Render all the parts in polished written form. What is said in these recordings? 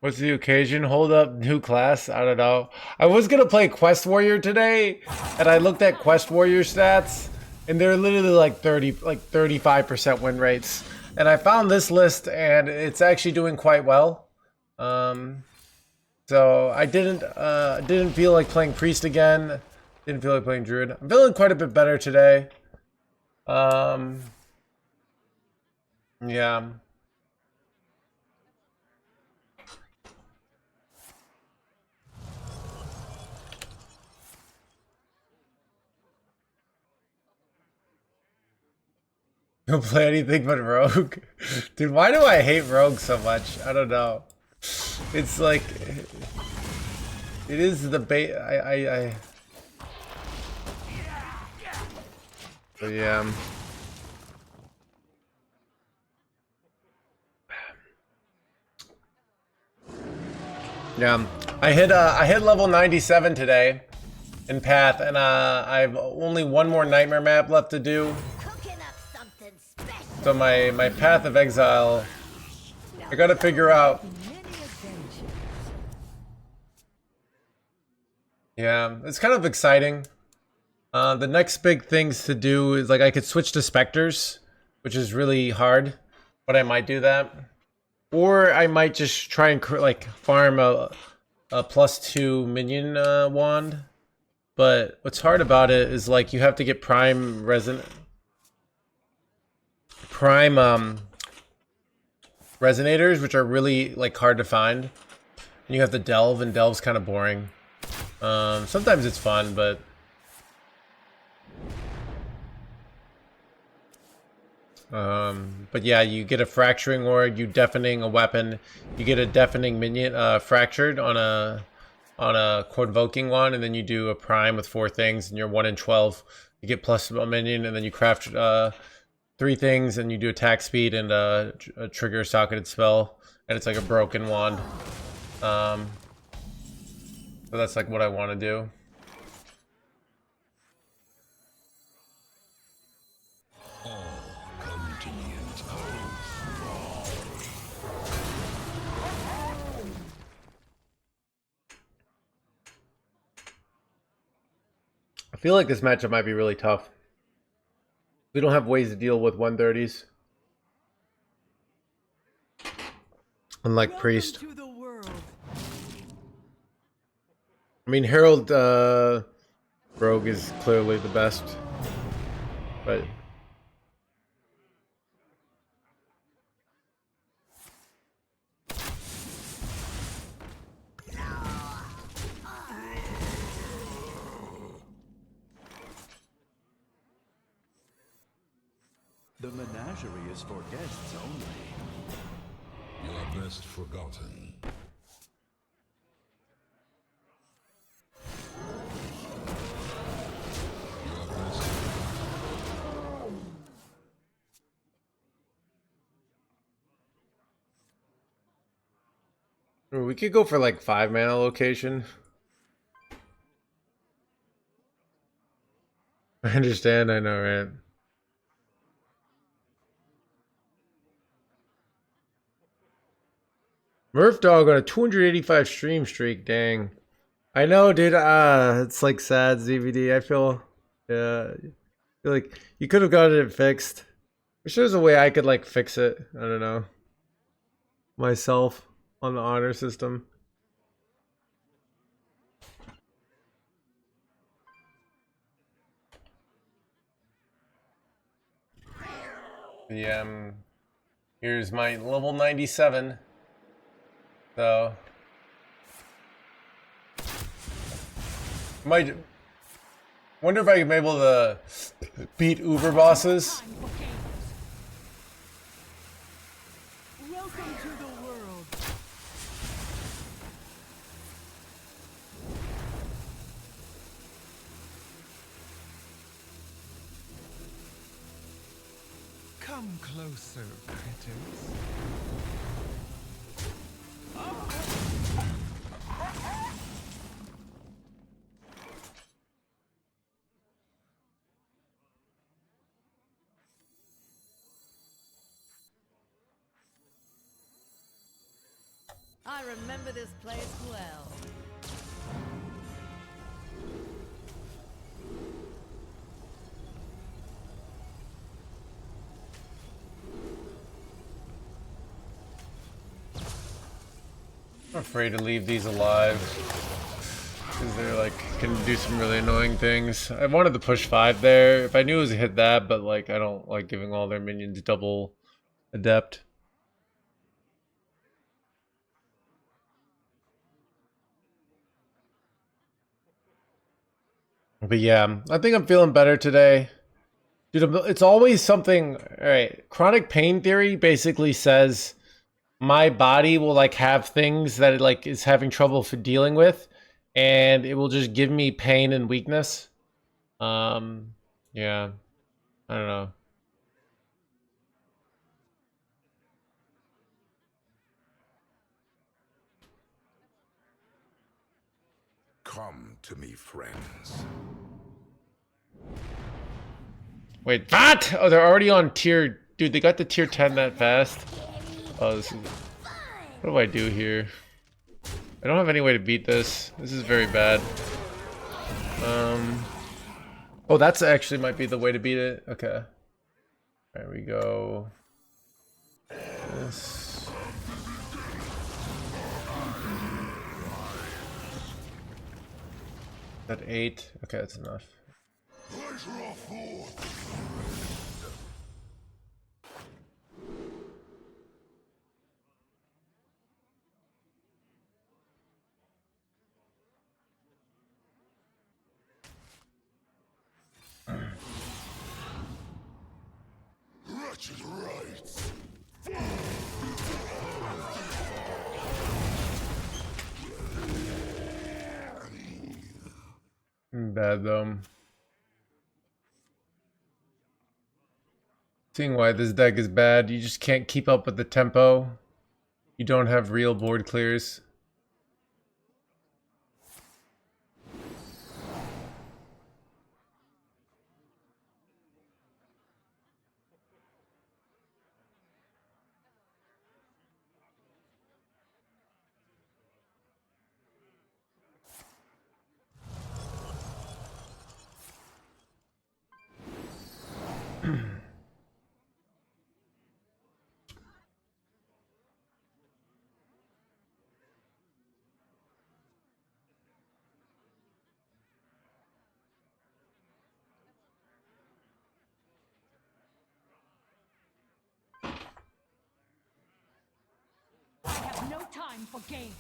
What's the occasion? Hold up, new class? I don't know. I was gonna play Quest Warrior today, and I looked at Quest Warrior stats, and they're literally like 35% win rates. And I found this list, and it's actually doing quite well. Um, so I didn't feel like playing Priest again. Didn't feel like playing Druid. I'm feeling quite a bit better today. Um, yeah. Don't play anything but Rogue. Dude, why do I hate Rogue so much? I don't know. It's like it is the bait. But yeah. Yeah. I hit level 97 today in Path, and I've only one more nightmare map left to do. So my Path of Exile, I gotta figure out. Yeah, it's kind of exciting. The next big things to do is like I could switch to Spectres, which is really hard, but I might do that. Or I might just try and like farm a +2 minion wand. But what's hard about it is like you have to get prime resonators, which are really like hard to find. And you have to delve, and delve's kind of boring. Sometimes it's fun, but yeah, you get a fracturing orb, you deafening a weapon, you get a deafening minion fractured on a convoking one, and then you do a prime with 4 things, and you're 1 in 12. You get plus a minion, and then you craft 3 things, and you do attack speed and a trigger socketed spell, and it's like a broken wand. So that's like what I want to do. I feel like this matchup might be really tough. We don't have ways to deal with 130s. Unlike Priest. I mean, Herald Rogue is clearly the best. But the menagerie is for guests only. You are best forgotten. we could go for like 5 mana location. I understand, I know, right? Murph Dog on a 285 stream streak, dang. I know, dude. It's like sad, ZVD. I feel, yeah, I feel like you could have gotten it fixed. Wish there was a way I could like fix it. I don't know. Myself on the honor system. Yeah, here's my level 97. So might wonder if I'm able to beat Uber bosses. Welcome to the world. Come closer, critters. I remember this place well. I'm afraid to leave these alive because they're like can do some really annoying things. I wanted to push 5 there if I knew it was a hit that, but like I don't like giving all their minions double adept. But yeah, I think I'm feeling better today. Dude, it's always something. All right, chronic pain theory basically says my body will like have things that it like is having trouble for dealing with, and it will just give me pain and weakness. Yeah, I don't know. Come to me, friends. Wait, what? Oh, they're already on tier. Dude, they got the tier 10 that fast. Oh, this is. What do I do here? I don't have any way to beat this. This is very bad. Oh, that's actually might be the way to beat it. Okay. There we go. This. That 8. Okay, that's enough. Wretched rights. Bad though. Seeing why this deck is bad, you just can't keep up with the tempo. You don't have real board clears. I have no time for games.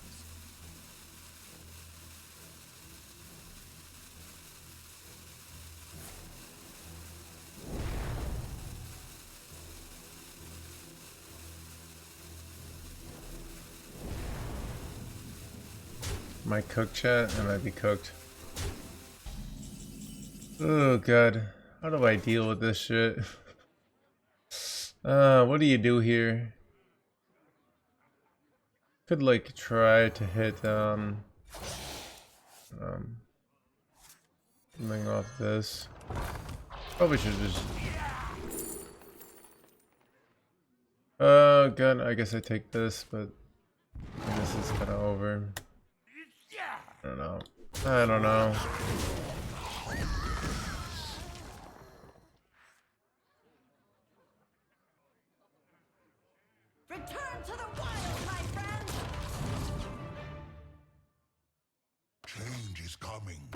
Am I cooked, chat? I might be cooked. Oh god. How do I deal with this shit? What do you do here? Could like try to hit something off this. Probably should just god, I guess I take this, but this is kinda over. I don't know. I don't know. Return to the wild, my friend! Change is coming.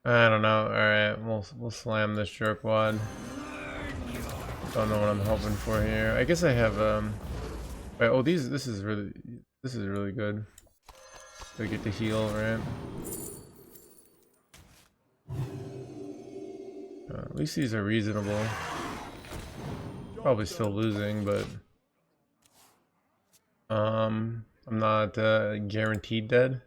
I don't know. Alright, we'll slam this jerkwad. Don't know what I'm hoping for here. I guess I have wait, oh this is really good. So I get to heal, right? At least these are reasonable. Probably still losing, but I'm not guaranteed dead.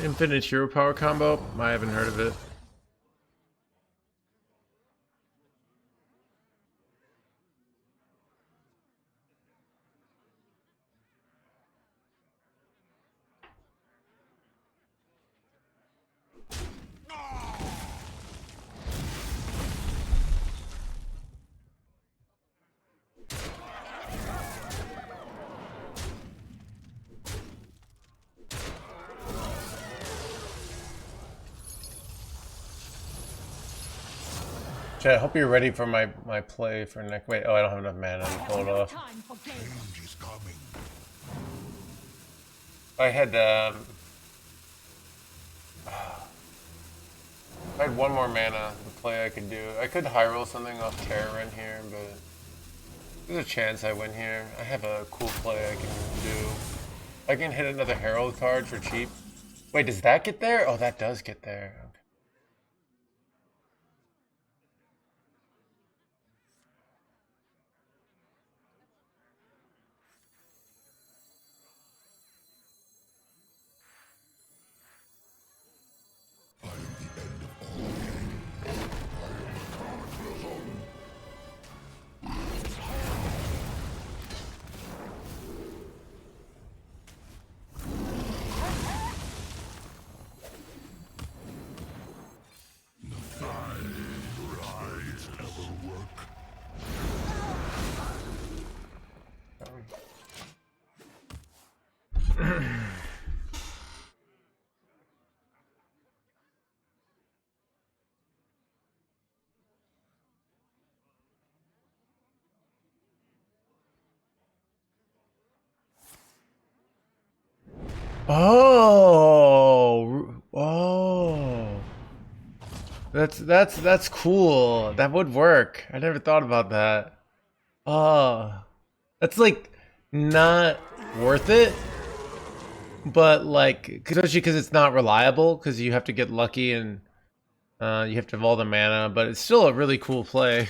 Infinite hero power combo? I haven't heard of it. Chat, I hope you're ready for my play for next. Wait, oh, I don't have enough mana to pull it No off. time for games. Change is coming. I had one more mana to play I could do. I could high roll something off Terror in here, but there's a chance I win here. I have a cool play I can do. I can hit another Herald card for cheap. Wait, does that get there? Oh, that does get there. Okay. Oh. That's cool. That would work. I never thought about that. Oh. That's like not worth it, but like especially because it's not reliable because you have to get lucky and you have to have all the mana, but it's still a really cool play.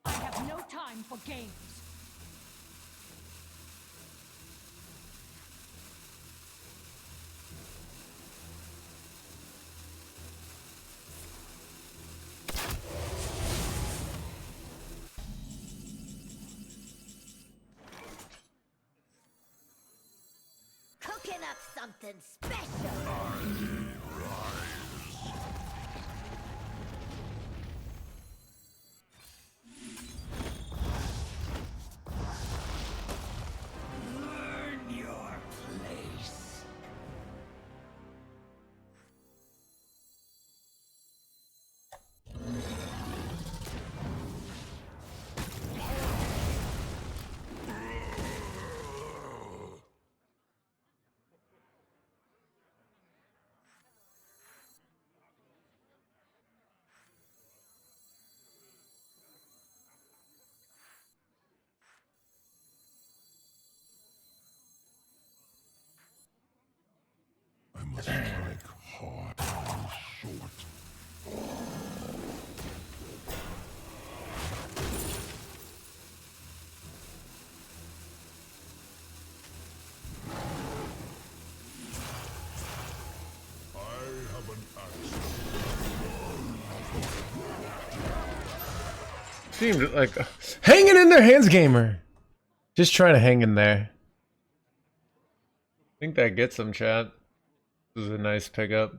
I have no time for games. Cooking up something special. Learn your place. I must strike hard and short. I have an axe. Seemed like hanging in there, HandsGamer. Just trying to hang in there. I think that gets him, chat. This is a nice pickup.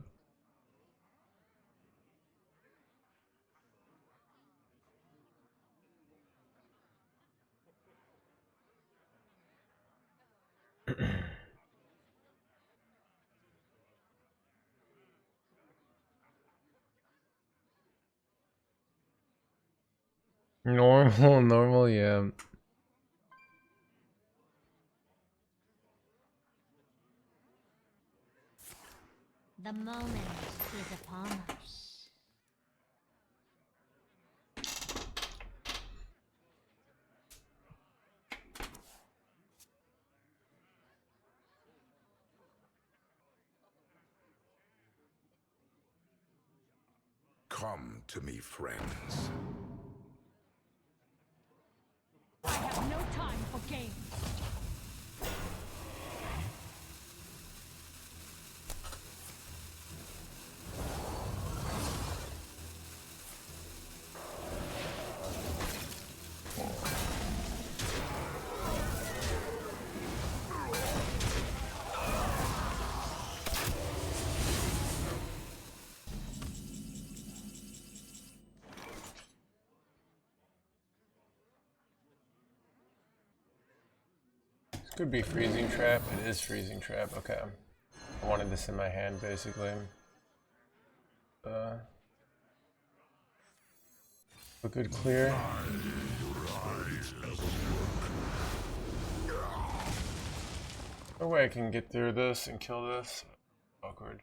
Normal, yeah. The moment is upon us. Come to me, friends. I have no time for games. This could be freezing trap. It is freezing trap. Okay. I wanted this in my hand, basically. A good clear. No way I can get through this and kill this. Awkward.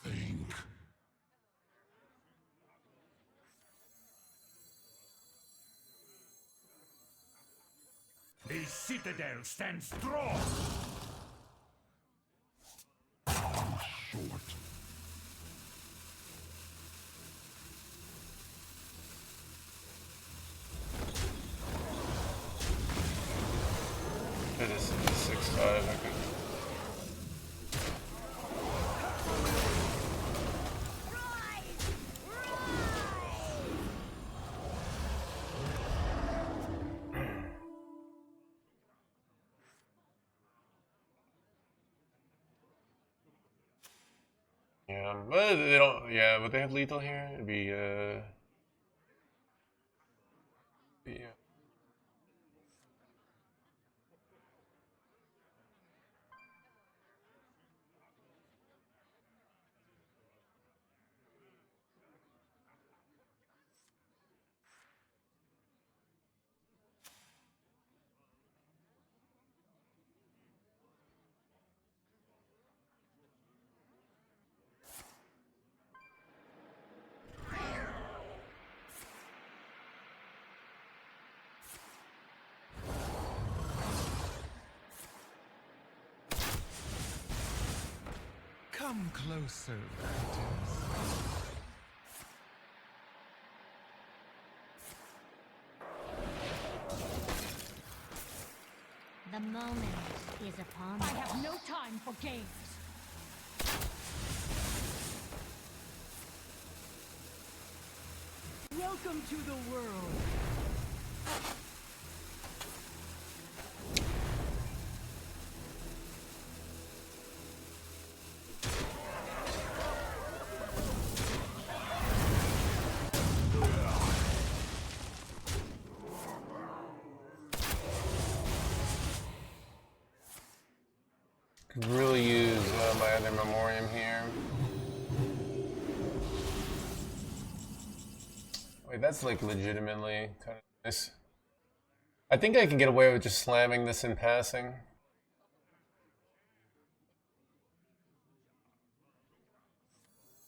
Think. The citadel stands strong. Short. It is 6-5. Okay. Yeah, but they don't. Yeah, but they have lethal here. It'd be yeah. Come closer, critics. The moment is upon us. I have no time for games. Welcome to the world. Could really use my other memoriam here. Wait, that's like legitimately kind of nice. I think I can get away with just slamming this in passing.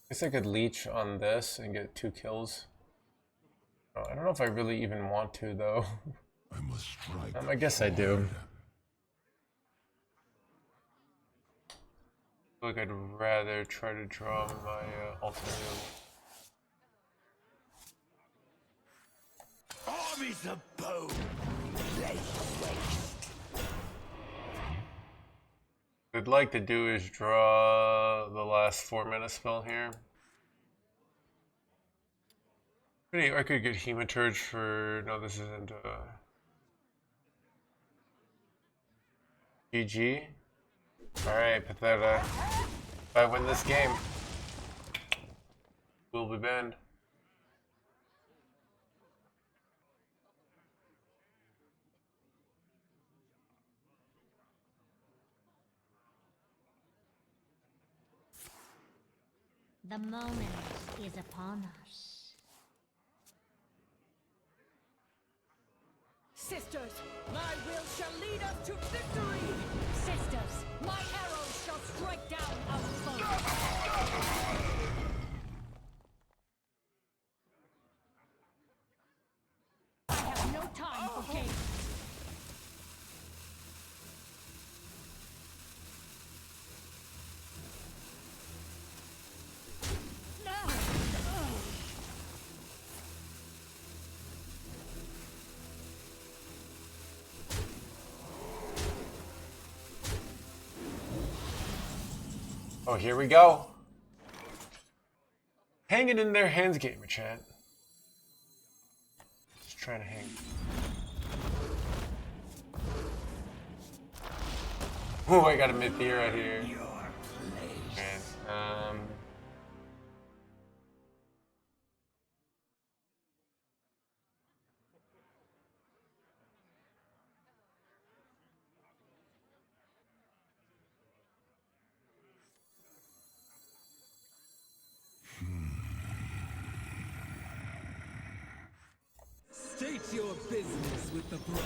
Guess I could leech on this and get 2 kills. Oh, I don't know if I really even want to though. I must strike. I guess I do. Like I'd rather try to draw my alternative. Armies of bone. Lay waste. What I'd like to do is draw the last 4-mana spell here. I could get Hematurge for... No, this isn't... GG. Alright, Patheta. If I win this game, we'll be banned. The moment is upon us. Sisters, my will shall lead us to victory! Sisters, my arrows shall strike down our foes. I have no time for games. Oh, here we go. Hanging in there, NoHandsGamer chat. Just trying to hang. Oh, I got a mid-tier right here. Okay, State your business with the bronze.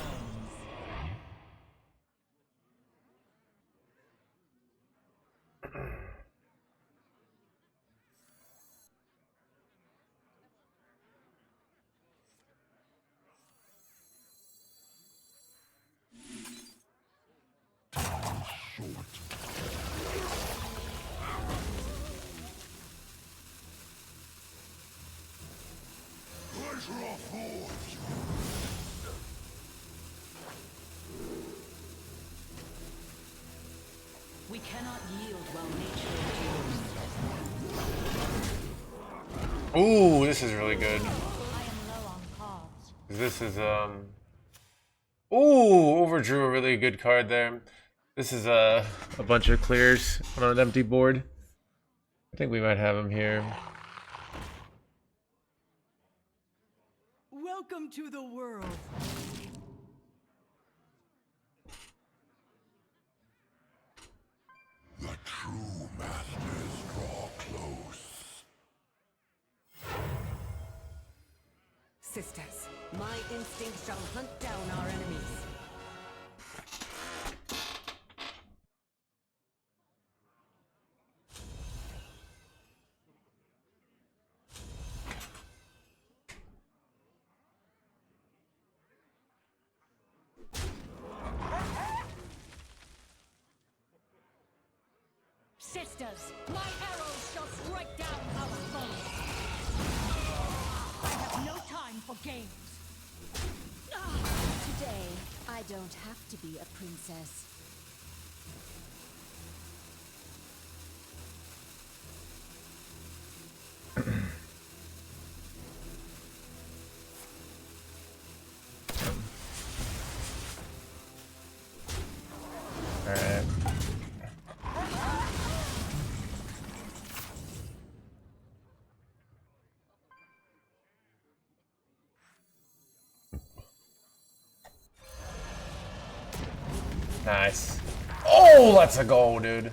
Pleasure of forge. We cannot yield while nature endures. ooh, this is really good. I am low on cards. This is ooh, overdrew a really good card there. This is a bunch of clears on an empty board. I think we might have him here. Welcome to the world. The true masters draw close. Sisters, my instinct shall hunt down our enemies. Sisters, my arrows shall strike down our foes. I have no time for games. Today, I don't have to be a princess. Alright. Nice. Oh, let's go, dude.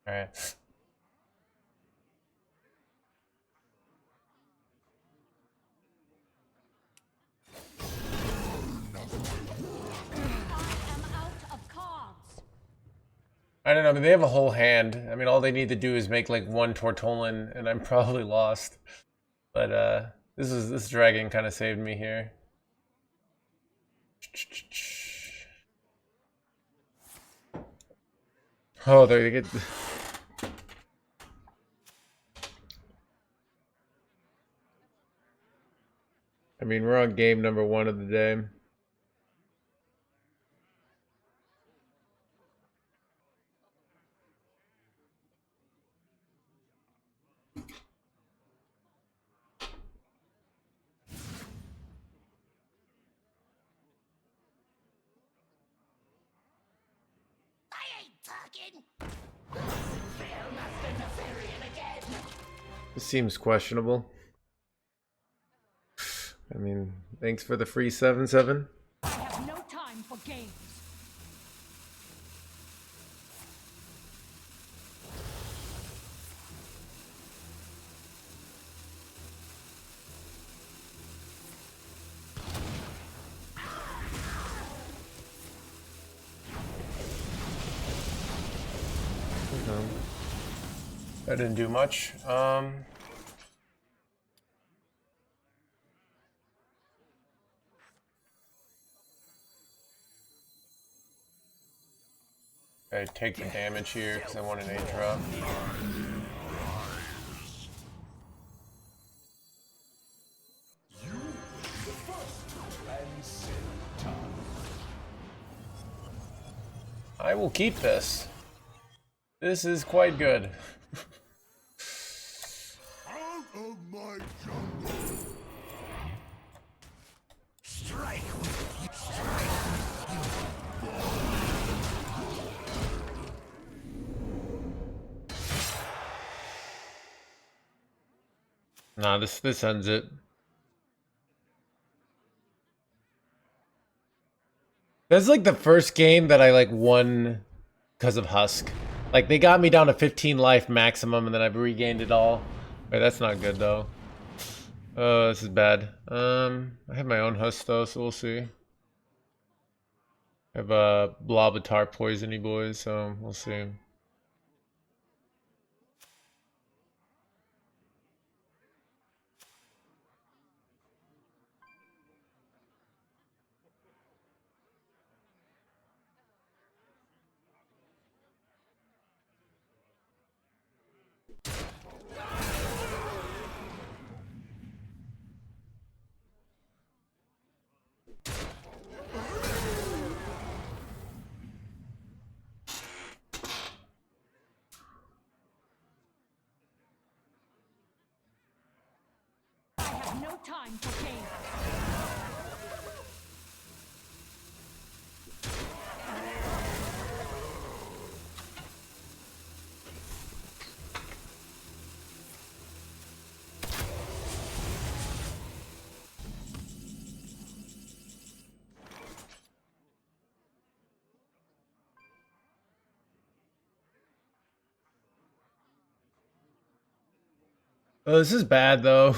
Alright. I am out of cards. I don't know, I mean, they have a whole hand. I mean, all they need to do is make like one Tortolin, and I'm probably lost. But this dragon kind of saved me here. Oh, they get. I mean, we're on game number 1 of the day. This seems questionable. I mean, thanks for the free 7/7. I have no time for games. That didn't do much. I take the damage here because I want an 8 drop. I will keep this. This is quite good. Out of my jungle. Strike. Nah, this ends it. That's like the first game that I like won because of Husk. Like they got me down to 15 life maximum and then I've regained it all. Wait, that's not good though. Oh, this is bad. I have my own Husk though, so we'll see. I have a Blobatar poisony boys, so we'll see. I have no time for games. Oh, this is bad though.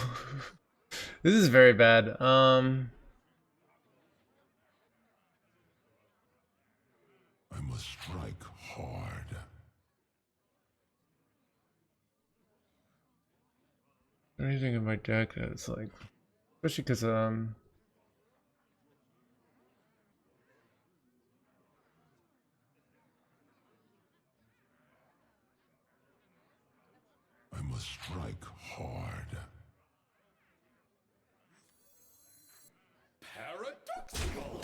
This is very bad. I must strike hard. Anything in my deck that's like, especially because I must strike hard. Paradoxical.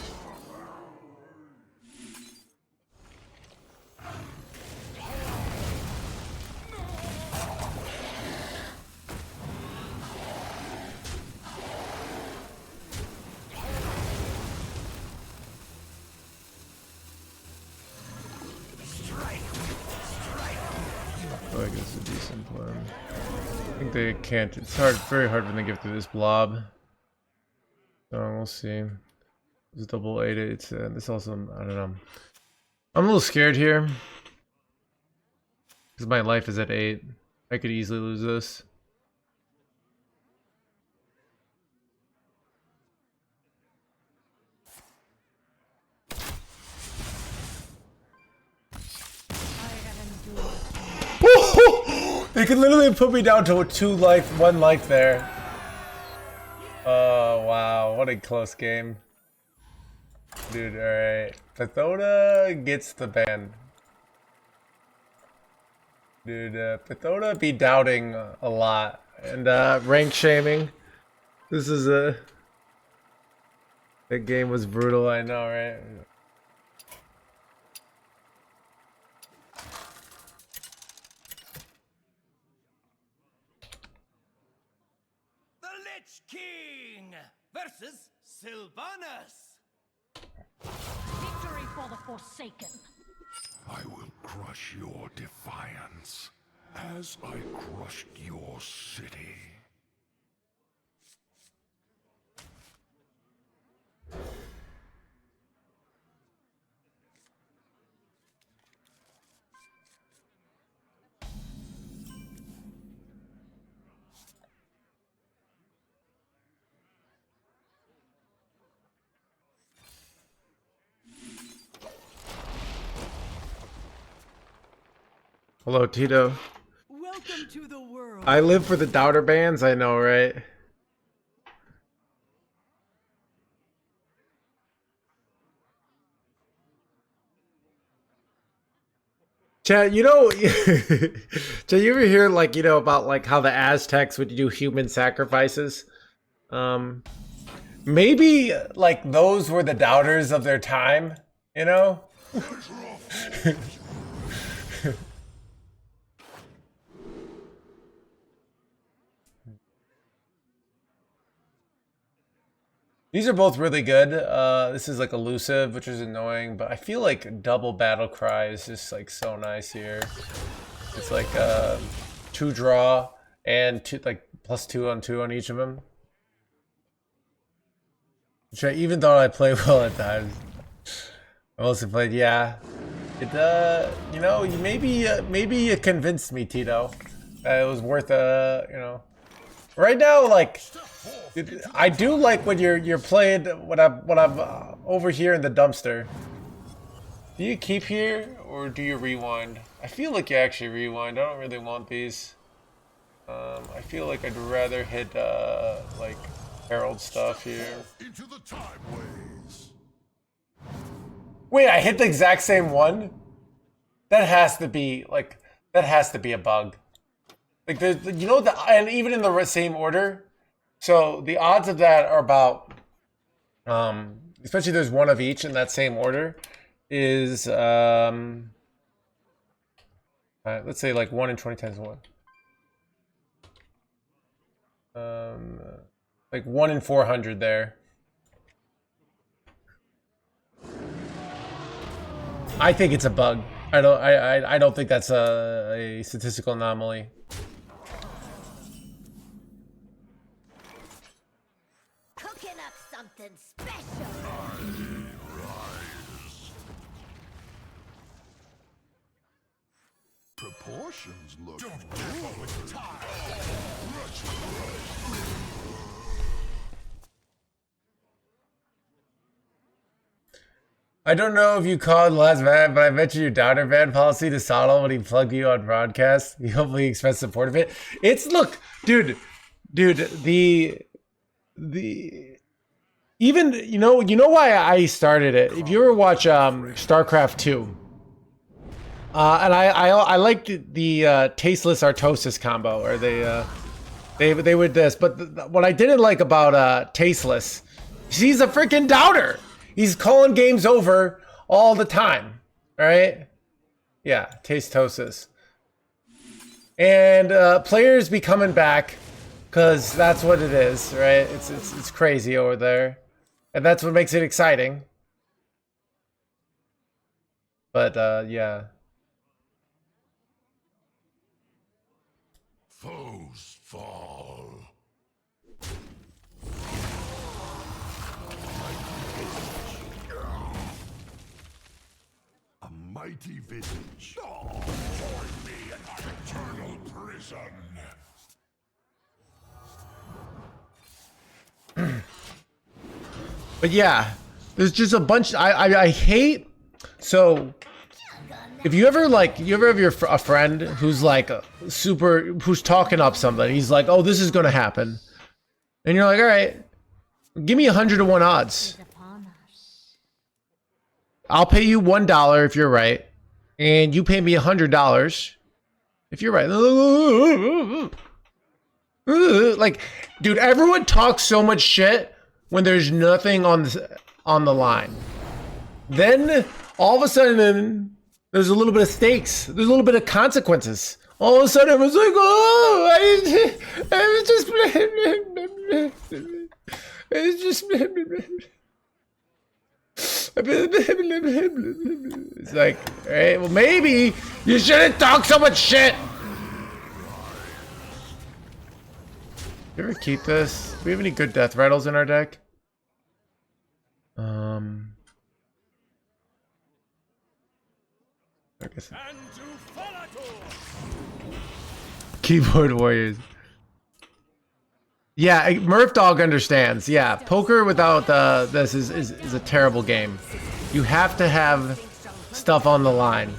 I feel like it's a decent plan. I think they can't. It's hard, very hard when they get through this blob. So we'll see. It's double 8. It's this also. I don't know. I'm a little scared here because my life is at 8. I could easily lose this. They could literally put me down to a 2 life, 1 life there. Oh wow, what a close game. Dude, alright. Pathoda gets the ban. Dude, Pathoda be doubting a lot. And rank shaming. This is a... That game was brutal, I know, right? The Lich King versus Sylvanas. Victory for the Forsaken. I will crush your defiance as I crushed your city. Hello, Tito. Welcome to the world. I live for the doubter bands, I know, right? Chad, you know, Chad, you ever hear like, you know, about like how the Aztecs would do human sacrifices? Maybe like those were the doubters of their time, you know? These are both really good. This is like elusive, which is annoying, but I feel like double battle cry is just like so nice here. It's like 2 draw and like +2/2 on each of them. Which even though I play well at times, I also played. Yeah, it you know, maybe you convinced me, Tito. It was worth you know. Right now, like. I do like when you're playing when I'm over here in the dumpster. Do you keep here or do you rewind? I feel like you actually rewind. I don't really want these. I feel like I'd rather hit like Herald stuff here. Into the time ways. Wait, I hit the exact same one? That has to be like a bug. Like there's, you know, and even in the same order. So the odds of that are about, especially there's one of each in that same order, is, let's say like 1 in 20 times 1. Like 1 in 400 there. I think it's a bug. I don't think that's a statistical anomaly. Something special. Proportions look. Don't with time. I don't know if you called last van, but I mentioned your doubter ban policy to Sottle when he plugged you on broadcast. He hopefully expressed support of it. It's look, dude, the even you know why I started it. If you ever watch StarCraft 2, and I liked the tasteless Artosis combo, or they would this, but what I didn't like about tasteless, he's a freaking doubter. He's calling games over all the time, right? Yeah, tastosis, and players be coming back because that's what it is, right? It's crazy over there. And that's what makes it exciting. But, yeah. Foes fall. A mighty visage. Oh, join me in my eternal prison. But yeah, there's just a bunch. I hate. So, if you ever like, you ever have a friend who's like who's talking up something. He's like, "Oh, this is gonna happen," and you're like, "All right, give me 100 to 1 odds. I'll pay you $1 if you're right, and you pay me $100 if you're right." Like, dude, everyone talks so much shit when there's nothing on the line. Then all of a sudden there's a little bit of stakes. There's a little bit of consequences. All of a sudden everyone's like, "Oh, I was just it's just it's like, all right, well maybe you shouldn't talk so much shit." You ever keep this? Do we have any good death rattles in our deck? I guess. Keyboard warriors. Yeah, Murph Dog understands. Yeah, poker without this is a terrible game. You have to have stuff on the line.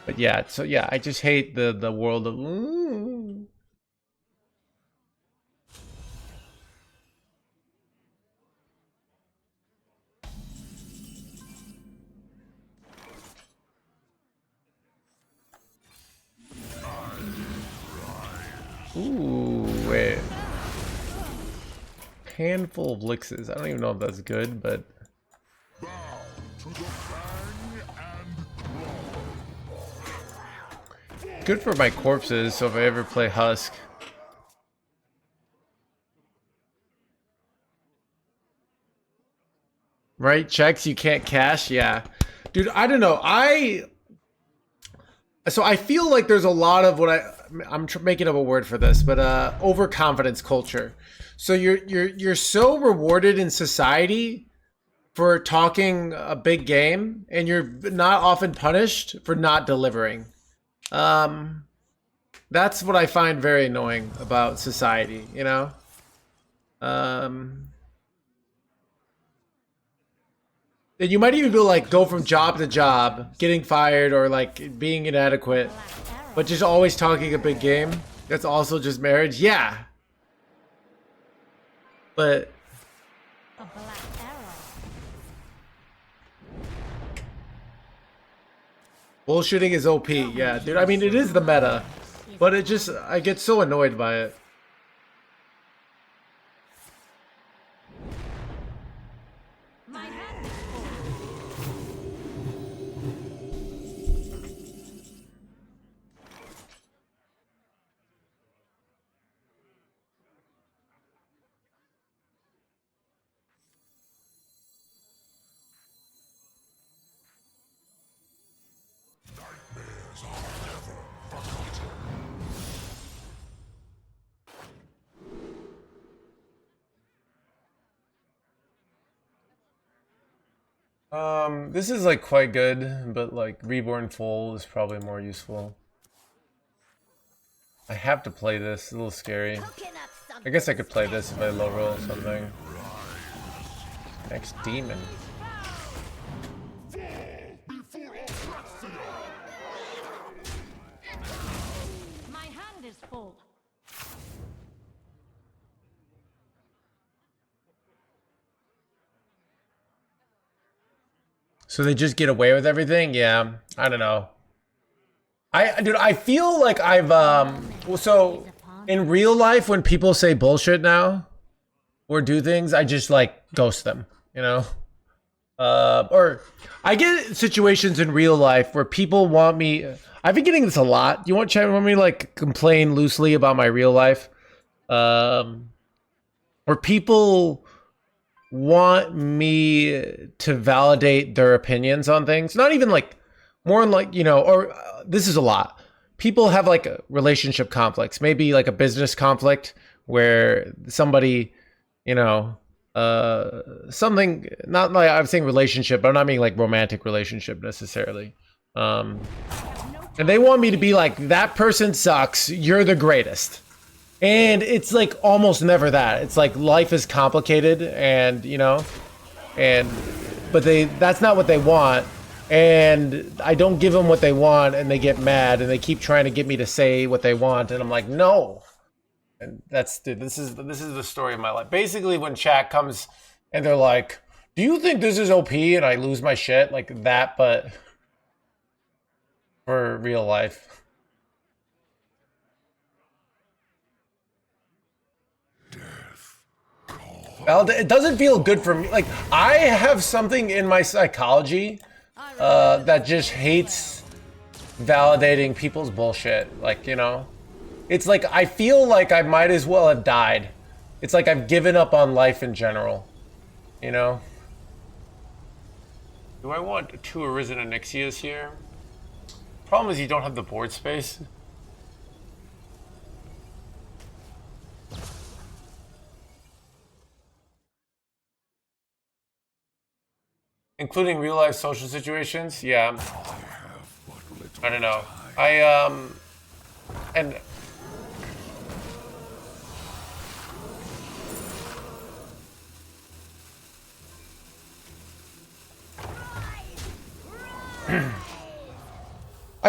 But yeah, so yeah, I just hate the world of. Ooh, wait. Handful of Lixes. I don't even know if that's good, but Bow to the fang and good for my corpses. So if I ever play Husk. Right? Checks you can't cash? Yeah. Dude, I don't know. So I feel like there's a lot of what I'm making up a word for this, but overconfidence culture. So you're so rewarded in society for talking a big game, and you're not often punished for not delivering. That's what I find very annoying about society, you know? And you might even be like go from job to job, getting fired or like being inadequate, but just always talking a big game. That's also just marriage. Yeah. But A black arrow. bullshitting is OP. Yeah, dude. I mean, it is the meta, but it just, I get so annoyed by it. My hand is full. This is like quite good, but like Reborn Full is probably more useful. I have to play this. It's a little scary. I guess I could play this if I low roll something. Next demon. My hand is full. So they just get away with everything? Yeah, I don't know. Dude, I feel like I've well, so in real life when people say bullshit now or do things, I just like ghost them, you know? Or I get situations in real life where people want me. I've been getting this a lot. You want me to like complain loosely about my real life? Where people want me to validate their opinions on things. Not even like more like, you know, or this is a lot. People have like relationship conflicts, maybe like a business conflict where somebody, you know, something, not like I'm saying relationship, but I'm not meaning like romantic relationship necessarily. And they want me to be like, that person sucks, you're the greatest. And it's like almost never that. It's like life is complicated and, you know, but that's not what they want. And I don't give them what they want and they get mad and they keep trying to get me to say what they want. And I'm like, no. And that's, dude, this is the story of my life. Basically when chat comes and they're like, do you think this is OP? And I lose my shit like that, but for real life. Well, it doesn't feel good for me. Like, I have something in my psychology that just hates validating people's bullshit. Like, you know? It's like, I feel like I might as well have died. It's like I've given up on life in general. You know? Do I want 2 Arisen Onyxias here? Problem is you don't have the board space. Including real life social situations? Yeah. I don't know. And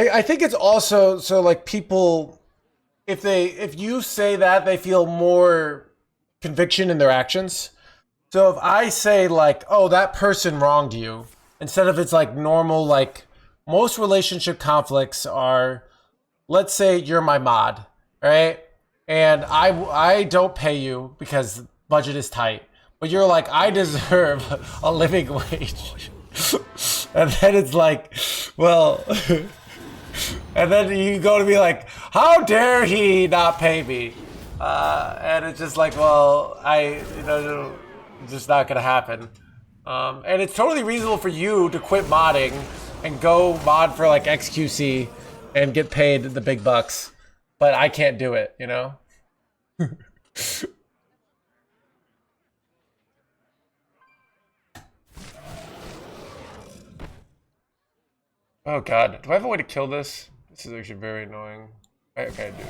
I think it's also so like people, if you say that, they feel more conviction in their actions. So if I say like, oh, that person wronged you, instead of it's like normal, like most relationship conflicts are, let's say you're my mod, right? And I don't pay you because budget is tight, but you're like, I deserve a living wage. And then it's like, well, and then you go to be like, how dare he not pay me? And it's just like, well, it's just not gonna happen. And it's totally reasonable for you to quit modding and go mod for like XQC and get paid the big bucks, but I can't do it, you know? Oh god, do I have a way to kill this? This is actually very annoying. Okay, I do.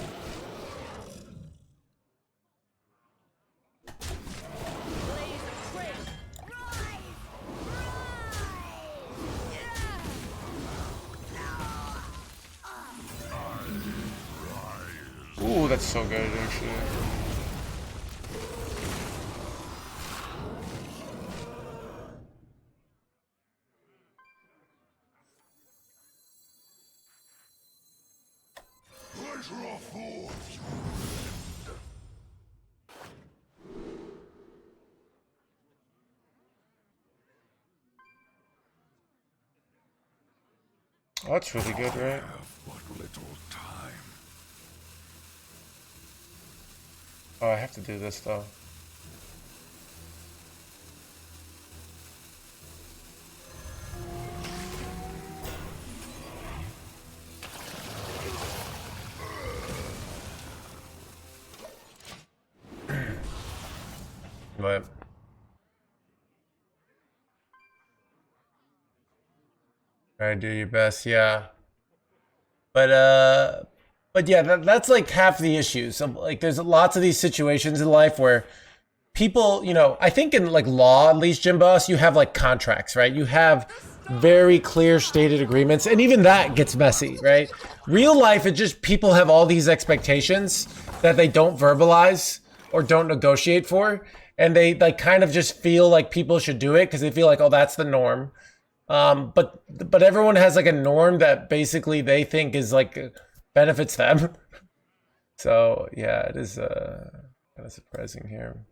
Ooh, that's so good, actually. Pleasure affords. Oh, that's really good, right? Have but little time. Oh, I have to do this though. But try to do your best, yeah. But yeah, that's like half the issue. So like, there's lots of these situations in life where people, you know, I think in like law, at least, Jim Boss, you have like contracts, right? You have very clear stated agreements, and even that gets messy, right? Real life, it just people have all these expectations that they don't verbalize or don't negotiate for, and they like kind of just feel like people should do it because they feel like, oh, that's the norm. But everyone has like a norm that basically they think is like benefits them. So yeah, it is kind of surprising here.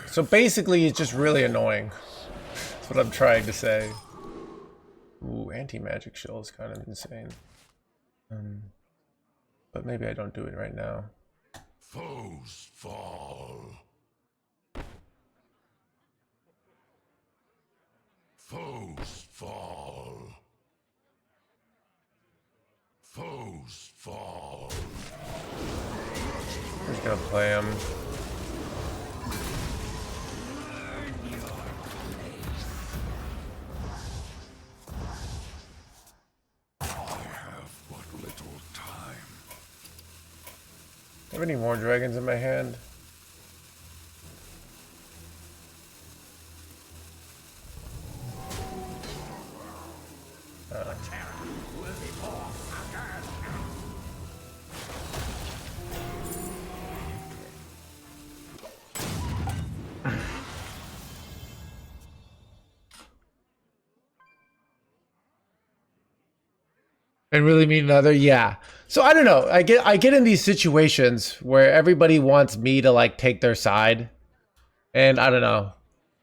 So basically, it's just really annoying. That's what I'm trying to say. Ooh, anti-magic shell is kind of insane. But maybe I don't do it right now. Foes fall. Foes fall. Foes fall. I'm just gonna play him. I have but little time. Do I have any more dragons in my hand? And really mean another, yeah. So I don't know. I get in these situations where everybody wants me to like take their side, and I don't know.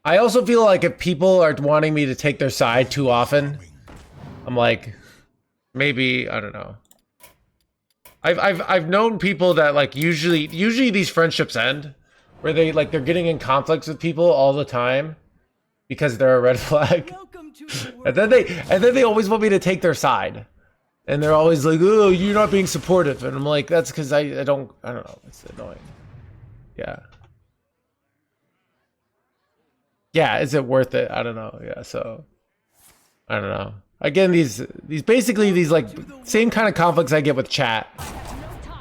I also feel like if people are wanting me to take their side too often, I'm like, maybe I don't know. I've known people that like usually these friendships end where they're getting in conflicts with people all the time because they're a red flag, Welcome to the world. and then they always want me to take their side. And they're always like, oh, you're not being supportive. And I'm like, that's because I don't know. It's annoying. Yeah. Yeah, is it worth it? I don't know. Yeah, so I don't know. Again, these basically these like same kind of conflicts I get with chat.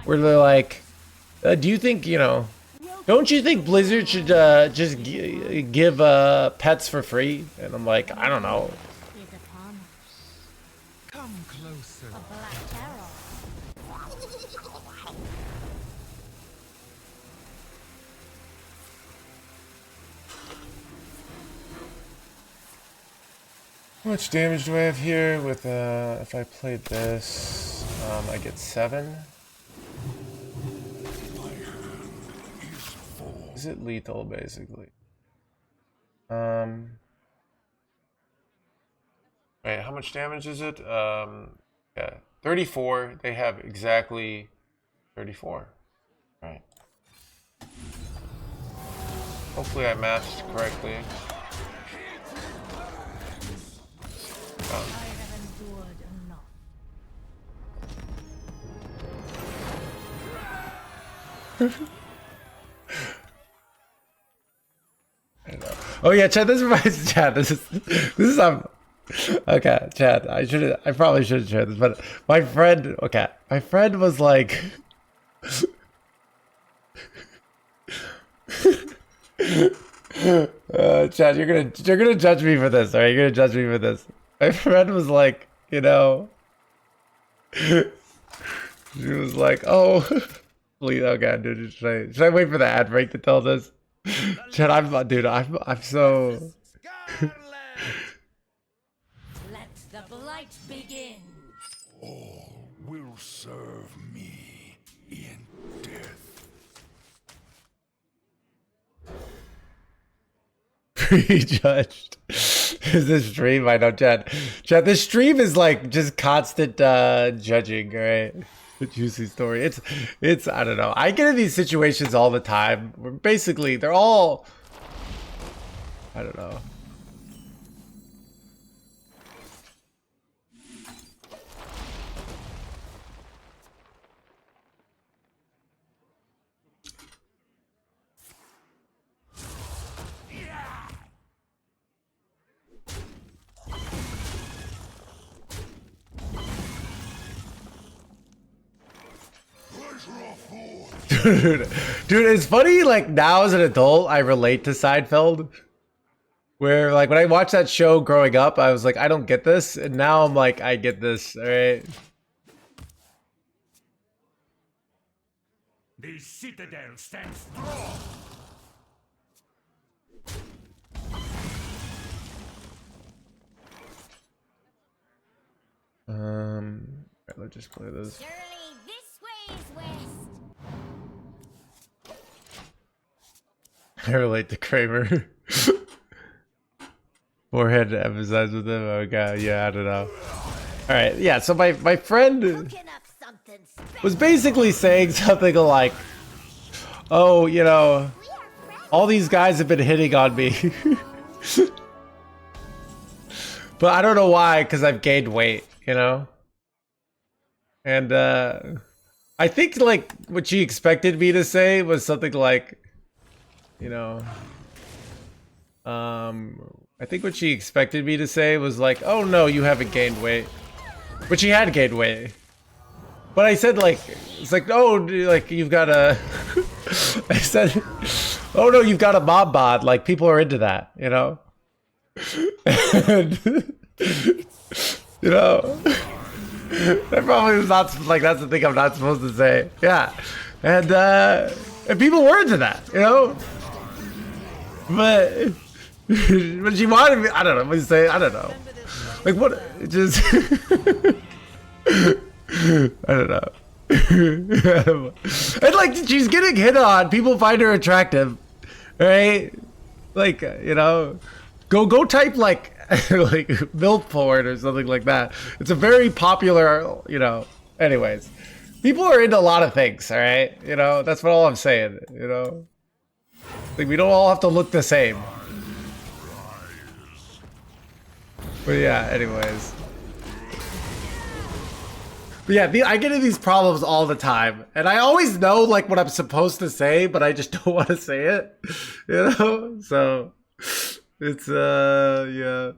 Where they're like, do you think, you know, don't you think Blizzard should just give pets for free? And I'm like, I don't know. Is upon us. Come How much damage do I have here with, if I played this, I get 7? Is it lethal, basically? Wait, how much damage is it? Yeah, 34. They have exactly 34. Right. Hopefully I matched correctly. I have endured enough. Oh yeah, Chad, this reminds Chad. This is okay, Chad. I probably should have shared this, but my friend. Okay, my friend was like. Chad, you're gonna judge me for this, all right? You're gonna judge me for this. My friend was like, you know, she was like, oh, please, oh god, dude, should I wait for the ad break to tell this? Chad, I'm so. Scarlet! Let the blight begin. All will serve me in death. Prejudged. Is this stream? I know, Chad. Chad, this stream is like just constant judging, right? The juicy story. It's I don't know. I get in these situations all the time where basically they're all I don't know. Dude, it's funny, like, now as an adult, I relate to Seinfeld. Where, like, when I watched that show growing up, I was like, I don't get this. And now I'm like, I get this, alright? The citadel stands strong. Right, let's just play this. Surely this way is west. I relate to Kramer. Forehead to emphasize with him. Oh god, yeah, I don't know. Alright, yeah, so my friend Cooking up something was basically saying something like, oh, you know, all these guys have been hitting on me. But I don't know why, because I've gained weight, you know? And I think like what she expected me to say was something like, you know, I think what she expected me to say was like, oh no, you haven't gained weight. But she had gained weight. But I said like, it's like, oh, like you've got a, I said, oh no, you've got a mob bod. Like people are into that, you know? And, you know, that probably was not, like that's the thing I'm not supposed to say. Yeah. And people were into that, you know? But she wanted me, I don't know, what do you say? I don't know. Like what, it just, I don't know. And like, she's getting hit on, people find her attractive, right? Like, you know, go type like, like milk porn or something like that. It's a very popular, you know, anyways. People are into a lot of things, alright? You know, that's what all I'm saying, you know? Like, we don't all have to look the same. But yeah, anyways. But yeah, I get in these problems all the time. And I always know, like, what I'm supposed to say, but I just don't want to say it. You know? So, it's, yeah.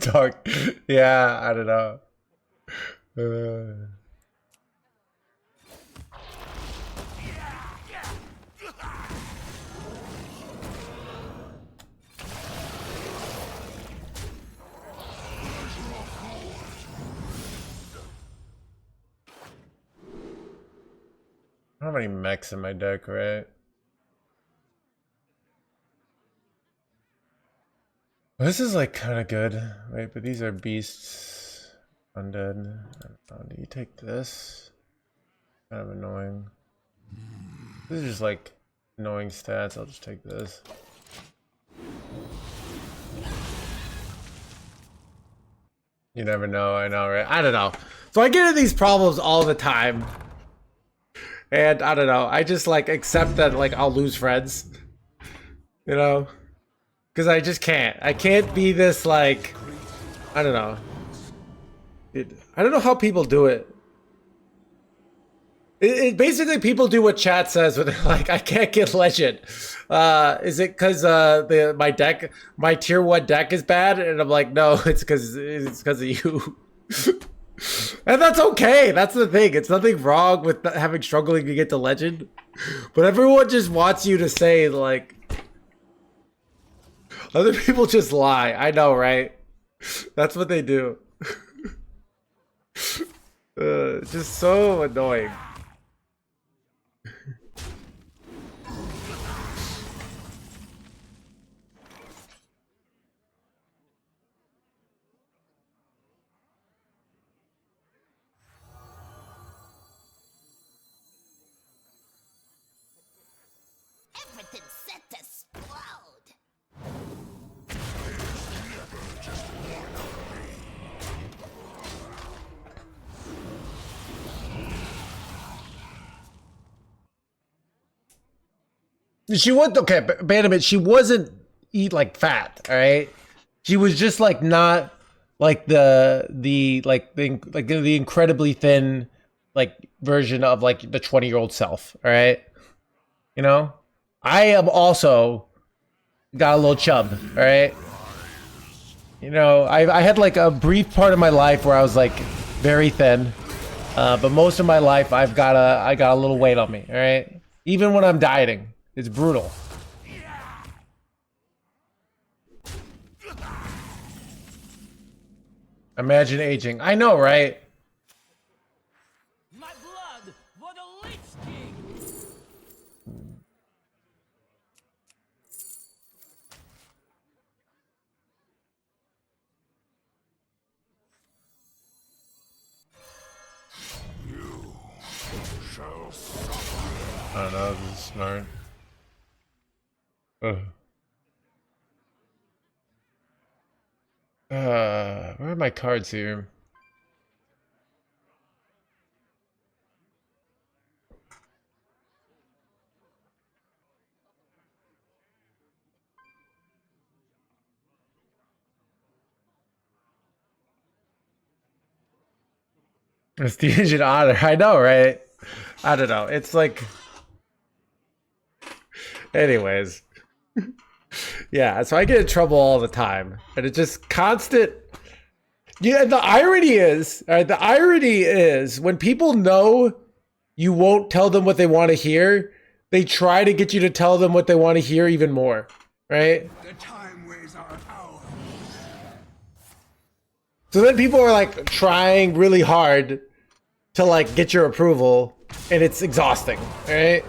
Dark. Yeah, I don't know. I don't have any mechs in my deck, right? This is like kind of good. Wait, but these are beasts. Undead. Oh, do you take this? Kind of annoying. This is just like annoying stats. I'll just take this. You never know. I know, right? I don't know. So I get into these problems all the time. And I don't know. I just like accept that like I'll lose friends. You know? Because I just can't. I can't be this like... I don't know. I don't know how people do it. It basically people do what chat says when they're like, I can't get legend. Is it because my tier 1 deck is bad? And I'm like, no, it's because of you. And that's okay. That's the thing. It's nothing wrong with having struggling to get to legend. But everyone just wants you to say like, other people just lie. I know, right? That's what they do. Just so annoying. Everything's set to explode. She was okay, Bandit. She wasn't like fat, all right. She was just like not like the incredibly thin like version of like the 20-year-old self, all right. You know, I am also got a little chub, all right. You know, I had like a brief part of my life where I was like very thin, but most of my life I got a little weight on me, all right. Even when I'm dieting. It's brutal. Imagine aging. I know, right? My blood for the Lich King! I don't know, this is smart. Ugh. Where are my cards here? It's the Asian Otter. I know, right? I don't know. It's like... Anyways. Yeah, so I get in trouble all the time. And it's just constant... Yeah, the irony is... All right, the irony is when people know you won't tell them what they want to hear, they try to get you to tell them what they want to hear even more. Right? The time ways are ours. So then people are like trying really hard to like get your approval, and it's exhausting, right?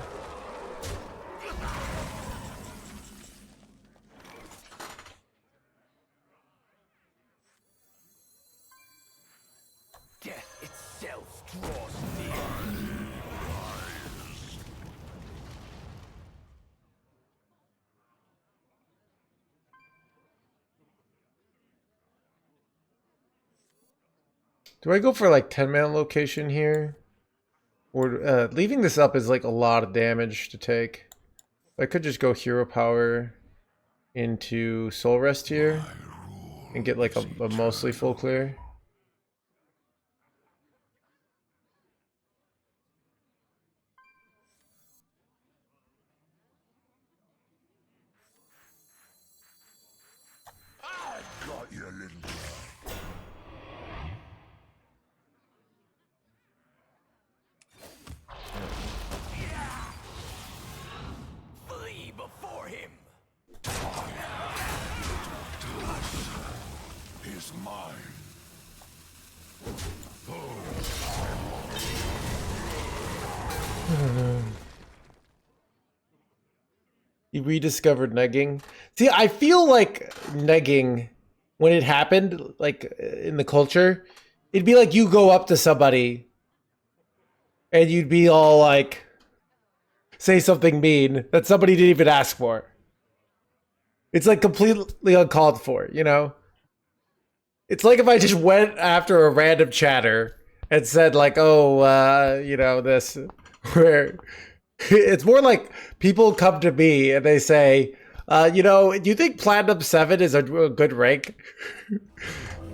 Death itself draws near. Do I go for like 10-man location here? Or leaving this up is like a lot of damage to take. I could just go hero power into soul rest here and get like a mostly full clear. Got you, little He rediscovered negging. See, I feel like negging, when it happened, like in the culture, it'd be like you go up to somebody and you'd be all like, say something mean that somebody didn't even ask for. It's like completely uncalled for, you know? It's like if I just went after a random chatter and said like, oh, you know, this, where it's more like people come to me and they say, you know, do you think Platinum 7 is a good rank?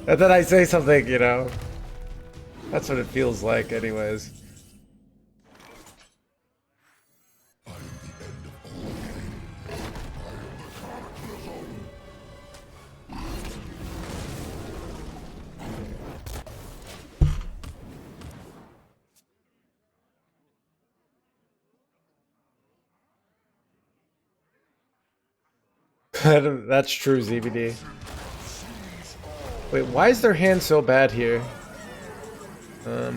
And then I say something, you know. That's what it feels like anyways. That's true, ZBD. Wait, why is their hand so bad here? I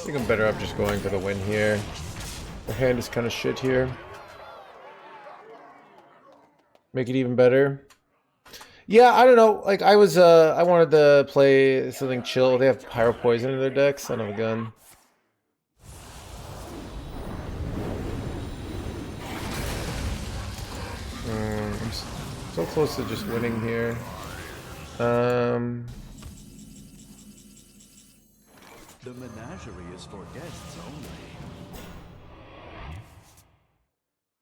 think I'm better off just going for the win here. Their hand is kind of shit here. Make it even better. Yeah, I don't know. Like I wanted to play something chill. They have Pyro Poison in their deck. Son of a gun. I'm so close to just winning here. The menagerie is for guests only.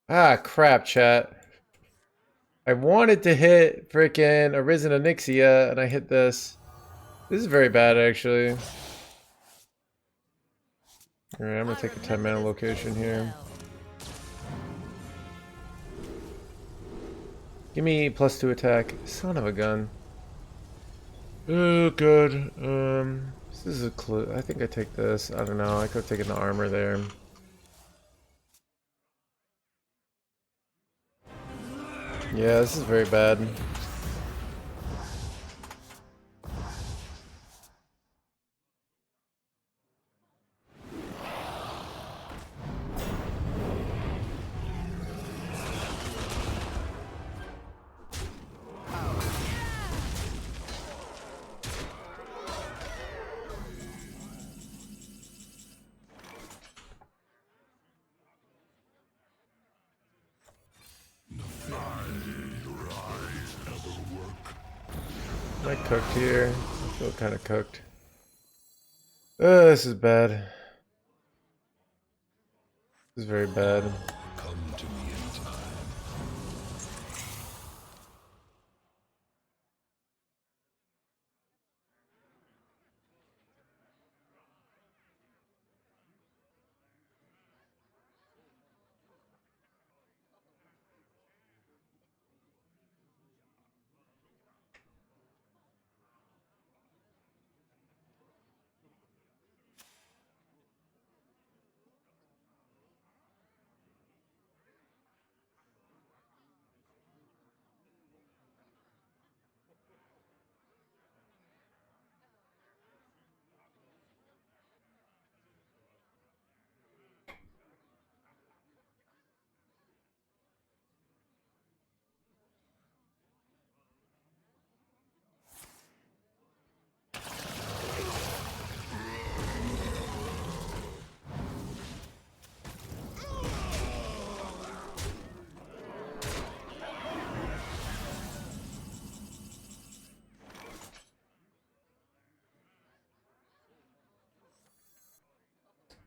Ah, crap, chat. I wanted to hit freaking Arisen Onyxia, and I hit this. This is very bad, actually. Alright, I'm gonna take a 10-mana location here. Give me +2 attack. Son of a gun. Oh, good. This is a clue. I think I take this. I don't know. I could have taken the armor there. Yeah, this is very bad. Am I cooked here? I feel kind of cooked. This is bad. This is very bad. Come to me in time.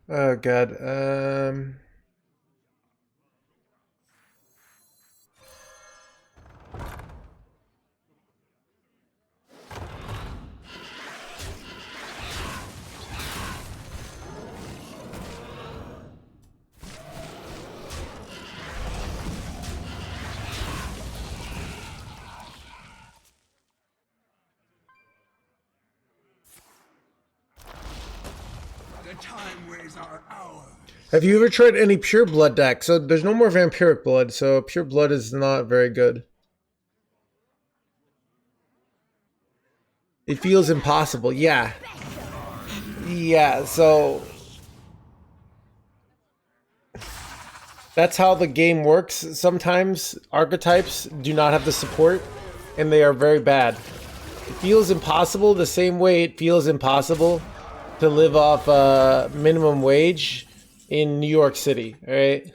Oh god. The time ways are ours. Have you ever tried any pure blood deck? So there's no more vampiric blood, so pure blood is not very good. It feels impossible. Yeah. Yeah, so that's how the game works. Sometimes archetypes do not have the support, and they are very bad. It feels impossible the same way it feels impossible to live off minimum wage in New York City, all right?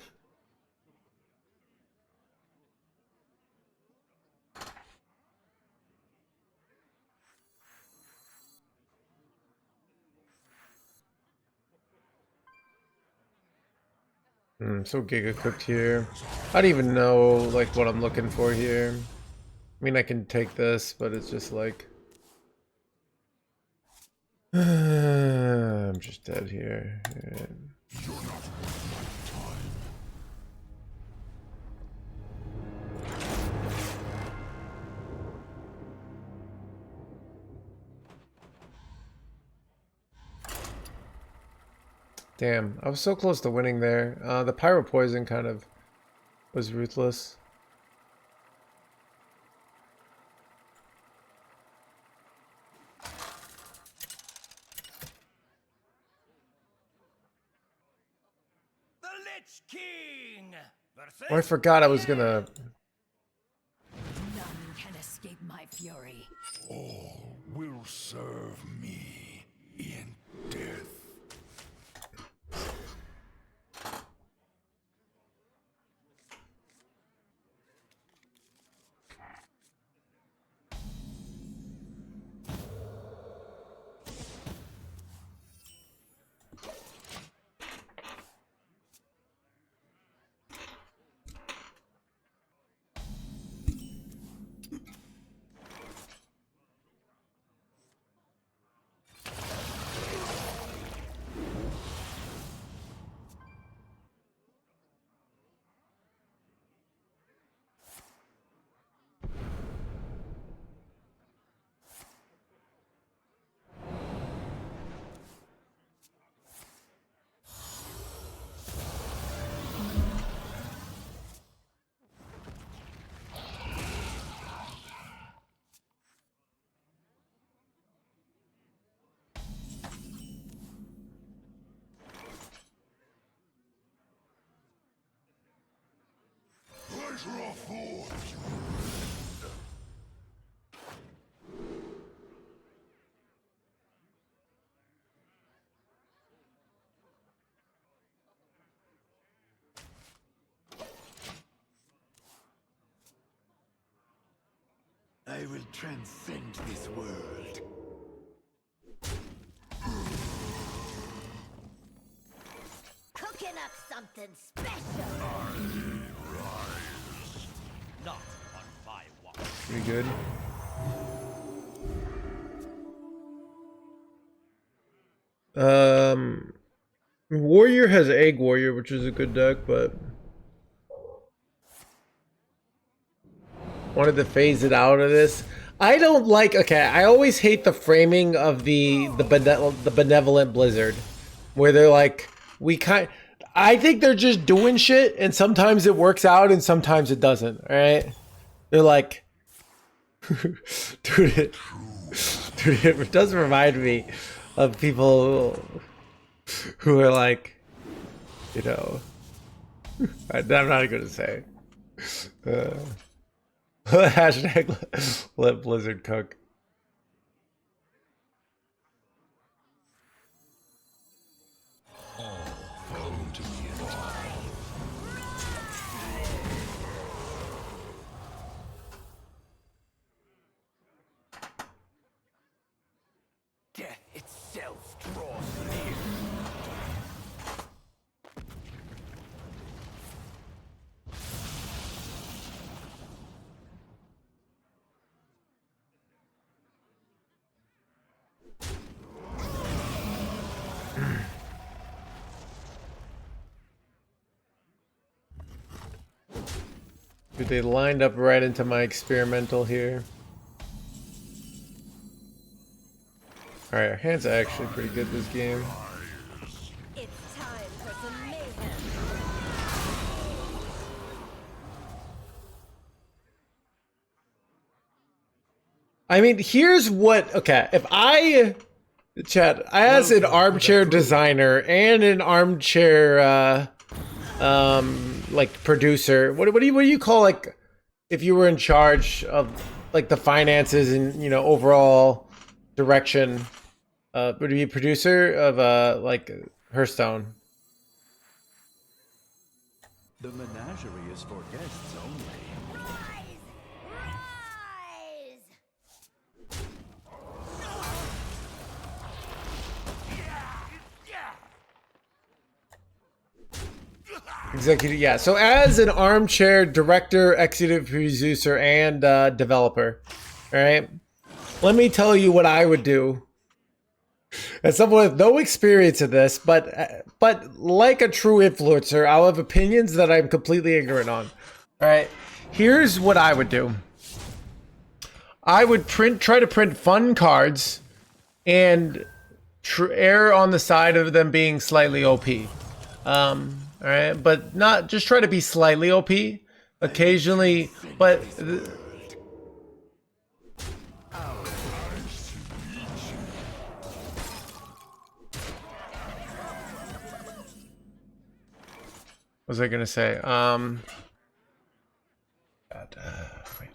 So giga cooked here. I don't even know like what I'm looking for here. I mean, I can take this, but it's just like I'm just dead here. Yeah. Damn, I was so close to winning there. The pyro poison kind of was ruthless. The Lich King! Versus Oh, I forgot I was gonna. None can escape my fury. All will serve me in death. Pleasure affords. I will transcend this world. Cooking up something special. not on my watch. Pretty good. Warrior has Egg Warrior, which is a good deck, but wanted to phase it out of this. I don't like. Okay, I always hate the framing of the benevolent Blizzard, where they're like, I think they're just doing shit, and sometimes it works out, and sometimes it doesn't. All right, they're like, dude, it does remind me of people who are like, you know, I'm not gonna say. Hashtag let Blizzard cook. Welcome to the end time. Death itself draws near. Dude, they lined up right into my experimental here. Alright, our hands are actually pretty good this game. I mean, here's what. Okay, if I, chat, as an armchair designer and an armchair, like producer, what do you call, like, if you were in charge of like the finances and, you know, overall direction? Would you be a producer of like Hearthstone? The menagerie is for guests only. Executive, yeah. So as an armchair director, executive producer, and developer, all right, let me tell you what I would do. As someone with no experience in this, but like a true influencer, I'll have opinions that I'm completely ignorant on. All right, here's what I would do. I would try to print fun cards, and err on the side of them being slightly OP. All right, but not just try to be slightly OP occasionally, but. What was I gonna say? God, wait.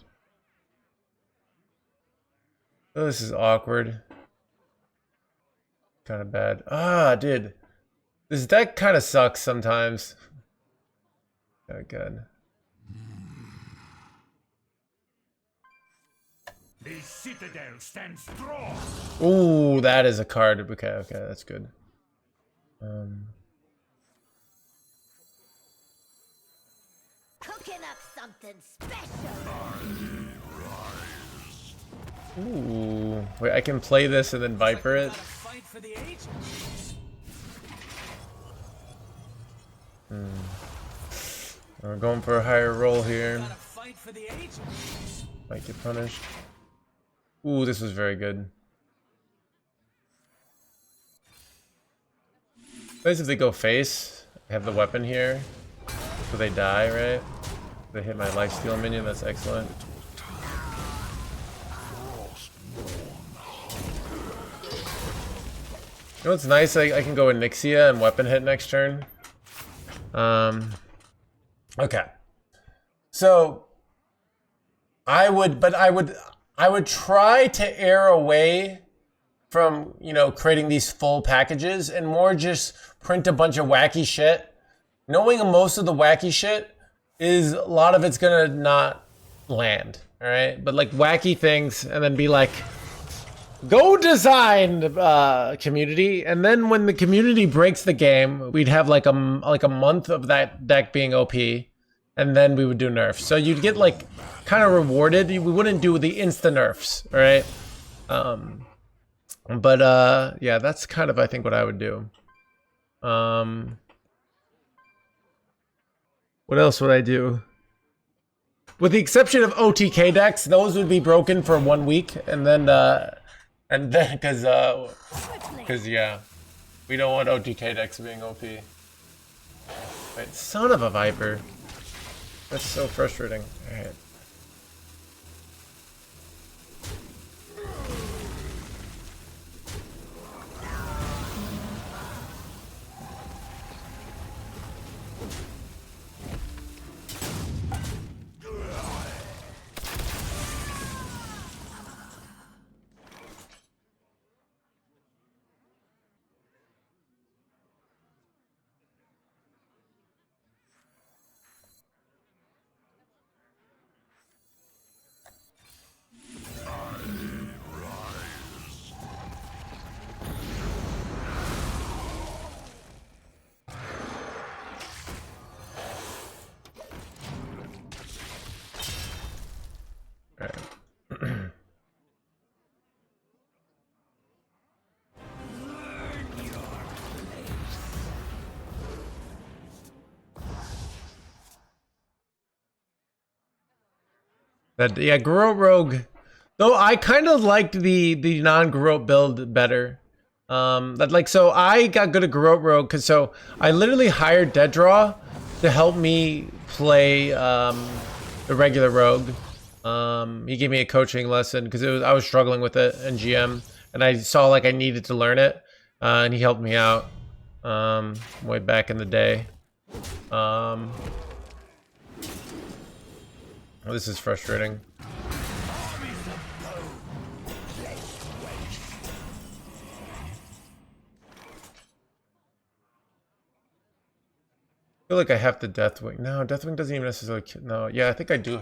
Oh, this is awkward. Kind of bad. Ah, dude. This deck kind of sucks sometimes. Oh, good. The citadel stands strong. Ooh, that is a card. Okay, that's good. Cooking up something special. Ooh, wait, I can play this and then Viper it. Fight for the ages. We're going for a higher roll here. Gotta fight for the ages. Might get punished. Ooh, this was very good. Nice if they go face. I have the weapon here. So they die, right? They hit my lifesteal minion, that's excellent. You know what's nice? I can go with Nixia and weapon hit next turn. Okay. So I would try to err away from, you know, creating these full packages and more just print a bunch of wacky shit. Knowing most of the wacky shit is a lot of it's gonna not land, all right? But like wacky things, and then be like, go design community, and then when the community breaks the game, we'd have like a month of that deck being OP, and then we would do nerfs. So you'd get like kind of rewarded. We wouldn't do the insta nerfs, all right? Yeah, that's kind of I think what I would do. What else would I do? With the exception of OTK decks, those would be broken for 1 week, and then because yeah, we don't want OTK decks being OP. Wait, son of a Viper. That's so frustrating. All right. That, yeah, Garrote Rogue. Though I kind of liked the non-Garrote build better. So I got good at Garrote Rogue because I literally hired Dead Draw to help me play the regular Rogue. He gave me a coaching lesson because I was struggling with it in GM, and I saw like I needed to learn it, and he helped me out way back in the day. This is frustrating. I feel like I have the Deathwing. No, Deathwing doesn't even necessarily kill. No, yeah, I think I do.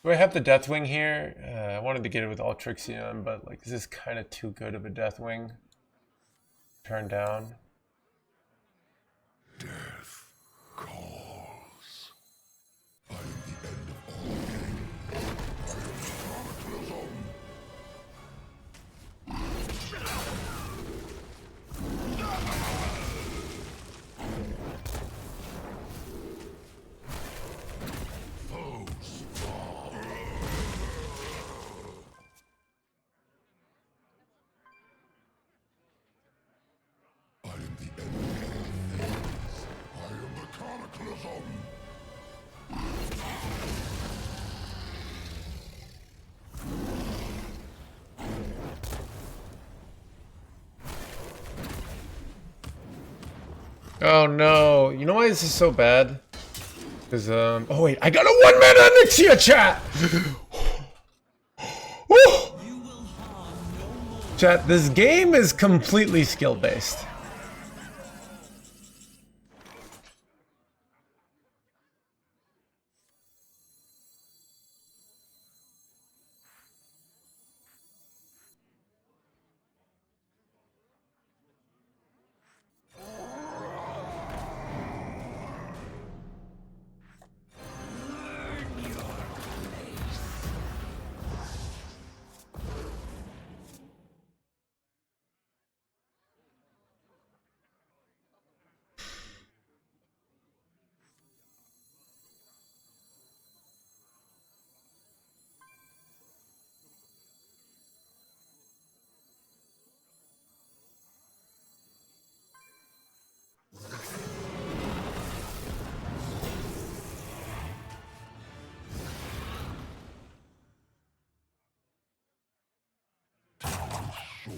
Do I have the Deathwing here? I wanted to get it with Ultrixion, but like this is kind of too good of a Deathwing. Turn down. Death calls. I am the end of all game. I am Cataclysm. Foes fall. I am the end of all things. I am the Cataclysm. Oh no! You know why this is so bad? Because oh wait, I got a 1 mana Nixia chat. Woo! Chat, this game is completely skill based. Short.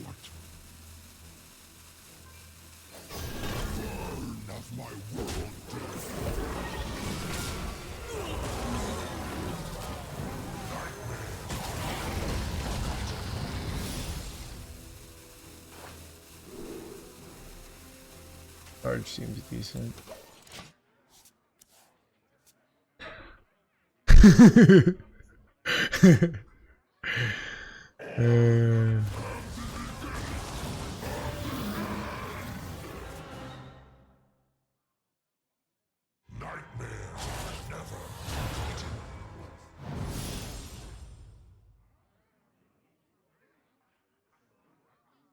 Burn of my world death. Charge seems decent.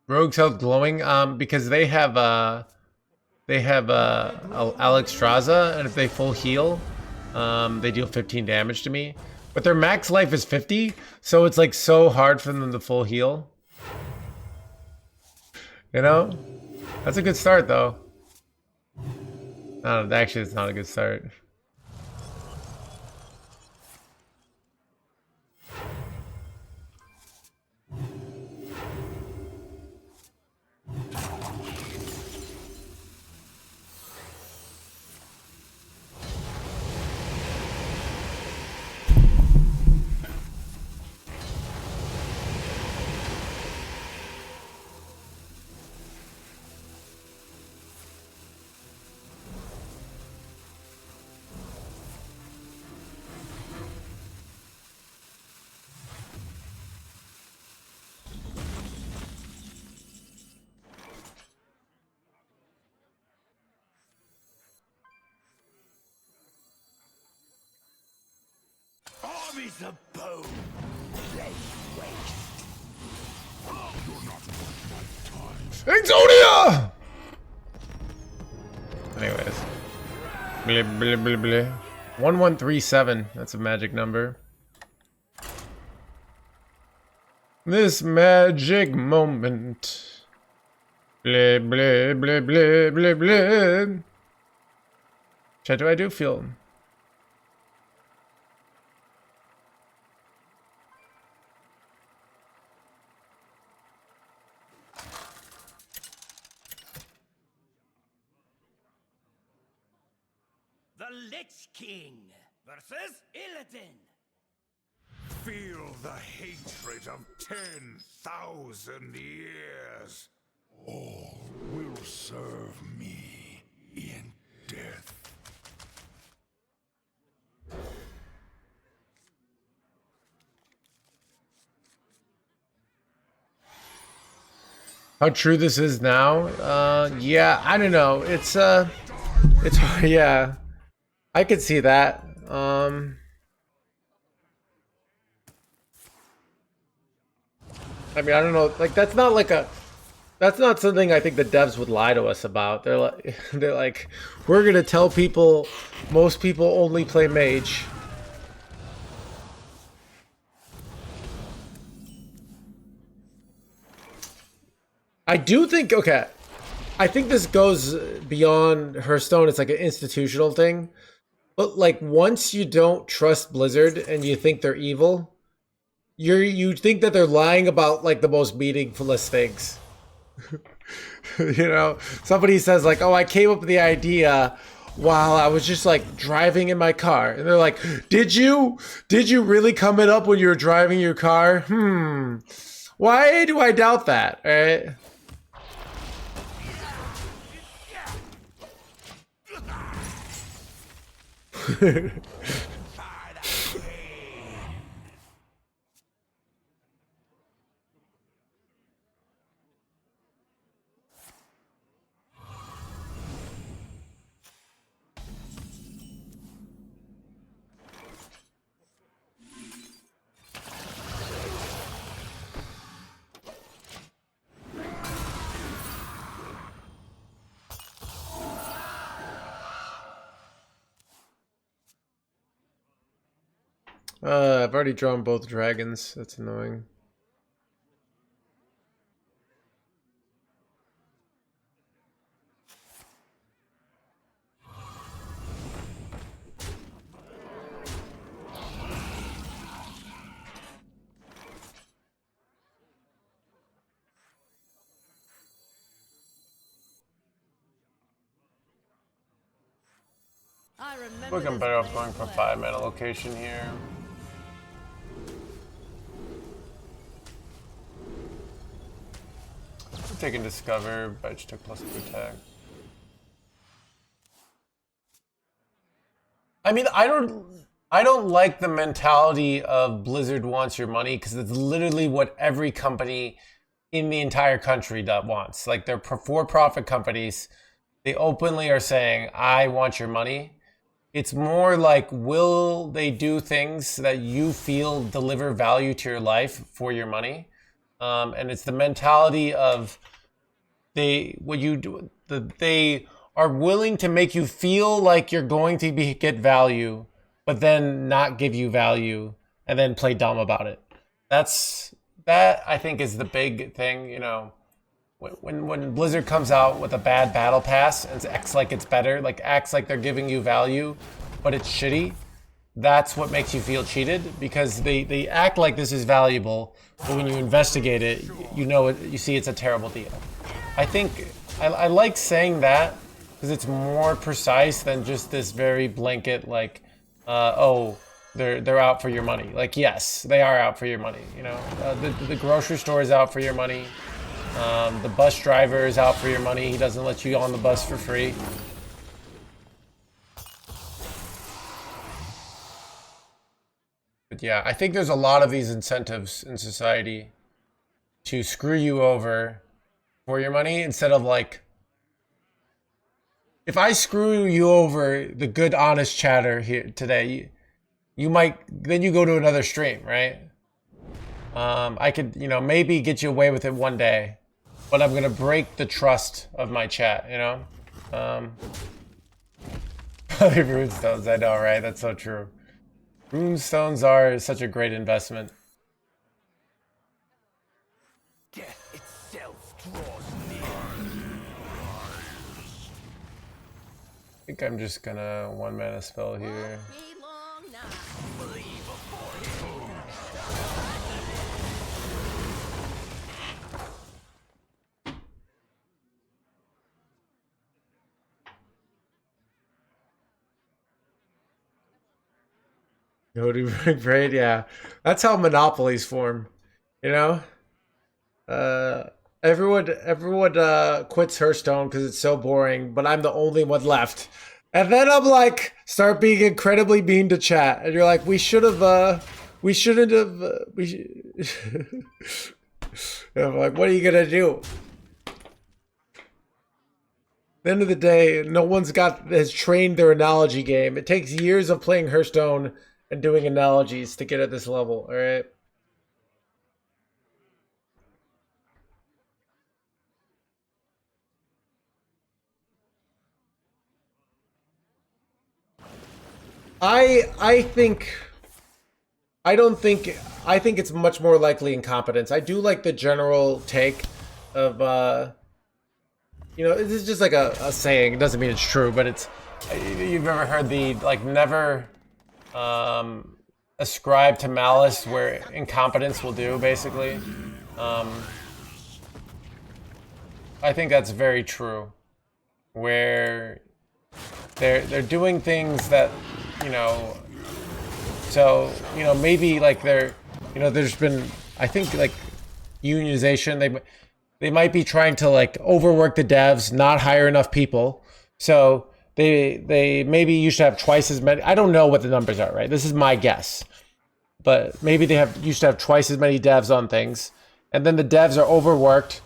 Rogue's health glowing, because they have Alexstrasza, and if they full heal, they deal 15 damage to me. But their max life is 50, so it's like so hard for them to full heal. You know? That's a good start though. No, actually it's not a good start. Armies of bone, laid waste. You're not worth my time. Exodia! Anyways. Bleh, bleh, bleh, bleh. 1137. That's a magic number. This magic moment. Bleh, bleh, bleh, bleh, bleh, bleh. Chat, do I do feel... Lich King versus Illidan. Feel the hatred of 10,000 years. All will serve me in death. How true this is now? Yeah, I don't know. It's yeah, I could see that. I mean, I don't know. Like, that's not like a, that's not something I think the devs would lie to us about. They're like, we're gonna tell people, most people only play mage. I do think, okay, I think this goes beyond Hearthstone. It's like an institutional thing. But like, once you don't trust Blizzard and you think they're evil, you think that they're lying about like the most meaningless things. You know, somebody says like, "Oh, I came up with the idea while I was just like driving in my car," and they're like, "Did you? Did you really come it up when you were driving your car?" Why do I doubt that? All right. I've already drawn both dragons. That's annoying. I remember I think I'm this better off place going for well. 5-mana location here. I'm taking Discover, but I just took +2 attack. I mean, I don't like the mentality of Blizzard wants your money, because it's literally what every company in the entire country that wants. Like, they're for-profit companies. They openly are saying, "I want your money." It's more like, will they do things that you feel deliver value to your life for your money? And it's the mentality of they are willing to make you feel like you're going to get value, but then not give you value, and then play dumb about it. That I think is the big thing. You know, when Blizzard comes out with a bad battle pass and acts like it's better, like acts like they're giving you value, but it's shitty, that's what makes you feel cheated, because they act like this is valuable, but when you investigate it, you know it, you see it's a terrible deal. I think I like saying that because it's more precise than just this very blanket like, oh, they're out for your money. Like, yes, they are out for your money. You know, the grocery store is out for your money. The bus driver is out for your money. He doesn't let you on the bus for free. But yeah, I think there's a lot of these incentives in society to screw you over for your money, instead of like, if I screw you over, the good honest chatter here today, you might, then you go to another stream, right? I could, you know, maybe get you away with it one day, but I'm gonna break the trust of my chat, you know? Runestones, I know, right? That's so true. Runestones are such a great investment. Death itself draws near. I think I'm just gonna 1-mana spell here. Be long now. Believe before you. Voting parade, yeah. That's how monopolies form, you know? Everyone quits Hearthstone because it's so boring, but I'm the only one left. And then I'm like, start being incredibly mean to chat, and you're like, we shouldn't have. And I'm like, what are you gonna do? At the end of the day, no one's has trained their analogy game. It takes years of playing Hearthstone and doing analogies to get at this level. All right. I think I think it's much more likely incompetence. I do like the general take of you know, this is just like a saying. It doesn't mean it's true, but it's, you've ever heard the like never ascribe to malice where incompetence will do, basically. I think that's very true. Where they're doing things that, you know, so, you know, maybe like they're, you know, there's been, I think, like unionization, they might be trying to like overwork the devs, not hire enough people. So they maybe used to have twice as many. I don't know what the numbers are, right? This is my guess. But maybe they used to have twice as many devs on things. And then the devs are overworked.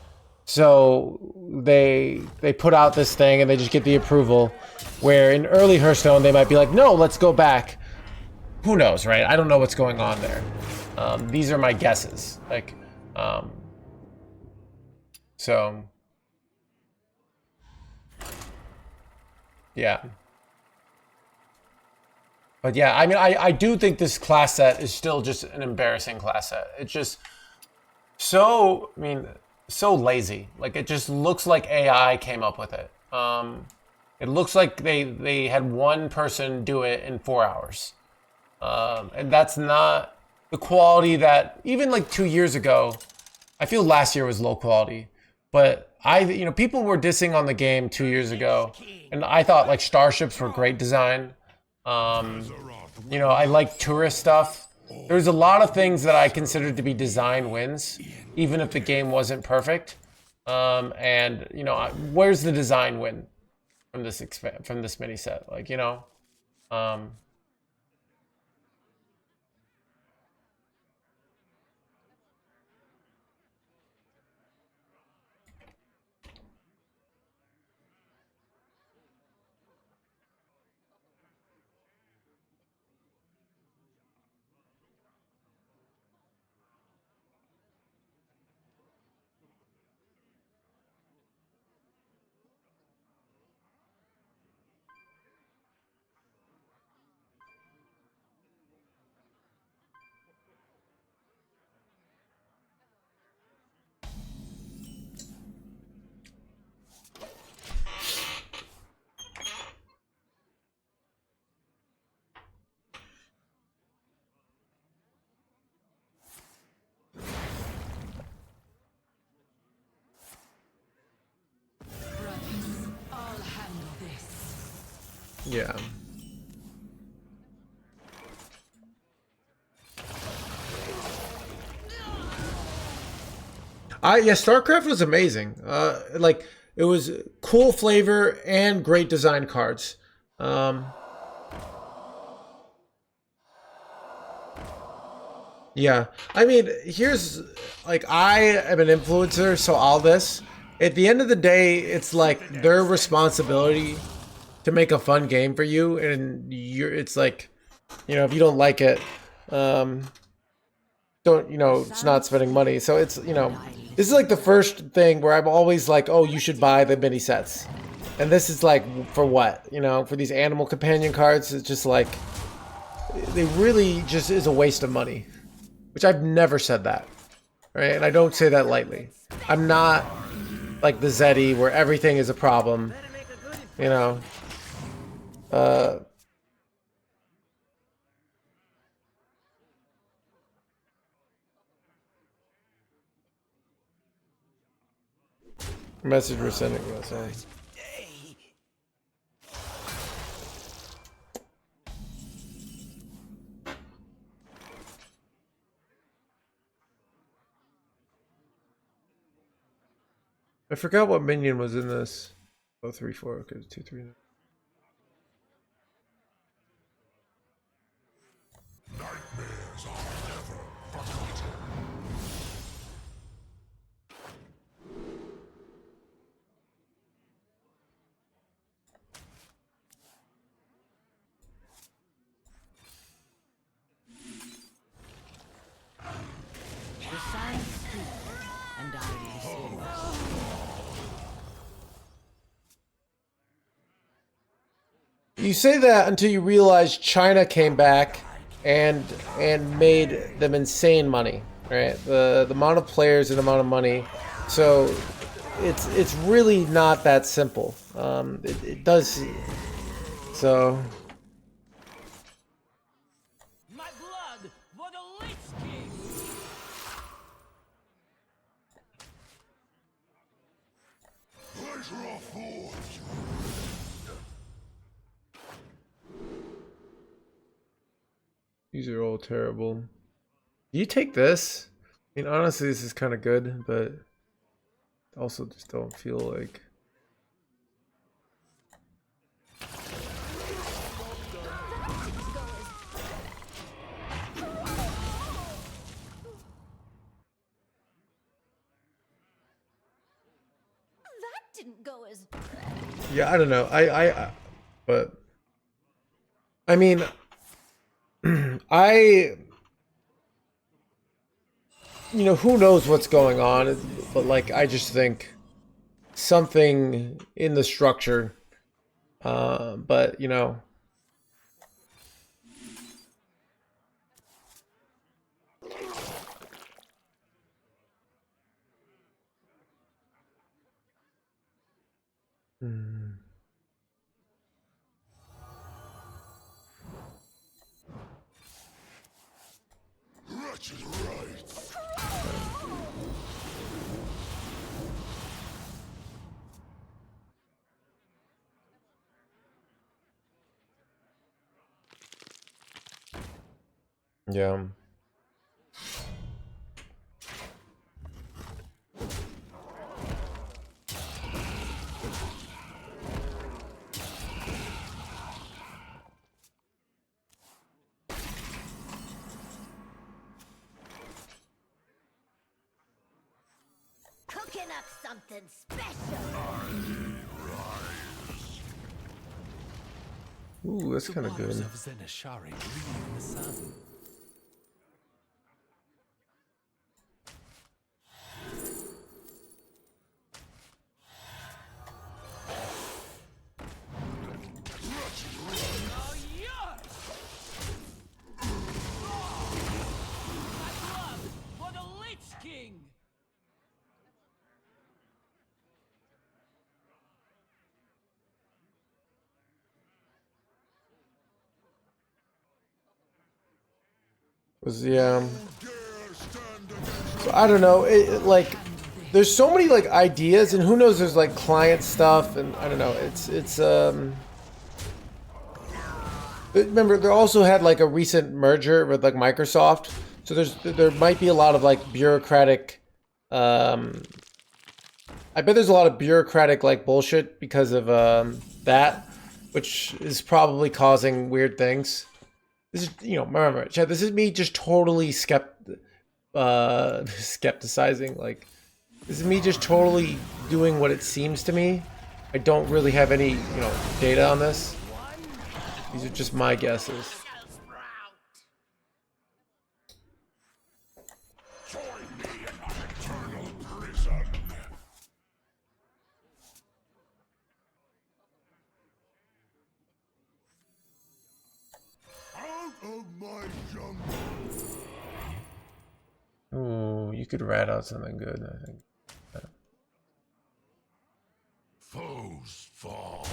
So they put out this thing and they just get the approval. Where in early Hearthstone, they might be like, no, let's go back. Who knows, right? I don't know what's going on there. These are my guesses. Like, so, yeah. But yeah, I mean, I do think this class set is still just an embarrassing class set. It's just so, I mean, so lazy. Like, it just looks like AI came up with it. It looks like they had one person do it in 4 hours. And that's not the quality that, even like 2 years ago, I feel last year was low quality. But you know, people were dissing on the game 2 years ago, and I thought like starships were great design. You know, I like tourist stuff. There's a lot of things that I considered to be design wins, even if the game wasn't perfect. And you know, where's the design win from this mini set? Like, you know, I'll handle this. yeah. Yeah, StarCraft was amazing. Like, it was cool flavor and great design cards. Yeah, I mean, here's like, I am an influencer, so all this. At the end of the day, it's like their responsibility to make a fun game for you, and it's like, you know, if you don't like it, don't, you know, it's not spending money. So it's, you know, this is like the first thing where I'm always like, oh, you should buy the mini sets. And this is like, for what? You know, for these animal companion cards, it's just like, they really just is a waste of money. Which I've never said that. Right? And I don't say that lightly. I'm not like the Zeddy where everything is a problem. You know? Message we're sending us. I forgot what minion was in this. Oh, 3/4. Okay, 2, 3. Nightmares are never forgotten. The signs speak, and I listen. You say that until you realize China came back and made them insane money, right? The amount of players and the amount of money. So it's really not that simple. It does. So My blood for the Lich King! Pleasure of forge. these are all terrible. Do you take this? I mean, honestly, this is kind of good, but also just don't feel like. That didn't go as... Yeah, I don't know. But I mean, who knows what's going on, but like, I just think something in the structure, but Wretched rights. yeah. Cooking up something special. Ooh, that's kind of Waters good. of Zenishari gleam in the sun. Oh, yes! My blood for the Lich King! Yeah. Dare stand against So I don't know. Like, there's so many like ideas, and who knows? There's like client stuff, and I don't know. It's. Remember, they also had like a recent merger with like Microsoft, so there might be a lot of like bureaucratic. I bet there's a lot of bureaucratic like bullshit because of that, which is probably causing weird things. This is, remember, Chad, this is me just totally skepticizing. Like, this is me just totally doing what it seems to me. I don't really have any, data on this. These are just my guesses. join me in my eternal prison. Out of my jungle. Oh, you could rat out something good, I think. Foes fall.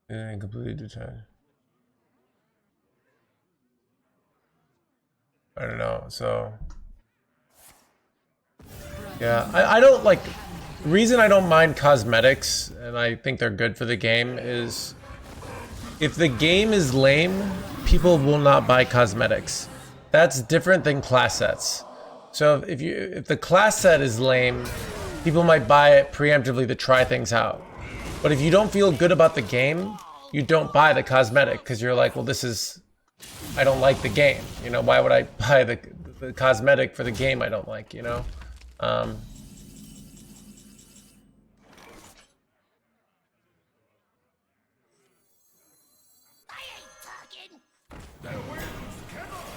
Yeah, completely detached. I don't know. So yeah, I don't like. The reason I don't mind cosmetics, and I think they're good for the game, is if the game is lame, people will not buy cosmetics. That's different than class sets. So if the class set is lame, people might buy it preemptively to try things out. But if you don't feel good about the game, you don't buy the cosmetic because you're like, well, I don't like the game. You know, why would I buy the cosmetic for the game I don't like, you know?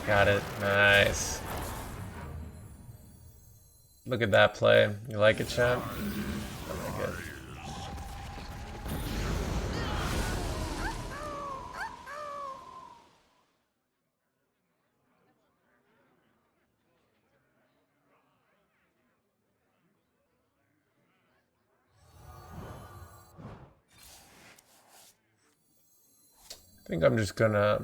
Got it. Nice. Look at that play. You like it, champ? I like it. I think I'm just gonna...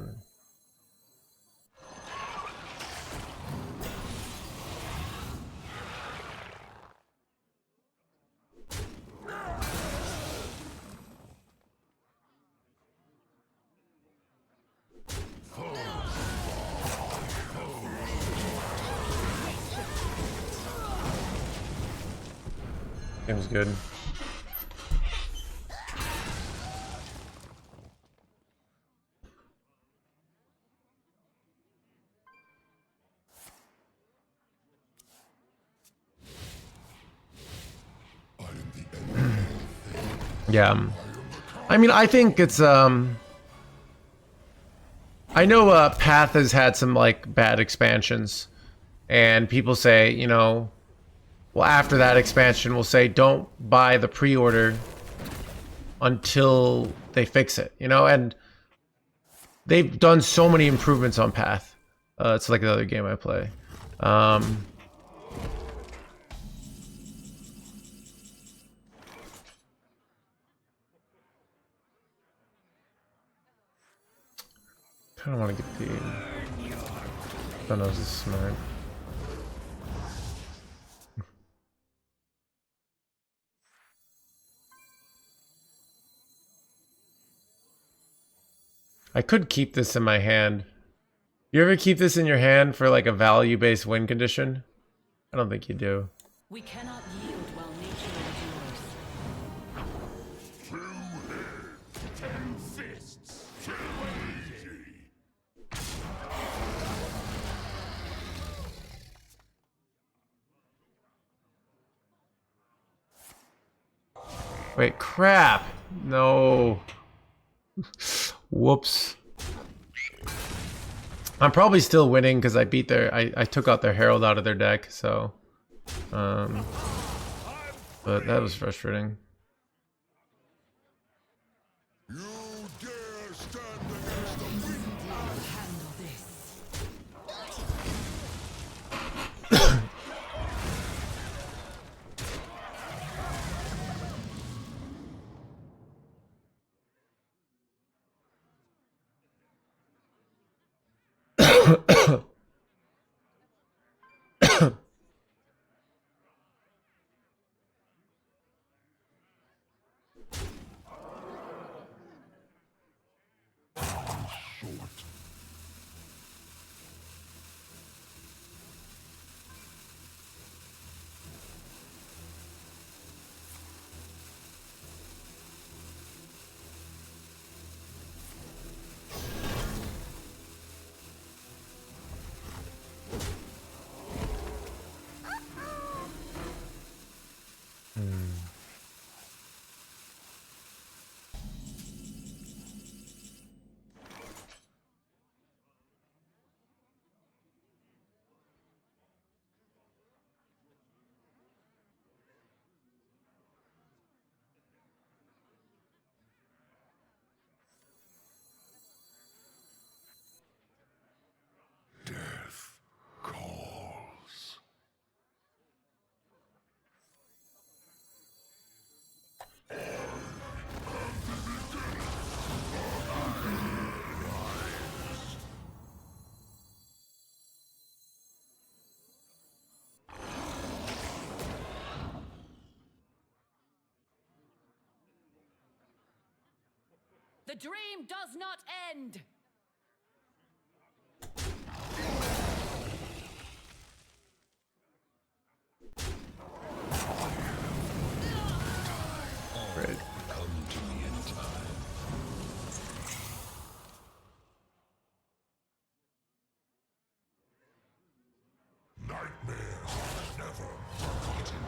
Game's good. Yeah. I mean, I think it's I know Path has had some like bad expansions, and people say, you know, well, after that expansion, we'll say don't buy the pre-order until they fix it, you know, and they've done so many improvements on Path. It's like the other game I play. I don't want to get the... Thanos is smart. I could keep this in my hand. You ever keep this in your hand for like a value-based win condition? I don't think you do. We cannot yield while nature endures. 10 fists. Wait, crap! No. Whoops. I'm probably still winning because I beat their... I took out their Herald out of their deck, so... but that was frustrating. You dare stand against the wind? I'll handle this. The dream does not end. Right. Come to me in time. Nightmares are never forgotten.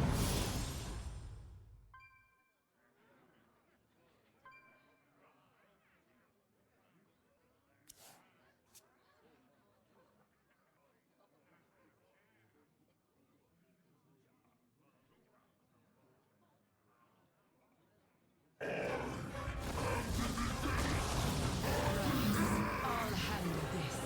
I'll handle this.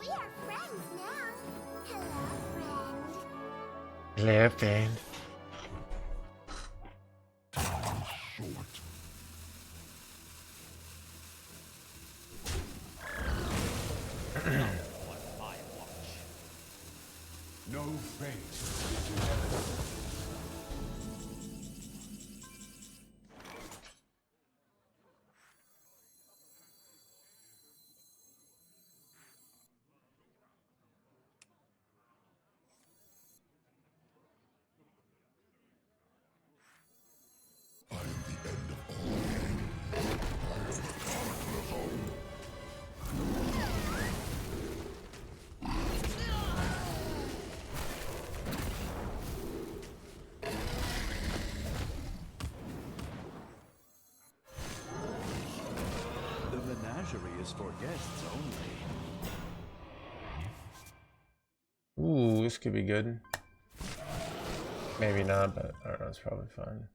We are friends now. Hello, friend. Left hand. Short. No fate is inevitable. I am the end of all game. I am the Cataclysm. The menagerie is for guests only. Ooh, this could be good. Maybe not, but I don't know, it's probably fun.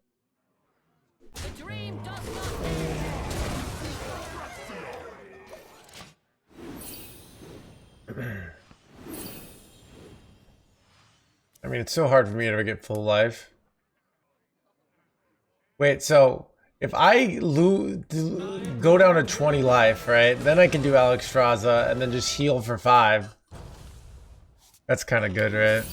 The dream does not end. I mean, it's so hard for me to ever get full life. Wait, so if I go down to 20 life, right? Then I can do Alex Straza and then just heal for 5. That's kind of good, right?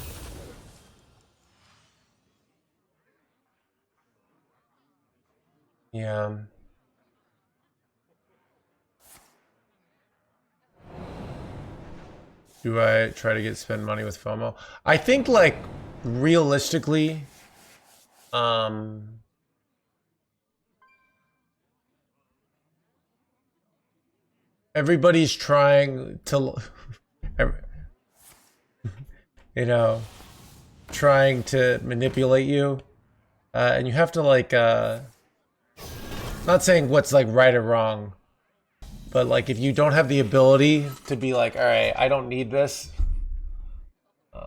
Yeah. Do I try to spend money with FOMO? I think, like, realistically, everybody's trying to, you know, trying to manipulate you, and you have to, like, not saying what's, like, right or wrong, but, like, if you don't have the ability to be like, all right, I don't need this. If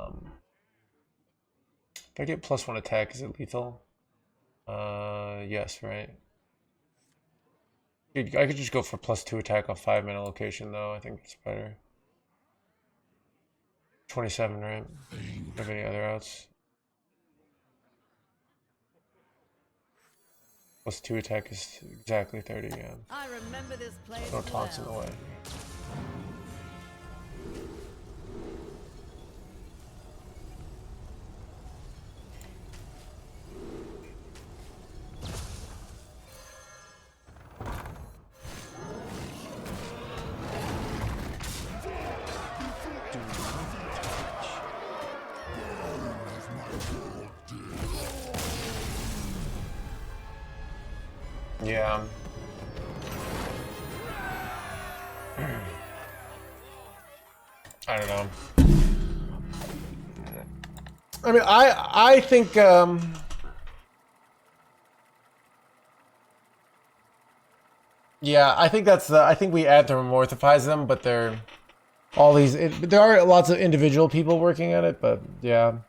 I get +1 attack, is it lethal? Yes, right. Dude, I could just go for +2 attack off 5 mana location, though. I think it's better. 27, right? Do you have any other outs? +2 attack is exactly 30, yeah. I remember this place No taunts in the well. way. Yeah. I don't know. I mean, I think yeah, I think that's I think we anthropomorphize them, but they're all these. There are lots of individual people working at it, but yeah,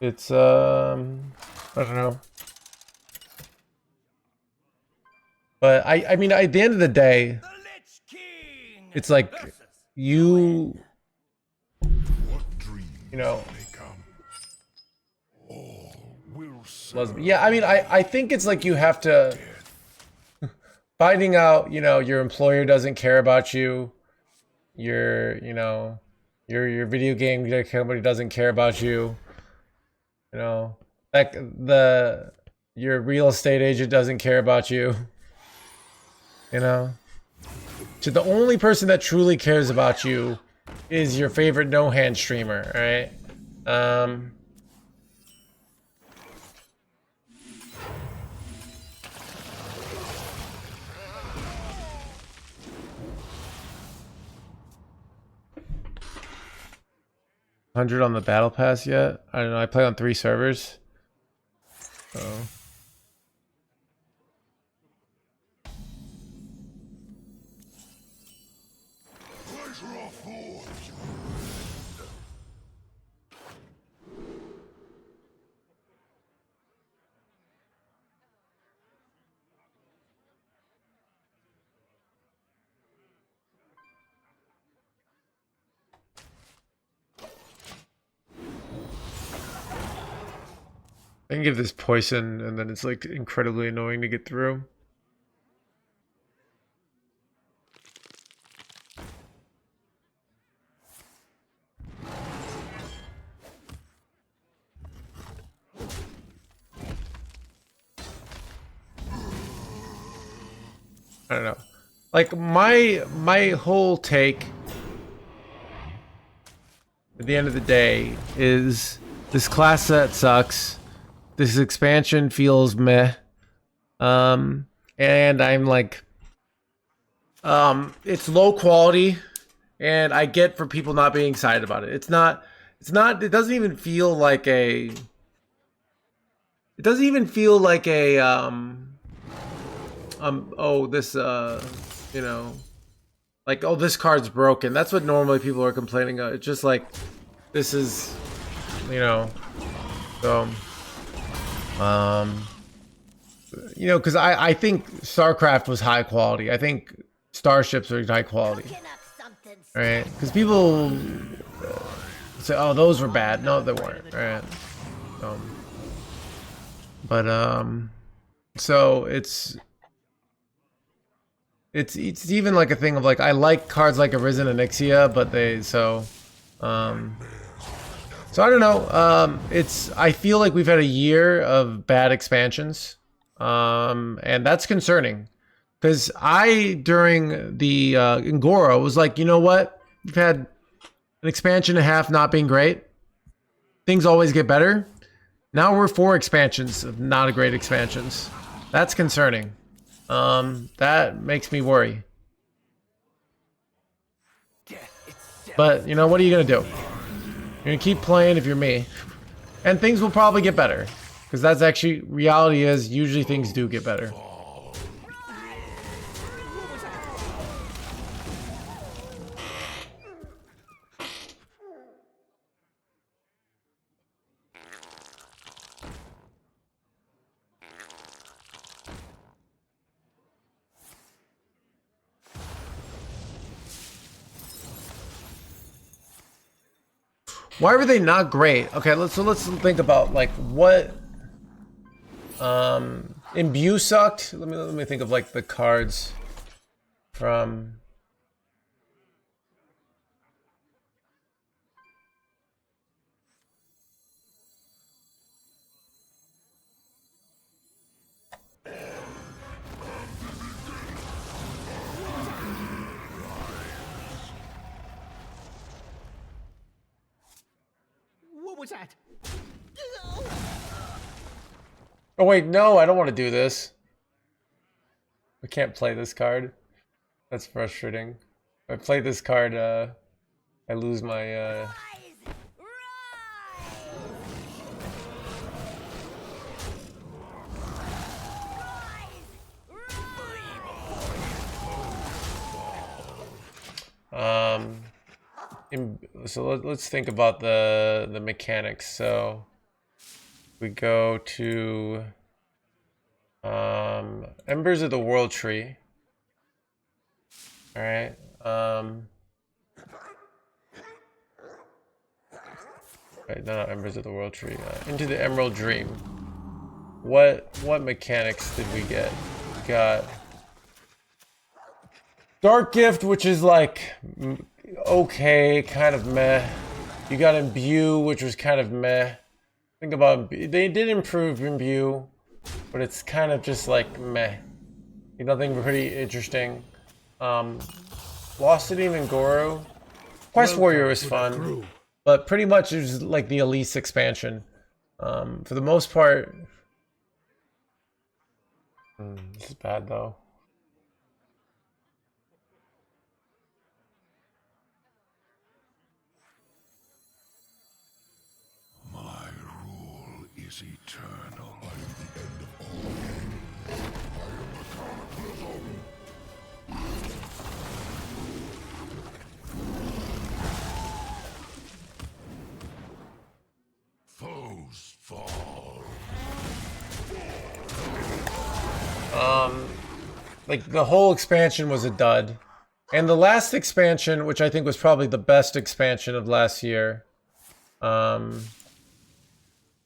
it's I don't know. But I mean, at the end of the day, The Lich King it's like you What dreams know. may come? All will Yeah, I mean, I think it's like you have to finding out, you know, your employer doesn't care about you, your, you know, your video game company doesn't care about you, you know, like your real estate agent doesn't care about you, you know. So the only person that truly cares about you is your favorite no hand streamer, all right? 100 on the battle pass yet? I don't know. I play on 3 servers. So. I can give this poison, and then it's like incredibly annoying to get through. I don't know. Like my whole take at the end of the day is this class set sucks. This expansion feels meh. And I'm like, it's low quality, and I get for people not being excited about it. It doesn't even feel like a, oh, this, you know, like, oh, this card's broken. That's what normally people are complaining of. It's just like, this is, you know, so, you know, because I think StarCraft was high quality. I think Starships are high quality, right? Because people say, oh, those were bad. No, they weren't, right? So it's even like a thing of like, I like cards like Arisen and Ixia, but so I don't know. I feel like we've had a year of bad expansions, and that's concerning. Because during the Ngora, was like, you know what? We've had an expansion and a half not being great. Things always get better. Now we're 4 expansions of not a great expansions. That's concerning. That makes me worry. But, you know, what are you going to do? You're going to keep playing if you're me. And things will probably get better. Because that's actually, reality is, usually things do get better. Why were they not great? Okay, let's think about like what Imbue sucked. Let me think of like the cards from What was that? Oh wait, no, I don't want to do this. I can't play this card. That's frustrating. If I play this card, I lose my so let's think about the mechanics. So we go to Embers of the World Tree. All right. Right, no, not Embers of the World Tree. Into the Emerald Dream. What mechanics did we get? We got Dark Gift, which is like okay, kind of meh. You got Imbue, which was kind of meh. Think about they did improve Imbue, but it's kind of just like meh. Nothing pretty interesting. Lost City and Goro. Quest Warrior was fun, but pretty much it was like the Elise expansion. For the most part, this is bad though. My rule is eternal. I am the end of all things. I am the Cataclysm. Foes fall. Like the whole expansion was a dud, and the last expansion, which I think was probably the best expansion of last year,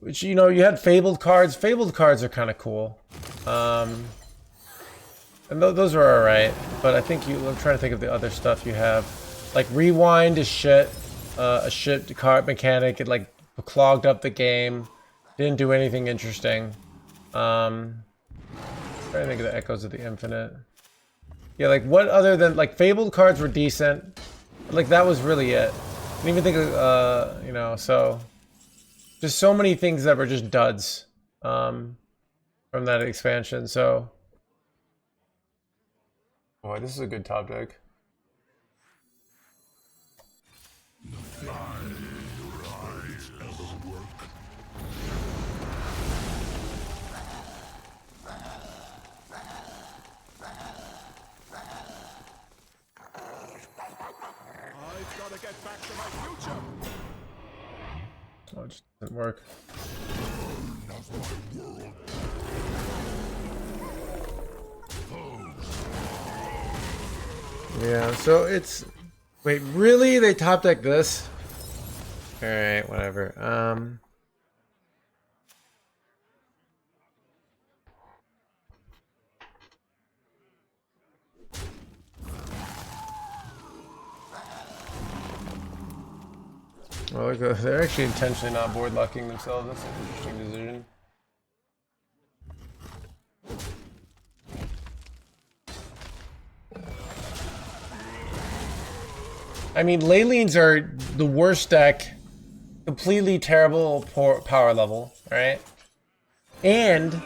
which you know you had fabled cards. Fabled cards are kind of cool, and those are all right. But I think I'm trying to think of the other stuff you have. Like Rewind is shit, a shit card mechanic. It like clogged up the game, didn't do anything interesting. Trying to think of the Echoes of the Infinite. Yeah, like what other than like fabled cards were decent. Like that was really it. Didn't even think of you know, so just so many things that were just duds from that expansion. So boy, this is a good top deck. I've got to get back to my future. Oh, it just doesn't work. Yeah, so it's wait, really? They top deck this? Alright, whatever. Well, they're actually intentionally not board locking themselves. That's an interesting decision. I mean, Leylines are the worst deck. Completely terrible power level, right? And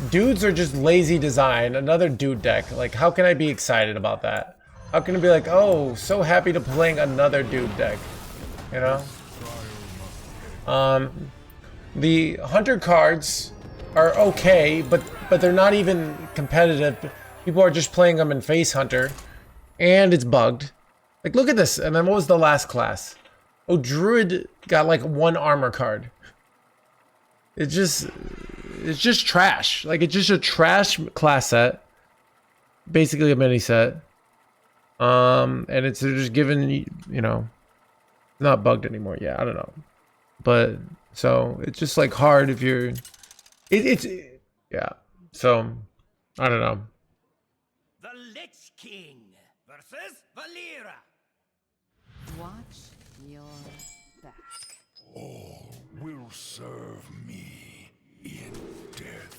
dudes are just lazy design. Another dude deck. Like, how can I be excited about that? How can it be like, oh, so happy to playing another dude deck? You know? The hunter cards are okay, but they're not even competitive. People are just playing them in face hunter, and it's bugged. Like, look at this. And then what was the last class? Oh, Druid got like one armor card. It's just trash. Like, it's just a trash class set. Basically a mini set. And they're just given, you know, not bugged anymore. Yeah, I don't know. But, so, it's just like hard if you're, yeah. So, I don't know. The Lich King versus Valera. Watch your back. All will serve me in death.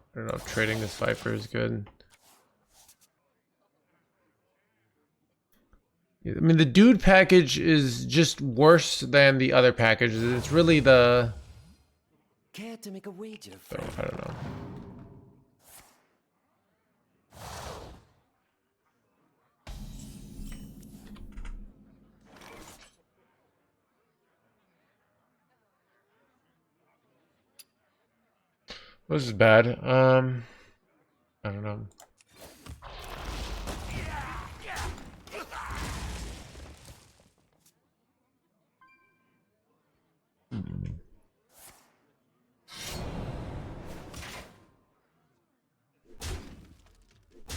I don't know if trading this Viper is good. I mean, the dude package is just worse than the other packages. It's really the... Care to make a wager, Oh, friend? I don't know. This is bad. I don't know.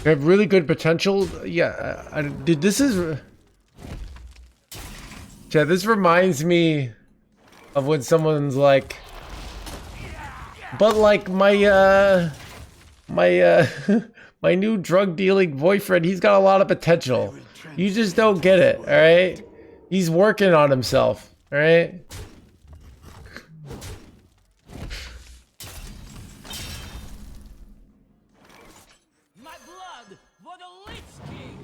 They have really good potential. Yeah, dude, this is... Yeah, this reminds me of when someone's like... But like my my new drug dealing boyfriend, he's got a lot of potential. You just don't get it, alright? He's working on himself, alright? My blood for the Lich King!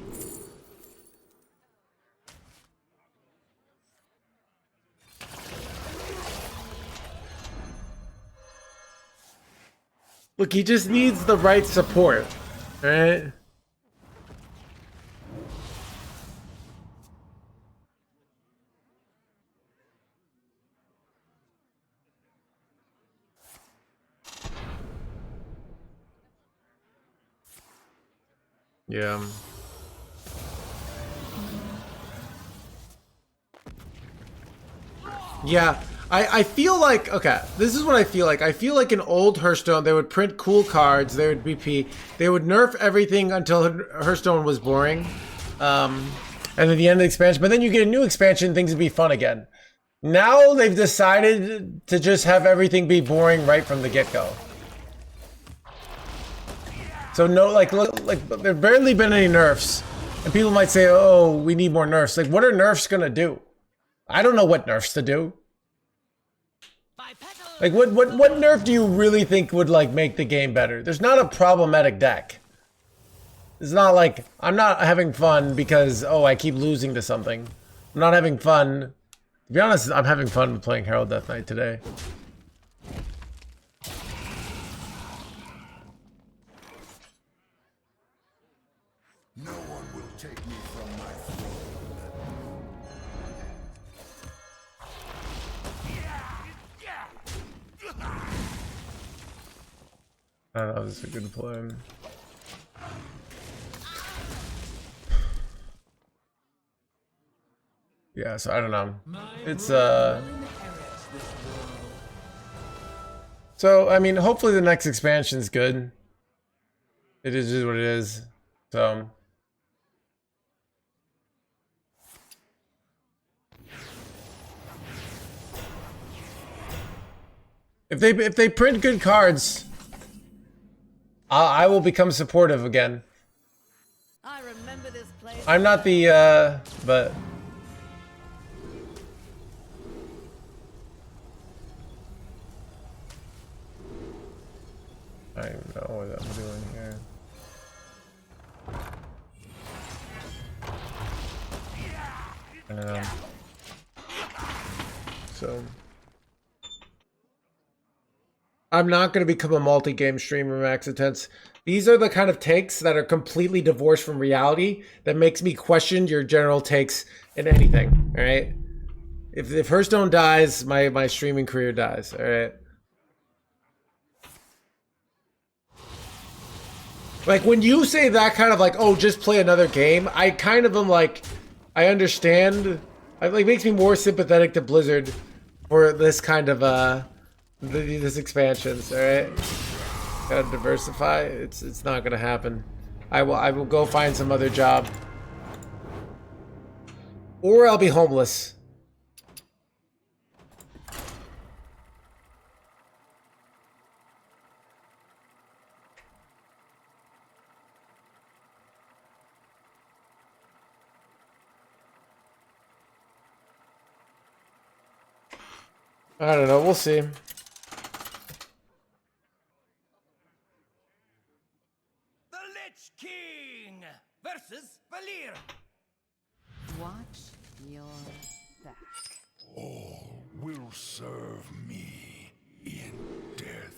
Look, he just needs the right support, alright? Yeah. Yeah, I feel like, okay, this is what I feel like. I feel like in old Hearthstone, they would print cool cards, they would BP, they would nerf everything until Hearthstone was boring. And then the end of the expansion, but then you get a new expansion, things would be fun again. Now they've decided to just have everything be boring right from the get-go. So no, like there've barely been any nerfs. And people might say, oh, we need more nerfs. Like, what are nerfs gonna do? I don't know what nerfs to do. Like, what nerf do you really think would, like, make the game better? There's not a problematic deck. It's not like, I'm not having fun because, oh, I keep losing to something. I'm not having fun. To be honest, I'm having fun with playing Herald Death Knight today. No one will take me from my throne. I don't know, this is a good play. Yeah, so I don't know. It's so I mean, hopefully the next expansion's good. It is just what it is. So if they print good cards, I will become supportive again. I remember this place. I'm not the but I don't even know what I'm doing here. So I'm not going to become a multi-game streamer, Max Intense. These are the kind of takes that are completely divorced from reality that makes me question your general takes in anything, all right? If Hearthstone dies, my streaming career dies, all right? Like, when you say that kind of like, oh, just play another game, I kind of am like, I understand. It like makes me more sympathetic to Blizzard for this kind of this expansions, all right? Gotta diversify. It's not gonna happen. I will go find some other job, or I'll be homeless. I don't know. We'll see. The Lich King versus Valir. Watch your back. All will serve me in death.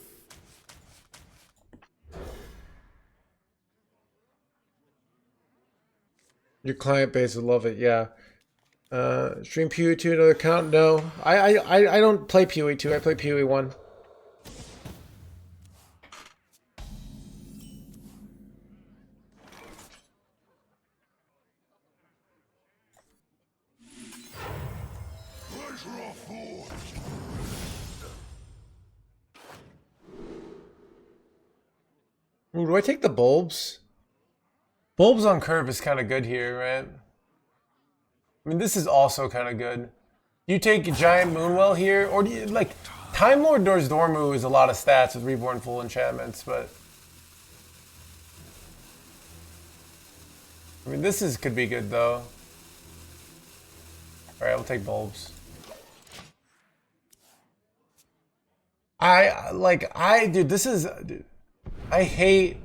Your client base would love it, yeah. Stream PoE 2 another account? No. I don't play PoE 2, I play PoE 1. Pleasure forged. Ooh, do I take the bulbs? Bulbs on curve is kind of good here, right? I mean, this is also kind of good. You take Giant Moonwell here, or do you, like, Time Lord Doors Dormu is a lot of stats with Reborn Full enchantments, but I mean, this is could be good though. All right, we'll take Bulbs. Dude, this is, dude, I hate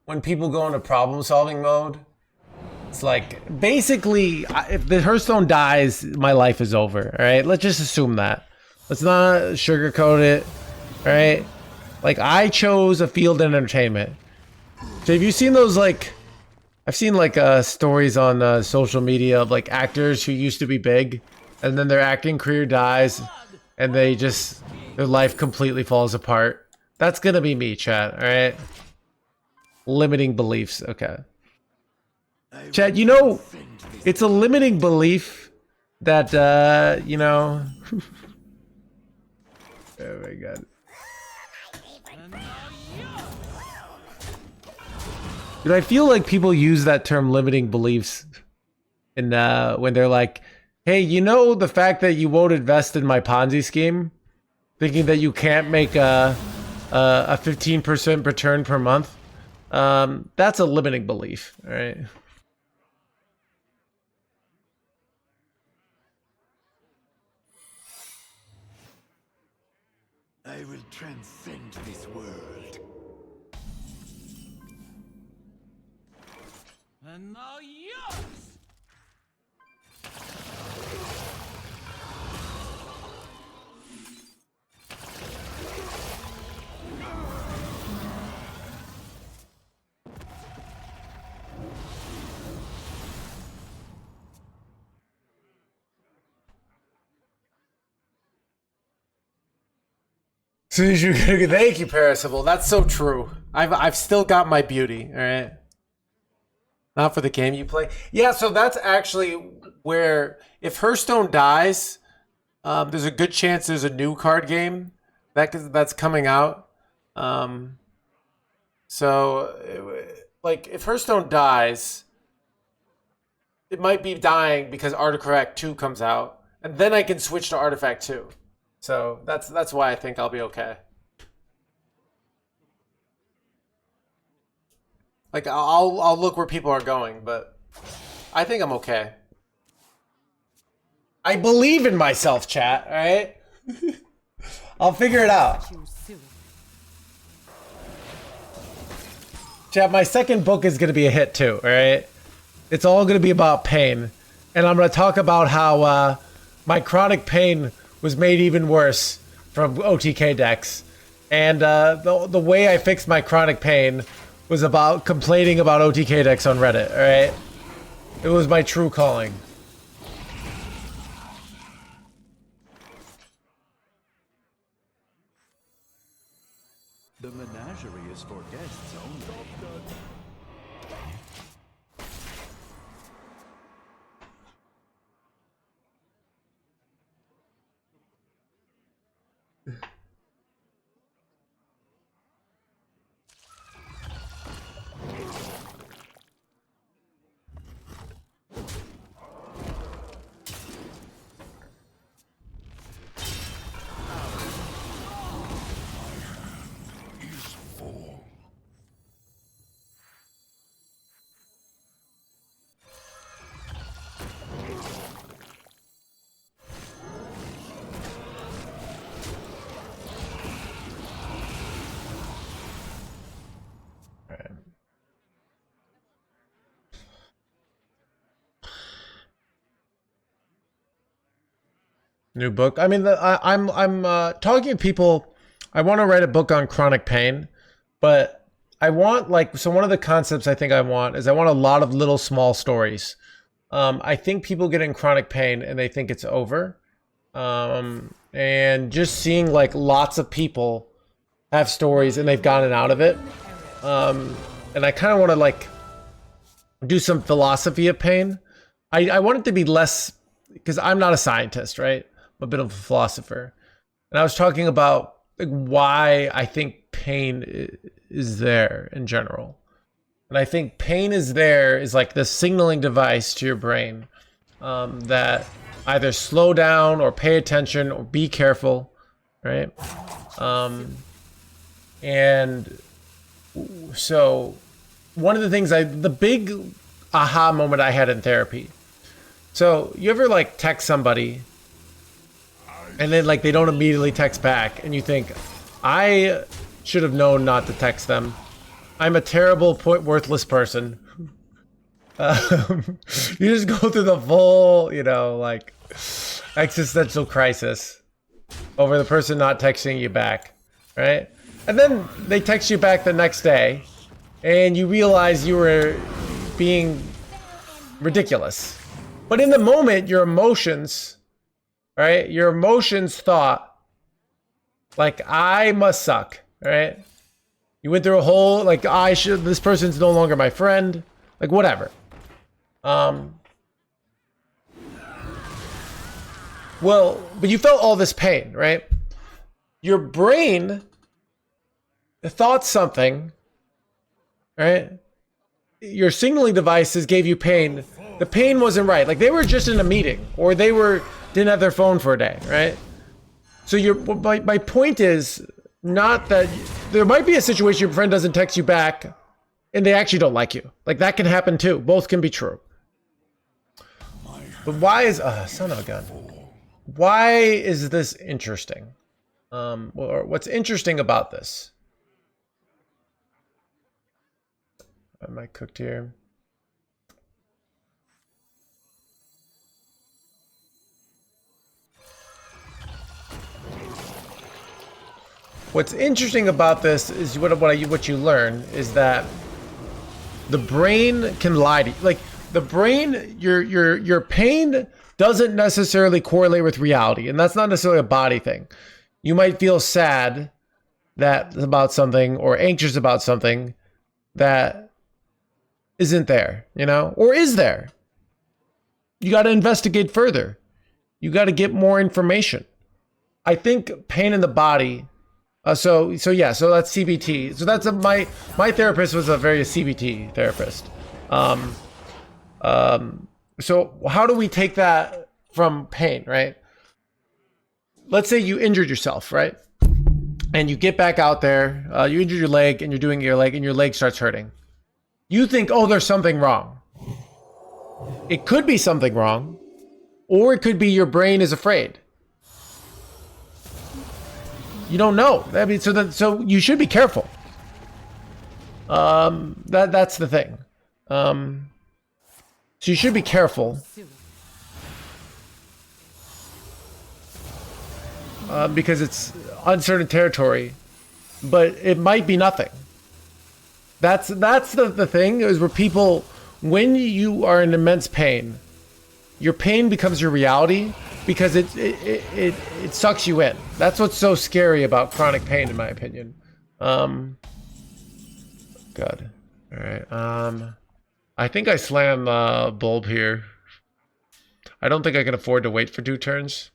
when people go into problem solving mode. It's like, basically, if the Hearthstone dies, my life is over, all right? Let's just assume that. Let's not sugarcoat it, all right? Like, I chose a field and entertainment. So have you seen those, like, I've seen, like, stories on social media of, like, actors who used to be big, and then their acting career dies, and they just, their life completely falls apart. That's gonna be me, chat, all right? Limiting beliefs, okay. Chat, you know, it's a limiting belief that, you know... Oh my god. Dude, I feel like people use that term limiting beliefs in, when they're like, hey, you know the fact that you won't invest in my Ponzi scheme? Thinking that you can't make a 15% return per month? That's a limiting belief, all right? I will transcend this world. And now yours! Thank you, Parasible. That's so true. I've still got my beauty, all right? Not for the game you play. Yeah, so that's actually where, if Hearthstone dies, there's a good chance there's a new card game that's coming out. Like, if Hearthstone dies, it might be dying because Artifact 2 comes out, and then I can switch to Artifact 2. So that's why I think I'll be okay. Like, I'll look where people are going, but I think I'm okay. I believe in myself, chat, all right? I'll figure it out. Chat, my second book is going to be a hit too, all right? It's all going to be about pain. And I'm going to talk about how my chronic pain was made even worse from OTK decks. And the way I fixed my chronic pain was about complaining about OTK decks on Reddit, alright? It was my true calling. The menagerie is for guests only. New book. I mean, I'm talking to people. I want to write a book on chronic pain, but I want, like, so one of the concepts I think I want is I want a lot of little small stories. I think people get in chronic pain and they think it's over. And just seeing, like, lots of people have stories and they've gotten out of it. And I kind of want to, like, do some philosophy of pain. I want it to be less, because I'm not a scientist, right? I'm a bit of a philosopher. And I was talking about, like, why I think pain is there in general. And I think pain is there is like the signaling device to your brain that either slow down or pay attention or be careful, right? And so one of the things the big aha moment I had in therapy. So you ever like text somebody and then like they don't immediately text back and you think, I should have known not to text them. I'm a terrible, worthless person. You just go through the full, you know, like existential crisis over the person not texting you back, right? And then they text you back the next day and you realize you were being ridiculous. But in the moment, your emotions, right? Your emotions thought, like, I must suck, right? You went through a whole, like, this person's no longer my friend, like, whatever. Well, but you felt all this pain, right? Your brain thought something, right? Your signaling devices gave you pain. The pain wasn't right. Like they were just in a meeting or they didn't have their phone for a day, right? So my point is not that there might be a situation your friend doesn't text you back and they actually don't like you. Like that can happen too. Both can be true. But why is, son of a gun. Why is this interesting? Or what's interesting about this? Am I cooked here? What's interesting about this is what you learn is that the brain can lie to you. Like the brain, your pain doesn't necessarily correlate with reality, and that's not necessarily a body thing. You might feel sad about something or anxious about something that isn't there, you know, or is there. You got to investigate further. You got to get more information. I think pain in the body. So that's CBT. So that's my therapist was a very CBT therapist. So how do we take that from pain, right? Let's say you injured yourself, right? And you get back out there, you injured your leg and you're doing your leg and your leg starts hurting. You think, oh, there's something wrong. It could be something wrong, or it could be your brain is afraid. You don't know. I mean, so you should be careful. That's the thing. So you should be careful. Because it's uncertain territory, but it might be nothing. That's the thing is where people, when you are in immense pain, your pain becomes your reality because it sucks you in. That's what's so scary about chronic pain, in my opinion. God. All right. I think I slam bulb here. I don't think I can afford to wait for 2 turns.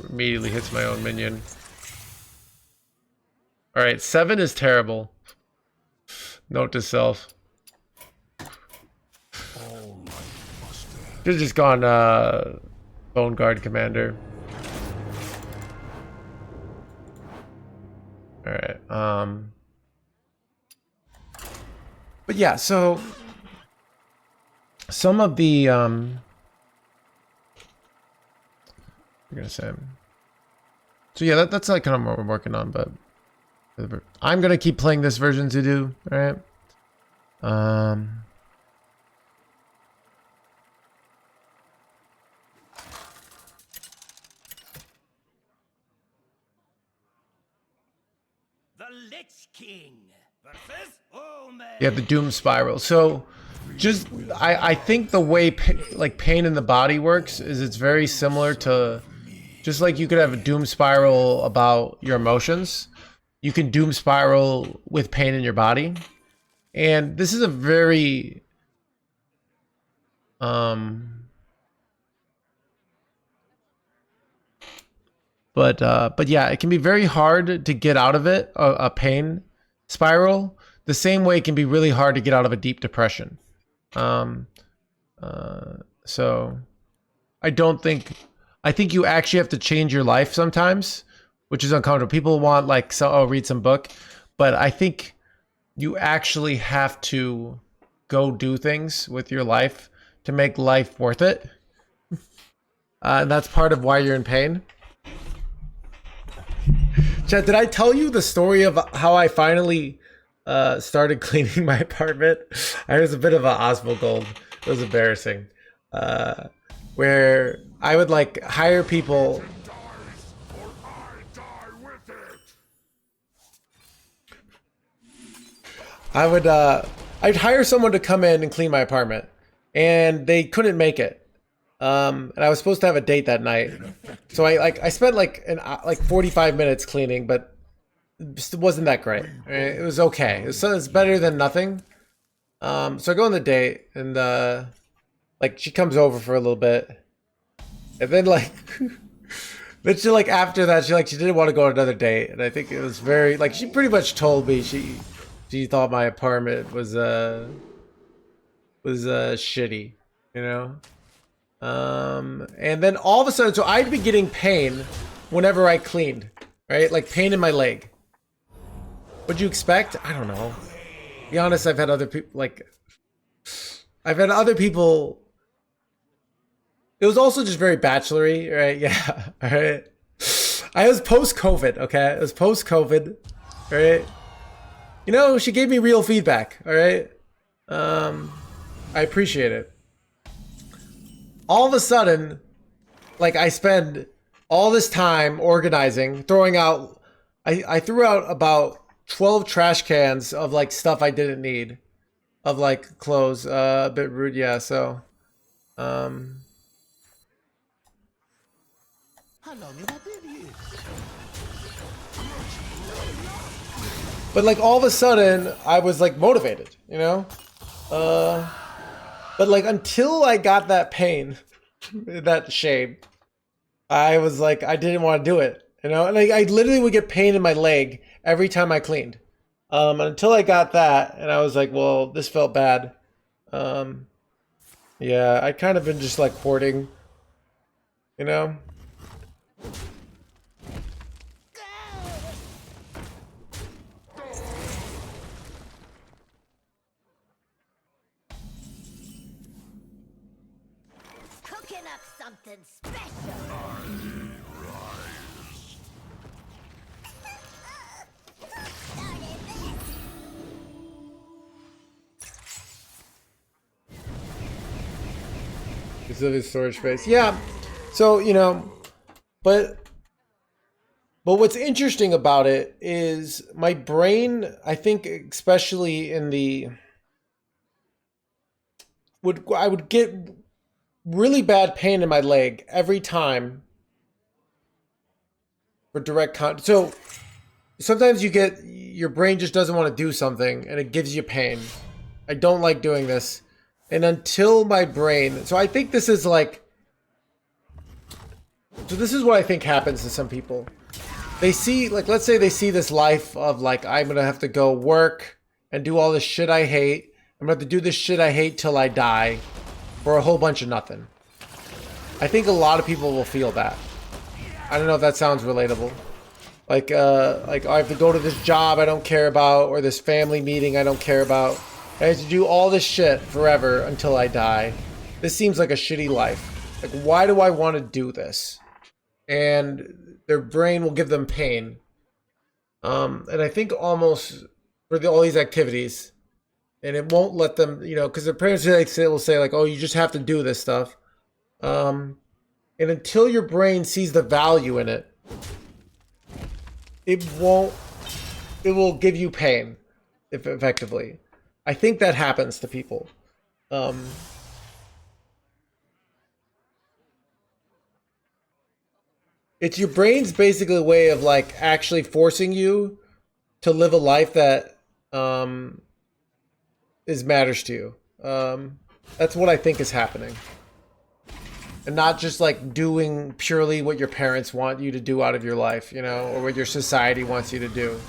Immediately hits my own minion. All right, 7 is terrible. Note to self. Should've just gone Bone Guard Commander. All right. But yeah, so some of the I'm gonna say. So yeah, that's like kind of what we're working on, but I'm gonna keep playing this version to do, all right? The Lich King versus Omen. Yeah, the Doom Spiral. So just I think the way pain in the body works is it's very similar to just like you could have a Doom Spiral about your emotions. You can Doom Spiral with pain in your body. And this is a very But yeah, it can be very hard to get out of it, a pain spiral, the same way it can be really hard to get out of a deep depression. So I think you actually have to change your life sometimes, which is uncomfortable. People want like, so, oh, read some book, but I think you actually have to go do things with your life to make life worth it. And that's part of why you're in pain. Chad, did I tell you the story of how I finally started cleaning my apartment? I was a bit of a Osmo Gold. It was embarrassing. Where I would like hire people. I'd hire someone to come in and clean my apartment, and they couldn't make it. And I was supposed to have a date that night, so I spent like 45 minutes cleaning, but it wasn't that great. It was okay. It's better than nothing. So I go on the date, and like she comes over for a little bit, and then like then she like after that she didn't want to go on another date, and I think it was very like she pretty much told me she thought my apartment was shitty, you know. And then all of a sudden, so I'd be getting pain whenever I cleaned, right? Like pain in my leg. What'd you expect? I don't know. To be honest, I've had other people it was also just very bachelory, right? Yeah, all right. I was post-COVID, okay? It was post-COVID, right? You know, she gave me real feedback, all right? I appreciate it. All of a sudden, like I spend all this time organizing, throwing out, I threw out about 12 trash cans of like stuff I didn't need, of like clothes, a bit rude, yeah, so, How long have I been here? but like all of a sudden I was like motivated, you know? But like until I got that pain, that shame, I was like, I didn't want to do it, you know? And I literally would get pain in my leg every time I cleaned. Until I got that, and I was like, well, this felt bad. Yeah, I kind of been just like hoarding, you know? Cooking up something special. Specific storage space. Yeah. So, you know, but what's interesting about it is my brain, I think, especially in the, I would get really bad pain in my leg every time for direct contact. So sometimes your brain just doesn't want to do something and it gives you pain. I don't like doing this. And until my brain, so I think this is like, so this is what I think happens to some people. They see, like, let's say they see this life of like, I'm going to have to go work and do all this shit I hate. I'm going to have to do this shit I hate till I die for a whole bunch of nothing. I think a lot of people will feel that. I don't know if that sounds relatable. Like I have to go to this job I don't care about, or this family meeting I don't care about. I have to do all this shit forever until I die. This seems like a shitty life. Like, why do I want to do this? And their brain will give them pain. And I think almost for all these activities, and it won't let them, you know, because their parents will say like, oh, you just have to do this stuff. And until your brain sees the value in it, it will give you pain, if effectively. I think that happens to people. It's your brain's basically a way of like actually forcing you to live a life that matters to you. That's what I think is happening. and not just like doing purely what your parents want you to do out of your life, you know, or what your society wants you to do.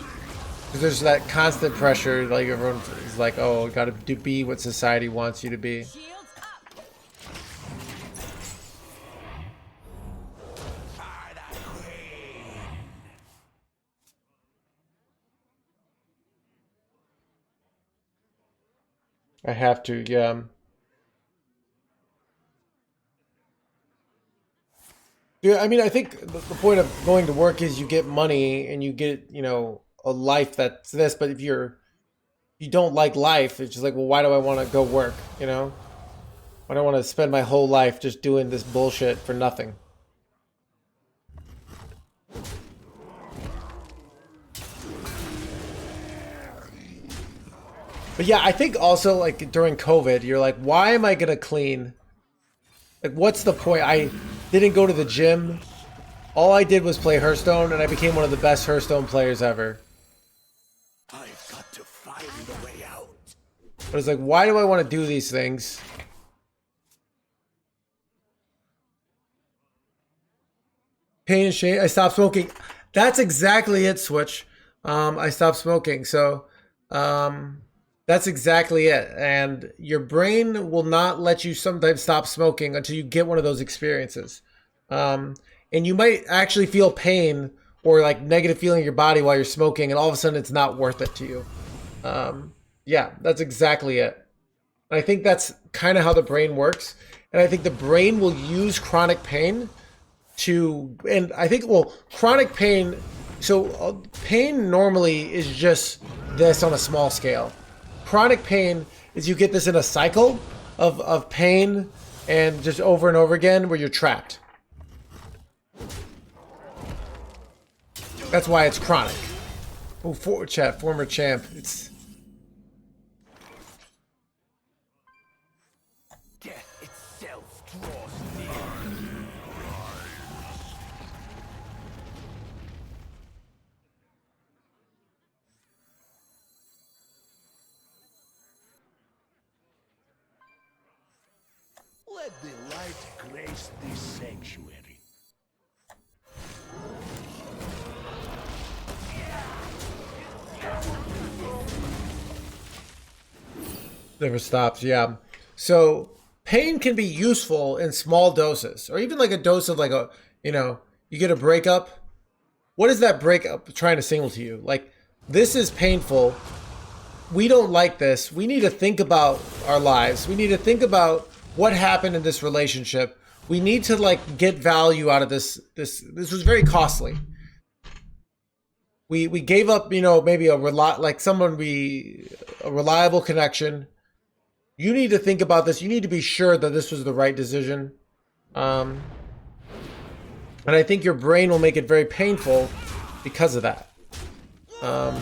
Because there's that constant pressure, like everyone is like, oh, gotta be what society wants you to be. Shields up. I have to, yeah. Yeah, I mean, I think the point of going to work is you get money and you get, you know, a life that's this. But if you don't like life, it's just like, well, why do I want to go work? You know, why do I want to spend my whole life just doing this bullshit for nothing? But yeah, I think also like during COVID, you're like, why am I gonna clean? Like, what's the point? I didn't go to the gym. All I did was play Hearthstone, and I became one of the best Hearthstone players ever. I've got to find a way out. But it's like, why do I want to do these things? Pain and shame. I stopped smoking. That's exactly it, Switch. I stopped smoking. So, that's exactly it. And your brain will not let you sometimes stop smoking until you get one of those experiences. And you might actually feel pain or like negative feeling in your body while you're smoking, and all of a sudden it's not worth it to you. Yeah, that's exactly it. And I think that's kind of how the brain works. And I think the brain will use chronic pain to, and I think, well, chronic pain, so pain normally is just this on a small scale. Chronic pain is you get this in a cycle of pain and just over and over again where you're trapped. That's why it's chronic. Oh, former champ. It's Death itself draws near. Let the light grace this sanctuary. never stops, yeah. So pain can be useful in small doses, or even like a dose of like a, you know, you get a breakup. What is that breakup trying to signal to you? Like, this is painful. We don't like this. We need to think about our lives. We need to think about what happened in this relationship. We need to like get value out of this. This was very costly. We gave up, you know, maybe a reliable connection. You need to think about this. You need to be sure that this was the right decision. And I think your brain will make it very painful because of that. Come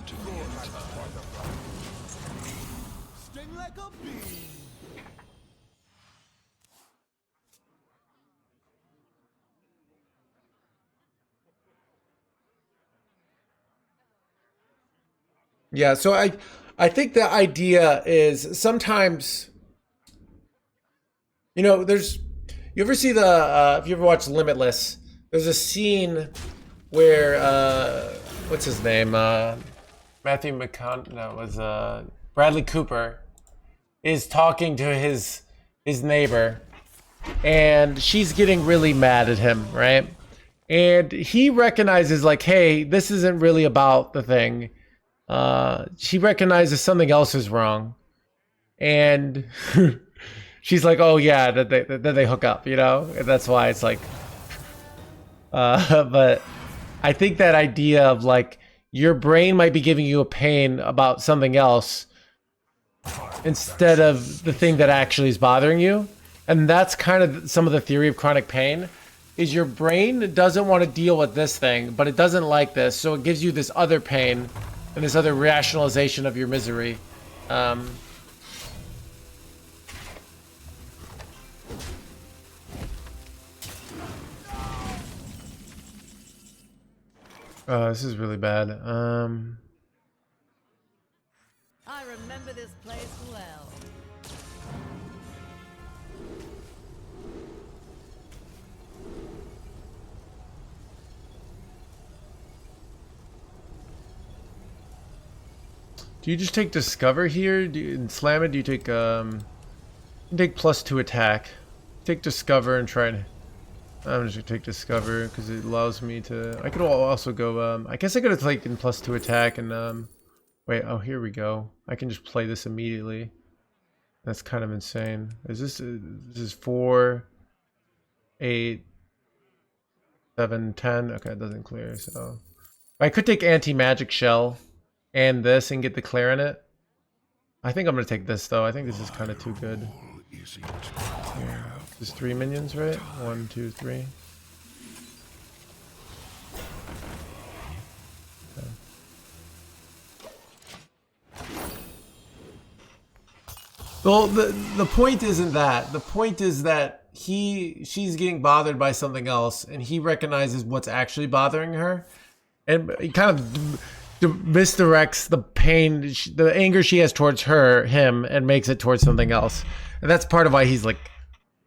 to the altar. Sting like a bee. Yeah, so I think the idea is sometimes, you know, you ever see if you ever watch Limitless, there's a scene where what's his name, Matthew McConaughey, no, it was Bradley Cooper is talking to his neighbor, and she's getting really mad at him, right? And he recognizes like, hey, this isn't really about the thing. She recognizes something else is wrong, and she's like, "Oh yeah, that they hook up," you know. And that's why it's like, but I think that idea of like your brain might be giving you a pain about something else instead of the thing that actually is bothering you, and that's kind of some of the theory of chronic pain. Is your brain doesn't want to deal with this thing, but it doesn't like this, so it gives you this other pain. And this other rationalization of your misery. This is really bad. I remember this place well. Do you just take discover here? Do you slam it? Do you take you take +2 attack? Take discover and try to. I'm just gonna take discover because it allows me to. I could also go. I guess I could have taken +2 attack and wait. Oh, here we go. I can just play this immediately. That's kind of insane. Is this? This is 4, 8, 7, 10. Okay, it doesn't clear. So I could take anti-magic shell and this and get the clear in it. I think I'm gonna take this though. I think this is kind of too good. Here. There's 3 minions, right? 1, 2, 3. Okay. Well, the point isn't that. The point is that she's getting bothered by something else, and he recognizes what's actually bothering her, and he kind of misdirects the pain, the anger she has towards him, and makes it towards something else. And that's part of why he's like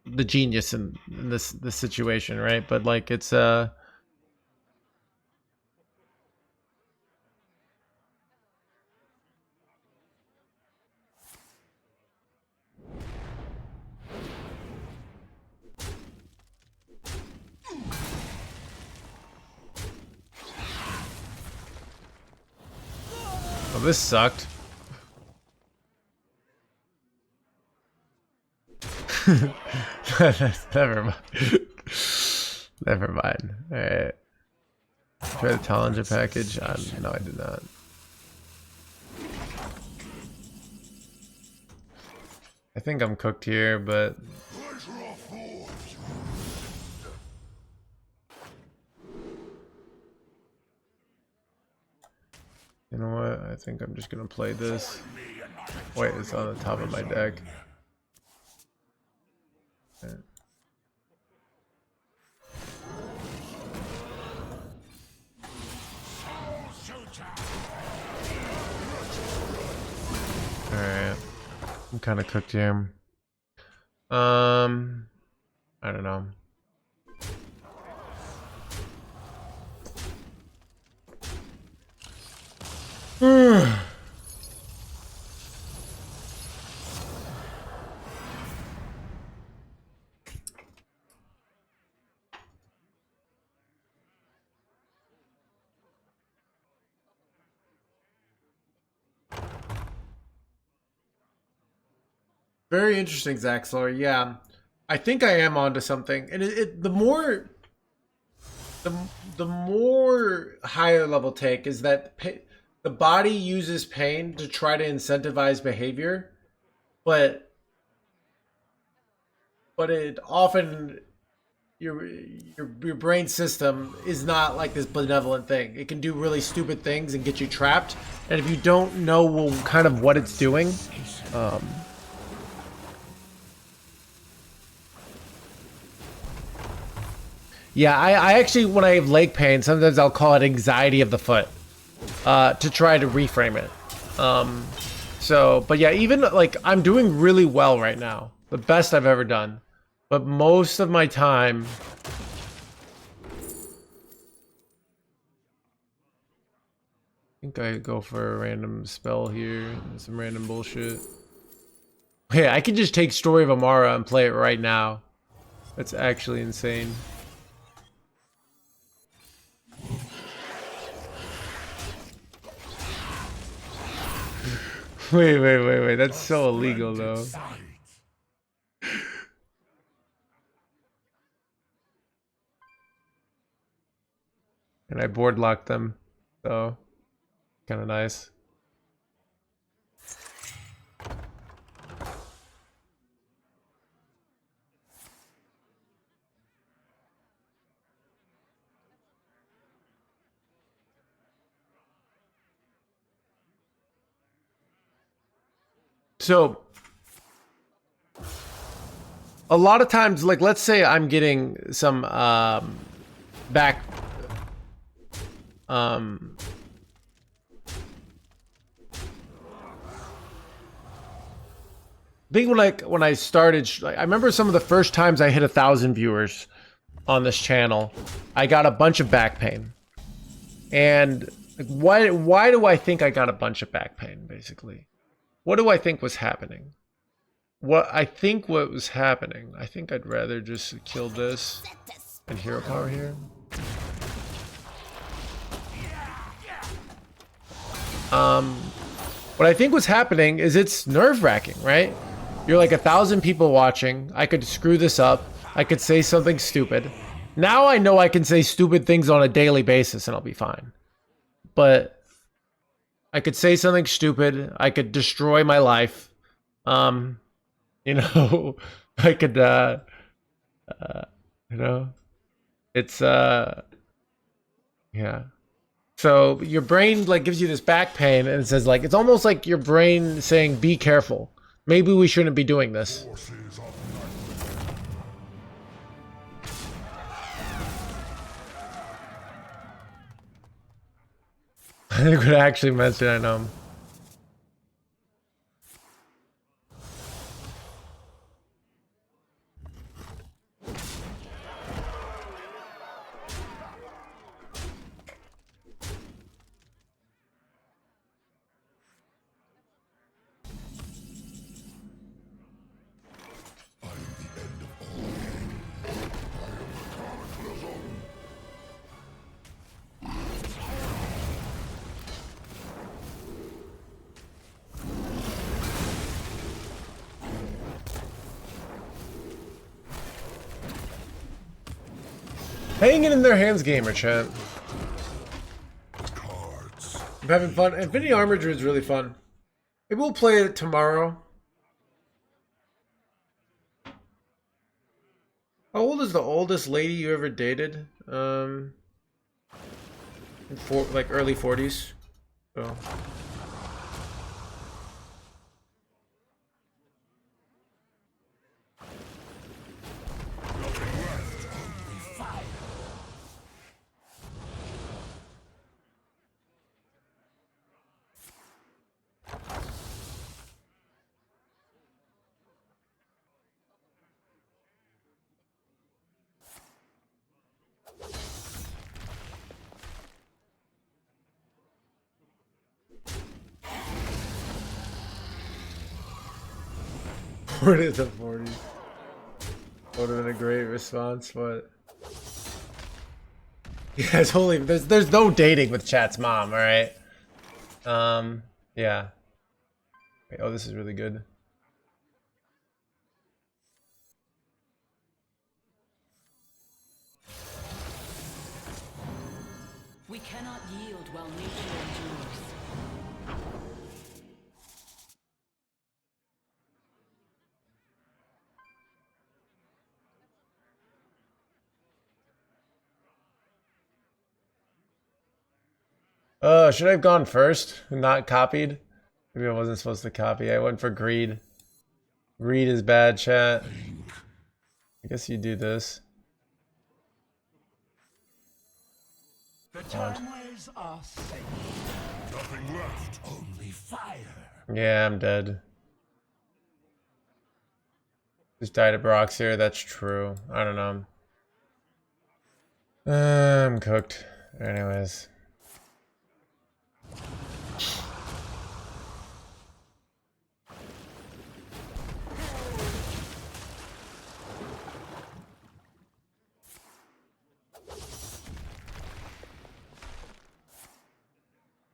the genius in this situation, right? But like it's oh, this sucked. Never mind. Never mind. Alright. Try the Challenger package. No, I did not. I think I'm cooked here, but you know what? I think I'm just gonna play this. Wait, it's on the top of my deck. Okay. Alright. I'm kind of cooked here. I don't know. Very interesting, Zaxlor. Yeah, I think I am onto something. And the more higher level take is that the body uses pain to try to incentivize behavior, but it often your brain system is not like this benevolent thing. It can do really stupid things and get you trapped. And if you don't know kind of what it's doing, yeah, I actually, when I have leg pain, sometimes I'll call it anxiety of the foot, to try to reframe it. But yeah, even like I'm doing really well right now, the best I've ever done, but most of my time, I think I go for a random spell here, some random bullshit. Yeah, I could just take Story of Amara and play it right now. That's actually insane. Wait. That's so illegal, though. And I board locked them, so kind of nice. So a lot of times, like let's say I'm getting some back I think when I started, I remember some of the first times I hit 1,000 viewers on this channel, I got a bunch of back pain. And like, why do I think I got a bunch of back pain, basically? What do I think was happening? What was happening, I think I'd rather just kill this and hero power here. What I think was happening is it's nerve-wracking, right? You're like 1,000 people watching. I could screw this up. I could say something stupid. Now I know I can say stupid things on a daily basis and I'll be fine. But I could say something stupid. I could destroy my life. You know, I could, you know, it's, yeah. So your brain like gives you this back pain and it says like, it's almost like your brain saying, be careful. Maybe we shouldn't be doing this. Forces of I think what I actually mentioned, I know. Hanging in their hands, gamer chat. cards. I'm having fun. Infinity Armiger is really fun. Maybe we'll play it tomorrow. How old is the oldest lady you ever dated? Like early 40s. So. What is the 40s? Would have been a great response, but yeah, it's only there's no dating with chat's mom, all right? Yeah. Wait, oh, this is really good. We cannot yield while nature endures. Should I have gone first and not copied? Maybe I wasn't supposed to copy. I went for greed. Greed is bad, chat. I guess you do this. The turnways are safe. Nothing left. Only fire. Yeah, I'm dead. Just died at Brock's here. That's true. I don't know. I'm cooked. Anyways.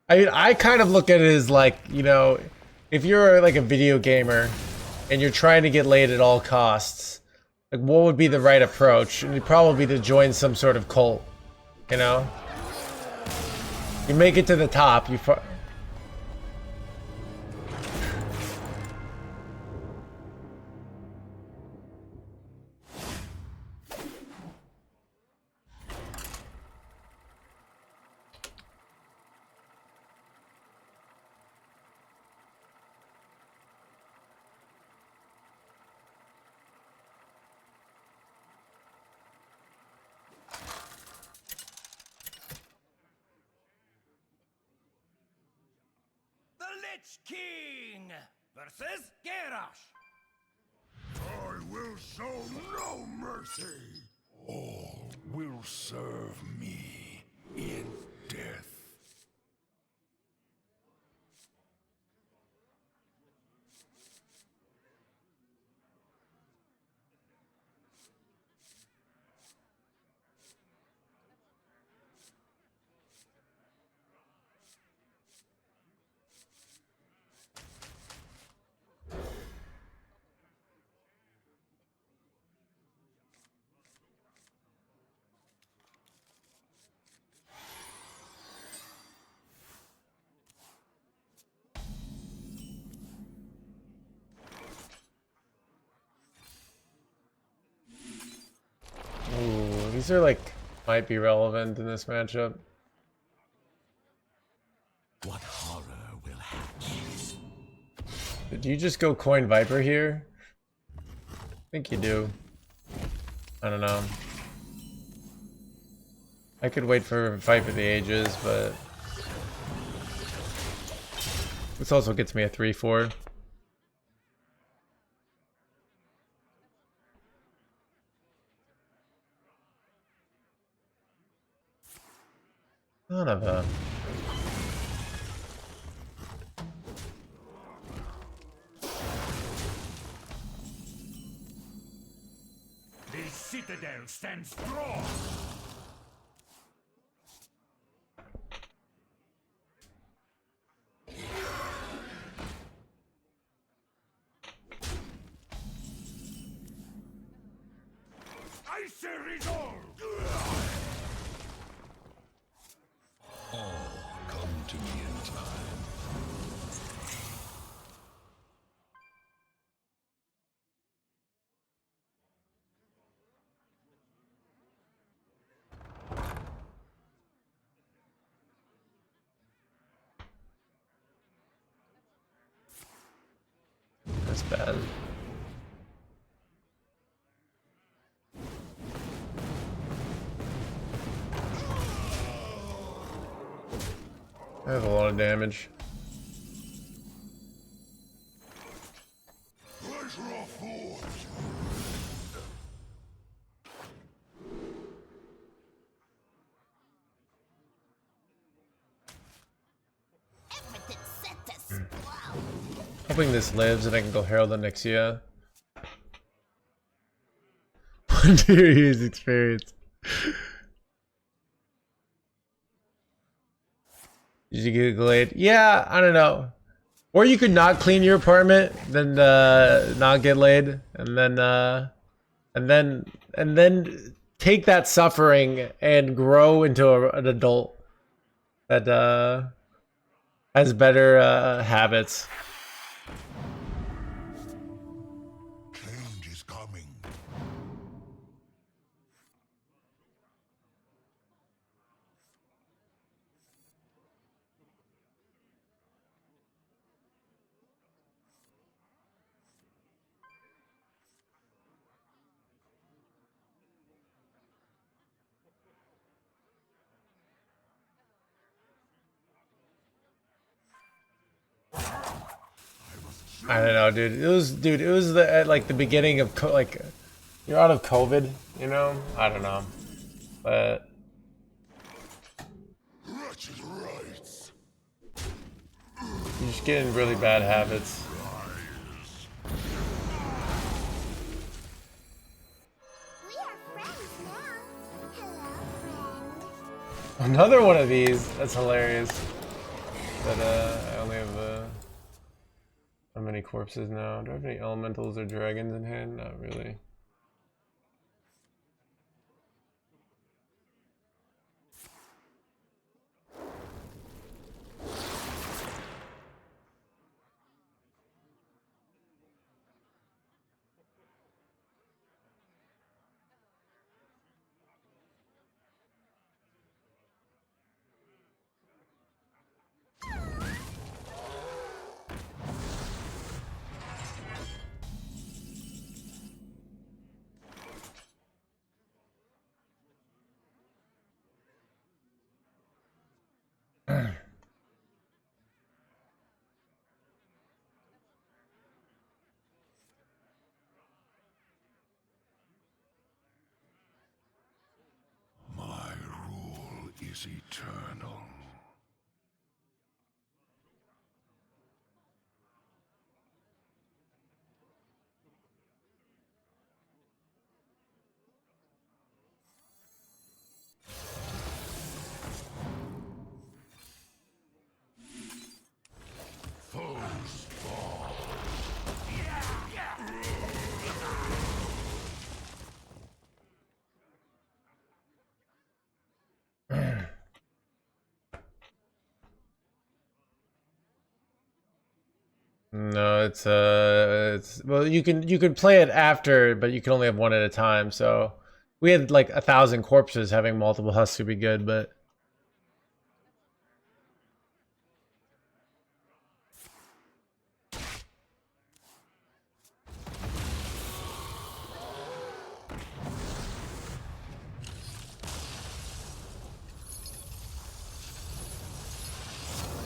I mean, I kind of look at it as like, you know, if you're like a video gamer and you're trying to get laid at all costs, like what would be the right approach? And it'd probably be to join some sort of cult, you know? You make it to the top, Lich King versus Garrosh. I will show no mercy. All will serve me in death. Ooh, these are like might be relevant in this matchup. What horror will hatch? Did you just go coin Viper here? I think you do. I don't know. I could wait for Fight for the Ages, but this also gets me a 3-4. Son of a... The citadel stands strong. Icy resolve. All come to me in time. That's bad. I have a lot of damage. Pleasure of force. Everything set to explode. Hoping this lives and I can go Herald the next year. 2 years experience. Did you get Glade? Yeah, I don't know. Or you could not clean your apartment, then not get laid, and then take that suffering and grow into an adult that has better habits. Change is coming. I don't know, dude. It was the at like the beginning of like you're out of COVID, you know. I don't know, but Wretched rights. you're just getting really bad habits. We are friends now. Hello, friend. Another one of these. That's hilarious. But I only have how many corpses now? Do I have any elementals or dragons in hand? Not really. is eternal. Foes fall. No, it's well, you could play it after, but you can only have one at a time. So we had like 1,000 corpses. Having multiple husks would be good, but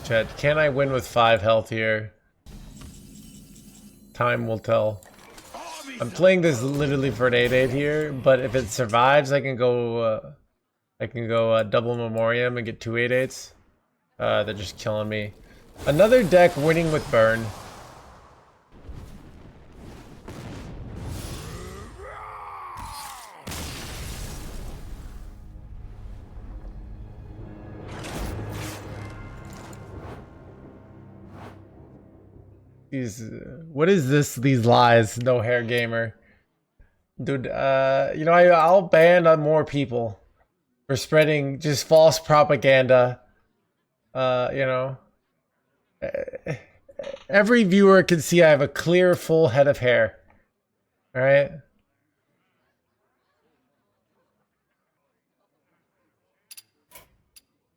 Chat, can I win with 5 health here? Time will tell. I'm playing this literally for an 8/8 here, but if it survives, I can go double Memoriam and get 2 8/8s. They're just killing me. Another deck winning with burn. What is this? These lies, no hair gamer, dude. You know, I'll ban more people for spreading just false propaganda. You know, every viewer can see I have a clear, full head of hair. All right.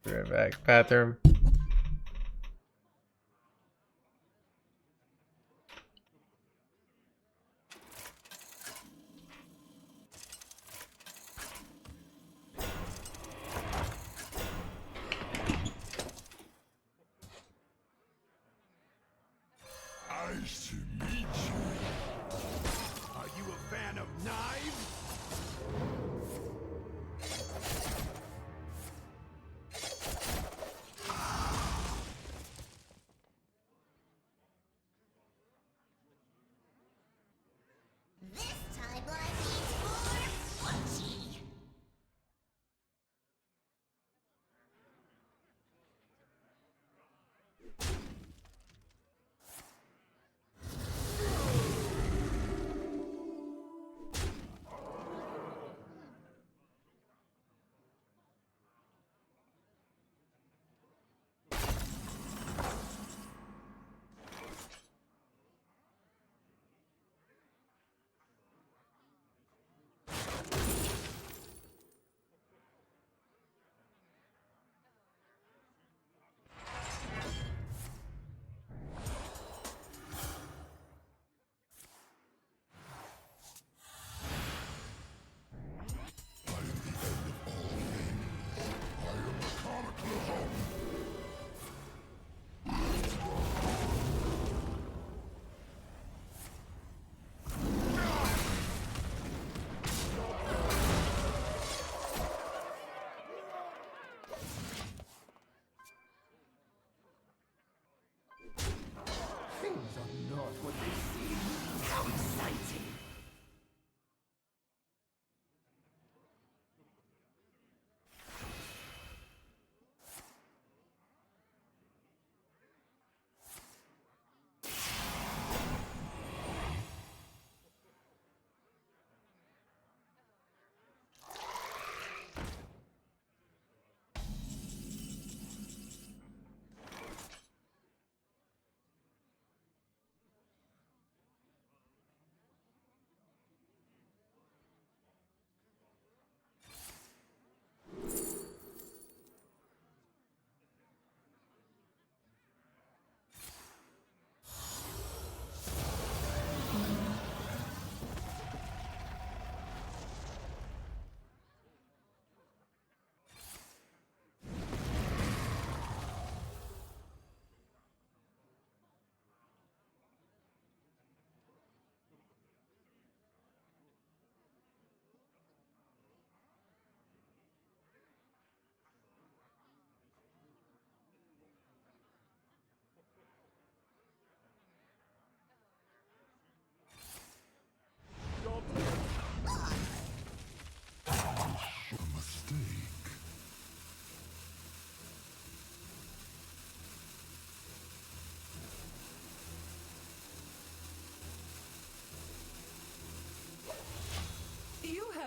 Be right back. Bathroom. Nice to meet you. Are you a fan of knives? This timeline needs more punchy.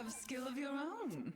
have skill of your own.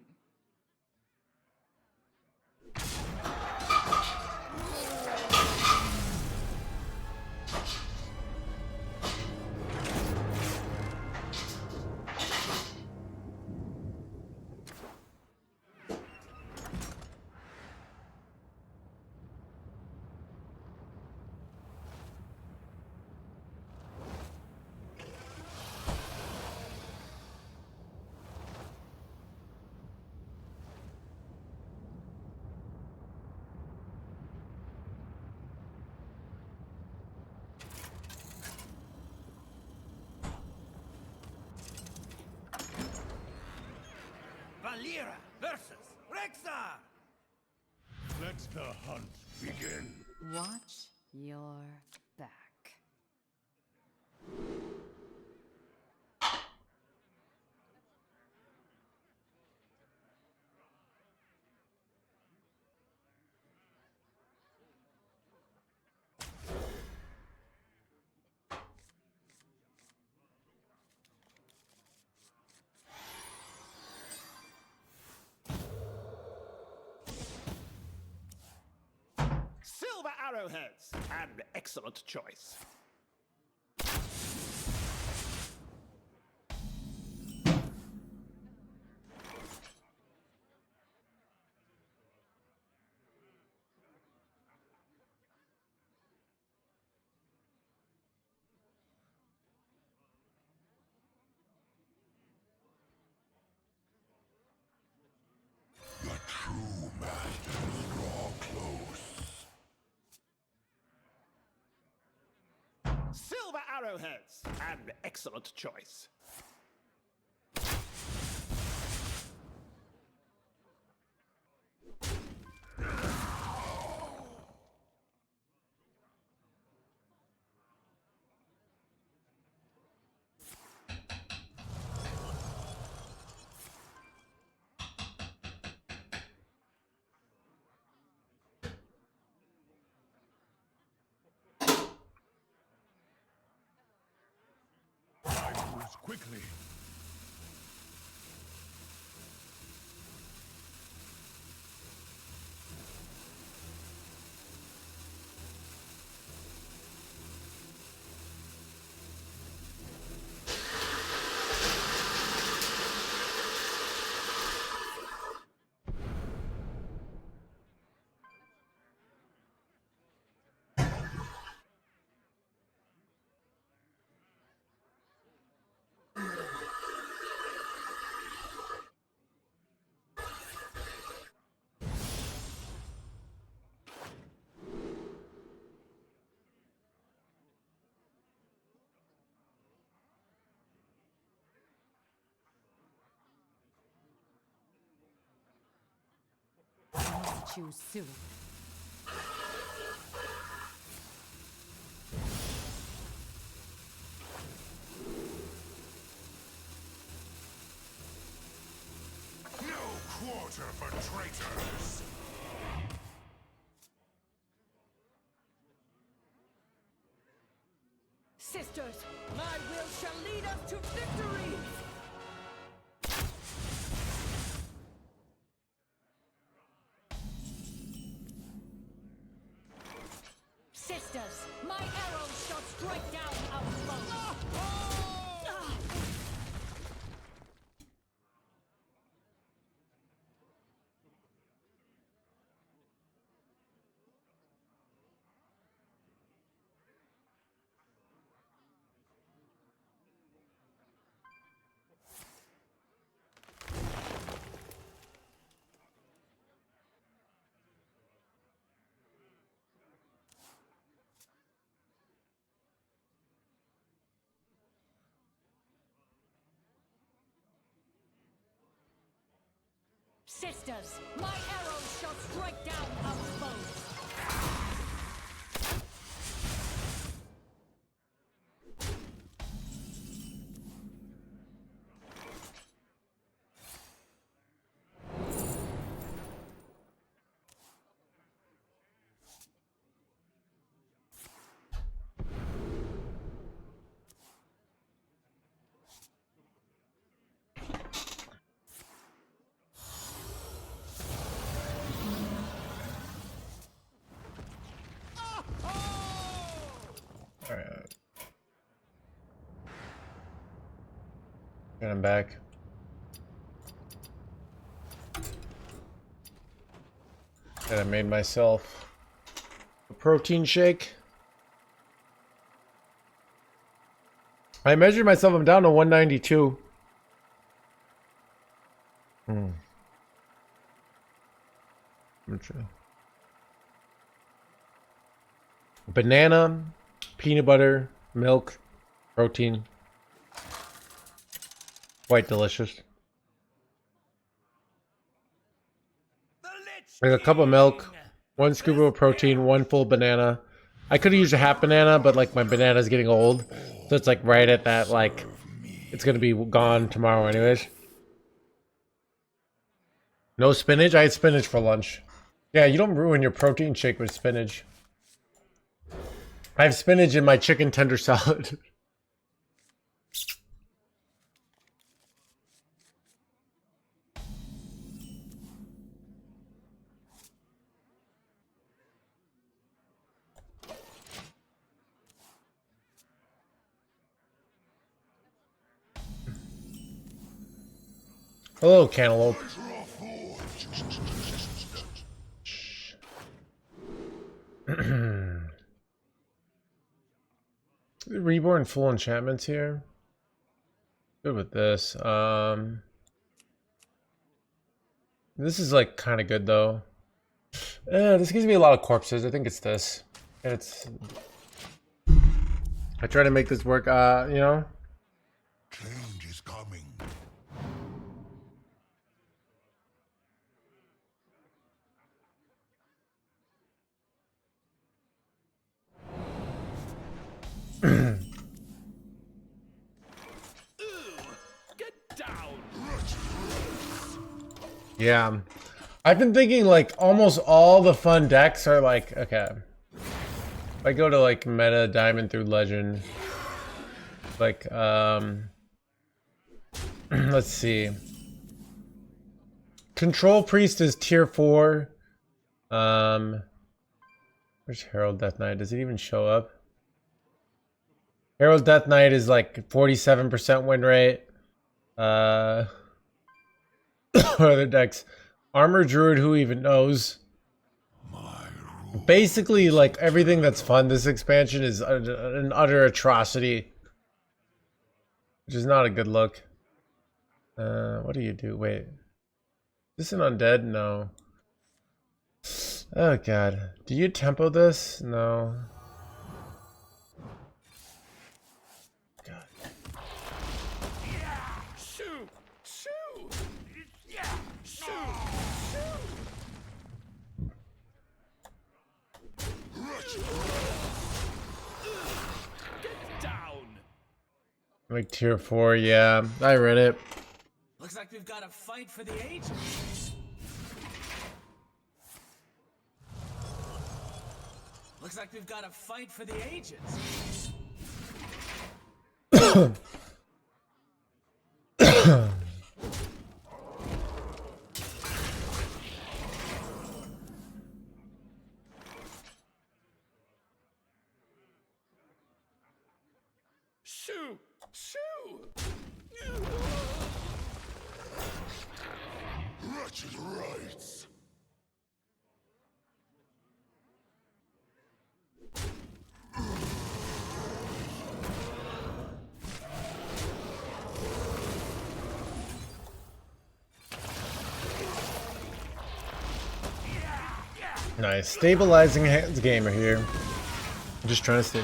Valera versus Rexar! Let the hunt begin. Watch your back. Silver arrowheads! An excellent choice. The true masters draw close. Silver arrowheads! An excellent choice. Time moves quickly. Choose soon. No quarter for traitors. Sisters, my will shall lead us to victory! Sisters, my arrows shall strike down our foes. Sisters, my arrows shall strike down our foes. And I'm back. And I made myself a protein shake. I measured myself. I'm down to 192. Banana, peanut butter, milk, protein. Quite delicious. Like a cup of milk, 1 scoop of protein, 1 full banana. I could have used a half banana, but like my banana's getting old. So it's like right at that, like, it's gonna be gone tomorrow anyways. No spinach? I had spinach for lunch. Yeah, you don't ruin your protein shake with spinach. I have spinach in my chicken tender salad. Hello, cantaloupe. Reborn full enchantments here. Good with this. This is like kind of good though. This gives me a lot of corpses. I think it's this. And it's. I try to make this work. You know. Change is coming. Get down! Yeah. I've been thinking like almost all the fun decks are like, okay. If I go to like meta diamond through legend, like let's see. Control Priest is tier 4. Where's Herald Death Knight? Does it even show up? Herald Death Knight is like 47% win rate. What other decks? Armor Druid, who even knows? Basically, like everything that's fun this expansion is an utter atrocity, which is not a good look. What do you do? Wait, is this an undead? No. Oh god, do you tempo this? No. God. Shoo! Shoo! Yeah! Shoo! Get down! Like tier 4, yeah. I read it. Looks like we've got a fight for the ages. Looks like we've got a fight for the ages. Shoo! Shoo! Wretched rights. Nice. Stabilizing hands gamer here. I'm just trying to stay.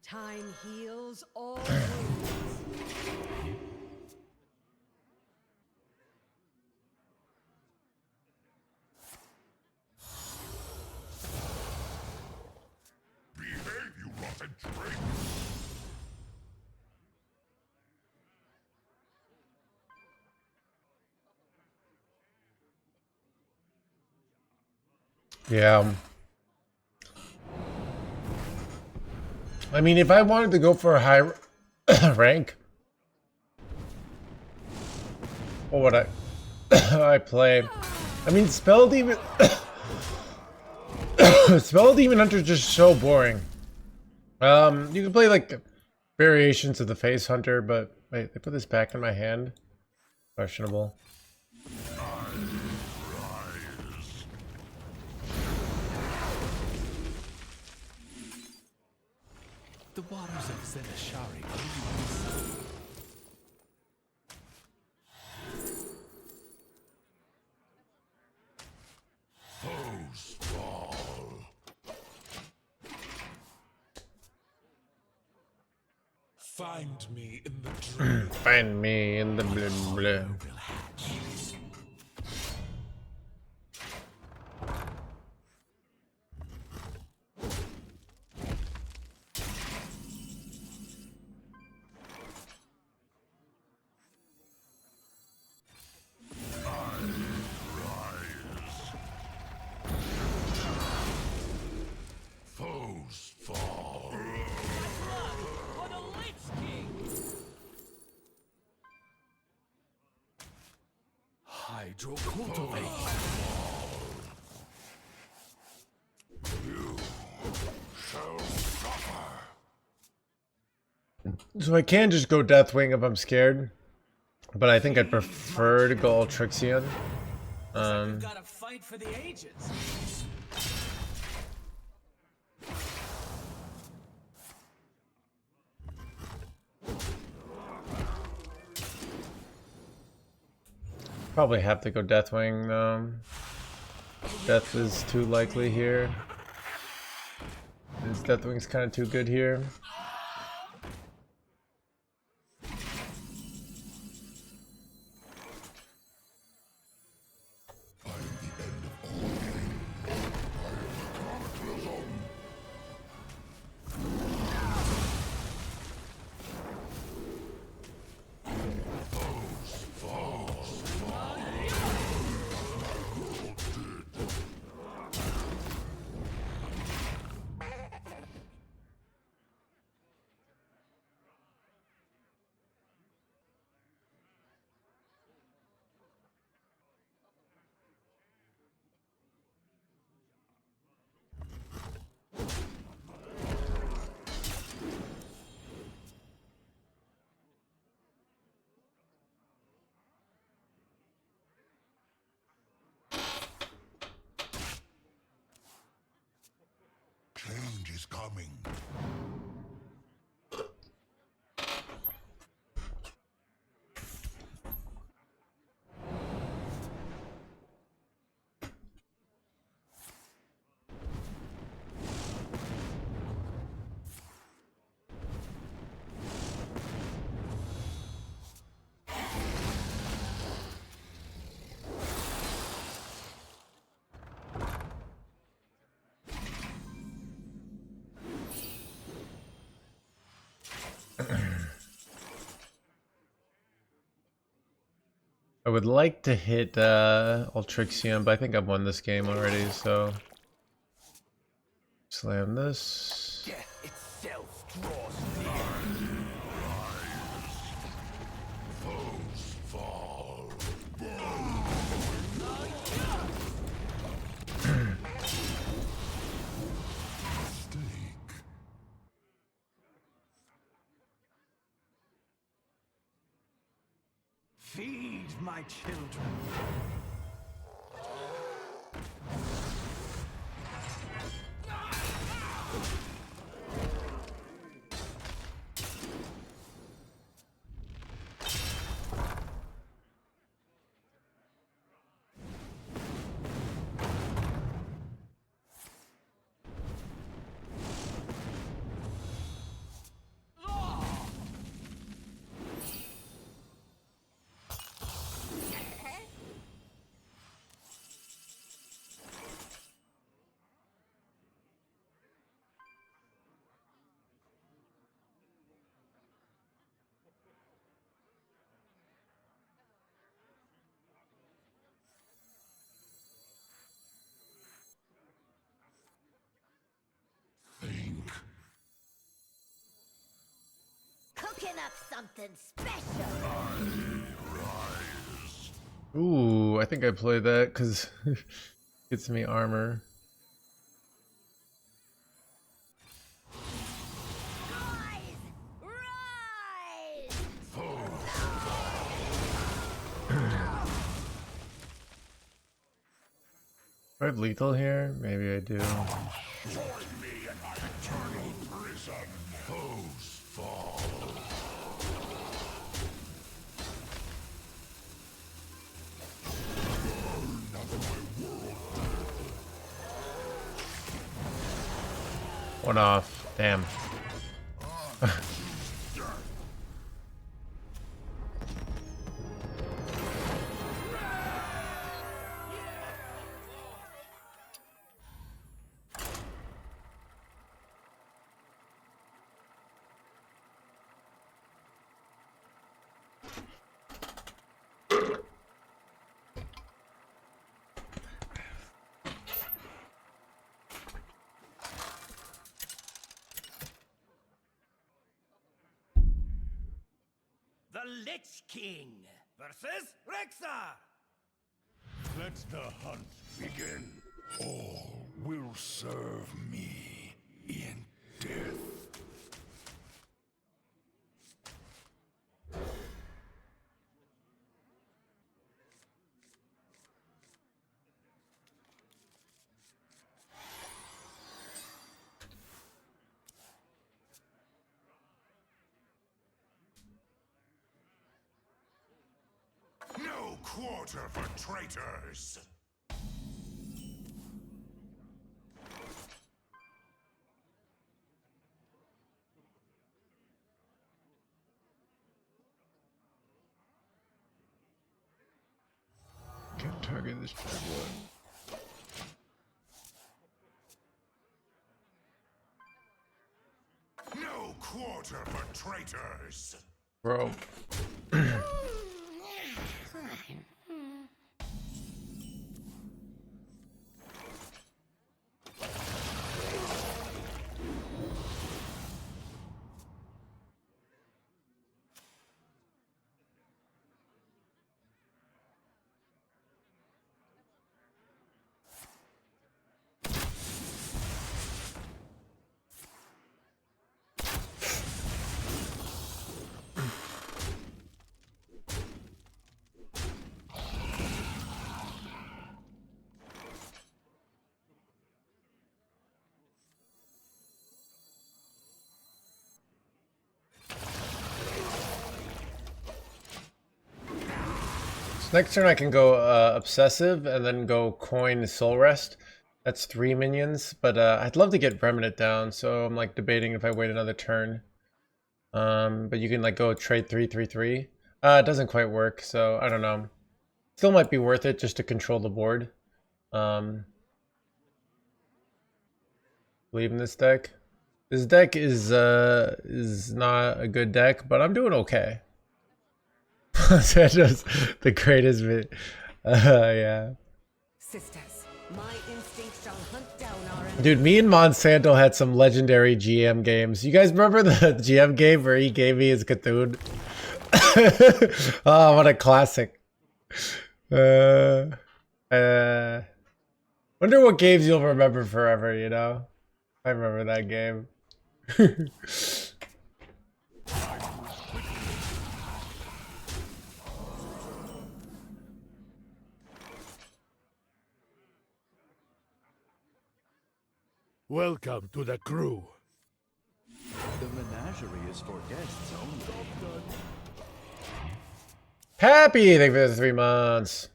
Time heals all wounds. Behave, you rotten drink. Yeah. I mean, if I wanted to go for a high rank, what would I play? I mean, Spell Demon Spell Demon Hunter is just so boring. You can play like variations of the Face Hunter, but wait, they put this back in my hand. Questionable. The waters of Zenashari. Foes fall. Find me in the dream. Find me in the blue blue. Foes fall. For the Lich King! Hydrocultivate. Shall suffer. So I can just go Deathwing if I'm scared, but I think I'd prefer to go Ultrixion. We've got to fight for the ages. Probably have to go Deathwing though. Death is too likely here. This Deathwing's kind of too good here. Change is coming. I would like to hit Ultrixion, but I think I've won this game already, so slam this. Death itself draws near. Foes fall. Mistake. Feed my children. cooking up something special. Ooh, I think I play that because it gets me armor. Rise! Rise! Do I have lethal here? Maybe I do. Join me in my eternal prison. Foes fall. One off. Damn. The Lich King versus Rexar. Let the hunt begin. All will serve me in death. No quarter for traitors! Can't target this one. No quarter for traitors! Bro. Next turn I can go Obsessive and then go Coin Soul Rest. That's 3 minions, but I'd love to get Remnant down, so I'm like debating if I wait another turn. But you can like go trade 3/3/3. It doesn't quite work, so I don't know. Still might be worth it just to control the board. Believe in this deck. This deck is not a good deck, but I'm doing okay. Santos, the greatest bit. Yeah. Sisters, my instinct shall hunt down our Dude, me and Monsanto had some legendary GM games. You guys remember the GM game where he gave me his Cthulhu? Oh, what a classic. Wonder what games you'll remember forever, you know? I remember that game. Welcome to the crew. The menagerie is for guests only. Happy, thank you for the 3 months.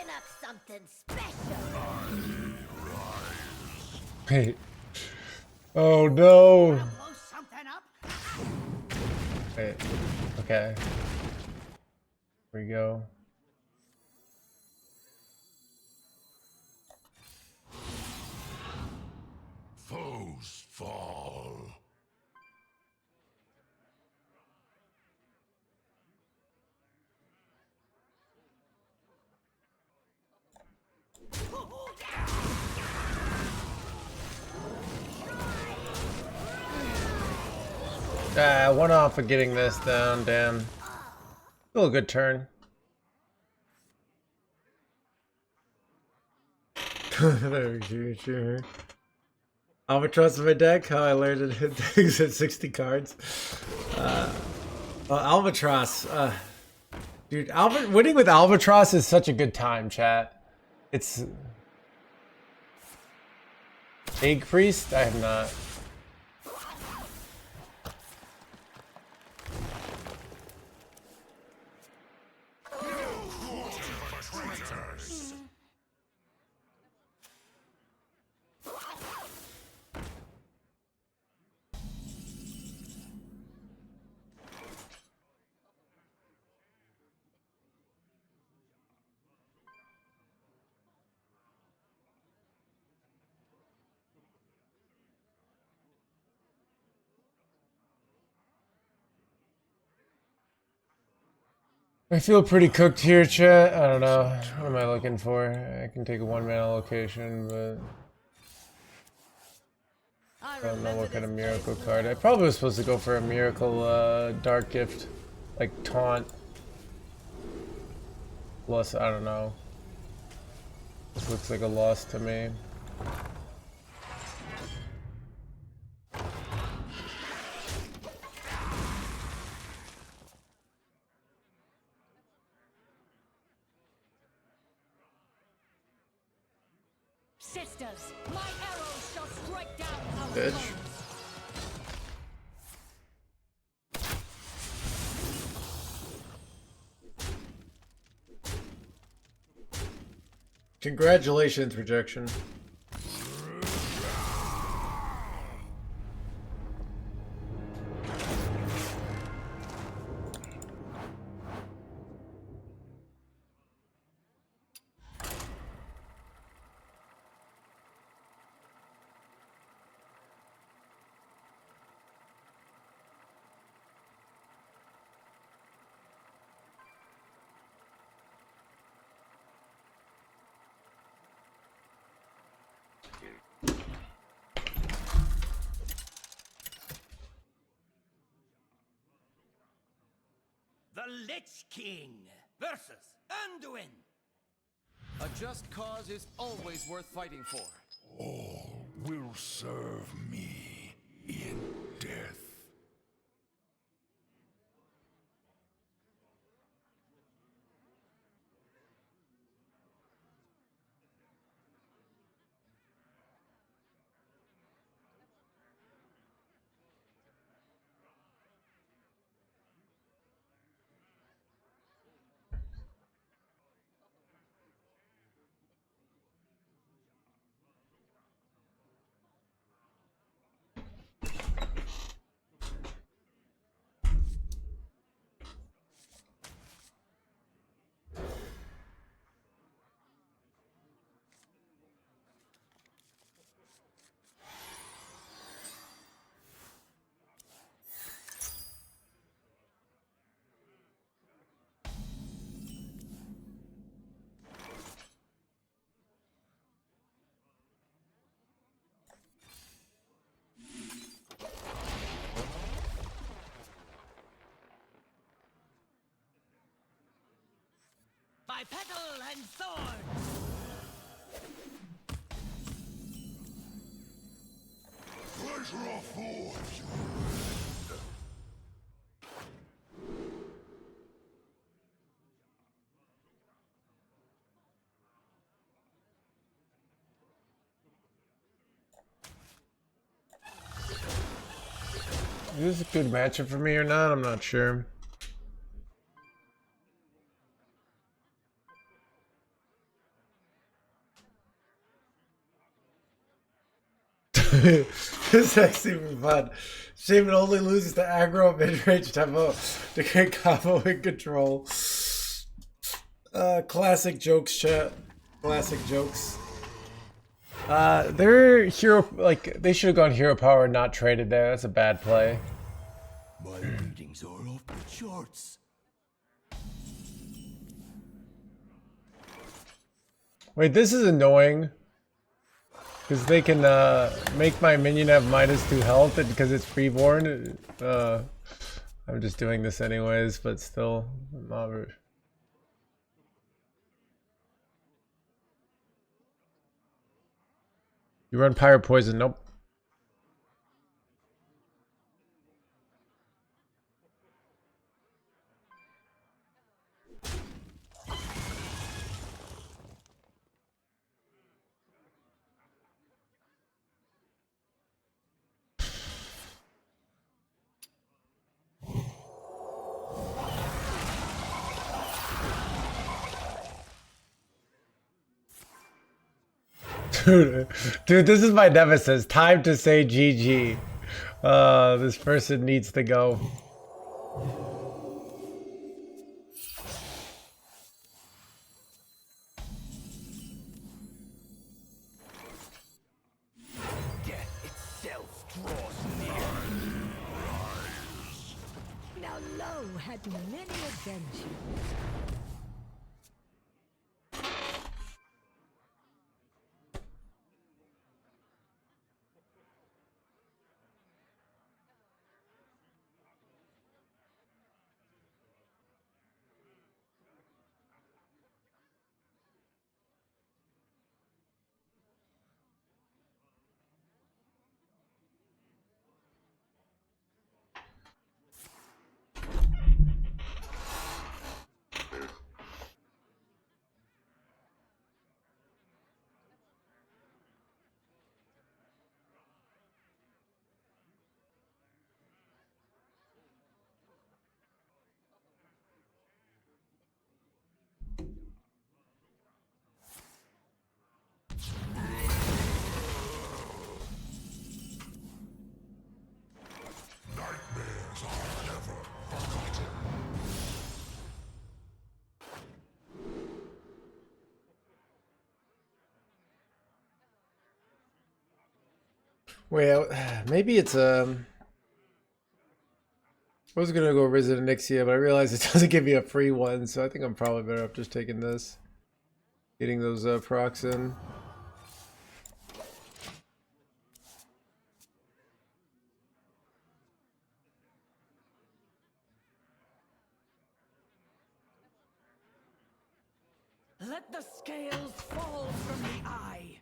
cooking up something special. Wait. Oh no. Blow something up. Wait. Okay. Here we go. Foes fall. One off of getting this down, damn. Still a good turn. Albatross in my deck, how I learned it hit things at 60 cards. Well, Albatross, dude, winning with Albatross is such a good time, chat. It's Egg Priest? I have not. I feel pretty cooked here, chat. I don't know. What am I looking for? I can take a 1-mana location, but I don't know what kind of miracle card. I probably was supposed to go for a miracle dark gift, like taunt. Plus, I don't know. This looks like a loss to me. Sisters, my arrows shall strike down our Bitch. foes. Congratulations, rejection. The Lich King versus Anduin. A just cause is always worth fighting for. All will serve me in death. By petal and sword. Pleasure affords. Is this a good matchup for me or not? I'm not sure. This is actually fun. Shaman only loses to aggro mid-range tempo to get combo and control. Classic jokes, chat. Classic jokes. Their hero, like, they should have gone hero power and not traded there. That's a bad play. My readings are off the charts. Wait, this is annoying. Because they can make my minion have -2 health and because it's freeborn. I'm just doing this anyways, but still. You run Pyro Poison, nope. Dude, this is my nemesis. Time to say GG. This person needs to go. Death itself draws near. Now Lo had many adventures. Nightmares are never forgotten. Wait, maybe it's I was gonna go Resident Nixia, but I realized it doesn't give me a free one, so I think I'm probably better off just taking this. Getting those procs in. Let the scales fall from the eye.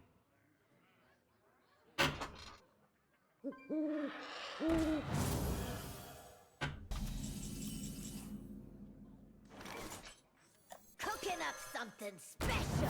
Cooking up something special.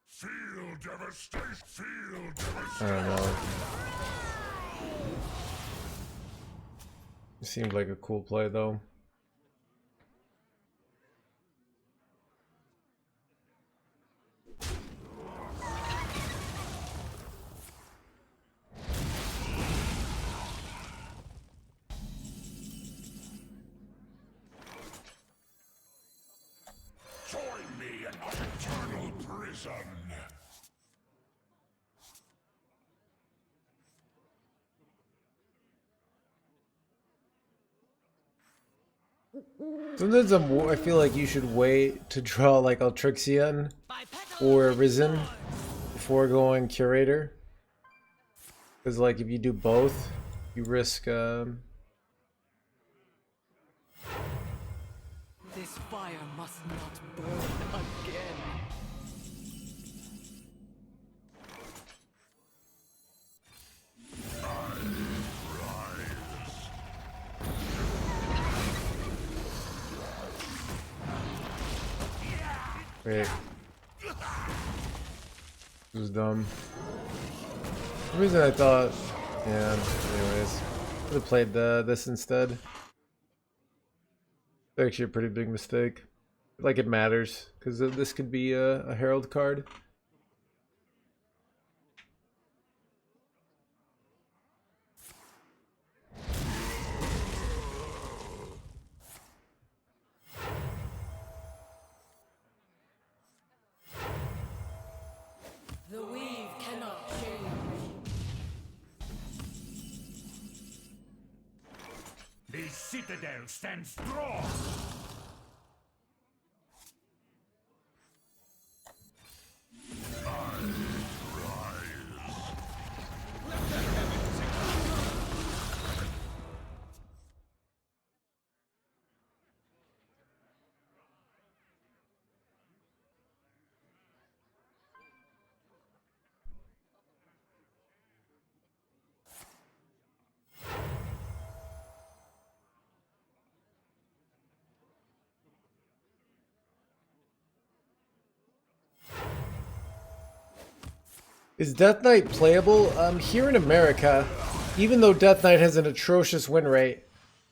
Feel devastation. Feel I devastation. don't know. It seemed like a cool play though. Join me in my eternal prison. Sometimes I feel like you should wait to draw like Altrixian or Risen before going Curator. Because like if you do both, you risk This fire must not burn again. wait. It was dumb. The reason I thought, yeah. Anyways, could have played this instead. Actually, a pretty big mistake. Like it matters because this could be a Herald card. The weave cannot change. The citadel stands strong. Is Death Knight playable? Here in America, even though Death Knight has an atrocious win rate,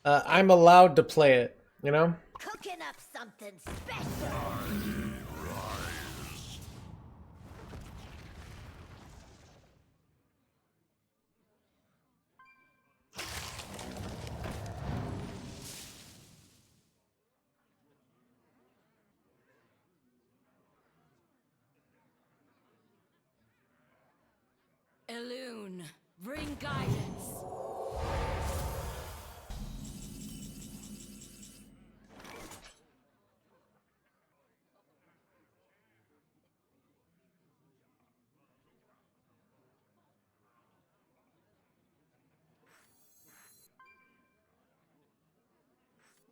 I'm allowed to play it, you know? Cooking up something special. Elune, bring guidance.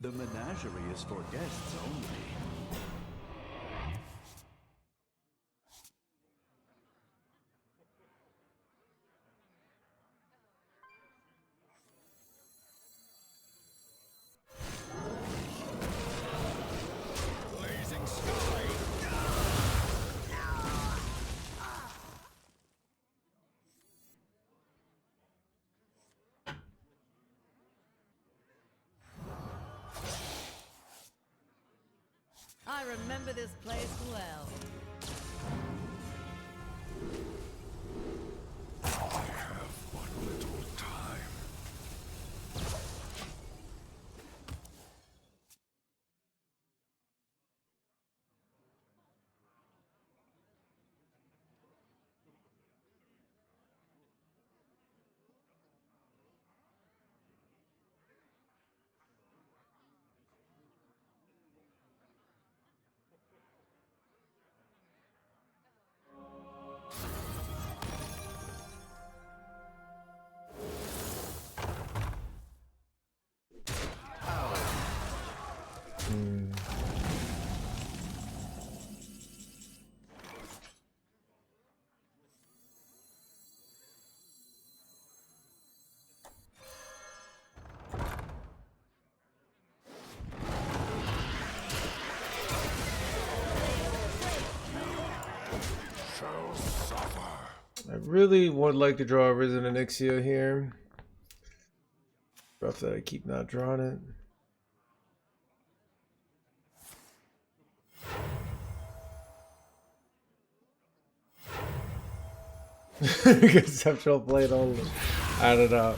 The menagerie is for guests only. Blazing sky. I remember this place well. I have but little time. Shall suffer. I really would like to draw a Risen Onyxia here. Rough that I keep not drawing it. Conceptual plate only. I don't know.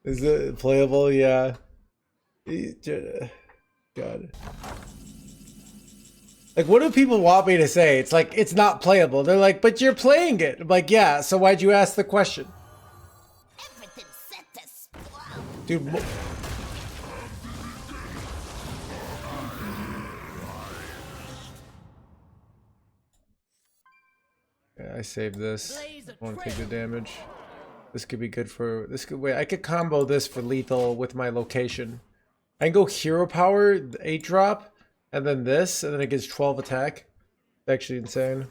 Is it playable? Yeah. God. Like, what do people want me to say? It's like, it's not playable. They're like, but you're playing it. I'm like, yeah, so why'd you ask the question? Everything's set to spoil. Dude, yeah, I saved this. Blaze a I want to take the trail. damage. This could be good for this. Could wait. I could combo this for lethal with my location. I can go hero power 8-drop, and then this, and then it gets 12 attack. It's actually insane.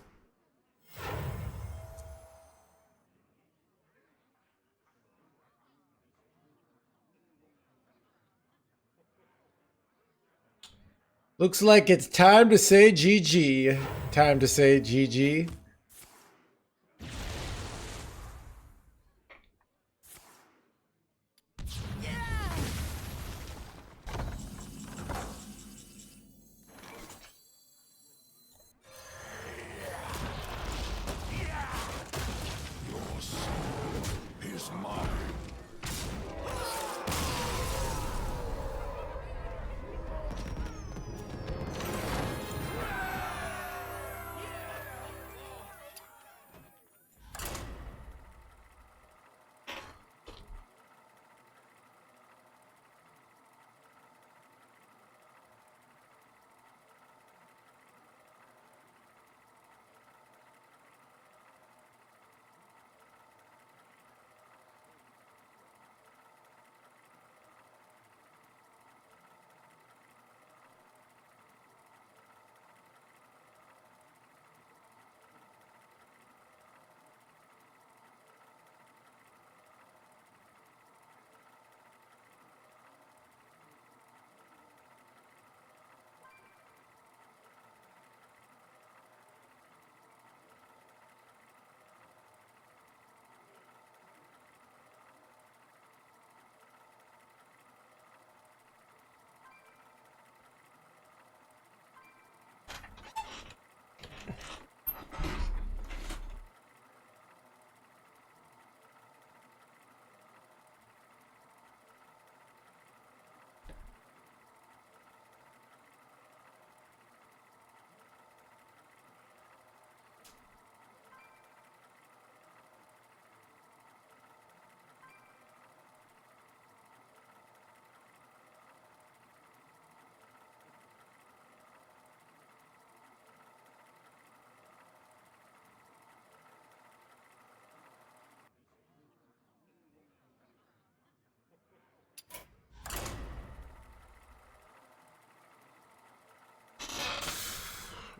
Looks like it's time to say GG. Time to say GG. Your soul is mine.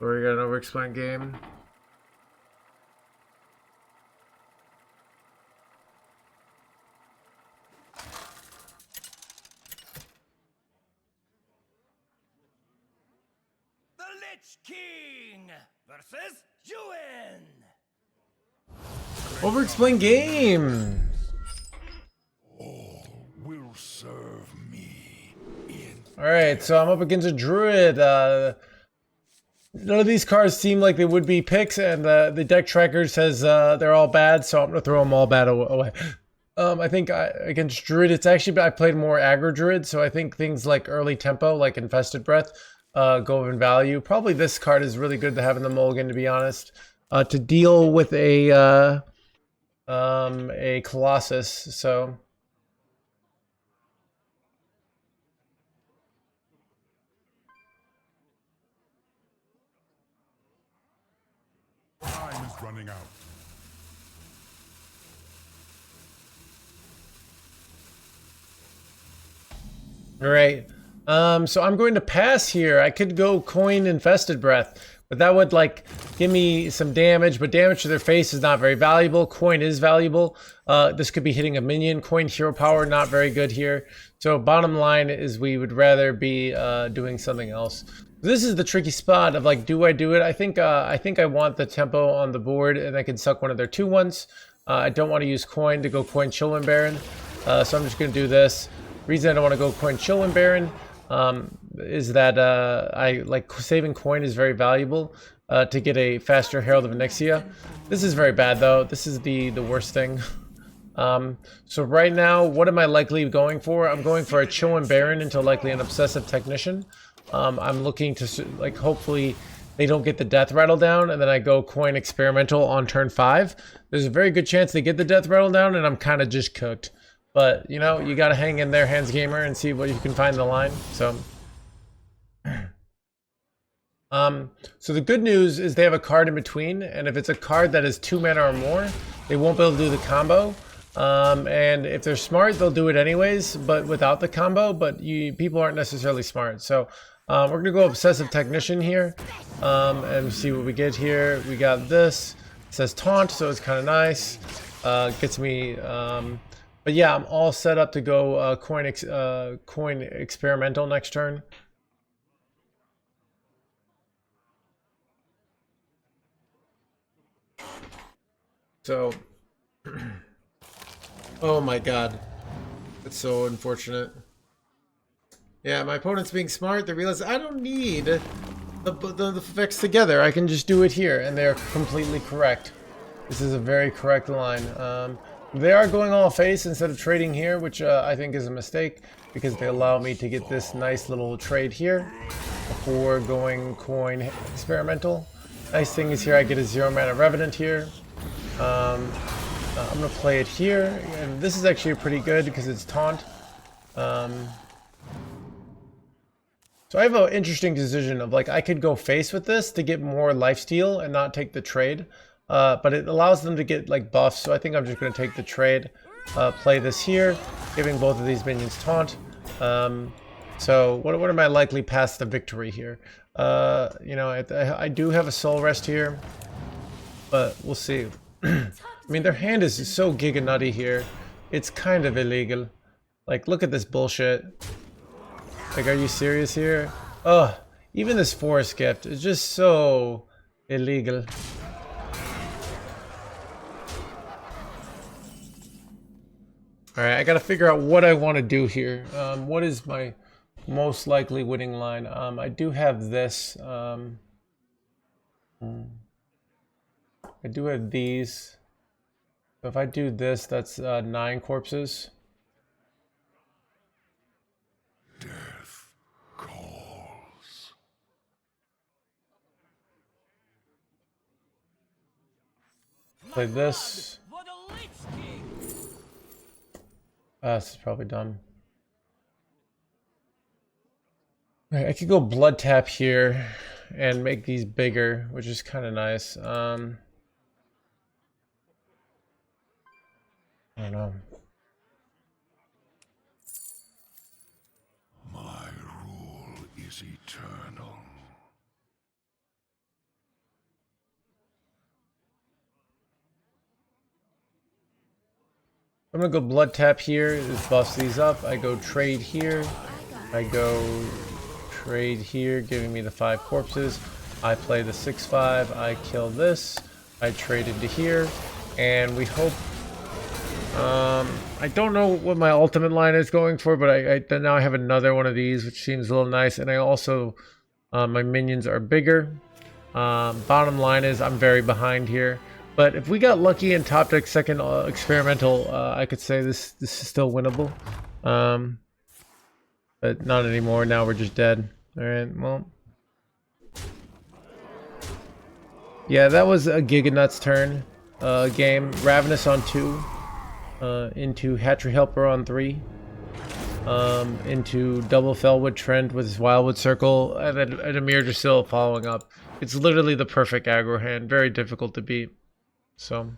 Or we got an overexplained game. The Lich King versus Ewan. Overexplained game. All will serve me in Alright, so I'm up against a druid. None of these cards seem like they would be picks, and the deck tracker says they're all bad, so I'm going to throw them all bad away. I think against druid, it's actually, I played more aggro druid, so I think things like early tempo, like Infested Breath, go in value. Probably this card is really good to have in the mulligan, to be honest, to deal with a Colossus, so... time is running out. All right. So I'm going to pass here. I could go coin Infested Breath, but that would like give me some damage, but damage to their face is not very valuable. Coin is valuable. This could be hitting a minion. Coin hero power, not very good here. So bottom line is we would rather be doing something else. This is the tricky spot of like, do I do it? I think I want the tempo on the board, and I can suck one of their 2/1s. I don't want to use coin to go coin Chillwind Baron, so I'm just going to do this. Reason I don't want to go coin Chillwind Baron is that I like saving coin is very valuable to get a faster Herald of Onyxia. This is very bad though. This is the worst thing. So right now, what am I likely going for? I'm going for a Chillwind Baron into likely an Obsessive Technician. I'm looking to, like, hopefully they don't get the Death Rattle down, and then I go coin Experimental on turn 5. There's a very good chance they get the Death Rattle down, and I'm kind of just cooked. But, you know, you got to hang in there, NoHandsGamer, and see what you can find in the line. So the good news is they have a card in between, and if it's a card that is 2 mana or more, they won't be able to do the combo. And if they're smart, they'll do it anyways, but without the combo. But people aren't necessarily smart, so we're gonna go Obsessive Technician here, and see what we get here. We got this. It says taunt, so it's kind of nice. Gets me. But yeah, I'm all set up to go coin Experimental next turn. So, oh my god. That's so unfortunate. Yeah, my opponent's being smart. They realize I don't need the effects together. I can just do it here, and they're completely correct. This is a very correct line. They are going all face instead of trading here, which I think is a mistake, because they allow me to get this nice little trade here before going coin experimental. Nice thing is here I get a 0 mana Revenant here. I'm going to play it here, and this is actually pretty good because it's taunt. So I have an interesting decision of like I could go face with this to get more lifesteal and not take the trade, but it allows them to get like buffs, so I think I'm just going to take the trade, play this here, giving both of these minions taunt. So what are my likely paths to victory here? You know, I do have a soul rest here, but we'll see. I mean, their hand is so giga nutty here. It's kind of illegal. Like, look at this bullshit. Like, are you serious here? Ugh, even this forest gift is just so illegal. Alright, I gotta figure out what I want to do here. What is my most likely winning line? I do have this. I do have these. So if I do this, that's 9 corpses. Death calls. Play this. For the Lich King. This is probably dumb. Right, I could go blood tap here and make these bigger, which is kind of nice. I don't know. My rule is eternal. I'm gonna go blood tap here. This buffs these up. I go trade here. I go trade here, giving me the 5 corpses. I play the 6/5. I kill this. I trade into here, and we hope. I don't know what my ultimate line is going for, but now I have another one of these, which seems a little nice. And I also, my minions are bigger. Bottom line is I'm very behind here. But if we got lucky and top deck second experimental, I could say this is still winnable. But not anymore. Now we're just dead. All right. Well. Yeah, that was a Giganuts turn game. Ravenous on 2. Into Hatchery Helper on 3. Into Double Fellwood Trend with his Wildwood Circle, and then an Amir Drasil following up. It's literally the perfect aggro hand. Very difficult to beat. So.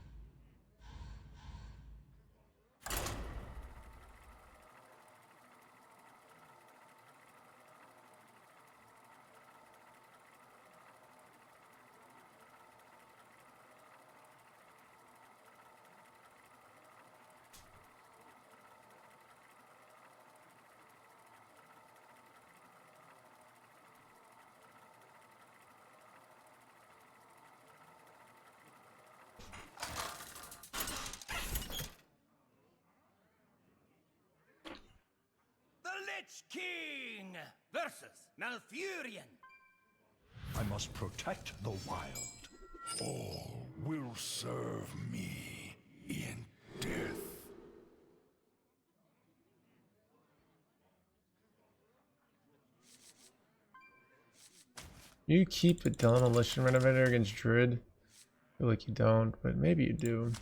Lich King versus Malfurion. I must protect the wild. All will serve me in death. You keep a Demolition Renovator against Druid? I feel like you don't, but maybe you do.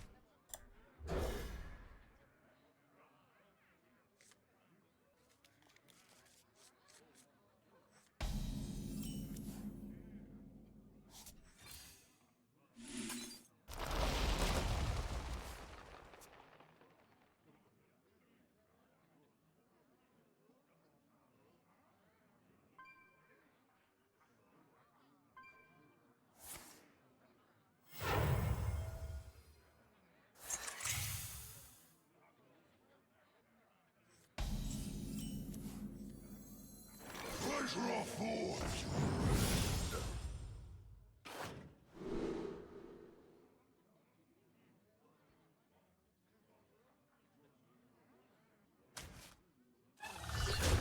Pleasure of forge.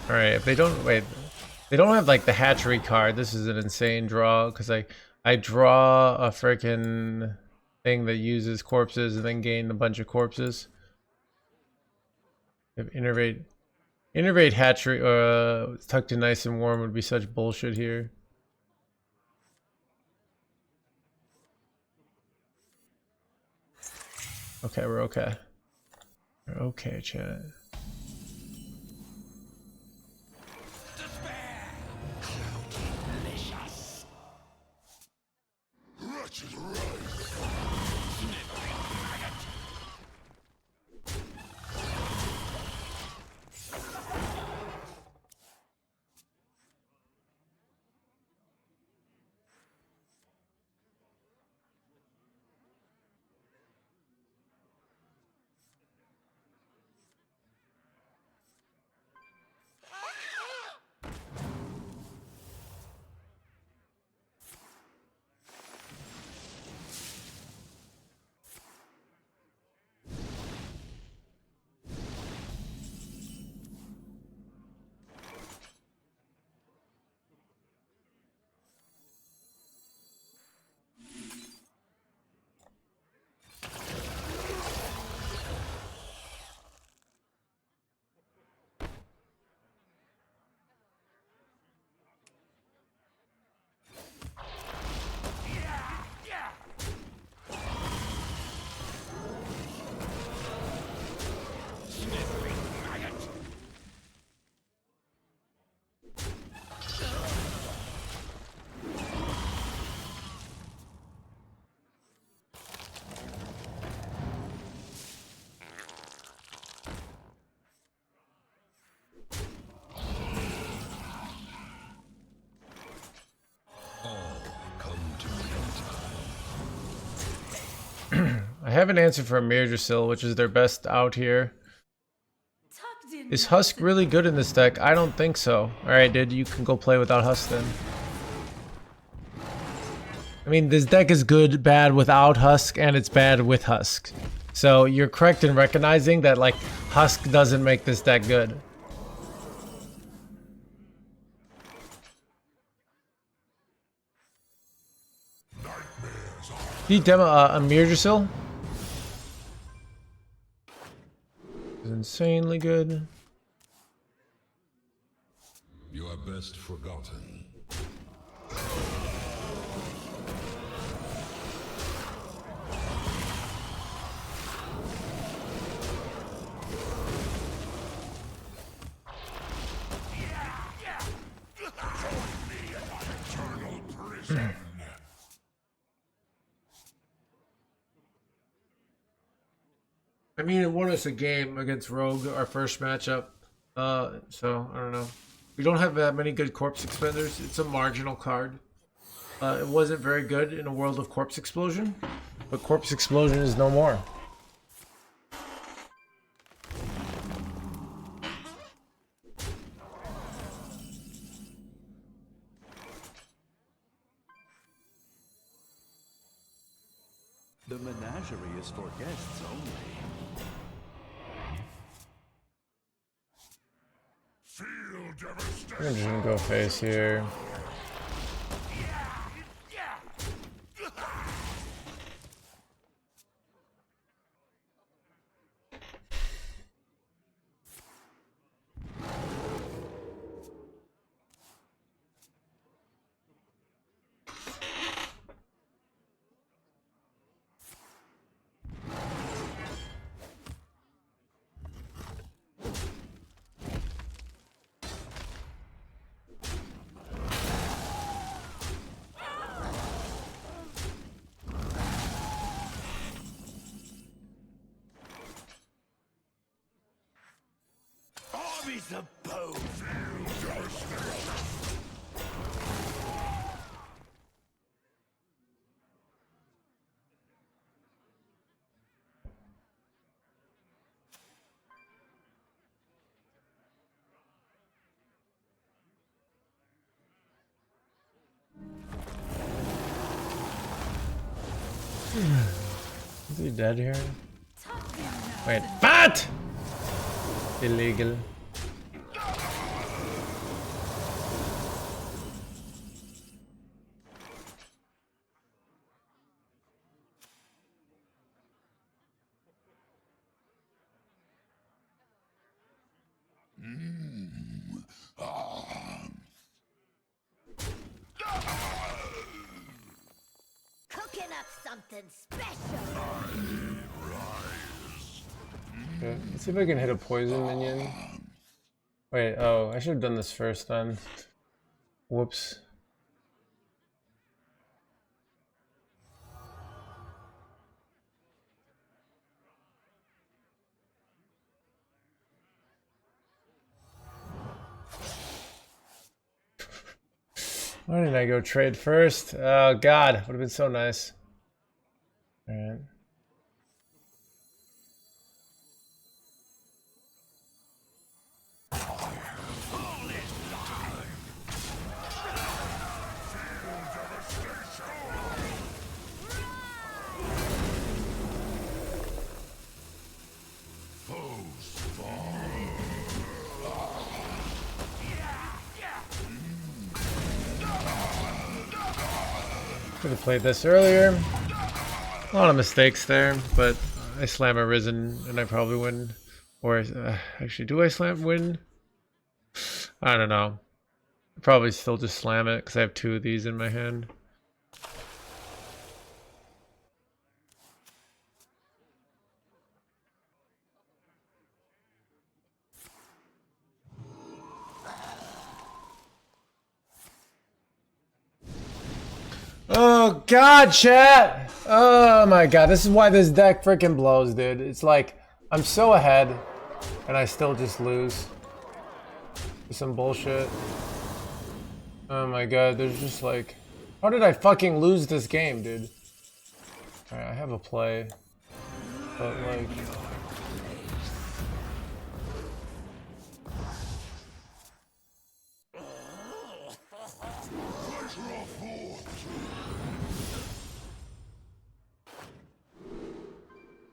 All right, if they don't wait, they don't have like the hatchery card. This is an insane draw because I draw a freaking thing that uses corpses and then gain a bunch of corpses. If innervate hatchery tucked in nice and warm would be such bullshit here. Okay, we're okay. We're okay, chat. Wretched rise. I have an answer for Mirdrasil, which is their best out here. Is Husk really good in this deck? I don't think so. Alright, dude, you can go play without Husk then. I mean, this deck is good, bad without Husk, and it's bad with Husk. So you're correct in recognizing that, like, Husk doesn't make this deck good. Can you demo a Mirdrasil? It's insanely good. You are best forgotten. I mean, it won us a game against Rogue, our first matchup. So, I don't know. We don't have that many good Corpse Expenders. It's a marginal card. It wasn't very good in a world of Corpse Explosion, but Corpse Explosion is no more. The menagerie is for guests only. Feel devastation. I'm just gonna go face here. Armies of bones. Is he dead here? Wait, what? Illegal. something special. Okay, let's see if I can hit a poison minion. Wait, oh, I should have done this first then. Whoops. Why didn't I go trade first? Oh god, would have been so nice. Alright. Could have played this earlier. A lot of mistakes there, but I slam a Risen and I probably win. Or actually, do I win? I don't know. I probably still just slam it because I have 2 of these in my hand. Oh god, chat! Oh my god, this is why this deck freaking blows, dude. It's like, I'm so ahead, and I still just lose. Some bullshit. Oh my god, there's just like... How did I fucking lose this game, dude? Alright, I have a play. But like...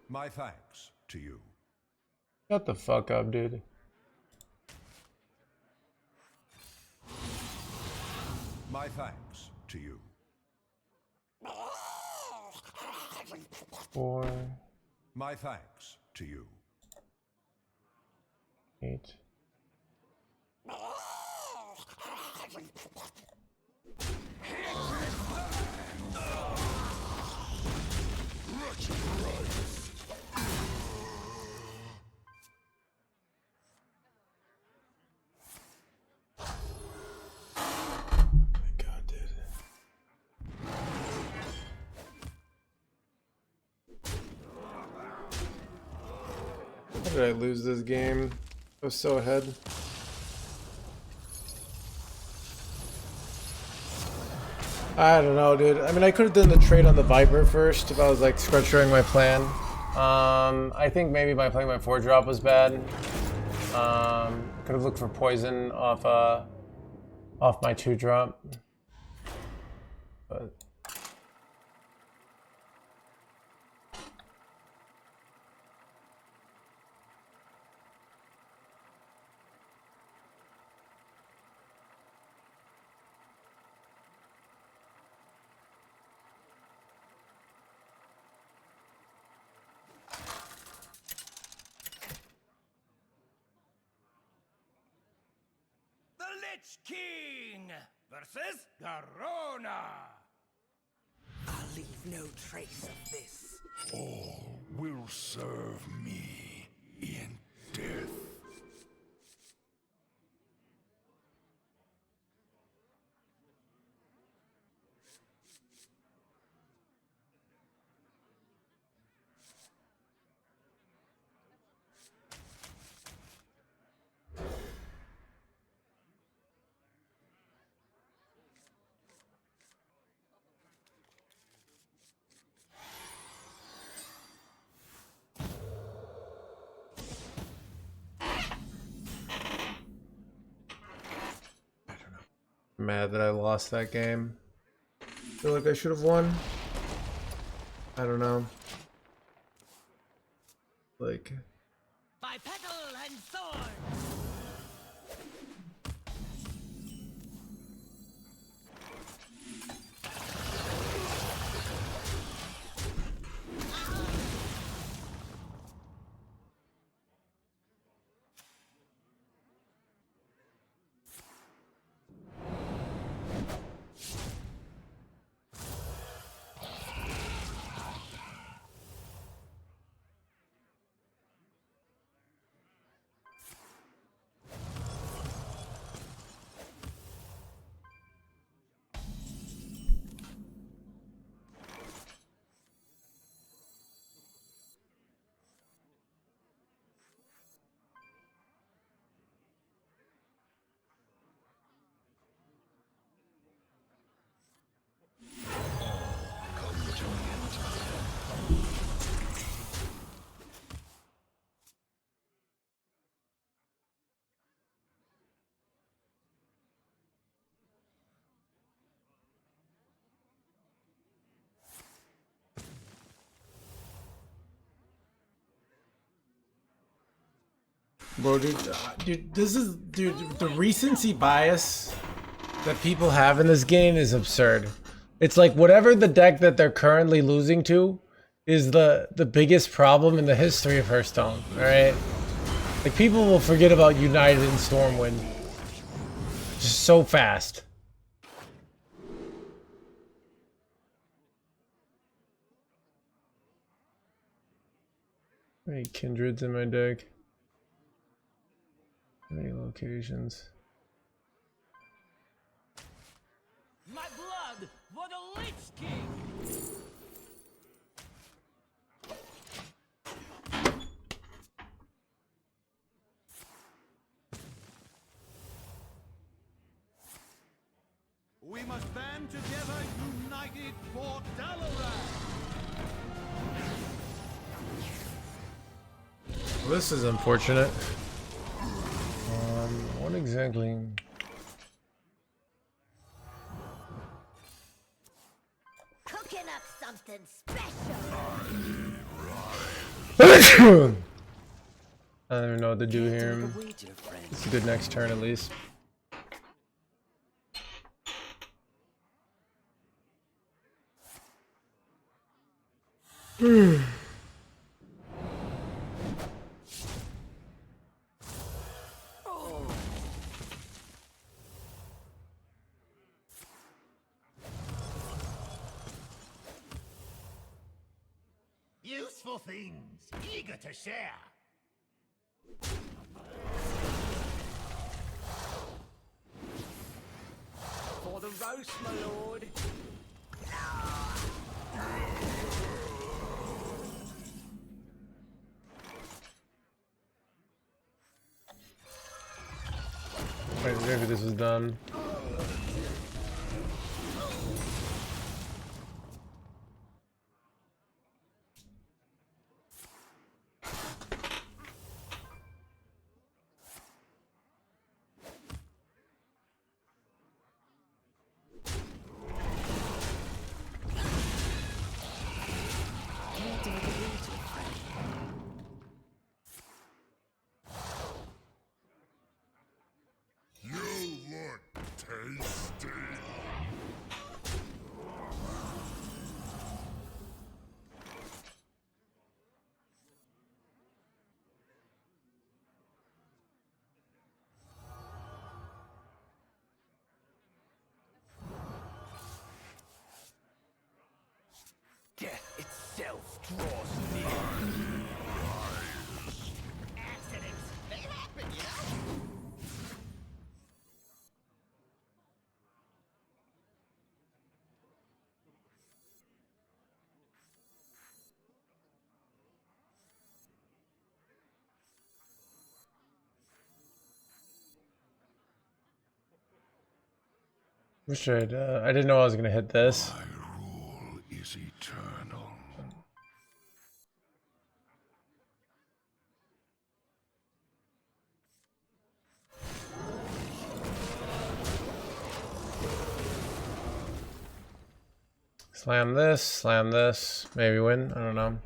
My thanks to you. Shut the fuck up, dude. My thanks to you. 4, My thanks to you. 8. How did I lose this game? I was so ahead. I don't know, dude. I mean, I could have done the trade on the Viper first if I was like structuring my plan. I think maybe by playing my 4-drop was bad. Could have looked for poison off my 2-drop. But The Lich King versus Garona. I'll leave no trace of this. All will serve me in death. I'm mad that I lost that game. Feel like I should have won. I don't know. Like... By petal and sword. bro. Dude, this is the recency bias that people have in this game is absurd. It's like whatever the deck that they're currently losing to is the biggest problem in the history of Hearthstone. All right, like people will forget about United and Stormwind just so fast. How many kindreds in my deck? How many locations? My blood for the Lich King! We must band together, united for Dalaran! Well, this is unfortunate. What exactly? Cooking up something special. I don't even know what to do here. It's a good next turn at least. Useful things, eager to share. For the roast, my lord! Wait, maybe this was done. You look tasty. Death itself draws near. Accidents, they happen, you know? Wish I didn't know I was gonna hit this. My rule is eternal. Slam this, maybe win. I don't know.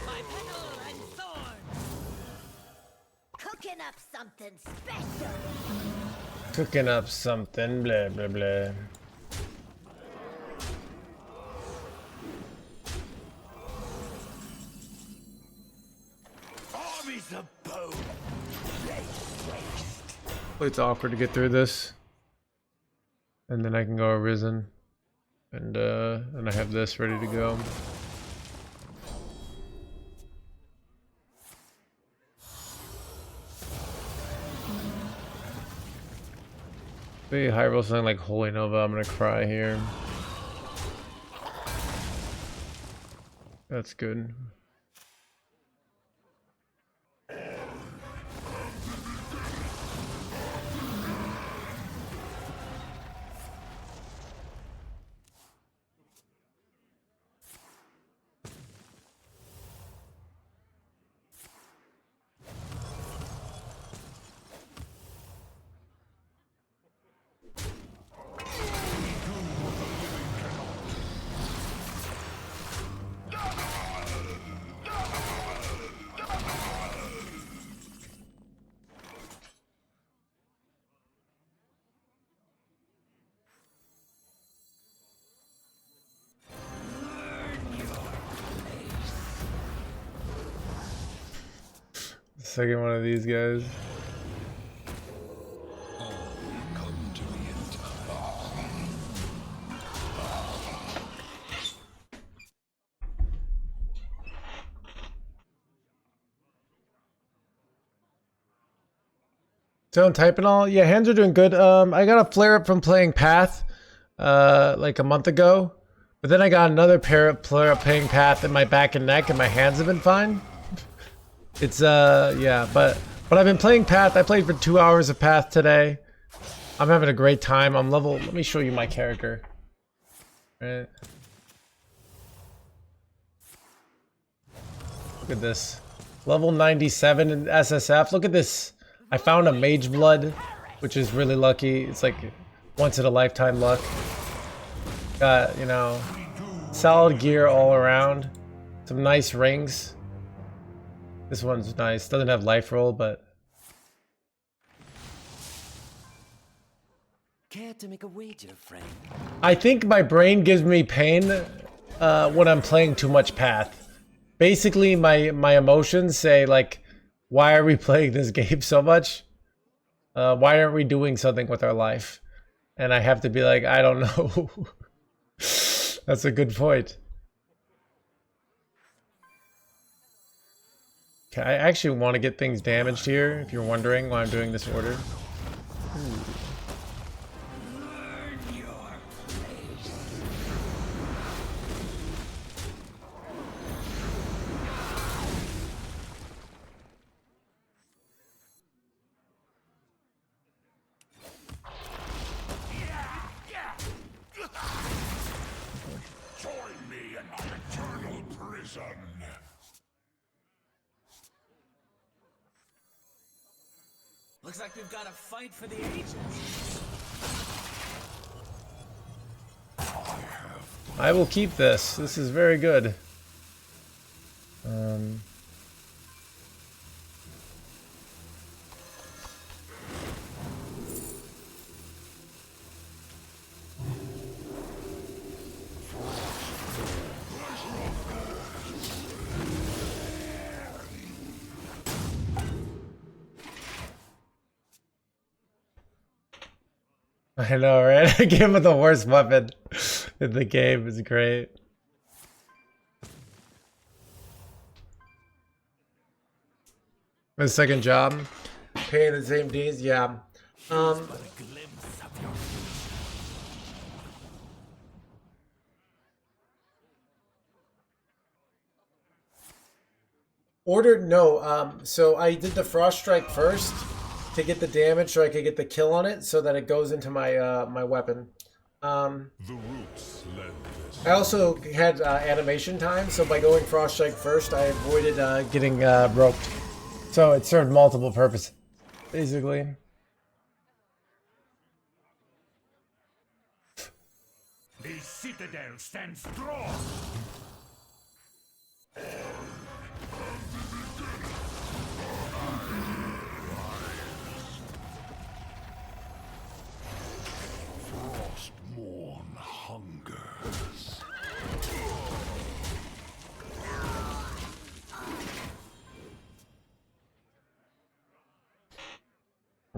My petal and thorn! Cooking up something special. Cooking up something, blah blah blah. Armies of bone! It's awkward to get through this. And then I can go Arisen. And I have this ready to go. Maybe high roll something like Holy Nova, I'm gonna cry here. That's good. Second one of these guys. Come to me in time. Don't type and all. Yeah, hands are doing good. I got a flare up from playing Path, like a month ago, but then I got another flare up playing Path in my back and neck, and my hands have been fine. It's yeah, but I've been playing Path. I played for 2 hours of Path today. I'm having a great time. I'm level. Let me show you my character. Right. Look at this. Level 97 in SSF. Look at this. I found a Mage Blood, which is really lucky. It's like once in a lifetime luck. Got, you know, solid gear all around. Some nice rings. This one's nice. Doesn't have life roll, but Care to make a wager, Frank? I think my brain gives me pain when I'm playing too much Path. Basically, my emotions say like, why are we playing this game so much? Why aren't we doing something with our life? And I have to be like, I don't know. That's a good point. Okay, I actually want to get things damaged here, if you're wondering why I'm doing this order. Join me in my eternal prison. Looks like we've got a fight for the ages. I will keep this. This is very good. I know, right? I gave him the worst weapon in the game. It's great. My second job, paying the same days, yeah. Ordered no. So I did the Frost Strike first to get the damage, so I could get the kill on it, so that it goes into my my weapon. The roots led this. I also had animation time, so by going Frost Strike first, I avoided getting roped. So it served multiple purposes, basically. The citadel stands strong. Frostmourne hungers.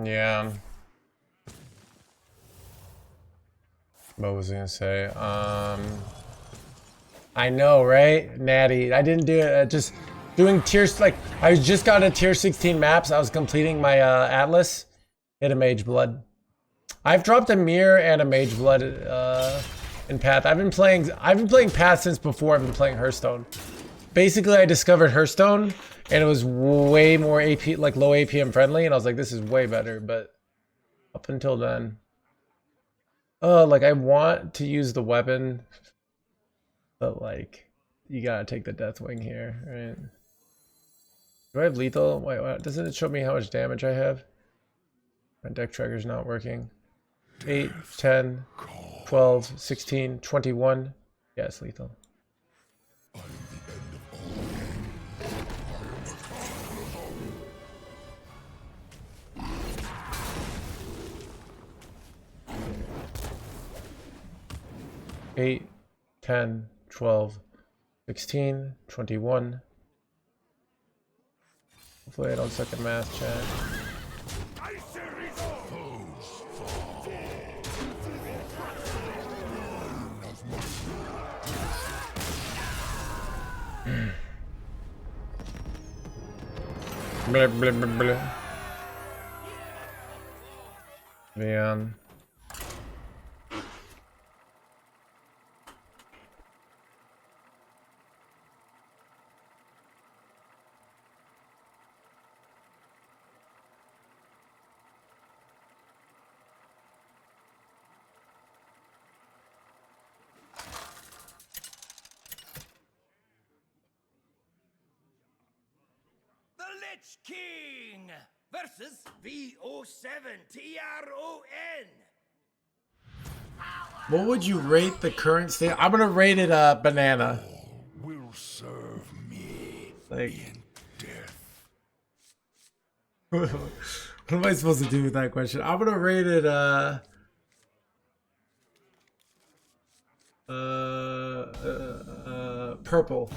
Yeah. What was I gonna say? I know, right? Natty. I didn't do it. Just doing tiers, like, I just got a tier 16 maps. I was completing my Atlas. Hit a Mage Blood. I've dropped a Mirror and a Mage Blood in Path. I've been playing Path since before I've been playing Hearthstone. Basically, I discovered Hearthstone, and it was way more AP, like low APM friendly, and I was like, this is way better, but up until then. Oh, like I want to use the weapon, but like, you gotta take the Deathwing here, right? Do I have lethal? Wait, doesn't it show me how much damage I have? My deck tracker's not working. 8, 10, 12, 16, 21. Yeah, it's lethal. I am the end of all game. 8, 10, 12, 16, 21, Hopefully I don't suck at math, chat. Blah, blah, blah, blah. Man. The Lich King versus VO7TRON. What would you rate the current state? I'm gonna rate it banana. Will serve me Like, in death. what am I supposed to do with that question? I'm gonna rate it purple.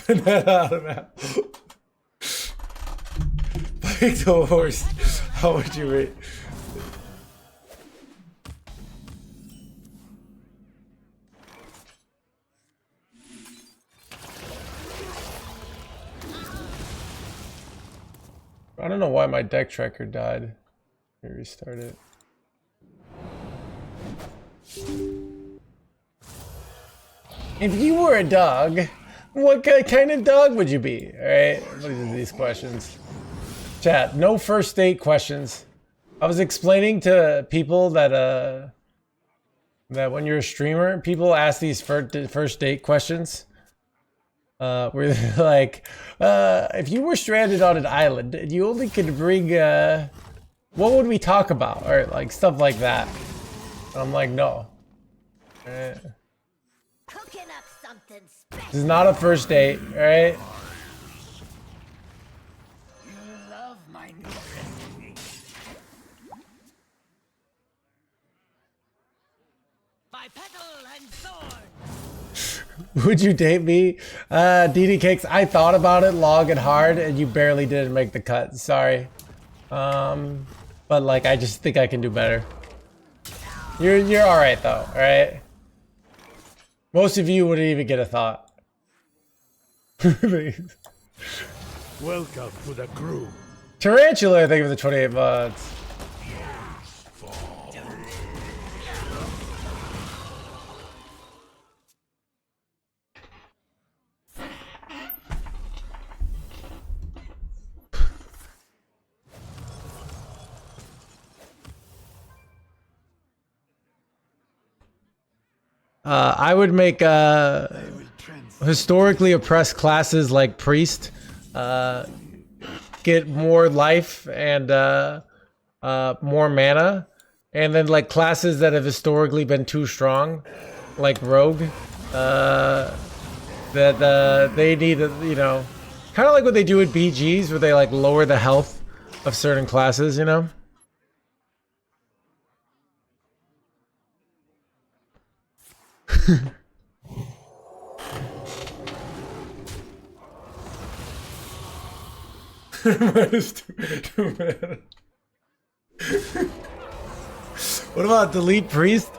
Banana out of map. Bike the horse. How would you rate? I don't know why my deck tracker died. Let me restart it. If you were a dog, what kind of dog would you be? Alright, what are these questions? Chat, no first date questions. I was explaining to people that that when you're a streamer, people ask these first date questions. Where they're like, if you were stranded on an island and you only could bring, what would we talk about? Or like stuff like that. And I'm like, no. Cooking up something special. This is not a first date, alright? You love my new recipe. By petal and thorn. Would you date me? DD Cakes, I thought about it long and hard and you barely didn't make the cut. Sorry. But like, I just think I can do better. You're alright though, alright? Most of you wouldn't even get a thought. Welcome to the crew. Tarantula, thank you for the 28 months. I would make historically oppressed classes like priest get more life and more mana, and then like classes that have historically been too strong, like rogue, that they need, you know, kind of like what they do with BGs, where they like lower the health of certain classes, you know. What about delete priest?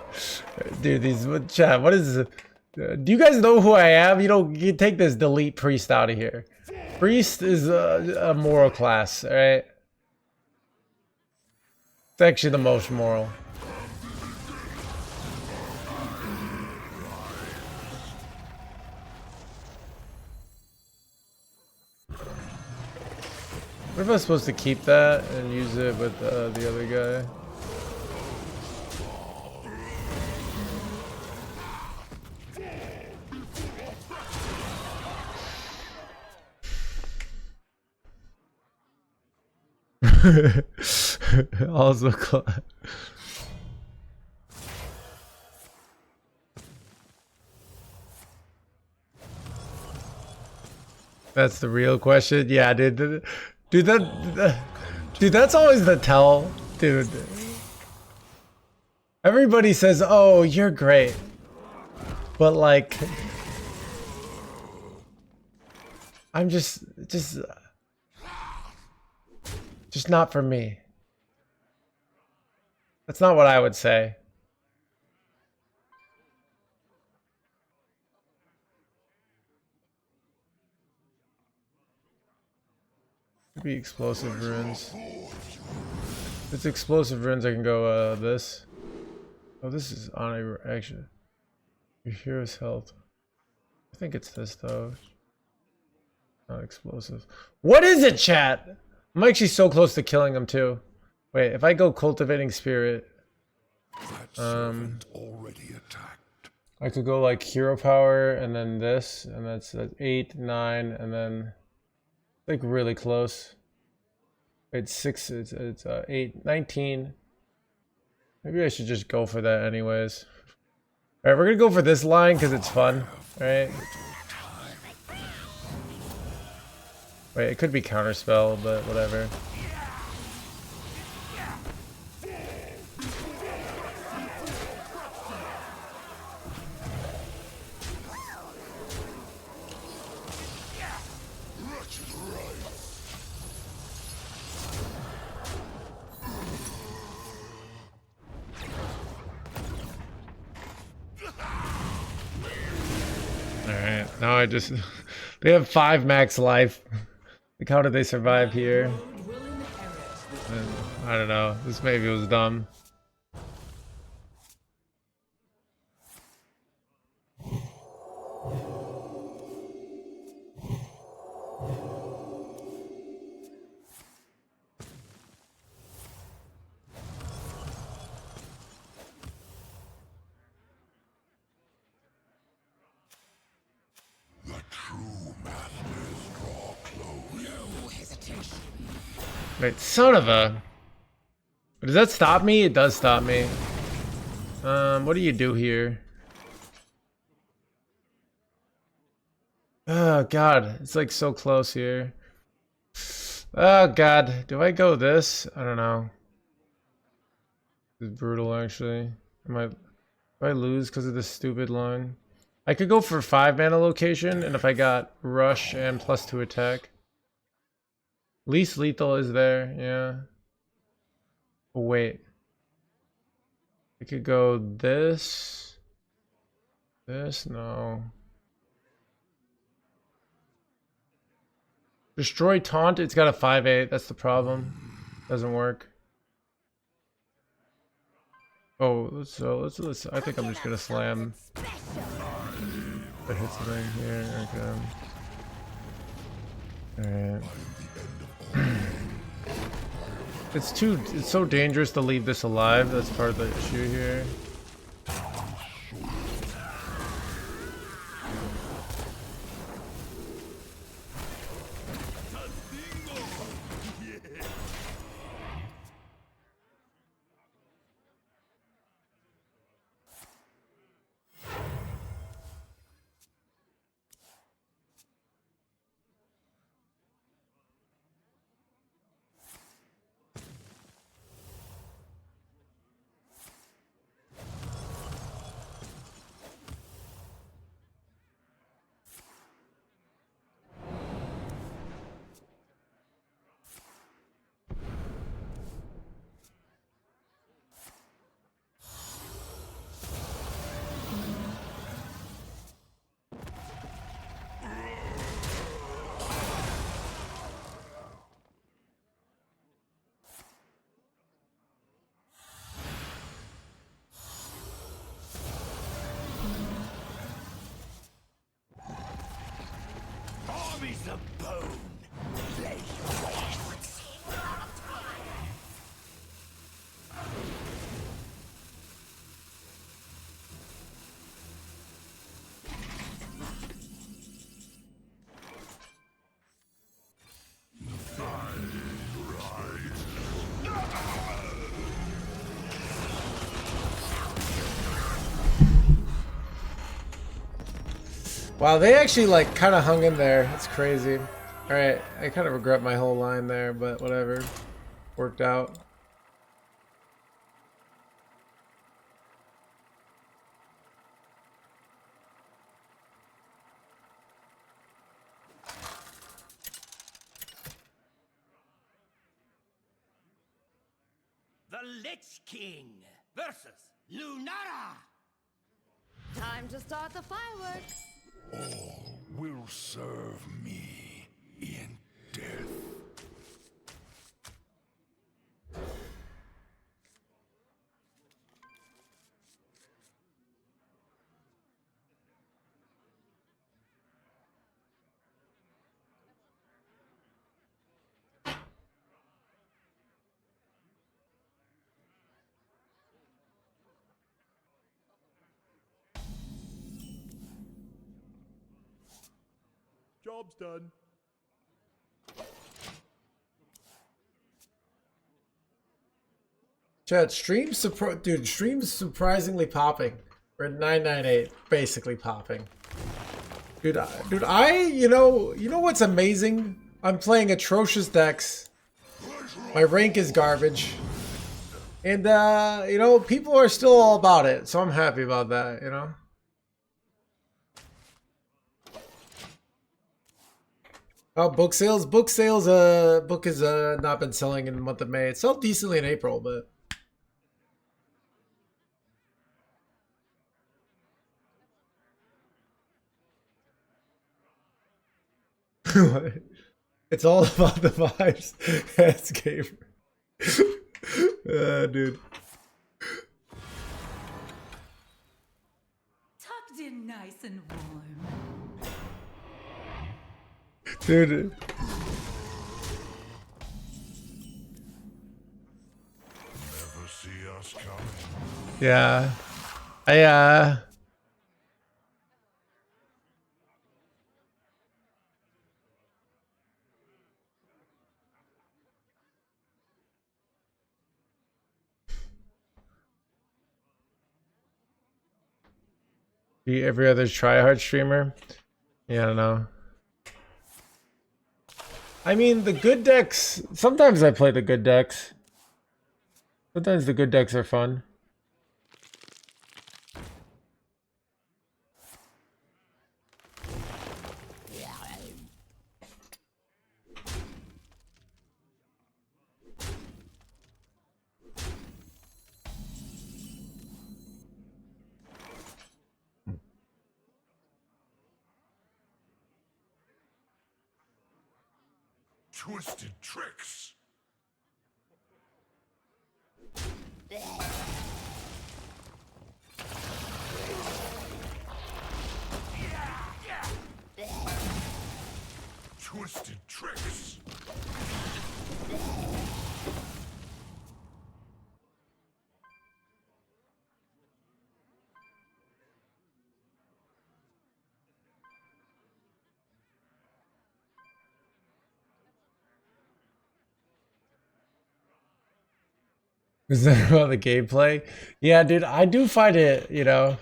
Dude, these chat, what is do you guys know who I am? You take this delete priest out of here. Priest is a moral class, alright? It's actually the most moral. What if I was supposed to keep that and use it with the other guy? Also, that's the real question. Yeah, dude. Dude, that's always the tell, dude. Everybody says, "Oh, you're great." But like, I'm just not for me. That's not what I would say. Could be explosive runes. If it's explosive runes, I can go this. Oh, this is on a action. Your hero's health. I think it's this though. Not explosive. What is it, chat? I'm actually so close to killing him too. Wait, if I go cultivating spirit, Already attacked. I could go like hero power and then this, and that's 8, 9, and then like really close. It's 6. It's 8, 19. Maybe I should just go for that anyways. All right, we're gonna go for this line because it's fun. All right. Wait, it could be counterspell, but whatever. Alright, now I just... They have 5 max life. Like, how did they survive here? I don't know. This maybe was dumb. Wait, son of a... Does that stop me? It does stop me. What do you do here? Oh god, it's like so close here. Oh god, do I go this? I don't know. It's brutal actually. Do I lose because of this stupid line? I could go for 5 mana location, and if I got rush and +2 attack. Least lethal is there, yeah. Oh, wait. I could go this. This, no. Destroy taunt, it's got a 5/8, that's the problem. Doesn't work. Oh, let's I think I'm just gonna slam. If it hits the thing here, okay. Alright. It's so dangerous to leave this alive. That's part of the issue here. Armies of bone, lay waste. Wow, they actually like kind of hung in there. It's crazy. All right, I kind of regret my whole line there, but whatever. Worked out. Lich King versus Lunara. Time to start the fireworks. All will serve me in death. Job's done. Chat, dude, stream's surprisingly popping. We're at 998, basically popping. Dude, you know what's amazing? I'm playing atrocious decks. My rank is garbage. And, you know, people are still all about it, so I'm happy about that, you know? Oh, book sales? Book sales, book has not been selling in the month of May. It sold decently in April, but... It's all about the vibes. That's gamer. Dude. Tucked in nice and warm. Dude. Never see us coming. Yeah. Every other tryhard streamer? Yeah, I don't know. I mean, the good decks... Sometimes I play the good decks. Sometimes the good decks are fun. Twisted tricks. Twisted tricks. Is that about the gameplay? Yeah, dude, I do find it, you know...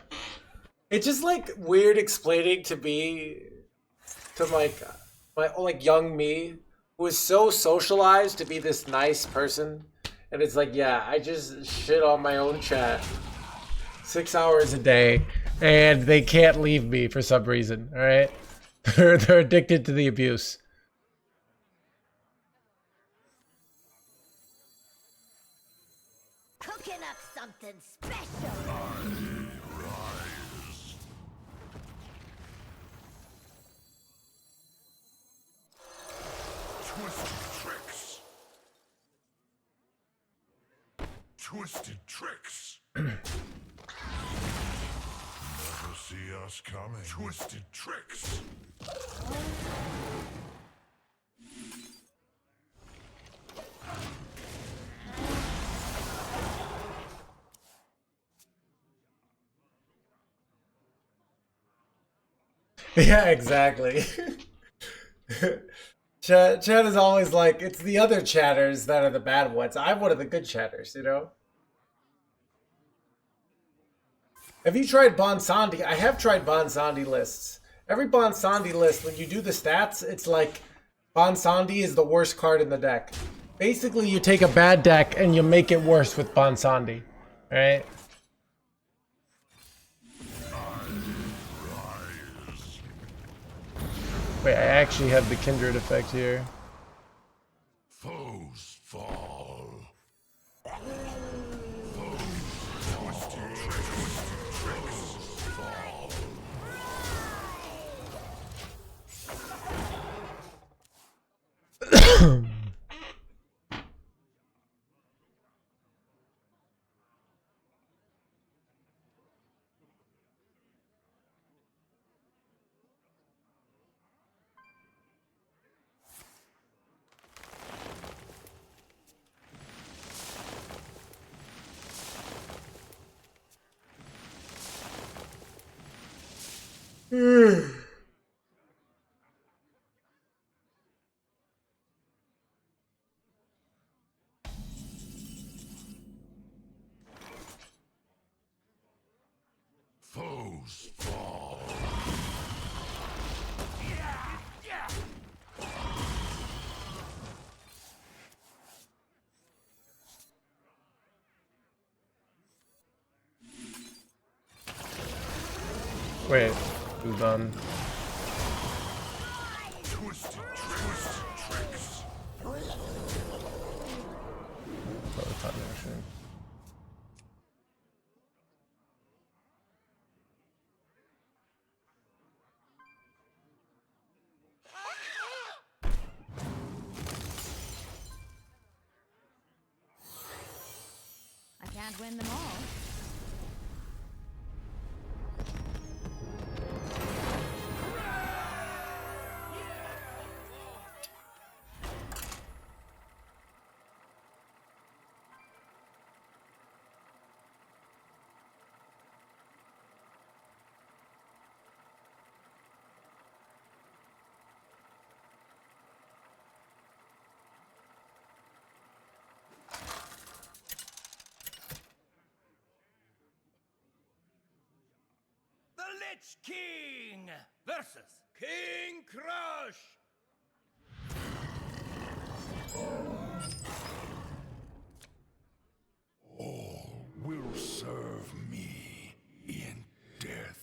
It's just, like, weird explaining to me... To, like, young me, who is so socialized to be this nice person. And it's like, yeah, I just shit on my own chat 6 hours a day. And they can't leave me for some reason, alright? They're addicted to the abuse. Cooking up something special. Twisted tricks. Never see us coming. Twisted tricks. Yeah, exactly. Chat is always like, it's the other chatters that are the bad ones. I'm one of the good chatters, you know? Have you tried Bonsandi? I have tried Bonsandi lists. Every Bonsandi list, when you do the stats, it's like Bonsandi is the worst card in the deck. Basically, you take a bad deck and you make it worse with Bonsandi. Alright? Wait, I actually have the Kindred effect here. Foes fall. Foes fall. Wait, who's on? Twisted tricks. Oh, it's not motion. I can't win them all. The Lich King versus King Crush. All will serve me in death.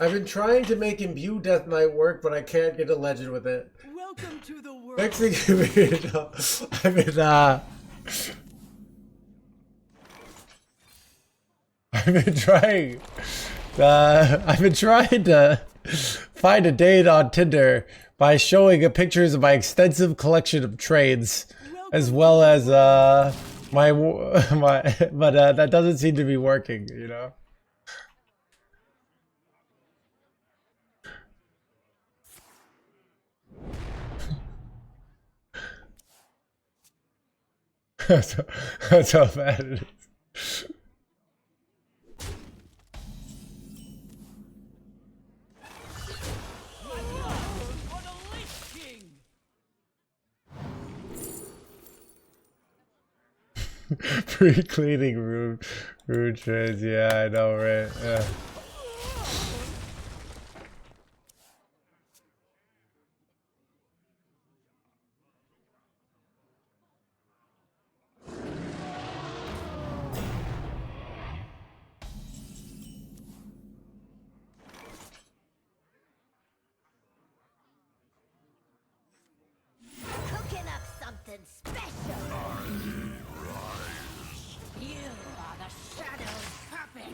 I've been trying to make Imbue Death Knight work, but I can't get a legend with it. Welcome to the world. Next thing I've been trying to find a date on Tinder by showing pictures of my extensive collection of trades, as well as but that doesn't seem to be working, you know. That's how bad it is. For the Lich King. Pre-cleaning room trades. Yeah, I know, right? Yeah. Cooking up something special. You are the Shadow's puppet.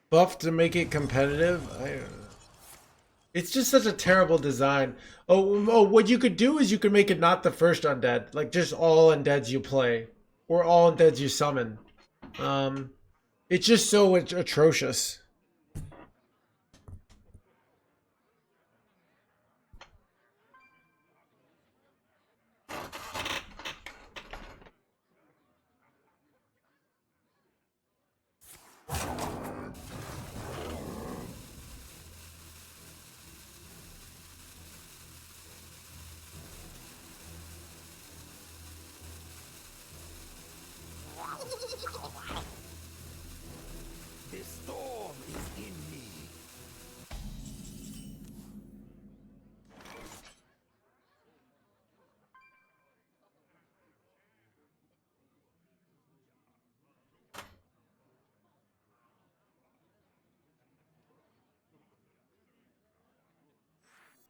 Buff to make it competitive. It's just such a terrible design. Oh, what you could do is you could make it not the first undead, like just all undeads you play, or all undeads you summon. It's just so atrocious. The storm is in me.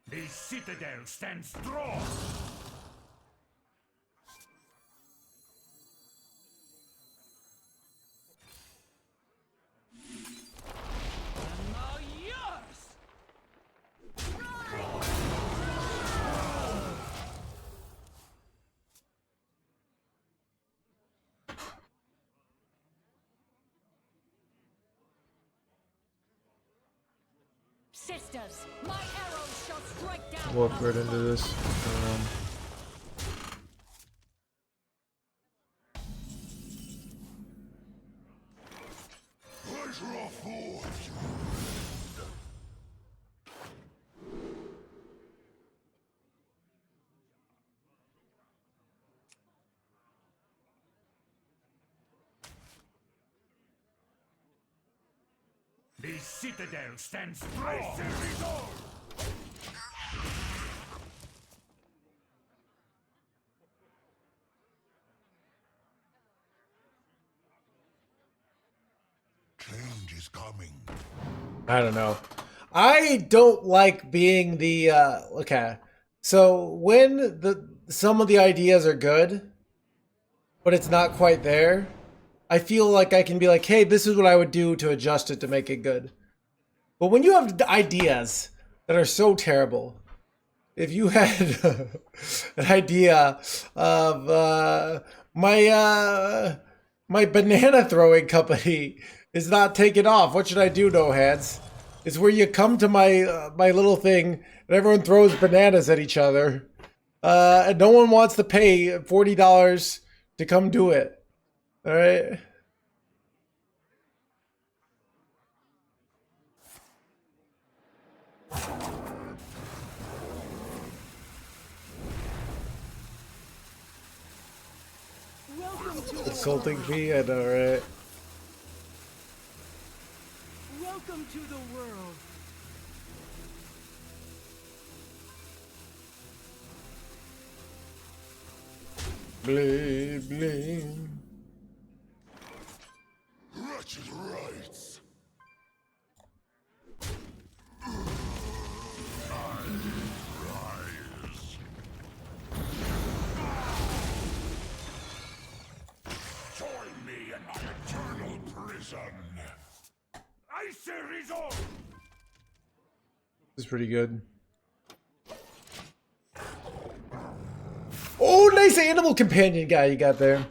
The citadel stands strong. Now yours! Sisters, my arrows shall strike down. Walk right into this. Pleasure forged. The citadel stands strong. Change is coming. I don't know. I don't like being the okay. So when some of the ideas are good, but it's not quite there, I feel like I can be like, hey, this is what I would do to adjust it to make it good. But when you have ideas that are so terrible, if you had an idea of my banana throwing company is not taking off, what should I do, No Hands? It's where you come to my my little thing and everyone throws bananas at each other, and no one wants to pay $40 to come do it. All right. Welcome to the Consulting fee, I know, right? Welcome to the world. Bling, bling. Wretched rights. Join me in my eternal prison. Icy resolve. This is pretty good. Oh, nice animal companion guy you got there.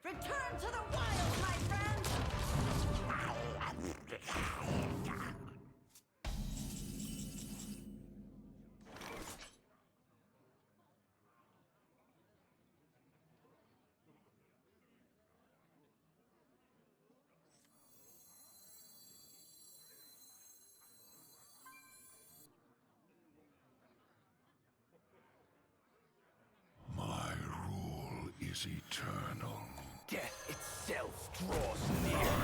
Return to the wild, my friend! My rule is eternal. Death itself draws near.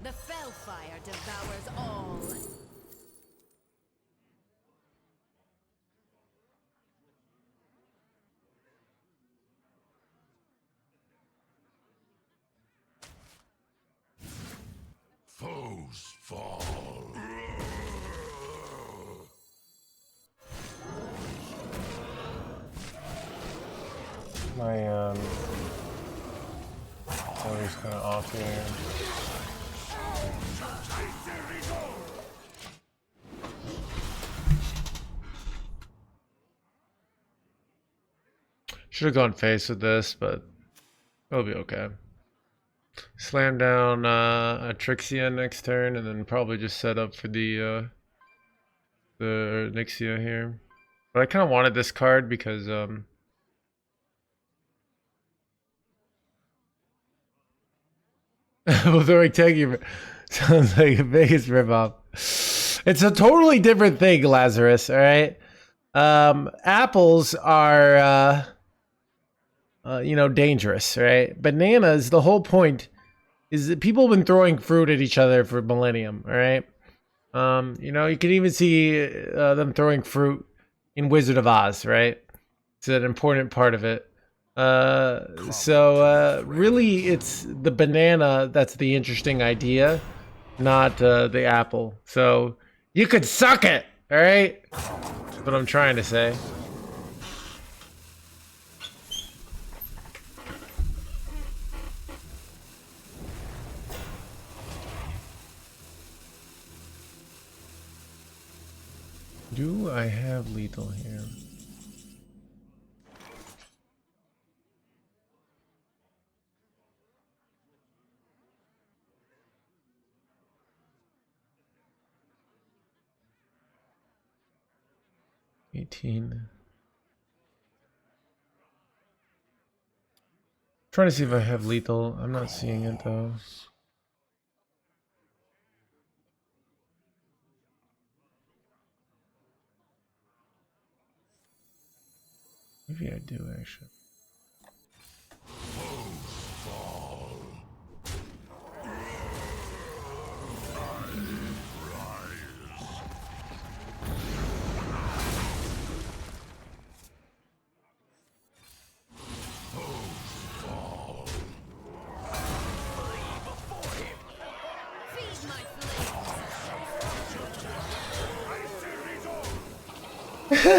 The Fellfire devours all. Foes fall. My always kind of off here. Should have gone face with this, but it'll be okay. Slam down a Trixia next turn, and then probably just set up for the Nixia here. But I kind of wanted this card because thank you. Sounds like the biggest ripoff. It's a totally different thing, Lazarus. All right. Apples are you know, dangerous, right? Bananas, the whole point is that people have been throwing fruit at each other for millennium, all right? You know, you can even see them throwing fruit in Wizard of Oz, right? It's an important part of it. Really, it's the banana that's the interesting idea, not the apple. So you could suck it, all right? That's what I'm trying to say. Do I have lethal here? Trying to see if I have lethal. I'm not seeing it though. Maybe I do actually.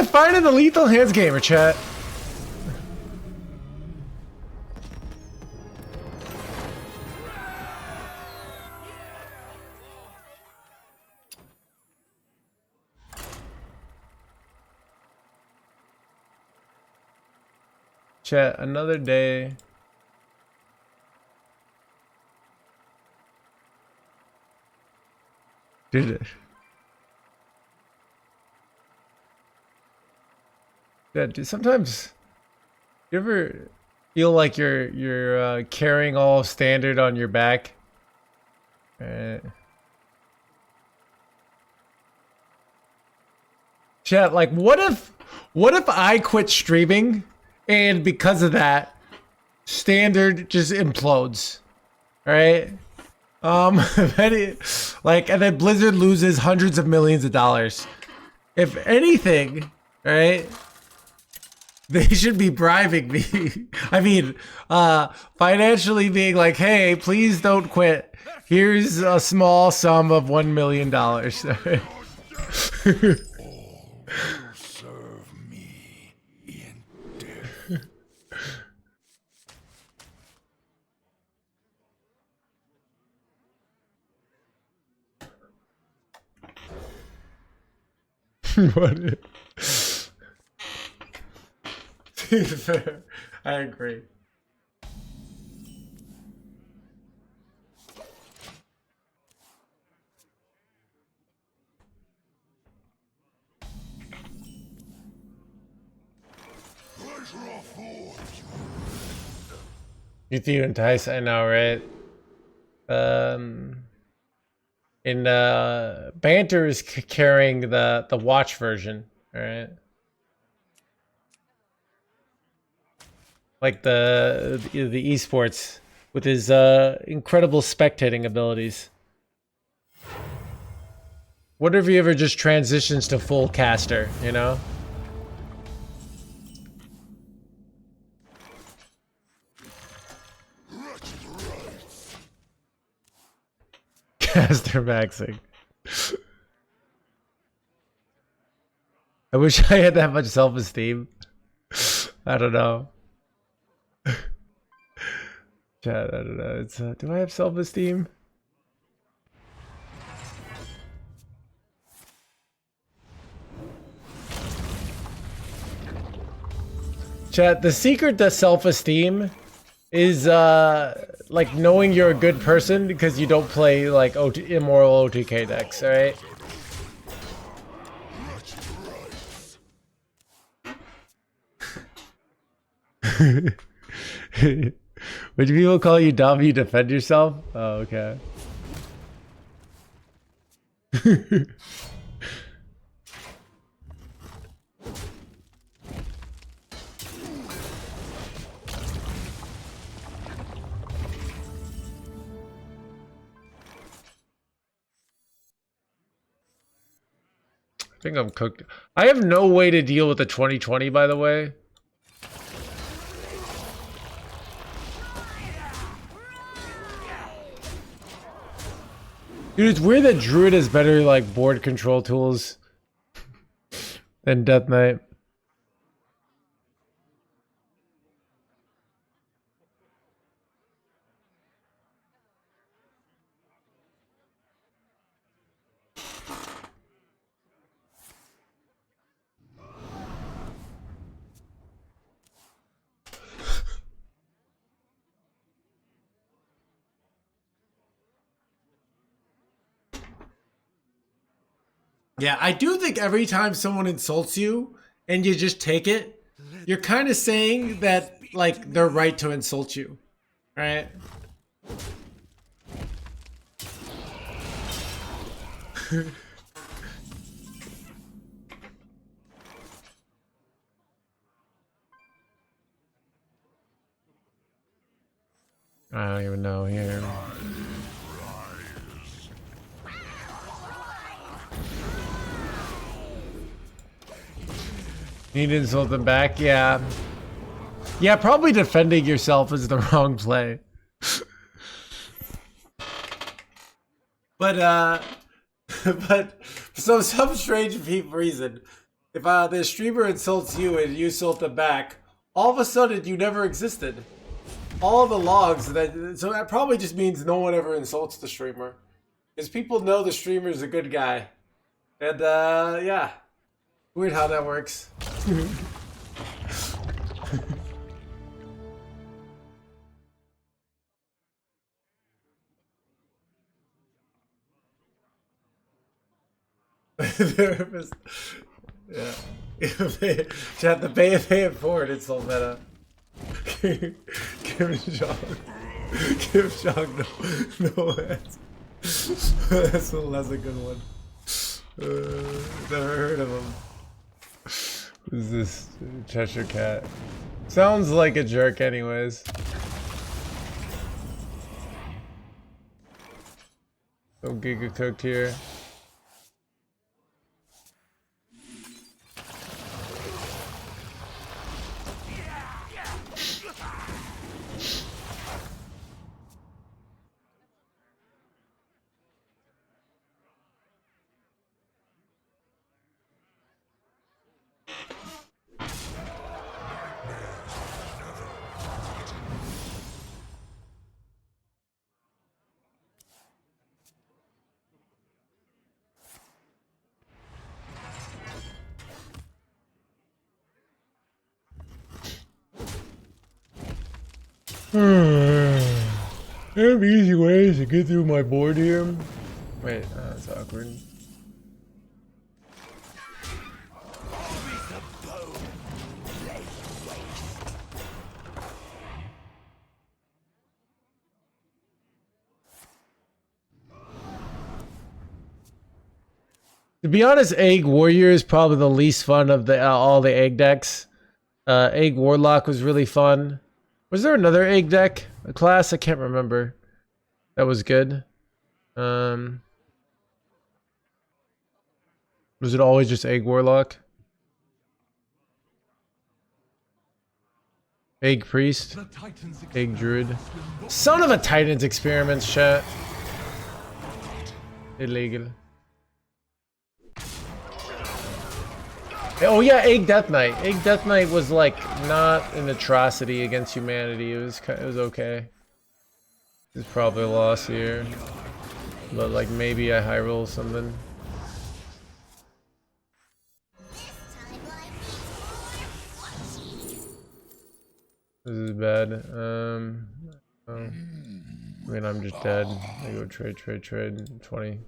Finding the lethal hands gamer chat. Chat, another day. Did it? Yeah, dude, sometimes you ever feel like you're carrying all of standard on your back? Chat, like what if I quit streaming and because of that standard just implodes? Right? And then Blizzard loses hundreds of millions of dollars. If anything, right? They should be bribing me. I mean, financially being like, hey, please don't quit. Here's a small sum of $1 million. Serve me in death. What? Fair. I agree. You think you entice? I know, right? Banter is carrying the watch version, right? Like the esports with his incredible spectating abilities. What if he ever just transitions to full caster, you know? Caster maxing. I wish I had that much self-esteem. I don't know. Chat, I don't know. It's do I have self-esteem? Chat, the secret to self-esteem is like knowing you're a good person because you don't play like immoral OTK decks, alright? Would people call you dumb, you defend yourself? Oh, okay. I think I'm cooked. I have no way to deal with the 2020, by the way. Dude, it's weird that Druid has better like board control tools than Death Knight. Yeah, I do think every time someone insults you and you just take it, you're kind of saying that like they're right to insult you, right? I don't even know here. Need to insult them back? Yeah. Yeah, probably defending yourself is the wrong play. But for some strange reason, if the streamer insults you and you insult them back, all of a sudden you never existed. All the logs so that probably just means no one ever insults the streamer, because people know the streamer's a good guy, and yeah, weird how that works. Yeah. Chat, the pay it forward, it's all meta. Give Shock no hands. That's a good one. Never heard of him. Who's this? Cheshire Cat. Sounds like a jerk anyways. No Giga cooked here. I have easy ways to get through my board here. Wait, that's awkward. To be honest, Egg Warrior is probably the least fun of the all the egg decks. Egg Warlock was really fun. Was there another egg deck? A class? I can't remember. That was good. Was it always just Egg Warlock? Egg Priest? Egg Druid? Son of a Titan's Experiments, chat. Illegal. Oh yeah, Egg Death Knight. Egg Death Knight was like not an atrocity against humanity. It was okay. It's probably a loss here, but like maybe I high roll something. This is bad. Oh. I mean, I'm just dead. I go trade. 20.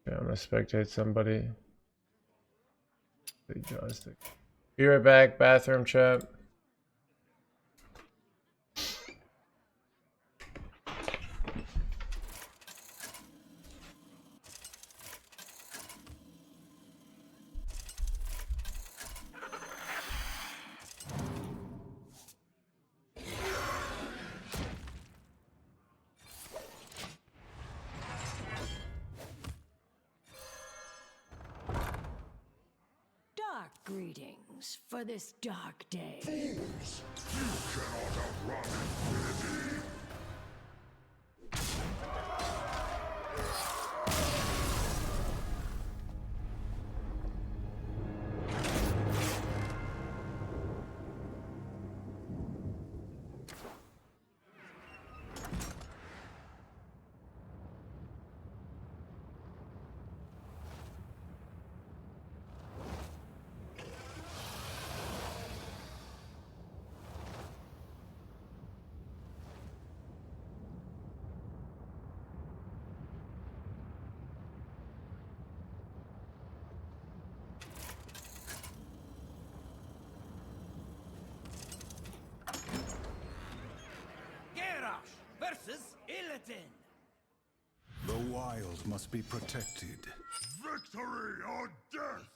Yeah, I'm gonna spectate somebody. Big joystick. Be right back, bathroom chat. Dark greetings for this dark day. Fools! You cannot outrun infinity! Versus Illidan. The wild must be protected. Victory or death!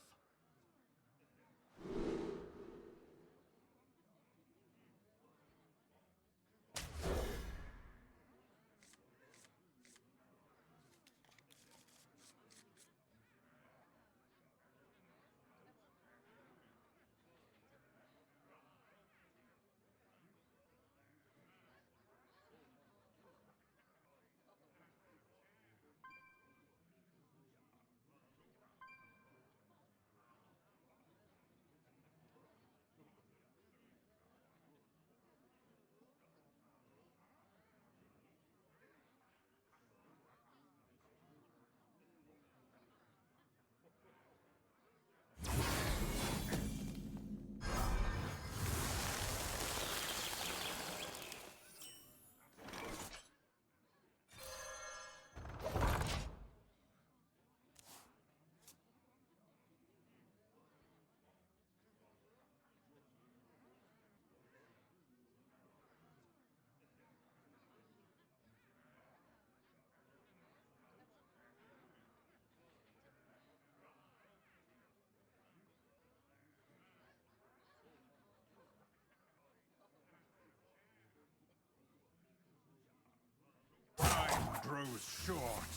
Time grows short.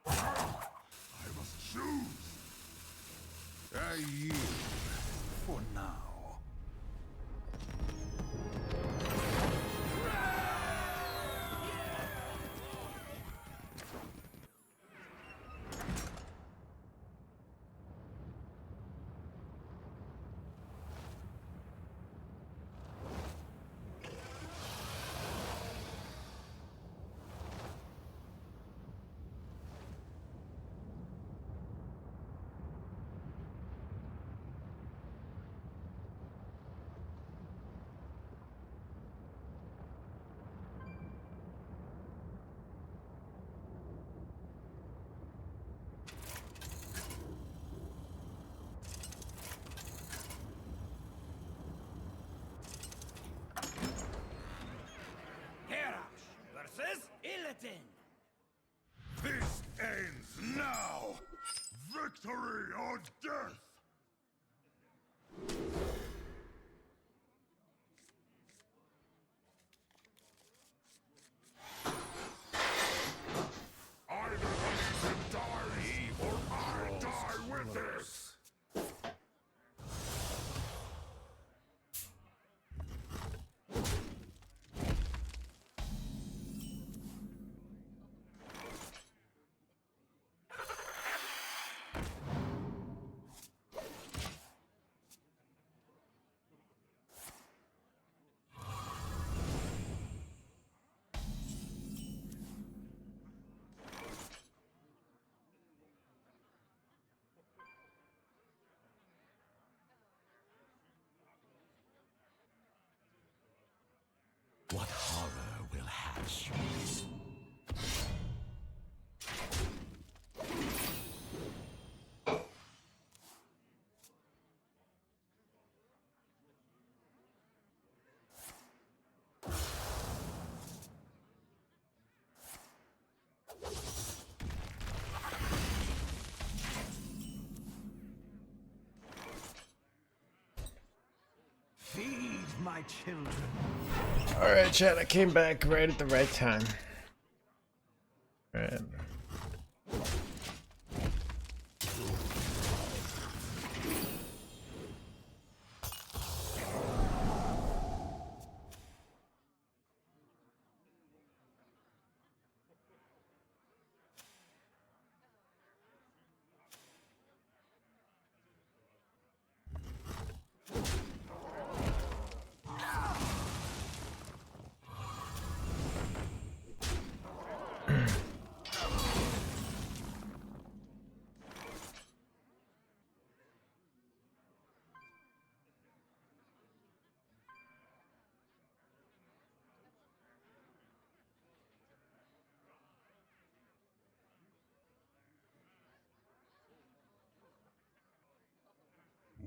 I must choose! I yield for now. my children. Alright, chat, I came back right at the right time. Alright.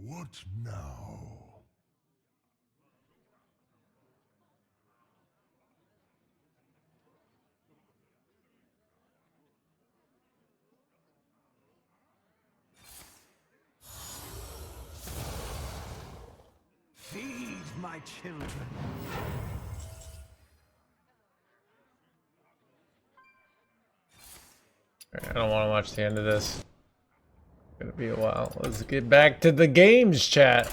What now? Feed my children. Alright, I don't want to watch the end of this. Gonna be a while. Let's get back to the games, chat.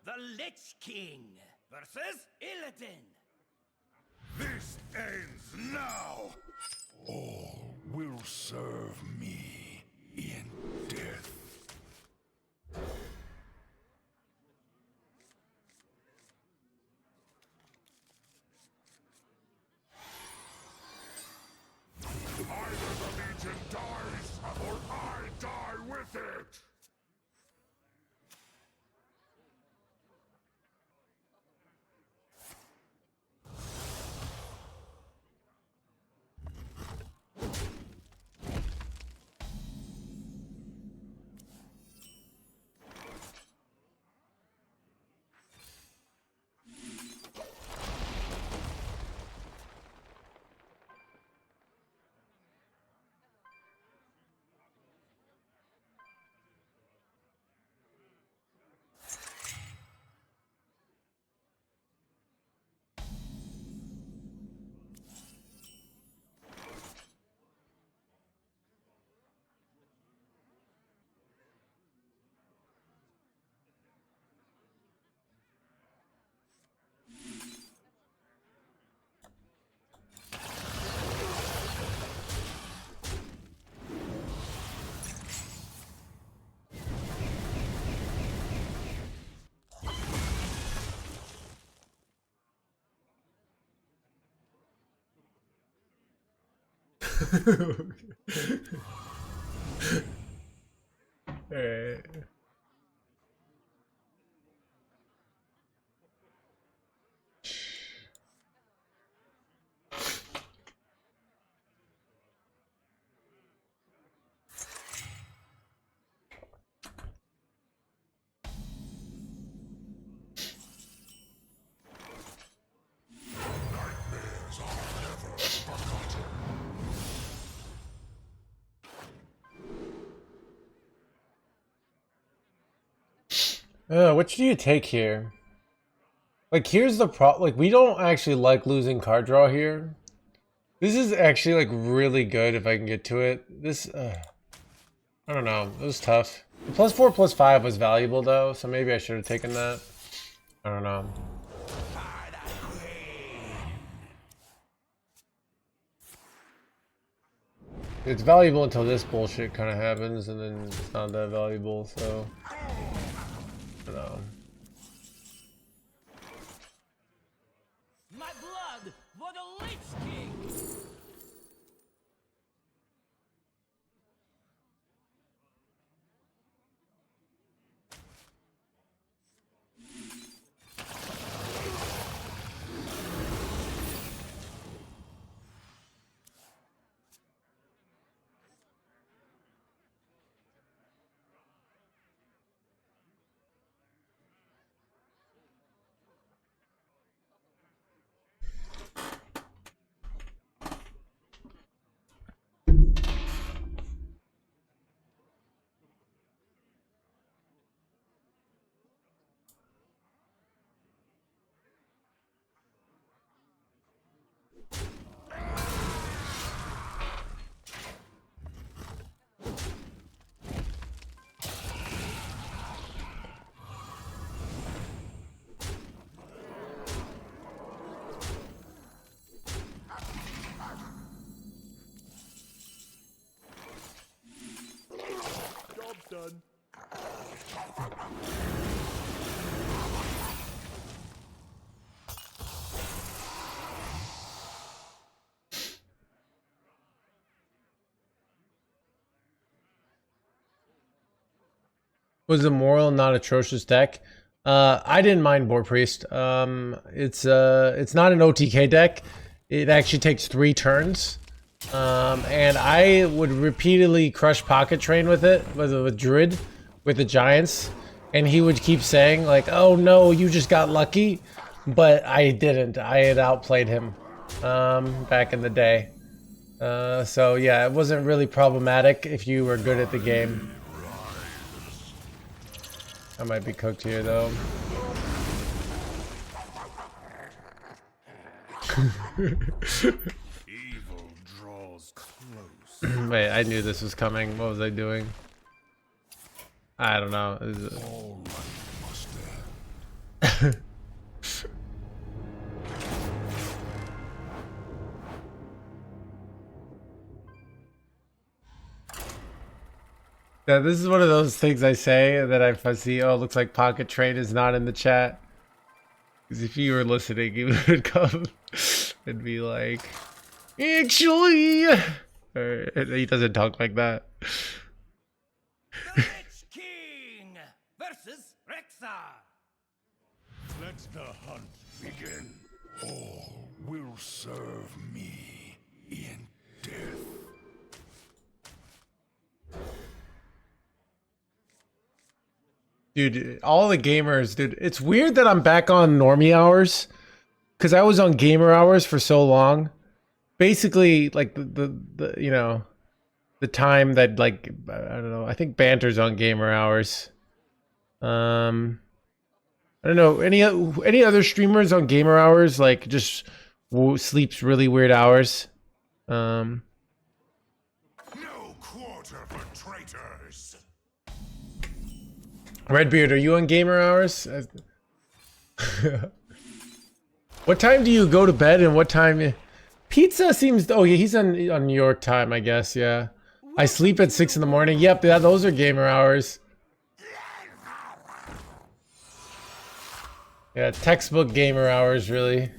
The Lich King versus Illidan. This ends now! All will serve me in death. Either the Legion dies, or I die with it! Alright. Nightmares are never forgotten. Which do you take here? Like, here's the like, we don't actually like losing card draw here. This is actually, like, really good if I can get to it. This, I don't know. It was tough. The +4/+5 was valuable, though, so maybe I should have taken that. I don't know. It's valuable until this bullshit kind of happens, and then it's not that valuable, so... I don't know. blood for the Lich King! Done. Was a moral, not atrocious deck. I didn't mind Boar Priest. It's not an OTK deck. It actually takes 3 turns. And I would repeatedly crush Pocket Train with it, with Druid, with the Giants, and he would keep saying like, "Oh no, you just got lucky," but I didn't. I had outplayed him back in the day. So yeah, it wasn't really problematic if you were good at the game. I might be cooked here though. Evil draws close. Wait, I knew this was coming. What was I doing? I don't know. All right, master. Yeah, this is one of those things I say that if I see, oh, it looks like Pocket Train is not in the chat. Because if you were listening, you would come and be like, actually, or, he doesn't talk like that. The Lich King versus Rexar. Let the hunt begin. All will serve me in death. Dude, all the gamers, dude, it's weird that I'm back on normie hours. Because I was on gamer hours for so long. Basically, like, the you know, the time that, like, I don't know, I think Banter's on gamer hours. I don't know, any other streamers on gamer hours, like, just sleeps really weird hours? No quarter for traitors. Redbeard, are you on gamer hours? What time do you go to bed and what time? Pizza seems, oh yeah, he's on New York time, I guess, yeah. I sleep at 6 in the morning. Yep, yeah, those are gamer hours. Yeah, textbook gamer hours, really.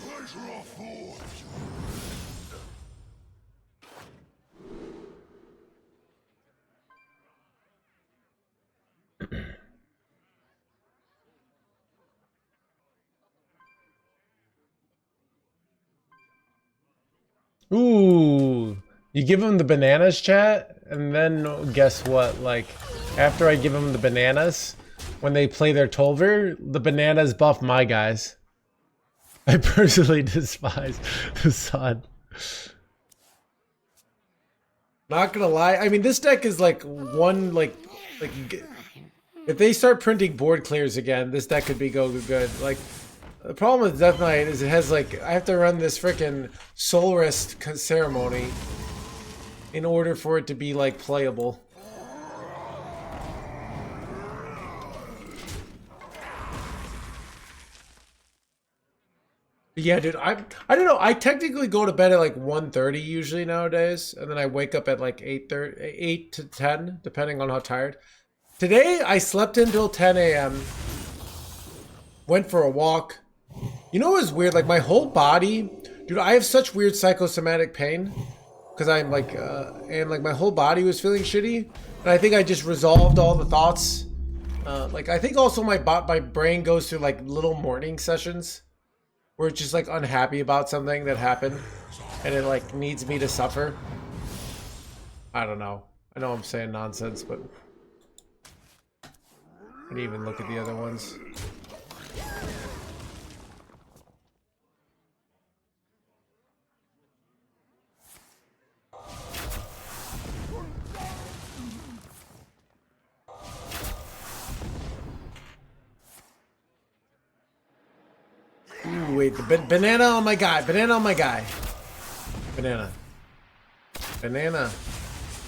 Pleasure forth. Ooh, you give him the bananas, chat, and then guess what? Like, after I give him the bananas, when they play their Tolver, the bananas buff my guys. I personally despise the sun. Not gonna lie, I mean, this deck is like one, like if they start printing board clears again, this deck could be go good. Like, the problem with Death Knight is it has like, I have to run this freaking soul rest ceremony in order for it to be like playable. Yeah, dude, I don't know. I technically go to bed at like 1:30 usually nowadays, and then I wake up at like 8:30, 8 to 10, depending on how tired. Today I slept until 10 a.m. Went for a walk. You know what was weird? Like my whole body, dude, I have such weird psychosomatic pain because I'm like, and like my whole body was feeling shitty, and I think I just resolved all the thoughts. Like I think also my brain goes through like little morning sessions. We're just like unhappy about something that happened and it like needs me to suffer. I don't know. I know I'm saying nonsense, but I didn't even look at the other ones. Ooh, wait, the banana on my guy. Banana on my guy. Banana. Banana.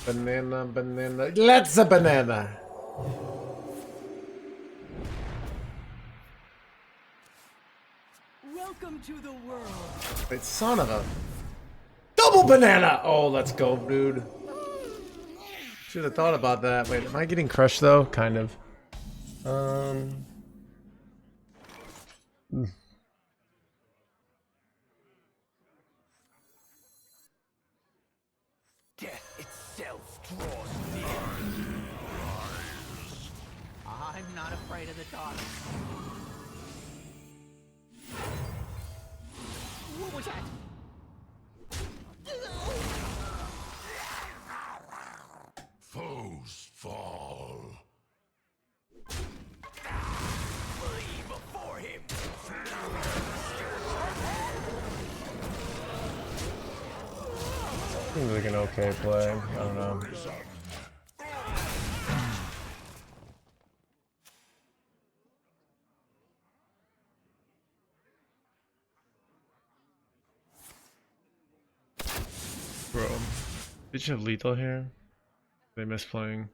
Banana, banana. Let's a banana. Welcome to the world. Wait, son of a... Double banana! Oh, let's go, dude. Should have thought about that. Wait, am I getting crushed, though? Kind of. Death itself draws near. I'm not afraid of the dark. What was that? Foes fall. Flee before him. Seems like an okay play. I don't know. Bro, did you have lethal here? They miss playing.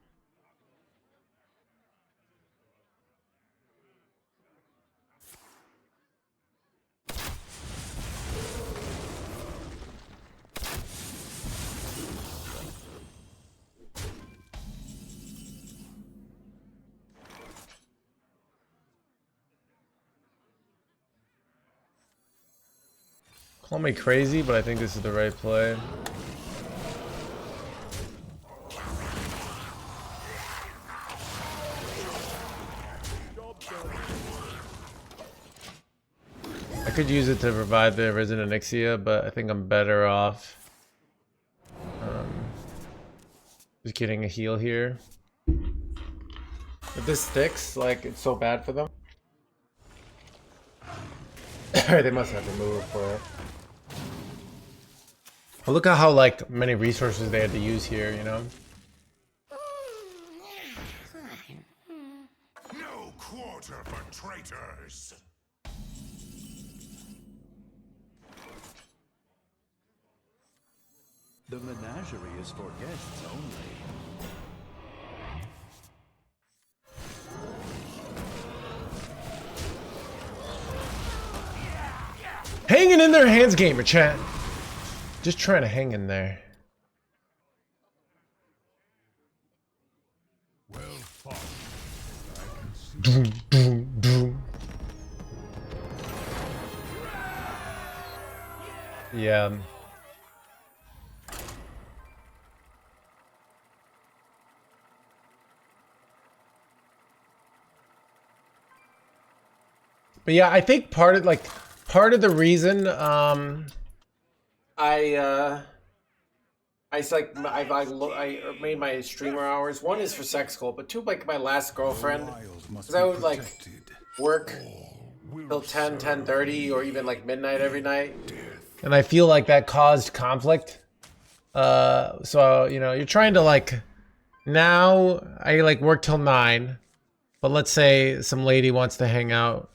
Call me crazy, but I think this is the right play. I could use it to provide the Risen Onyxia, but I think I'm better off just getting a heal here. If this sticks, like, it's so bad for them. They must have removed for it. Well, look at how like many resources they had to use here, you know? No quarter for traitors. The menagerie is for guests only. Hanging in there, NoHandsGamer, chat. Just trying to hang in there. Well fought. Boom, boom, boom. Yeah. But yeah, I think part of the reason I made my streamer hours. One is for sex cult, but two, like my last girlfriend, because I would like work till 10, 10:30, or even like midnight every night, and I feel like that caused conflict. So you know, you're trying to like, now I like work till 9, but let's say some lady wants to hang out,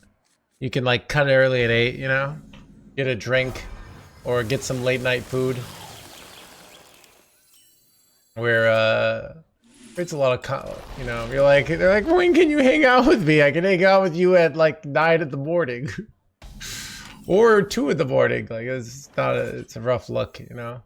you can like cut early at 8, you know, get a drink or get some late night food. Where it's a lot of, you know, you're like, they're like, when can you hang out with me? I can hang out with you at like 9 in the morning. or 2 in the morning. Like it's not a, it's a rough look, you know.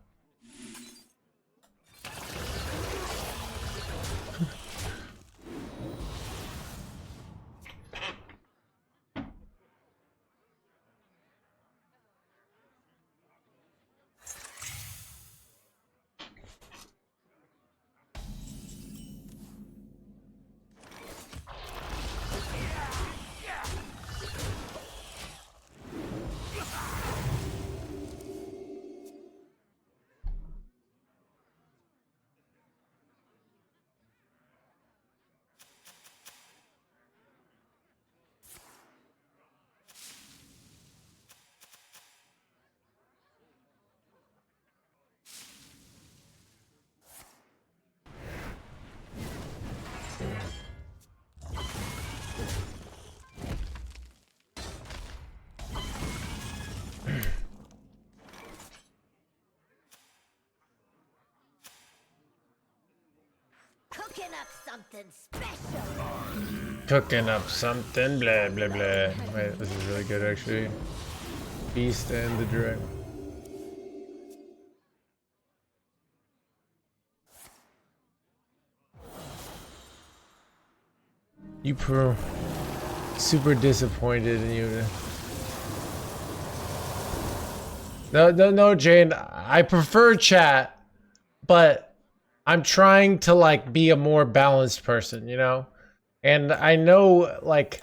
Cooking up something special. Cooking up something, blah blah blah. Wait, this is really good actually. Beast and the Dragon. You pro. Super disappointed in you. No, Jane. I prefer chat, but I'm trying to like be a more balanced person, you know? And I know like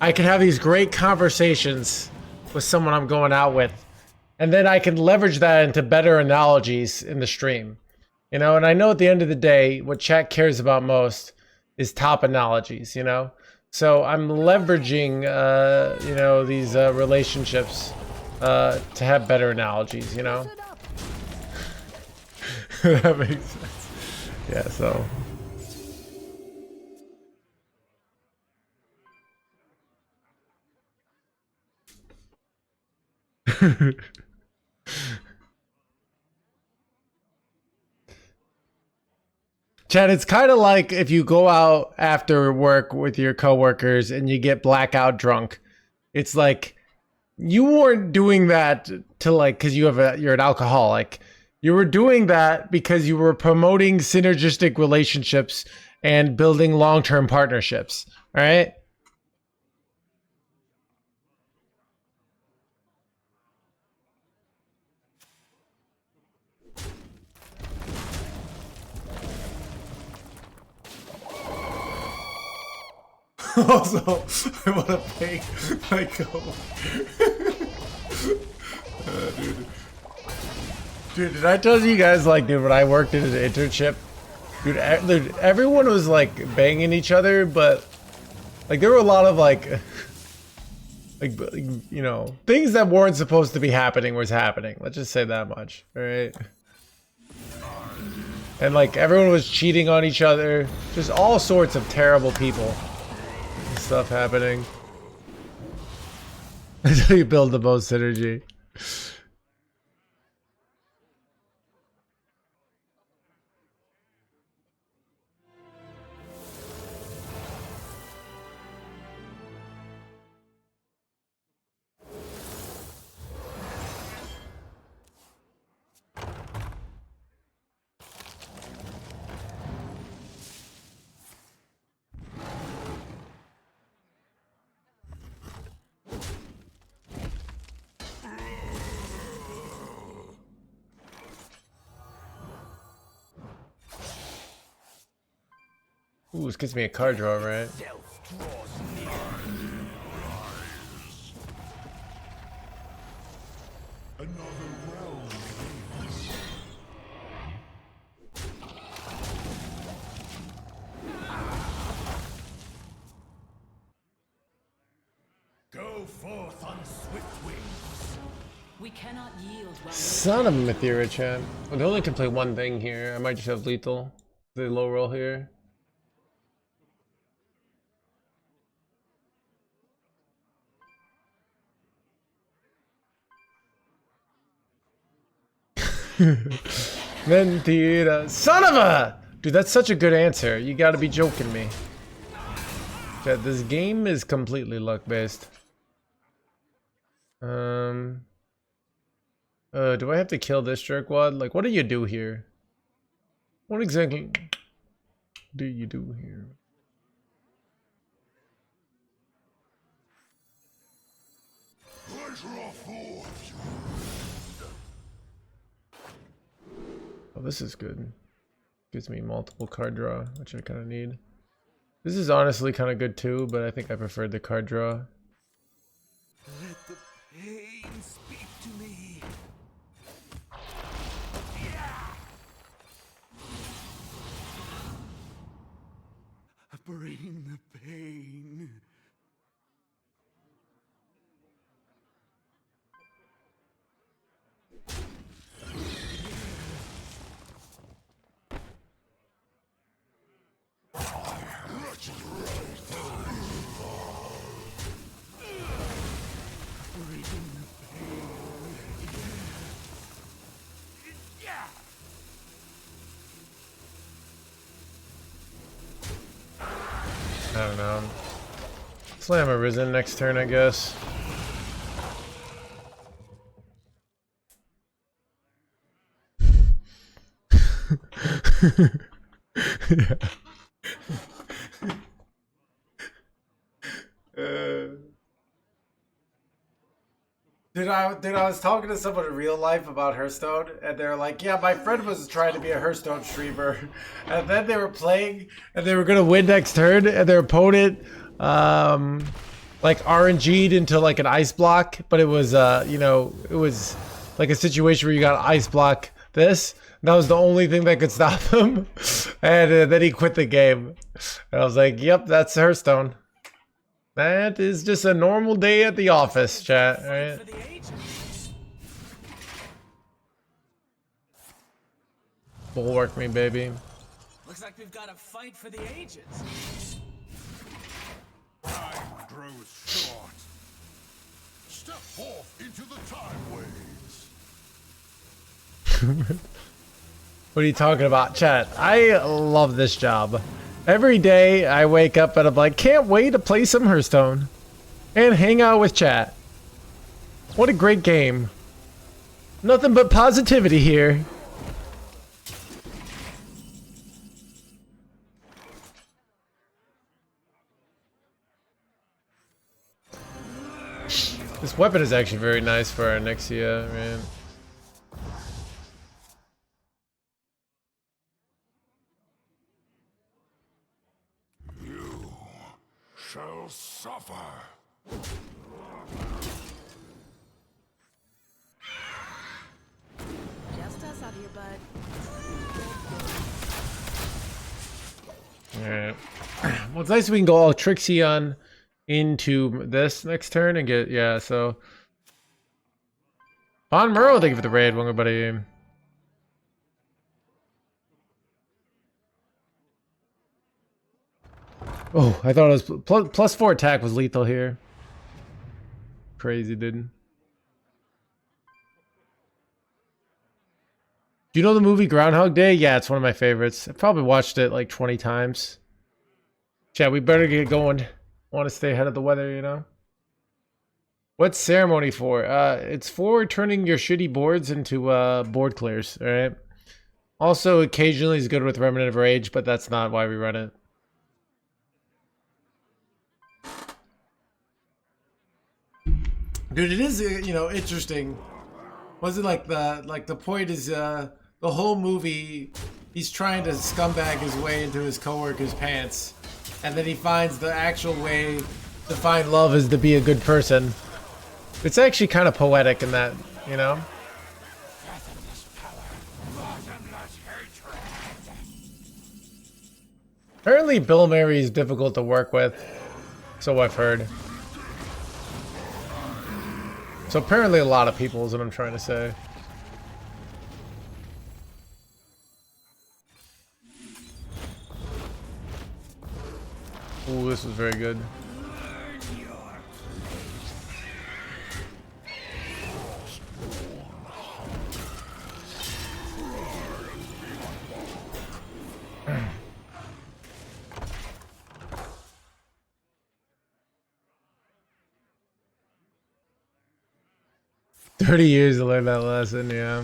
I can have these great conversations with someone I'm going out with, and then I can leverage that into better analogies in the stream, you know? And I know at the end of the day, what chat cares about most is top analogies, you know? So I'm leveraging, you know, these relationships to have better analogies, you know? That makes sense. Yeah, so. Chad, it's kind of like if you go out after work with your coworkers and you get blackout drunk. It's like you weren't doing that to like because you're an alcoholic. You were doing that because you were promoting synergistic relationships and building long-term partnerships. All right. Also, I want to pay my dude, did I tell you guys, like, dude, when I worked in an internship, dude, everyone was, like, banging each other, but, like, there were a lot of, like, you know, things that weren't supposed to be happening was happening. Let's just say that much, all right? And, like, everyone was cheating on each other. Just all sorts of terrible people. Stuff happening. Until you build the most synergy. Ooh, this gives me a card draw, right? Go forth on swift wings. We cannot yield while Son of a Mathera Chan. Well, they only can play one thing here. I might just have lethal. The low roll here. Mentira. Son of a! Dude, that's such a good answer. You gotta be joking me. That this game is completely luck based. Do I have to kill this jerkwad? Like, what do you do here? What exactly do you do here? Oh, this is good. Gives me multiple card draw, which I kind of need. This is honestly kind of good too, but I think I preferred the card draw. Let the pain speak to me. Bring the pain. I don't know. Slam a Risen next turn, I guess. Yeah. Dude, I was talking to someone in real life about Hearthstone, and they're like, yeah, my friend was trying to be a Hearthstone streamer, and then they were playing, and they were gonna win next turn, and their opponent, like RNG'd into like an ice block, but it was, you know, it was like a situation where you got ice block this, and that was the only thing that could stop him, and then he quit the game, and I was like, yep, that's Hearthstone. That is just a normal day at the office, chat, right? Bulwark me, baby. Looks like we've got a fight for the ages. Time grows short. Step forth into the time waves. What are you talking about, chat? I love this job. Every day I wake up and I'm like, can't wait to play some Hearthstone and hang out with chat. What a great game. Nothing but positivity here. This weapon is actually very nice for our Nexia, man. Shall suffer. Just us out here, bud. Alright. Well, it's nice we can go all Trixie on into this next turn and get, yeah, so. Von Murrow, thank you for the raid, welcome buddy. Oh, I thought it was plus 4 attack was lethal here. Crazy, dude. Do you know the movie Groundhog Day? Yeah, it's one of my favorites. I probably watched it like 20 times. Chat, we better get going. Want to stay ahead of the weather, you know? What's ceremony for? It's for turning your shitty boards into board clears, alright? Also, occasionally is good with Remnant of Rage, but that's not why we run it. Dude, it is, you know, interesting. Wasn't like the point is the whole movie he's trying to scumbag his way into his coworker's pants, and then he finds the actual way to find love is to be a good person. It's actually kind of poetic in that, you know. Apparently, Bill Murray is difficult to work with, so I've heard. So apparently a lot of people is what I'm trying to say. Ooh, this was very good. 30 years to learn that lesson, yeah.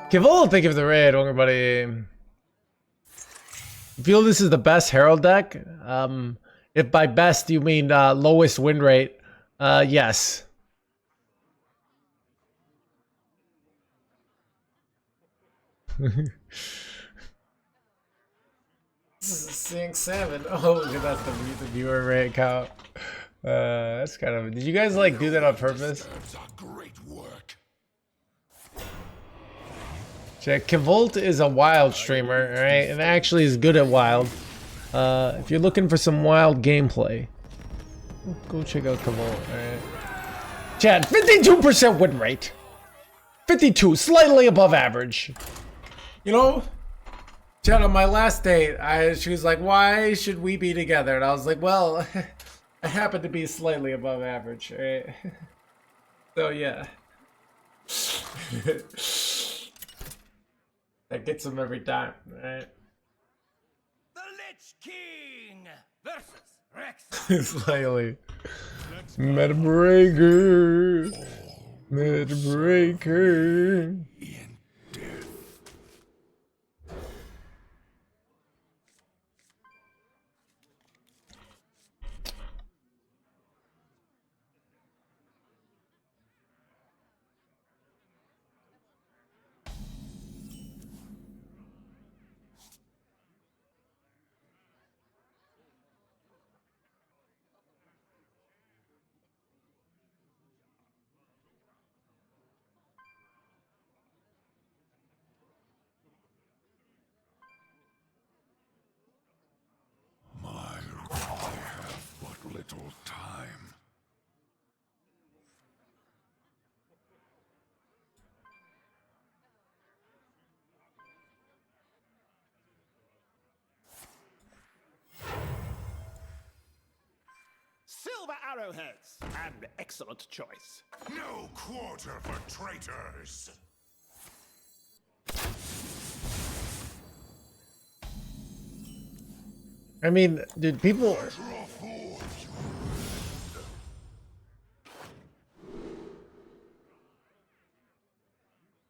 Kivol, thank you for the raid, Wonger buddy. You feel this is the best Herald deck? If by best you mean lowest win rate, yes. Seeing 7. Oh, that's the viewer rate count. That's kind of. Did you guys like do that on purpose? Check. Kivolt is a wild streamer, alright, and actually is good at wild. If you're looking for some wild gameplay, go check out Kivolt, alright. Chad, 52% win rate. 52, slightly above average. You know, Chad, on my last date, she was like, "Why should we be together?" And I was like, "Well, I happen to be slightly above average, right?" So yeah. That gets him every time, right? The Lich King versus Rex. Slightly. Meta breaker. Meta breaker. Time. Silver arrowheads. An excellent choice. No quarter for traitors. I mean, dude, people.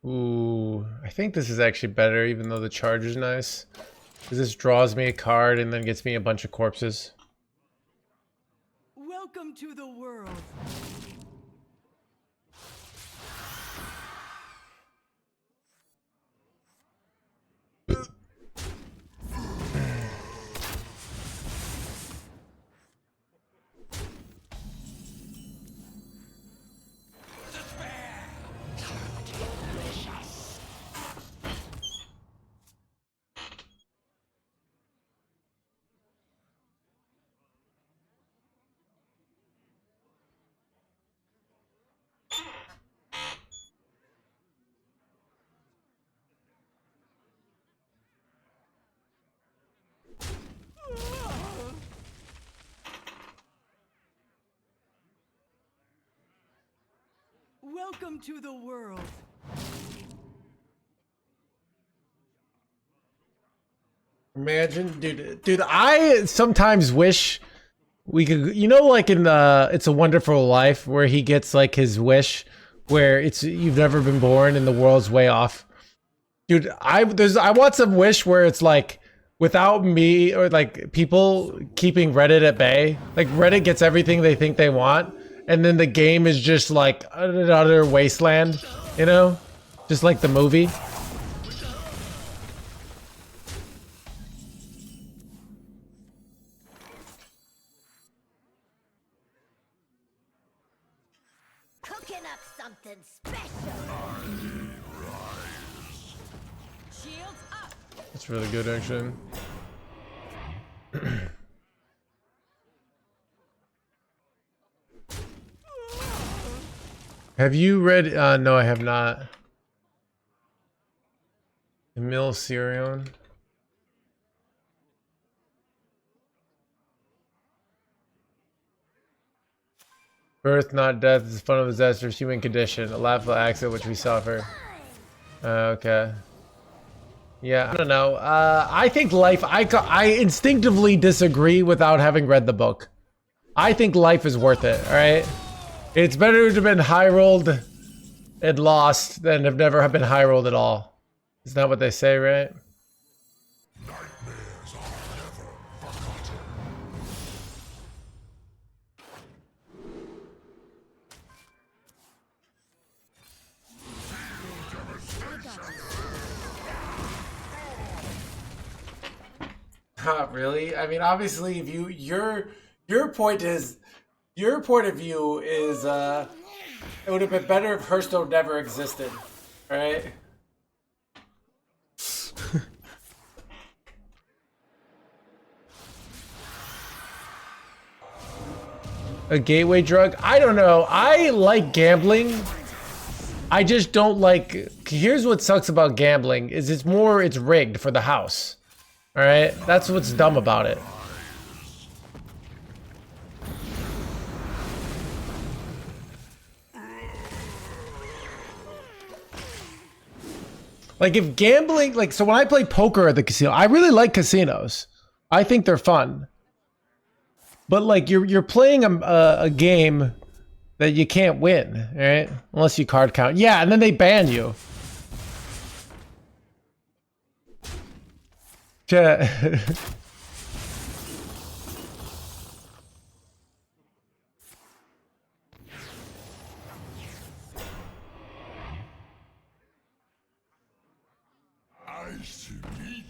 Ooh, I think this is actually better, even though the charge is nice. Because this draws me a card and then gets me a bunch of corpses. Welcome to the world. Welcome to the world. Imagine, dude, I sometimes wish we could, you know, like in It's a Wonderful Life, where he gets like his wish, where it's you've never been born and the world's way off. Dude, I want some wish where it's like without me or like people keeping Reddit at bay. Like Reddit gets everything they think they want, and then the game is just like an utter wasteland, you know? Just like the movie. Cooking up something special. Shields up. That's really good, actually. Have you read? No, I have not. Emil Sirion. Birth, not death, is fun of disasters, human condition, a laughable accident which we suffer. Okay. Yeah, I don't know. I think life. I instinctively disagree without having read the book. I think life is worth it, alright? It's better to have been high rolled and lost than have never been high rolled at all. Isn't that what they say, right? Nightmares are never forgotten. Not really. I mean, obviously, if your point of view is it would have been better if Hearthstone never existed, right? A gateway drug? I don't know. I like gambling. I just don't like. Here's what sucks about gambling: is it's rigged for the house. All right, that's what's dumb about it. Like if gambling, like so when I play poker at the casino, I really like casinos. I think they're fun. But like you're playing a game that you can't win, right? Unless you card count. Yeah, and then they ban you. Yeah.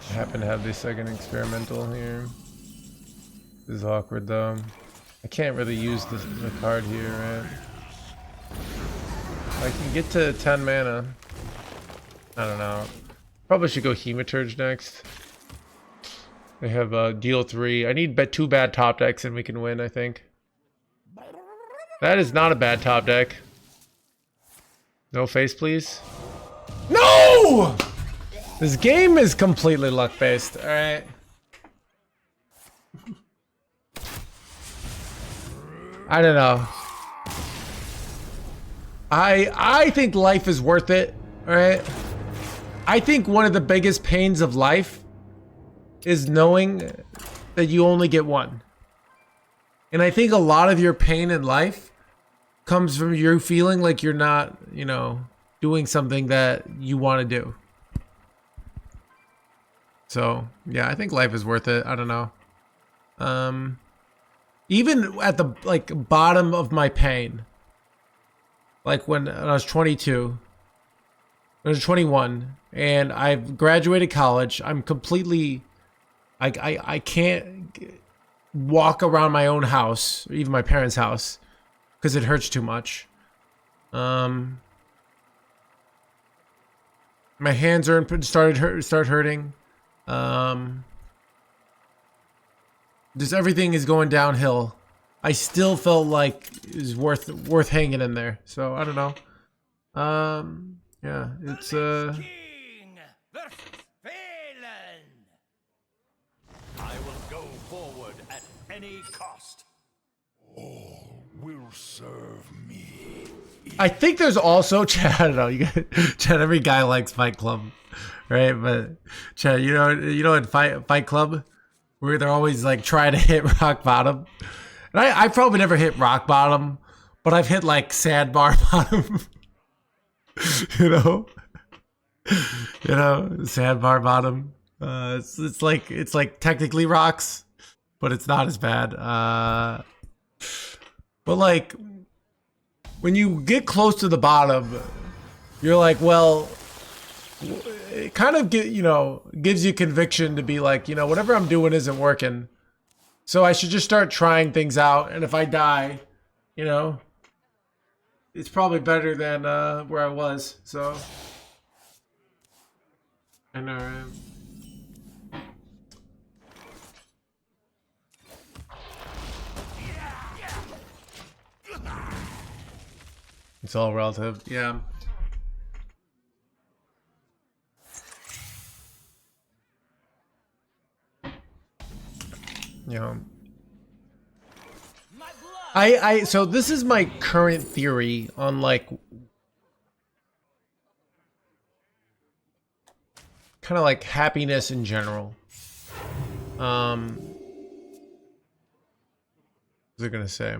I happen to have the second experimental here. This is awkward though. I can't really use the card here, right? I can get to 10 mana. I don't know. Probably should go Hematurge next. They have deal 3. I need 2 bad top decks and we can win, I think. That is not a bad top deck. No face, please. No! This game is completely luck-based, alright? I don't know. I think life is worth it, alright? I think one of the biggest pains of life is knowing that you only get one. And I think a lot of your pain in life comes from you feeling like you're not, you know, doing something that you want to do. So, yeah, I think life is worth it. I don't know. Even at the like bottom of my pain, like when I was 22, I was 21, and I've graduated college. I'm completely, I can't walk around my own house, or even my parents' house, because it hurts too much. My hands start hurting. Just everything is going downhill. I still felt like it was worth hanging in there. So I don't know. Yeah, it's King versus Phelan. I will go forward at any cost. All will serve me. I think there's also Chad. I don't know. You got Chad. Every guy likes Fight Club, right? But Chad, you know, in Fight Club, where they're always like trying to hit rock bottom. And I probably never hit rock bottom, but I've hit like sandbar bottom. you know, sandbar bottom. It's like technically rocks, but it's not as bad. But like when you get close to the bottom, you're like, well, it kind of gives you conviction to be like, you know, whatever I'm doing isn't working. So I should just start trying things out. And if I die, you know, it's probably better than where I was. So I know, right? It's all relative. Yeah. You know, so this is my current theory on like kind of like happiness in general. There's was I gonna say?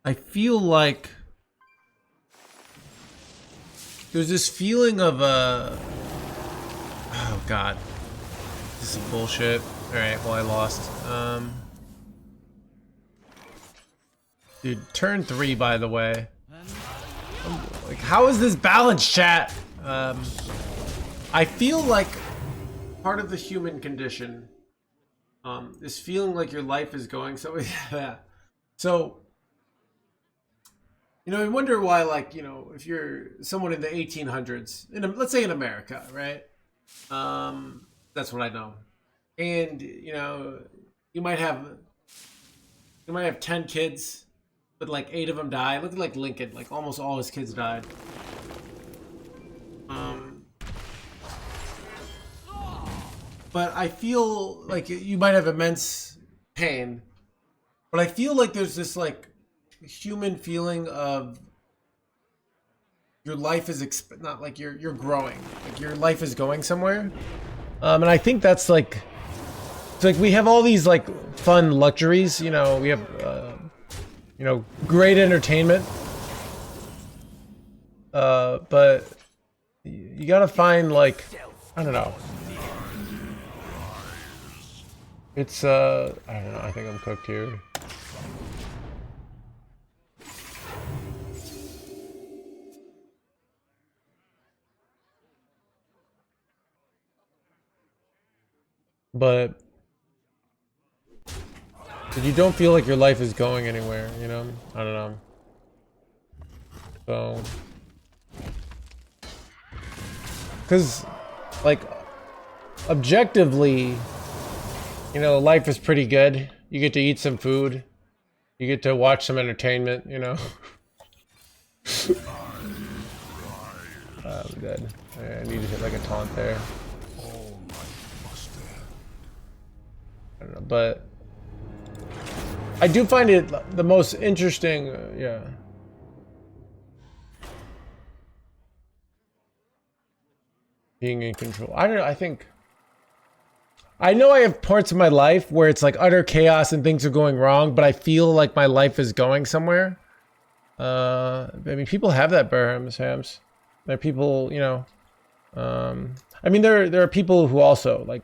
I feel like there's this feeling of oh god, this is bullshit. All right, well I lost. Dude, turn 3 by the way. Like, how is this balanced, chat? I feel like part of the human condition is feeling like your life is going so yeah. So, you know, I wonder why, like, you know, if you're someone in the 1800s, let's say in America, right? That's what I know. And, you know, you might have 10 kids, but like 8 of them die. Look at like Lincoln, like almost all his kids died. But I feel like you might have immense pain, but I feel like there's this like human feeling of your life is not like you're growing, like your life is going somewhere. And I think that's like, it's like we have all these like fun luxuries, you know, we have you know, great entertainment, but you gotta find like, I don't know. It's I don't know, I think I'm cooked here. But you don't feel like your life is going anywhere, you know? I don't know. So, because like objectively, you know, life is pretty good. You get to eat some food. You get to watch some entertainment, you know. I'm dead. I need to hit like a taunt there. I don't know, but I do find it the most interesting, yeah. Being in control. I don't know, I know I have parts of my life where it's like utter chaos and things are going wrong, but I feel like my life is going somewhere. I mean, people have that, Burham, Sams. There are people, you know, I mean, there are people who also like,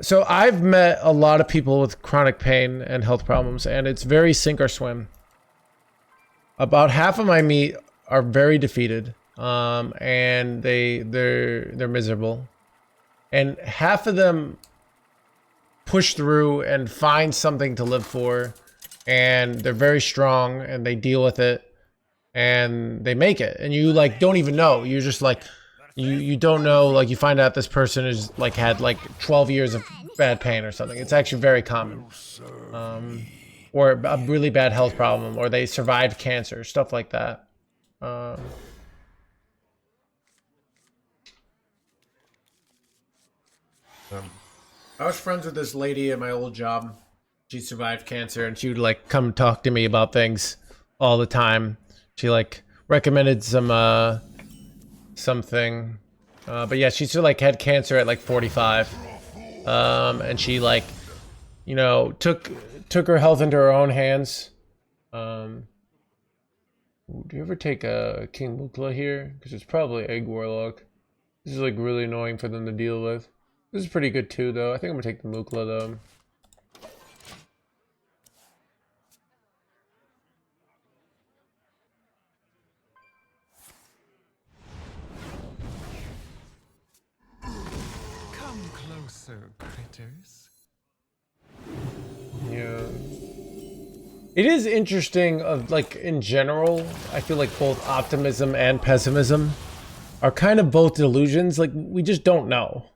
so I've met a lot of people with chronic pain and health problems, and it's very sink or swim. About half of my meet are very defeated, and they're miserable, and half of them push through and find something to live for, and they're very strong and they deal with it and they make it, and you like don't even know. You're just like, you don't know, like you find out this person is like had like 12 years of bad pain or something. It's actually very common. Or a really bad health problem, or they survived cancer, stuff like that. I was friends with this lady at my old job. She survived cancer, and she would like come talk to me about things all the time. She like recommended something, but yeah, she still like had cancer at like 45, and she like, you know, took her health into her own hands. Do you ever take a King Mukla here? Because it's probably Egg Warlock. This is like really annoying for them to deal with. This is pretty good too, though. I think I'm gonna take the Mukla though. Come closer, critters. Yeah. It is interesting of like in general, I feel like both optimism and pessimism are kind of both delusions. Like we just don't know.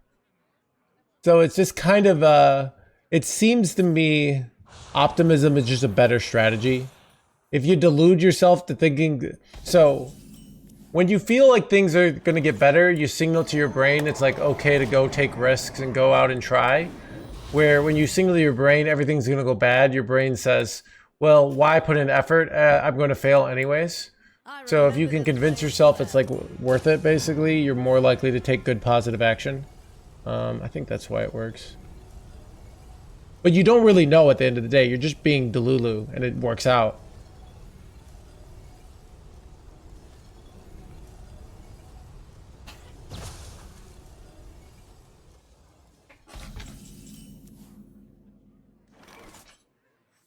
So it's just kind of it seems to me optimism is just a better strategy. If you delude yourself to thinking, so when you feel like things are going to get better, you signal to your brain it's like okay to go take risks and go out and try. Where when you signal to your brain everything's going to go bad, your brain says, well, why put in effort? I'm going to fail anyways. So if you can convince yourself it's like worth it, basically, you're more likely to take good positive action. I think that's why it works. But you don't really know at the end of the day. You're just being Delulu, and it works out.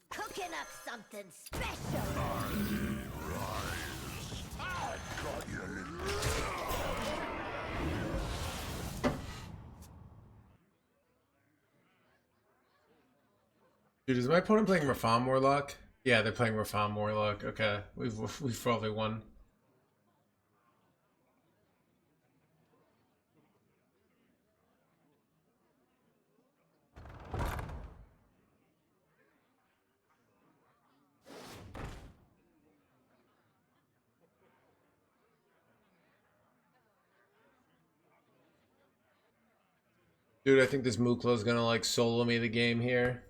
Cooking up something special. Dude, is my opponent playing Rafaam Warlock? Yeah, they're playing Rafaam Warlock. Okay, we've probably won. Dude, I think this Muklo's gonna like solo me the game here.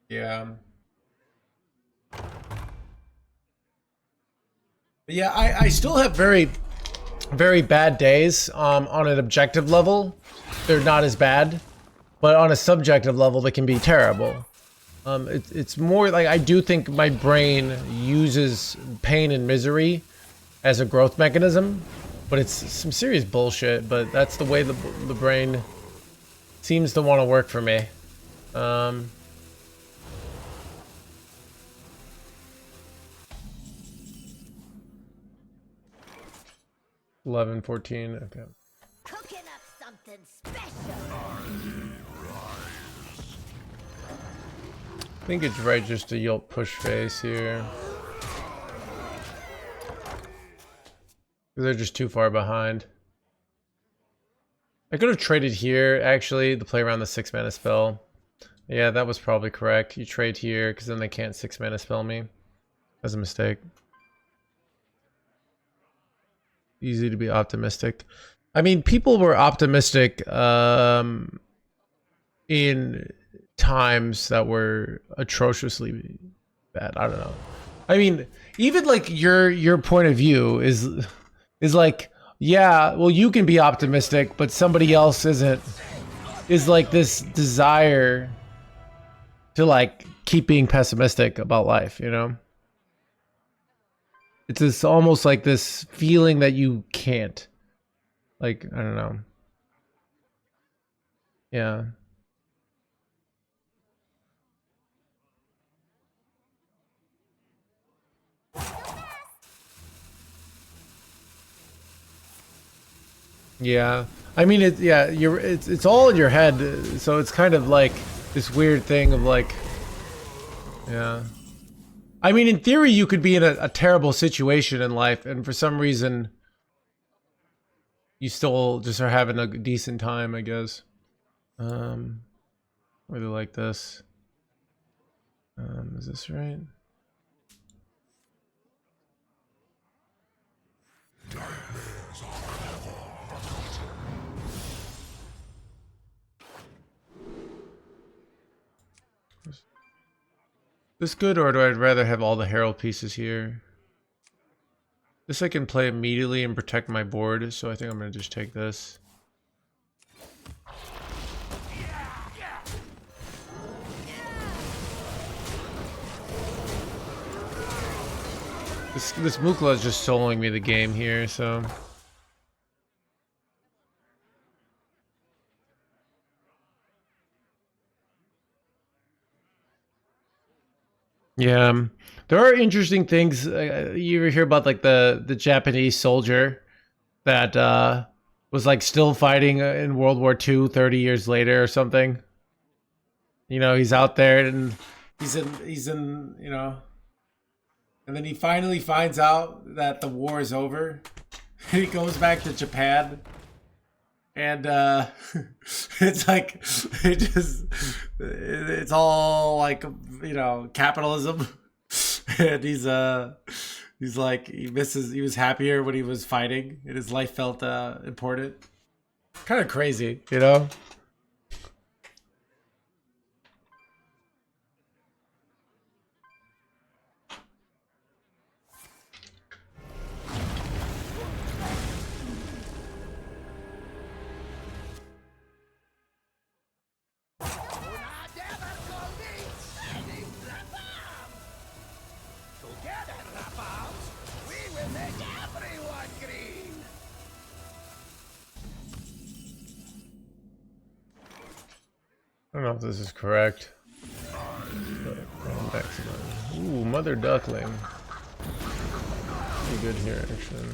Yeah. Yeah, I still have very, very bad days. On an objective level, they're not as bad, but on a subjective level, they can be terrible. It's more like I do think my brain uses pain and misery as a growth mechanism, but it's some serious bullshit. But that's the way the brain seems to want to work for me. 11, 14, okay. Cooking up something special. I think it's right just to yield push face here. They're just too far behind. I could have traded here, actually, to play around the 6-mana spell. Yeah, that was probably correct. You trade here, because then they can't 6-mana spell me. That's a mistake. Easy to be optimistic. I mean, people were optimistic in times that were atrociously bad. I don't know. I mean, even like your point of view is like, yeah, well, you can be optimistic, but somebody else isn't. Is like this desire to like keep being pessimistic about life, you know? It's this almost like this feeling that you can't. Like, I don't know. Yeah. Yeah. I mean, it's all in your head, so it's kind of like this weird thing of like, yeah. I mean, in theory, you could be in a terrible situation in life, and for some reason, you still just are having a decent time, I guess. Really like this. Is this right? This good, or do I rather have all the Herald pieces here? This I can play immediately and protect my board, so I think I'm going to just take this. This Mukla is just soloing me the game here, so... Yeah, there are interesting things. You ever hear about like the Japanese soldier that was like still fighting in World War II 30 years later or something? You know, he's out there and he's in, you know, and then he finally finds out that the war is over. He goes back to Japan. And it's like it's all like, you know, capitalism. And he's like he was happier when he was fighting and his life felt important. Kind of crazy, you know? don't know if this is correct. Ooh, mother duckling. Pretty good here, actually.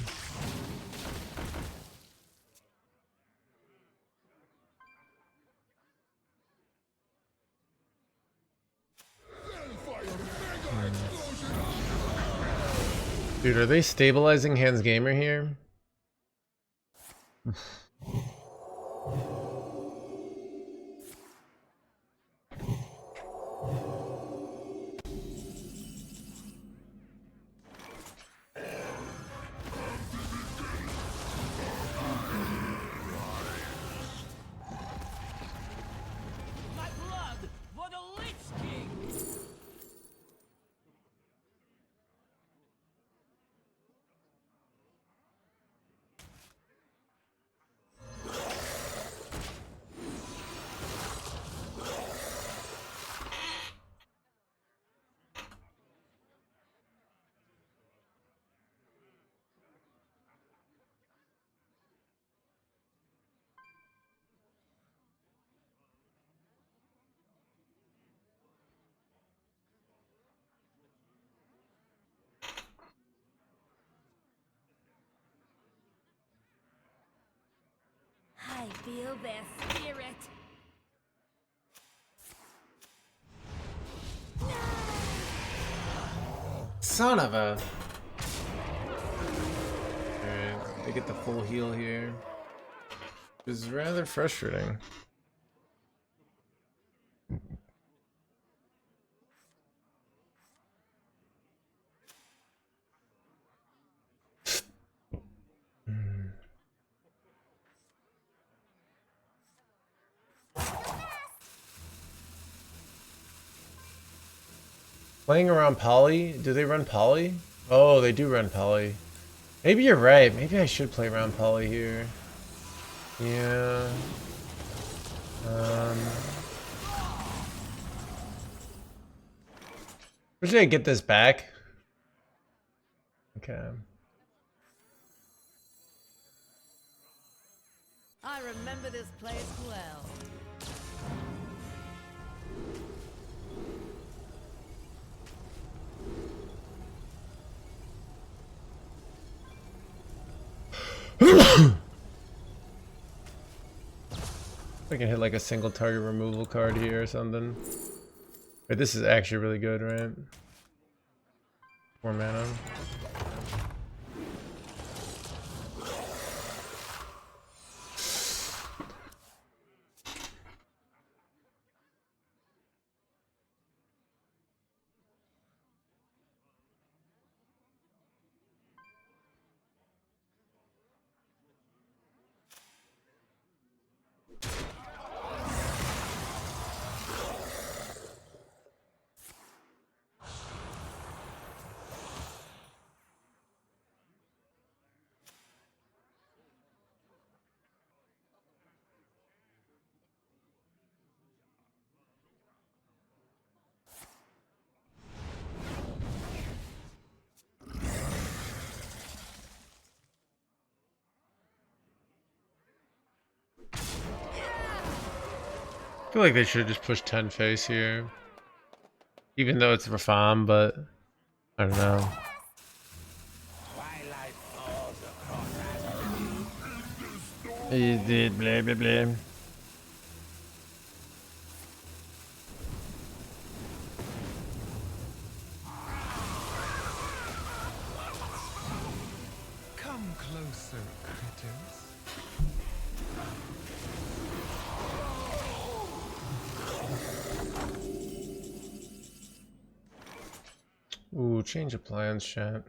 Dude, are they stabilizing NoHandsGamer here? My blood for the Lich King! I feel their spirit. Son of a... Alright, they get the full heal here. Which is rather frustrating. Playing around Poly? Do they run Poly? Oh, they do run Poly. Maybe you're right. Maybe I should play around Poly here. Yeah. Where should I get this back? Okay. I remember this place well. I can hit like a single target removal card here or something. Wait, this is actually really good, right? 4 mana. I feel like they should have just pushed 10 face here. Even though it's Rafam, but I don't know. He did blah blah blah. Come closer, critters. Ooh, change of plans, chat.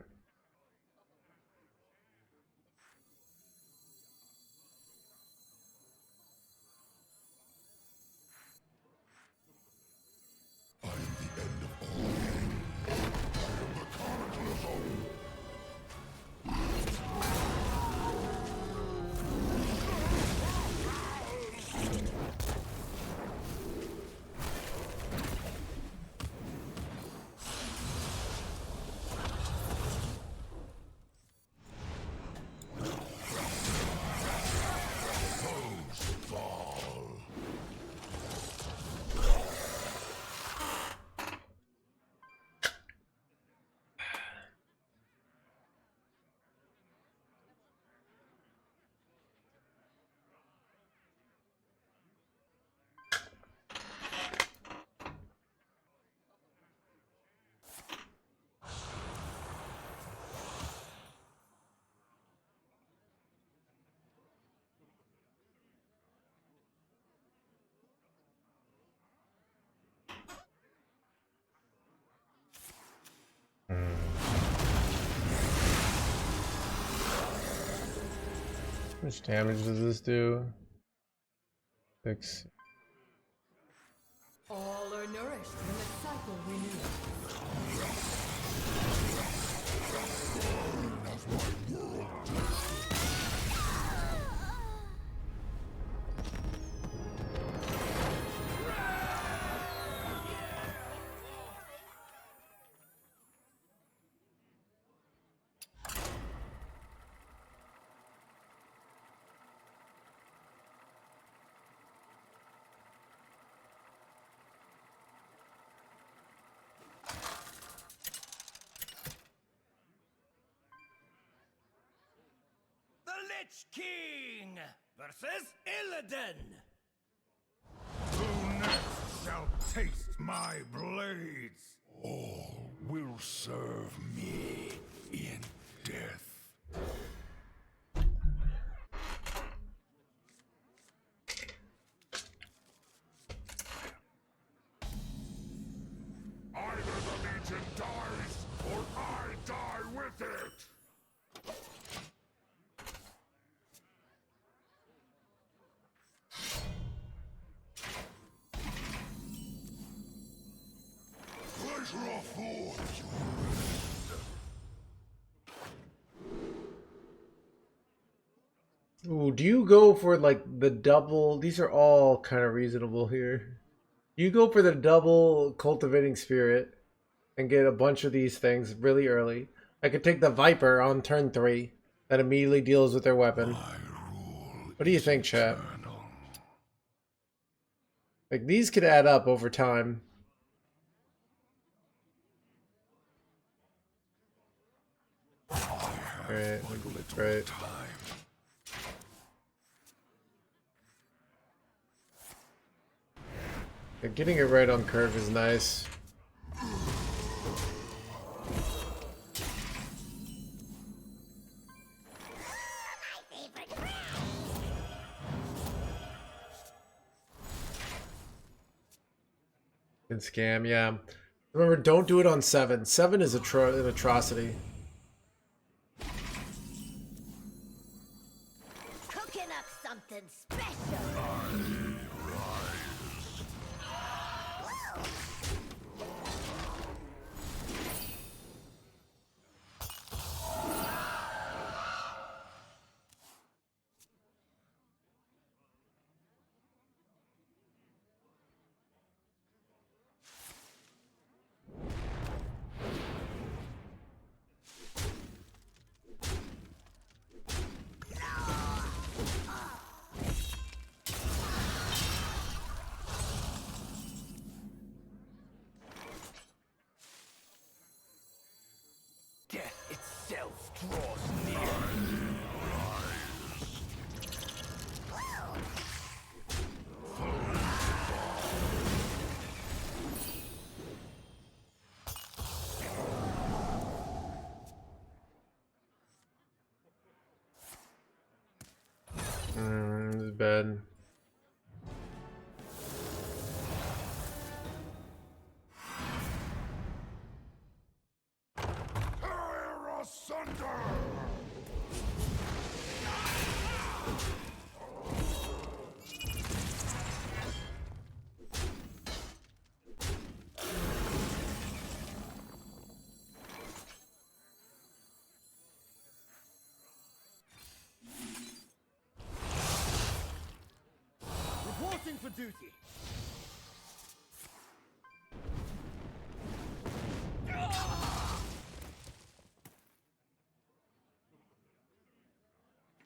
I am the end of all game. I am the Cataclysm. much damage does this do? 6. All are nourished when the cycle renews. The Lich King versus Illidan. Who next shall taste my blades? All will serve me in death. Either the Legion dies, or I die with it! Pleasure of war, Ooh, do you go for like the double? These are all kind of reasonable here. You go for the double cultivating spirit and get a bunch of these things really early. I could take the Viper on turn 3 that immediately deals with their weapon. What do you think, chat? Like these could add up over time. Right, right. Yeah, getting it right on curve is nice. Good scam, yeah. Remember, don't do it on 7. 7 is an atrocity. Cooking up something special. Death itself draws near. This is bad. Tear asunder! Reporting for duty.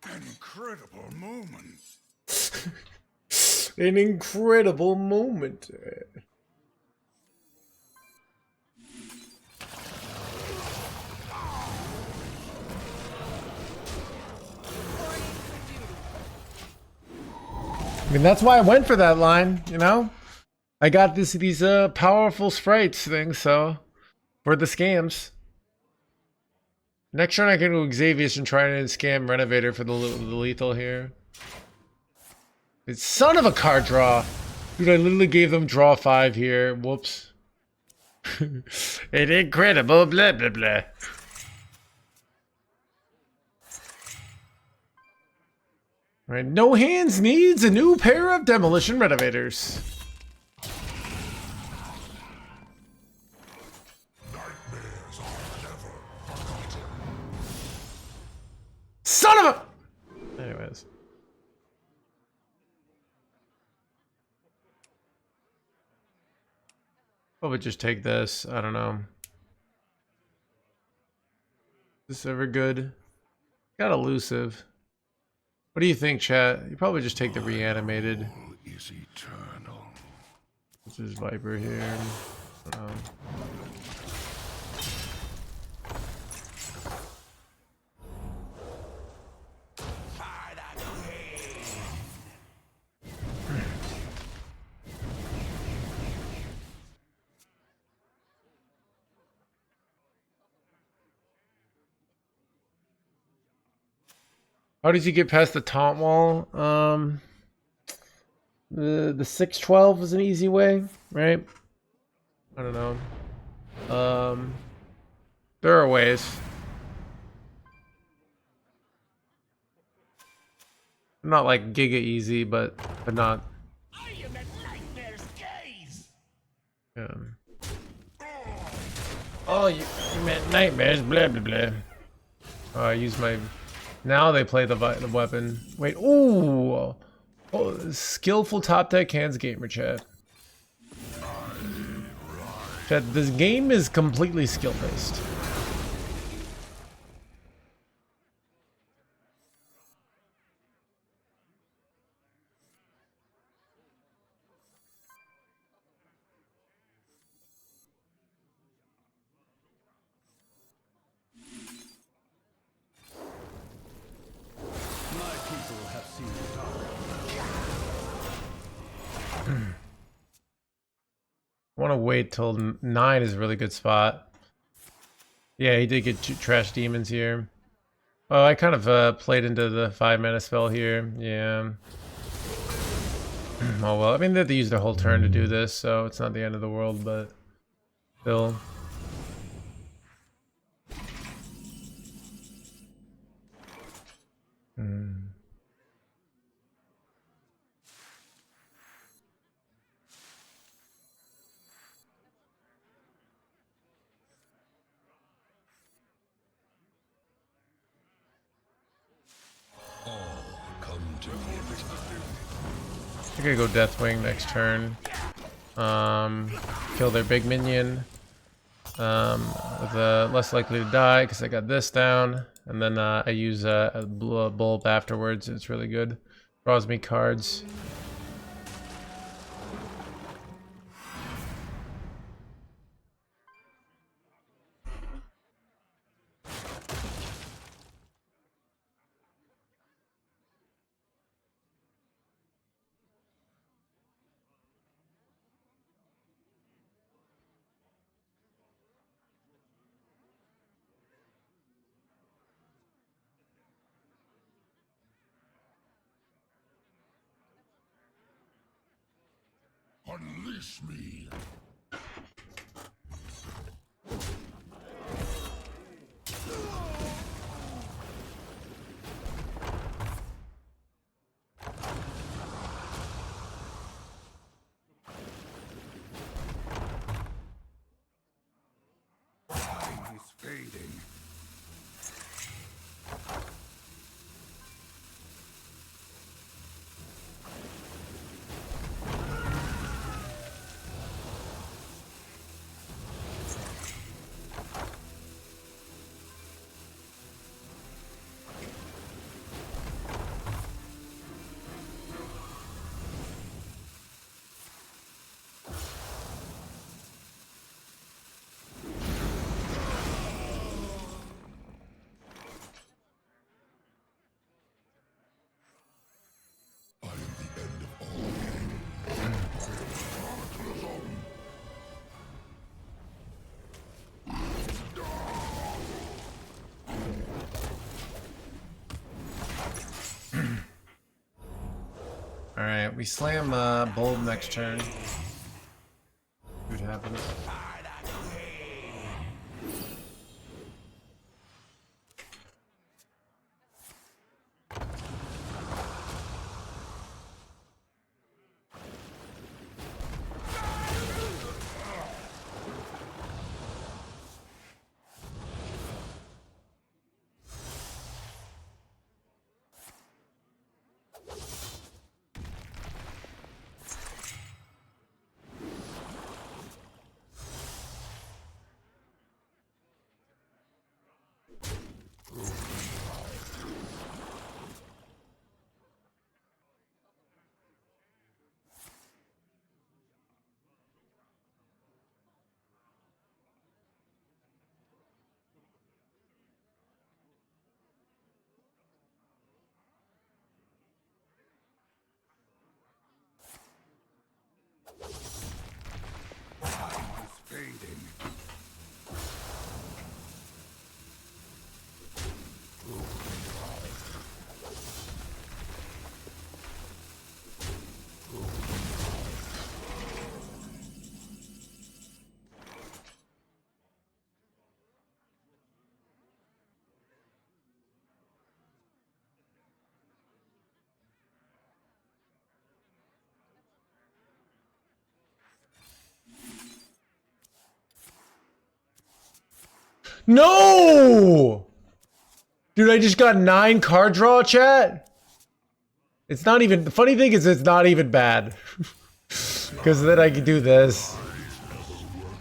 An incredible moment. An incredible moment. I mean, that's why I went for that line, you know? I got these powerful sprites things, so for the scams. Next turn I can go Xavius and try and scam Renovator for the lethal here. It's son of a card draw. Dude, I literally gave them draw 5 here. Whoops. An incredible blah blah blah. Right, No Hands needs a new pair of demolition renovators. Nightmares are never forgotten. Son of a... Anyways. Probably just take this. I don't know. Is this ever good? Got elusive. What do you think, chat? You probably just take the reanimated. All is eternal. This is Viper here. I don't know. How did you get past the taunt wall? The 612 is an easy way, right? I don't know. There are ways. Not like giga easy, but not. I am at Nightmare's gaze. Oh, you meant nightmares, blah blah blah. I use my. Now they play the weapon. Wait, ooh, oh, skillful top deck hands gamer chat. Chat, this game is completely skill based. I want to wait till 9 is a really good spot. Yeah, he did get 2 trash demons here. Oh, I kind of played into the 5-mana spell here. Yeah. Oh well, I mean they used their whole turn to do this, so it's not the end of the world, but still. I could go Deathwing next turn. Kill their big minion. With less likely to die because I got this down, and then I use a bulb afterwards. It's really good. Draws me cards. Unleash me. Time is fading. I am the end of all Cataclysm. All right, we slam bulb next turn. See what happens. No! Dude, I just got 9 card draw, chat. It's not even, the funny thing is it's not even bad. Because then I can do this.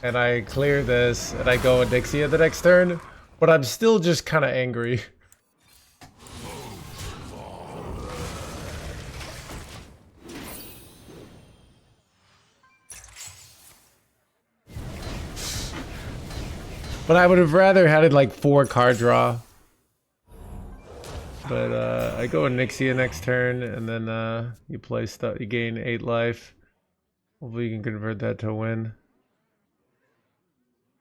And I clear this, and I go and Nixia the next turn. But I'm still just kind of angry. But I would have rather had it like 4 card draw. But I go and Nixia next turn, and then you play stuff. You gain 8 life. Hopefully you can convert that to a win.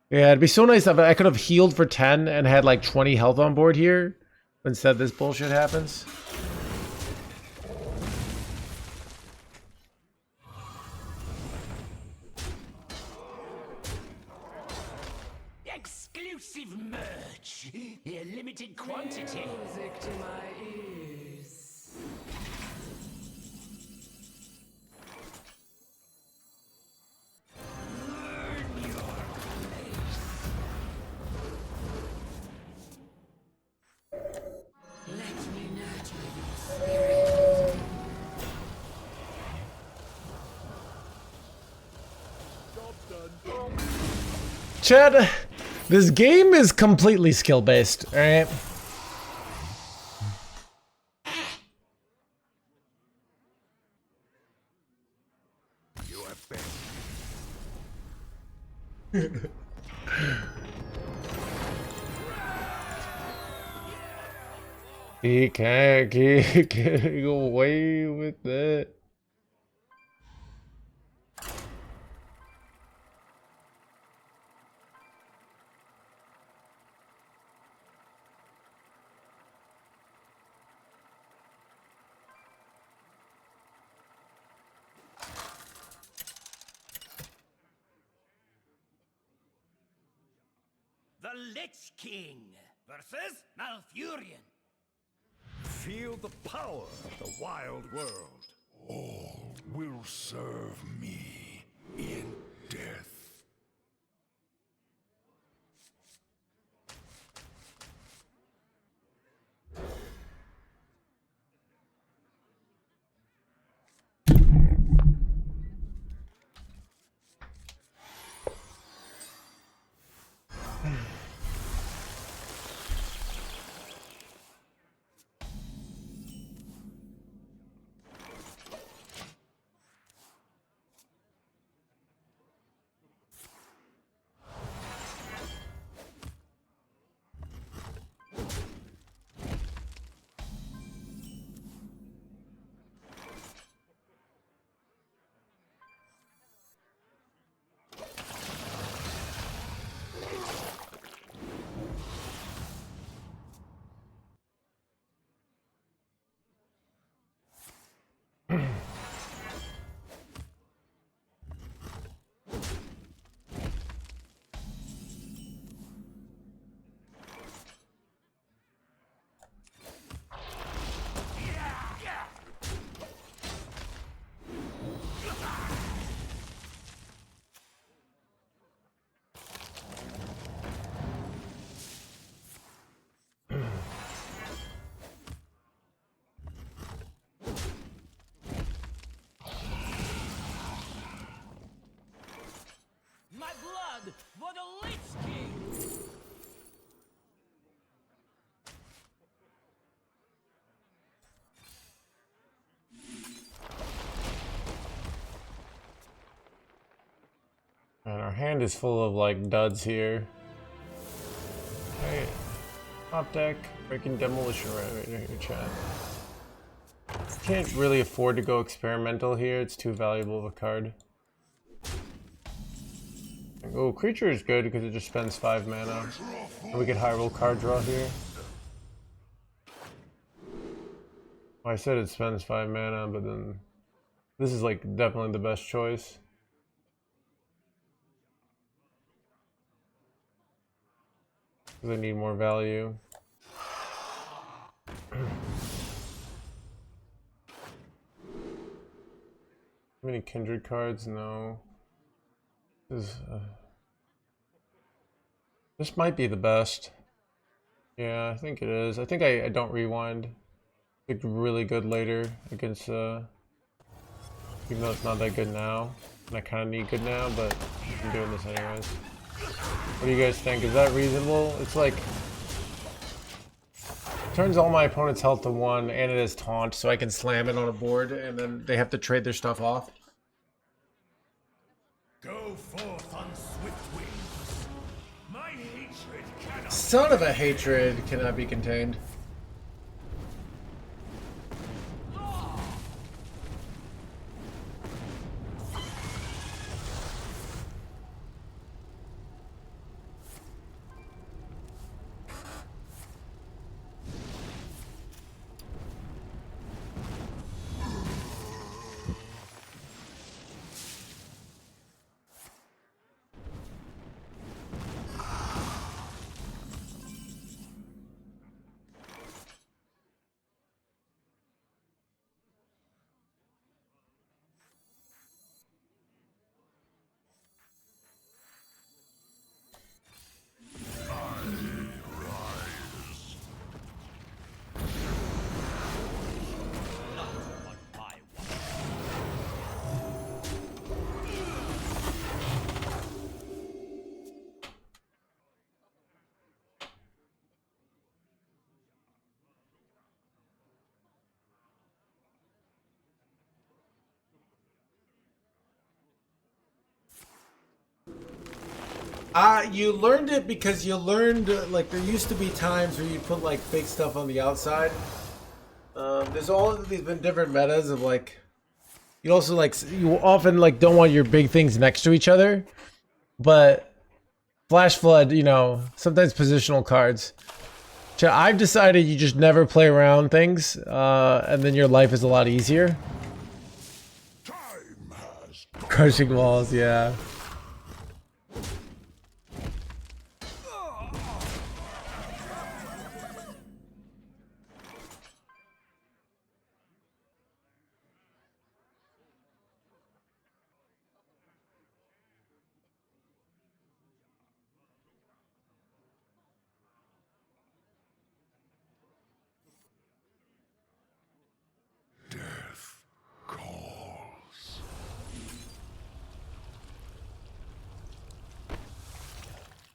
Yeah, it'd be so nice if I could have healed for 10 and had like 20 health on board here. Instead this bullshit happens. Exclusive merch. A limited quantity. Music to my ears. Let me nurture your spirit. Chad, this game is completely skill based, alright? You have been. He can't get away with it. The Lich King versus Malfurion. Feel the power of the wild world. All will serve me in death. My blood for the Lich King. And our hand is full of like duds here. Alright. Top deck, breaking demolition right here, chat. Can't really afford to go experimental here, it's too valuable of a card. Oh, creature is good because it just spends 5 mana. And we get high roll card draw here. Well, I said it spends 5 mana, but then this is like definitely the best choice. Because I need more value. How many kindred cards? No. This is, This might be the best. Yeah, I think it is. I think I don't rewind. Looked really good later against even though it's not that good now. And I kinda need good now, but I'm doing this anyways. What do you guys think? Is that reasonable? It's like turns all my opponent's health to 1 and it is taunt, so I can slam it on a board and then they have to trade their stuff off. Go forth on swift wings. My hatred cannot. Son of a hatred cannot be contained. You learned it because you learned, like, there used to be times where you put, like, fake stuff on the outside. There's all of these been different metas of, like, you also, like, you often, like, don't want your big things next to each other. But Flash Flood, you know, sometimes positional cards. I've decided you just never play around things, and then your life is a lot easier. Time has Crushing walls, yeah. death calls.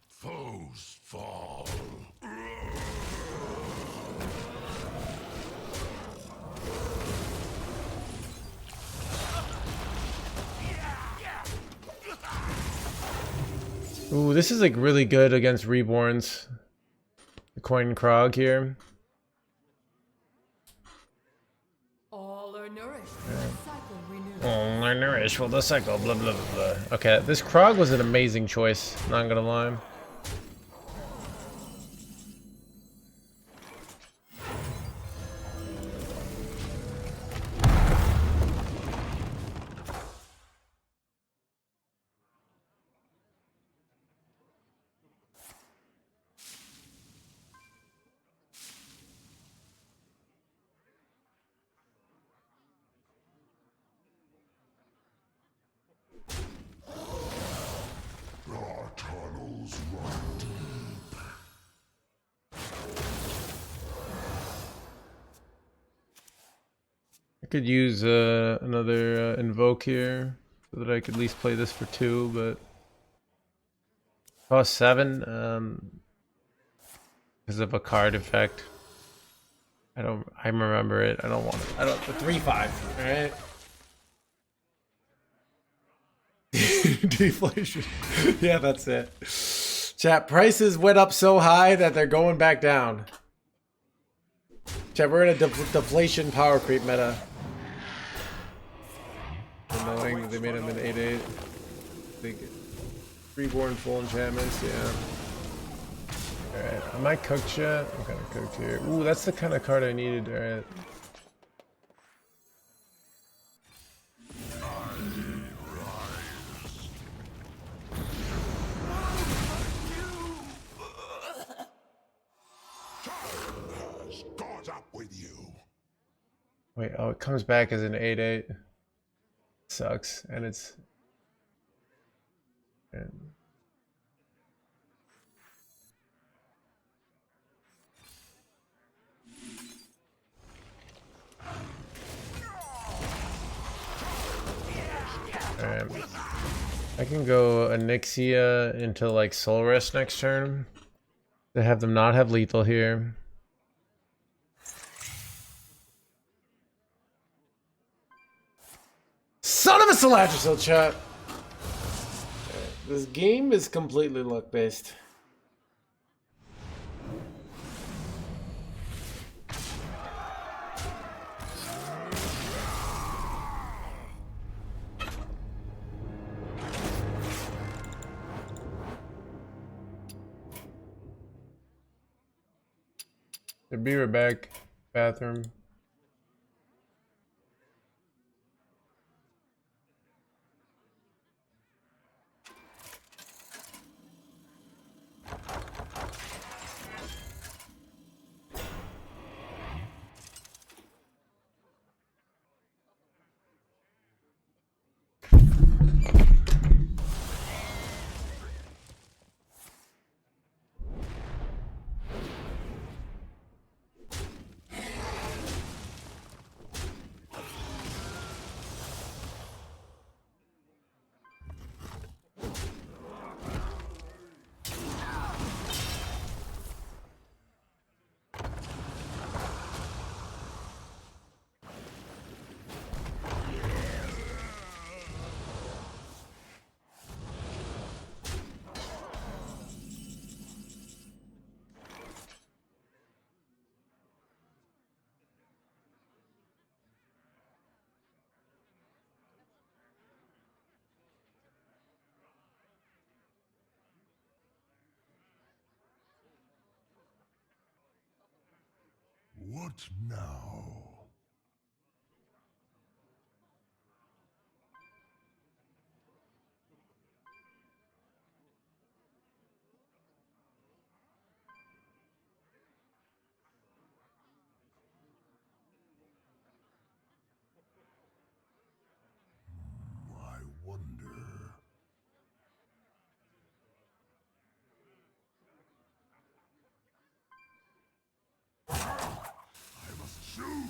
Foes fall. Ooh, this is like really good against Reborns. The Coin Krog here. All are nourished, the cycle renews. Oh, I nourish for the cycle, blah blah blah. Okay, this Krog was an amazing choice, not gonna lie. Our tunnels run deep. I could use another invoke here so that I could at least play this for 2, but cost 7 because of a card effect. I remember it. I don't want it. I don't the 3/5, alright? Deflation. Yeah, that's it. Chat, prices went up so high that they're going back down. Chat, we're in a deflation power creep meta. Annoying that they made him an 8/8. Think Reborn full enchantments, yeah. Alright, am I cooked yet? I'm kinda cooked here. Ooh, that's the kind of card I needed, alright. Has caught up with you. Wait, oh, it comes back as an 8/8. Sucks, and it's... Alright. I can go Onyxia into like Soul Rest next turn. To have them not have lethal here. Son of a Salatricil, chat! This game is completely luck-based. The beaver back bathroom. What now? I wonder. I must choose.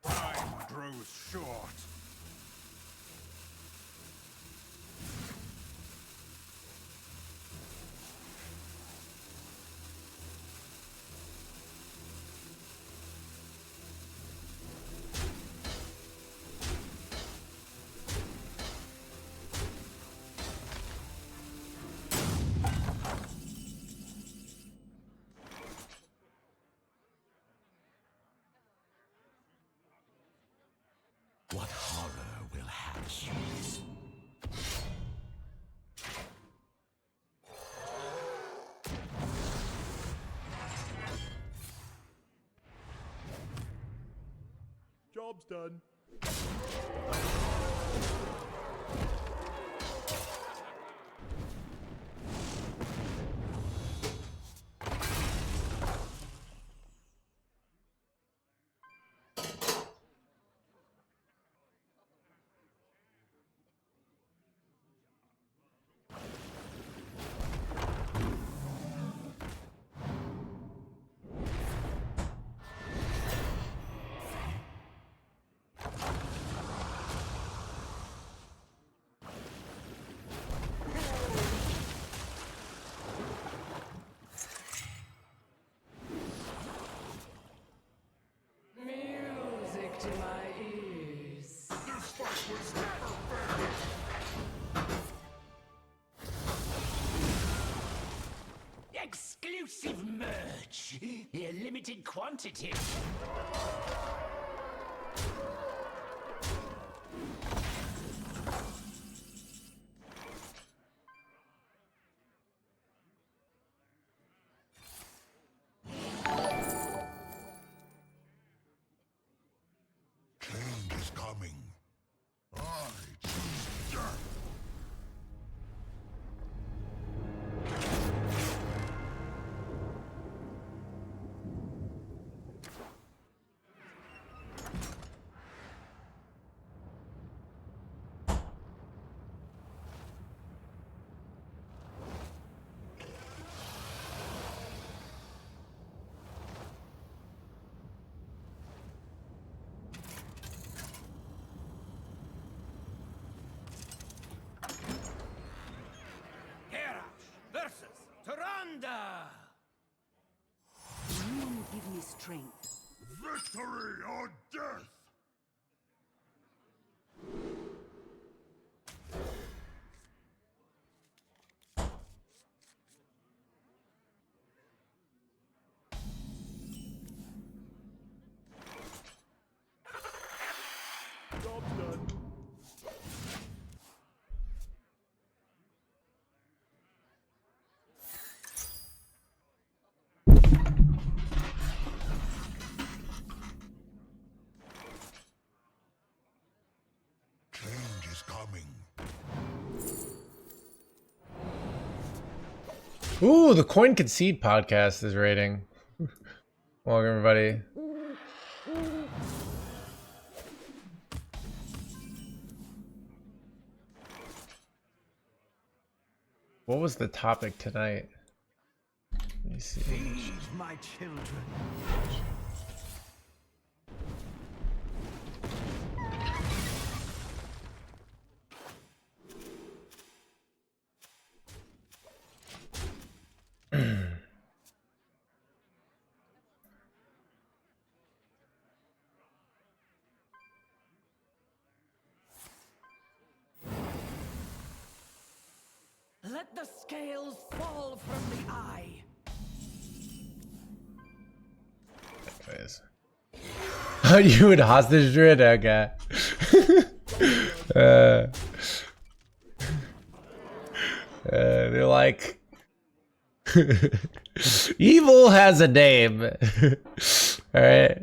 Time grows short. What horror will hatch? Job's done. Exclusive merch. In limited quantity. Change is coming. I choose death. Herald versus Tyrande. You give me strength. Victory or death. Change is coming. Ooh, the Coin Concede podcast is rating. Welcome, everybody. What was the topic tonight? Let me see. Feed my children. Let the scales fall from the eye. Anyways. Oh, you would hostage druid? Okay. They're like, evil has a name. All right.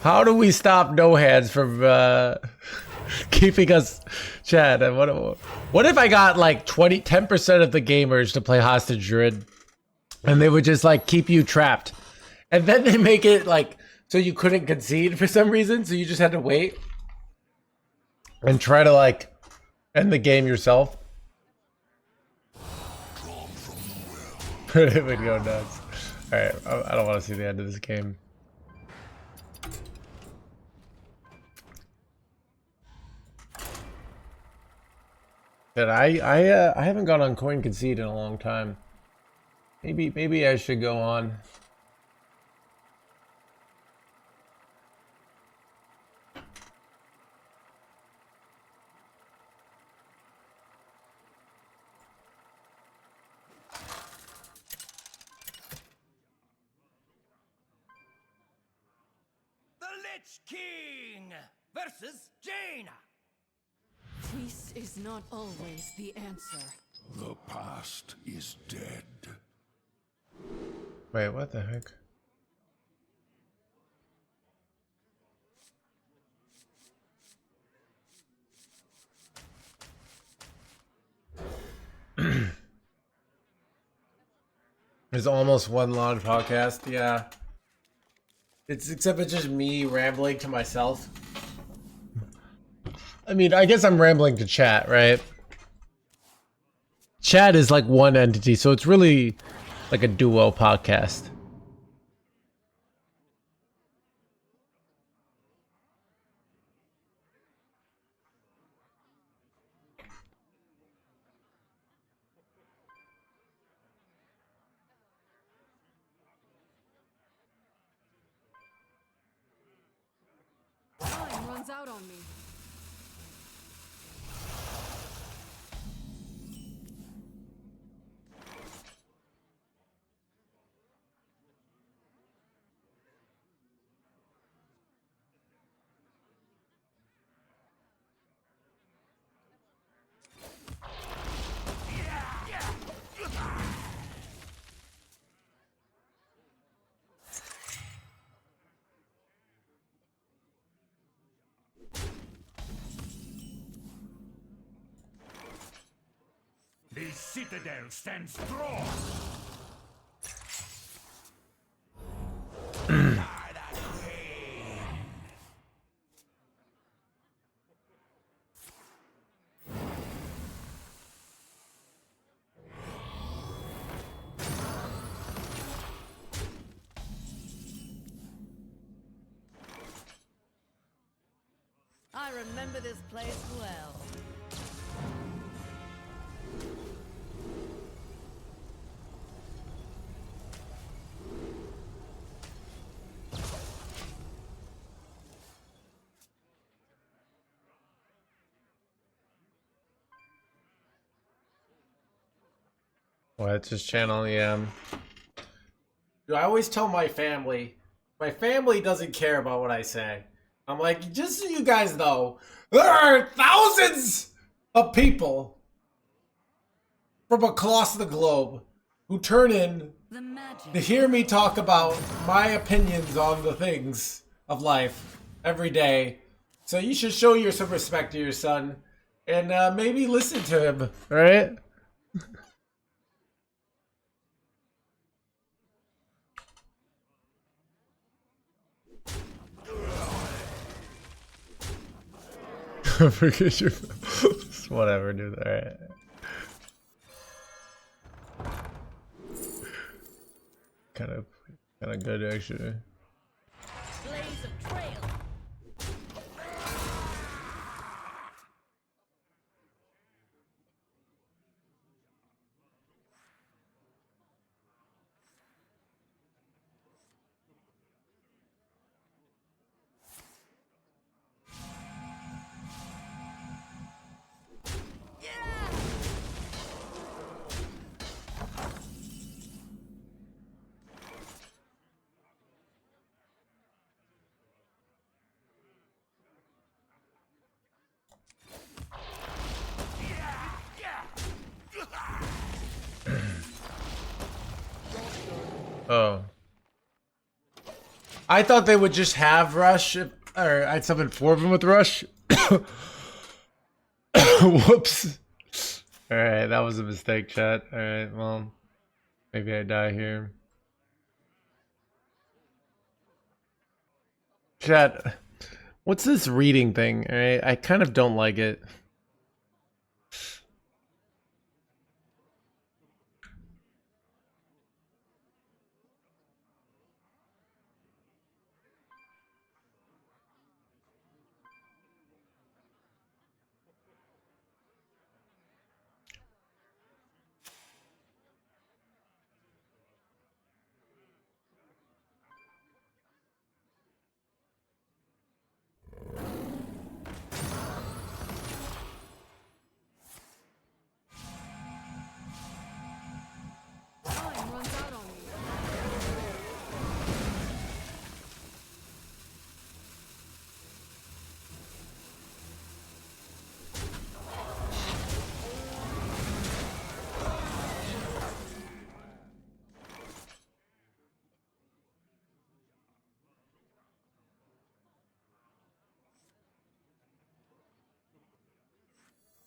How do we stop No Hands from keeping us, Chad? What if I got like 10% of the gamers to play hostage druid, and they would just like keep you trapped, and then they make it like so you couldn't concede for some reason, so you just had to wait and try to like end the game yourself. It would go nuts. All right, I don't want to see the end of this game. But I haven't gone on Coin Concede in a long time. Maybe I should go on. The Lich King versus Jaina. Peace is not always the answer. The past is dead. Wait, what the heck? It's almost one long podcast, yeah. Except it's just me rambling to myself. I mean, I guess I'm rambling to chat, right? Chat is like one entity, so it's really like a duo podcast. Time runs out on me. His citadel stands strong. I remember this place well. Well, it's his channel, yeah. I always tell my family doesn't care about what I say. I'm like, just so you guys know, there are thousands of people from across the globe who turn in The magic. to hear me talk about my opinions on the things of life every day. So you should show some respect to your son and maybe listen to him, right? Forget your whatever, dude. All right. Kind of good actually. Blaze of trail. Oh. I thought they would just have Rush, or I'd summon 4 of them with Rush. Whoops. Alright, that was a mistake, chat. Alright, well, maybe I die here. Chat, what's this reading thing? Alright, I kind of don't like it. Time runs out on you.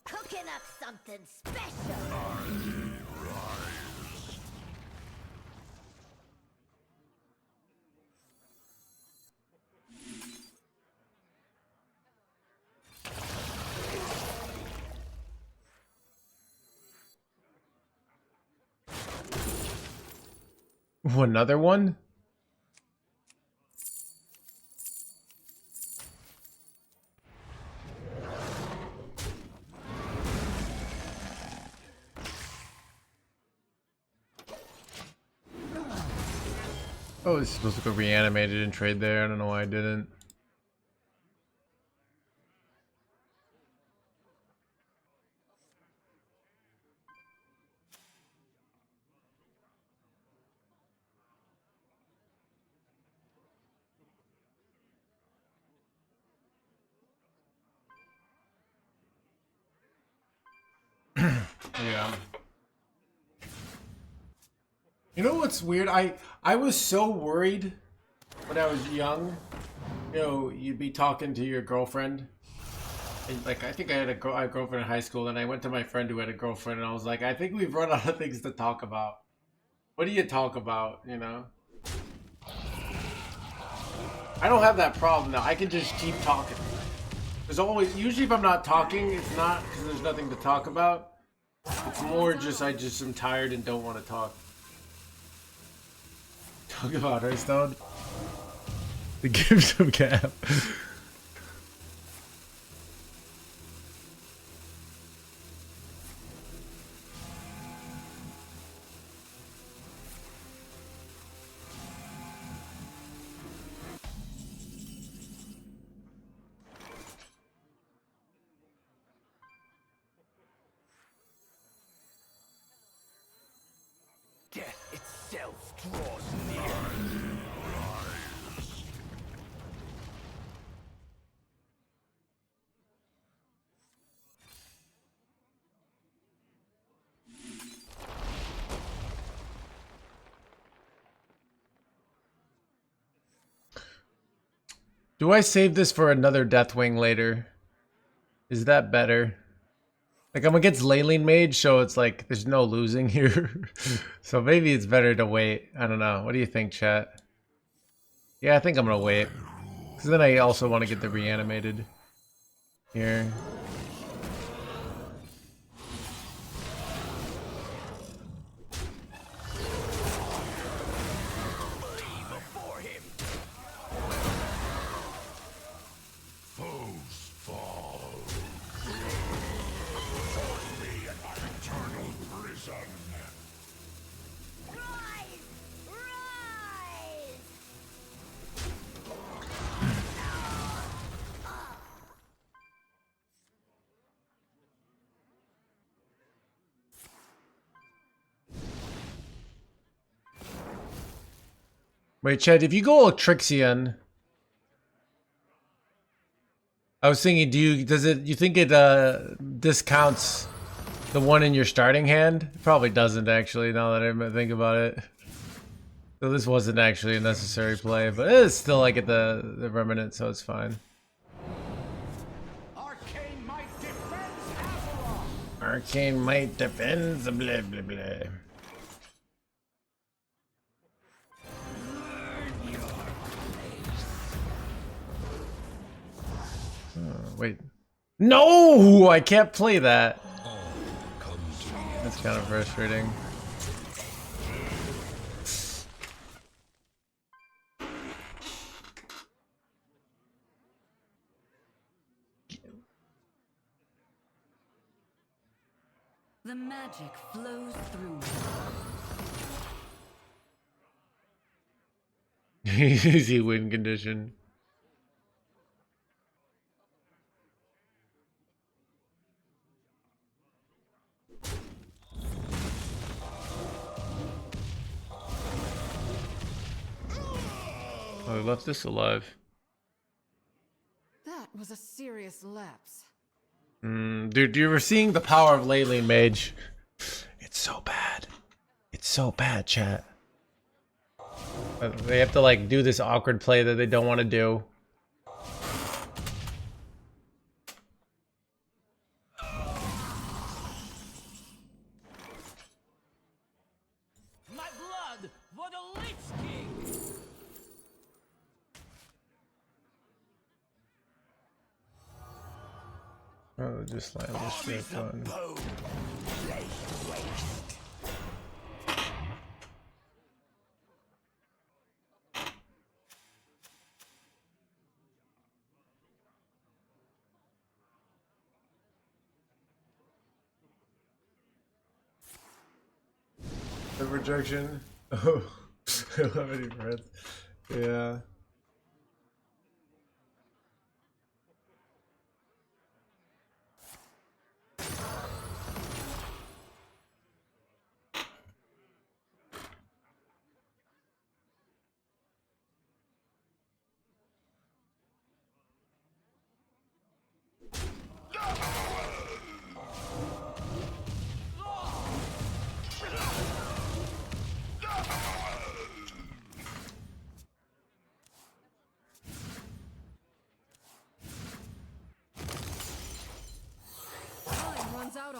Cooking up something special. Ooh, another one? Oh, it's supposed to go reanimated and trade there. I don't know why I didn't. Yeah. You know what's weird? I was so worried when I was young. You know, you'd be talking to your girlfriend And, like, I think I had a girlfriend in high school, and I went to my friend who had a girlfriend, and I was like, I think we've run out of things to talk about. What do you talk about, you know? I don't have that problem now. I can just keep talking. There's always, usually if I'm not talking, it's not because there's nothing to talk about. It's more just I just am tired and don't want to talk. Talk about Hearthstone. The gift of Cap. Death itself draws near. Do I save this for another Deathwing later? Is that better? Like, I'm against Leyline Mage, so it's like there's no losing here. So maybe it's better to wait. I don't know. What do you think, chat? Yeah, I think I'm gonna wait. Because then I also want to get the reanimated here. Foes fall. Join me in my eternal prison. Rise! Rise! Wait, Chad, if you go Trixion, I was thinking, you think it discounts the one in your starting hand? It probably doesn't actually, now that I think about it. So this wasn't actually a necessary play, but it is still like at the remnant, so it's fine. Arcane might defends Azeroth. Arcane might defends blah blah blah. Wait. No! I can't play that. That's kind of frustrating. The magic flows through me. Easy win condition. Oh, I left this alive. That was a serious lapse. Dude, you were seeing the power of Leyline Mage. It's so bad. It's so bad, chat. They have to like do this awkward play that they don't want to do. My blood for the Lich King! Oh, just like this shit on. The rejection. Oh, I don't have any friends. Yeah.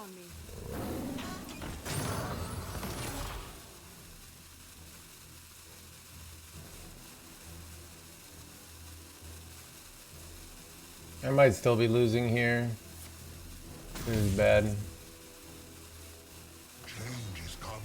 on me. I might still be losing here. This is bad. Change is coming.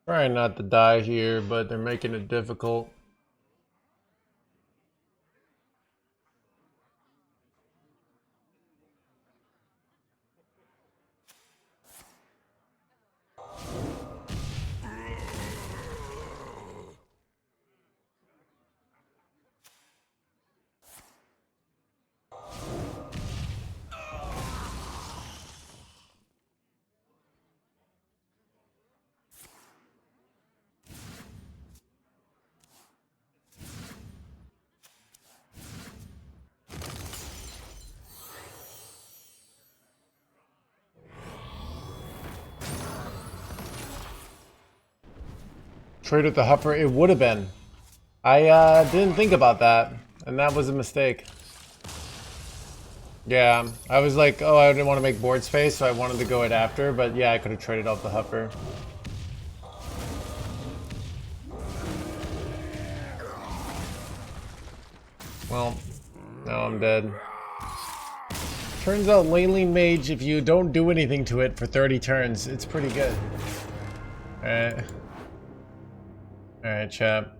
Trying not to die here, but they're making it difficult. Trade with the Huffer, it would have been. I didn't think about that, and that was a mistake. Yeah, I was like, oh, I didn't want to make board space, so I wanted to go it after, but yeah, I could have traded off the Huffer. Well, now I'm dead. Turns out Laneling Mage, if you don't do anything to it for 30 turns, it's pretty good. Alright. Alright, chat.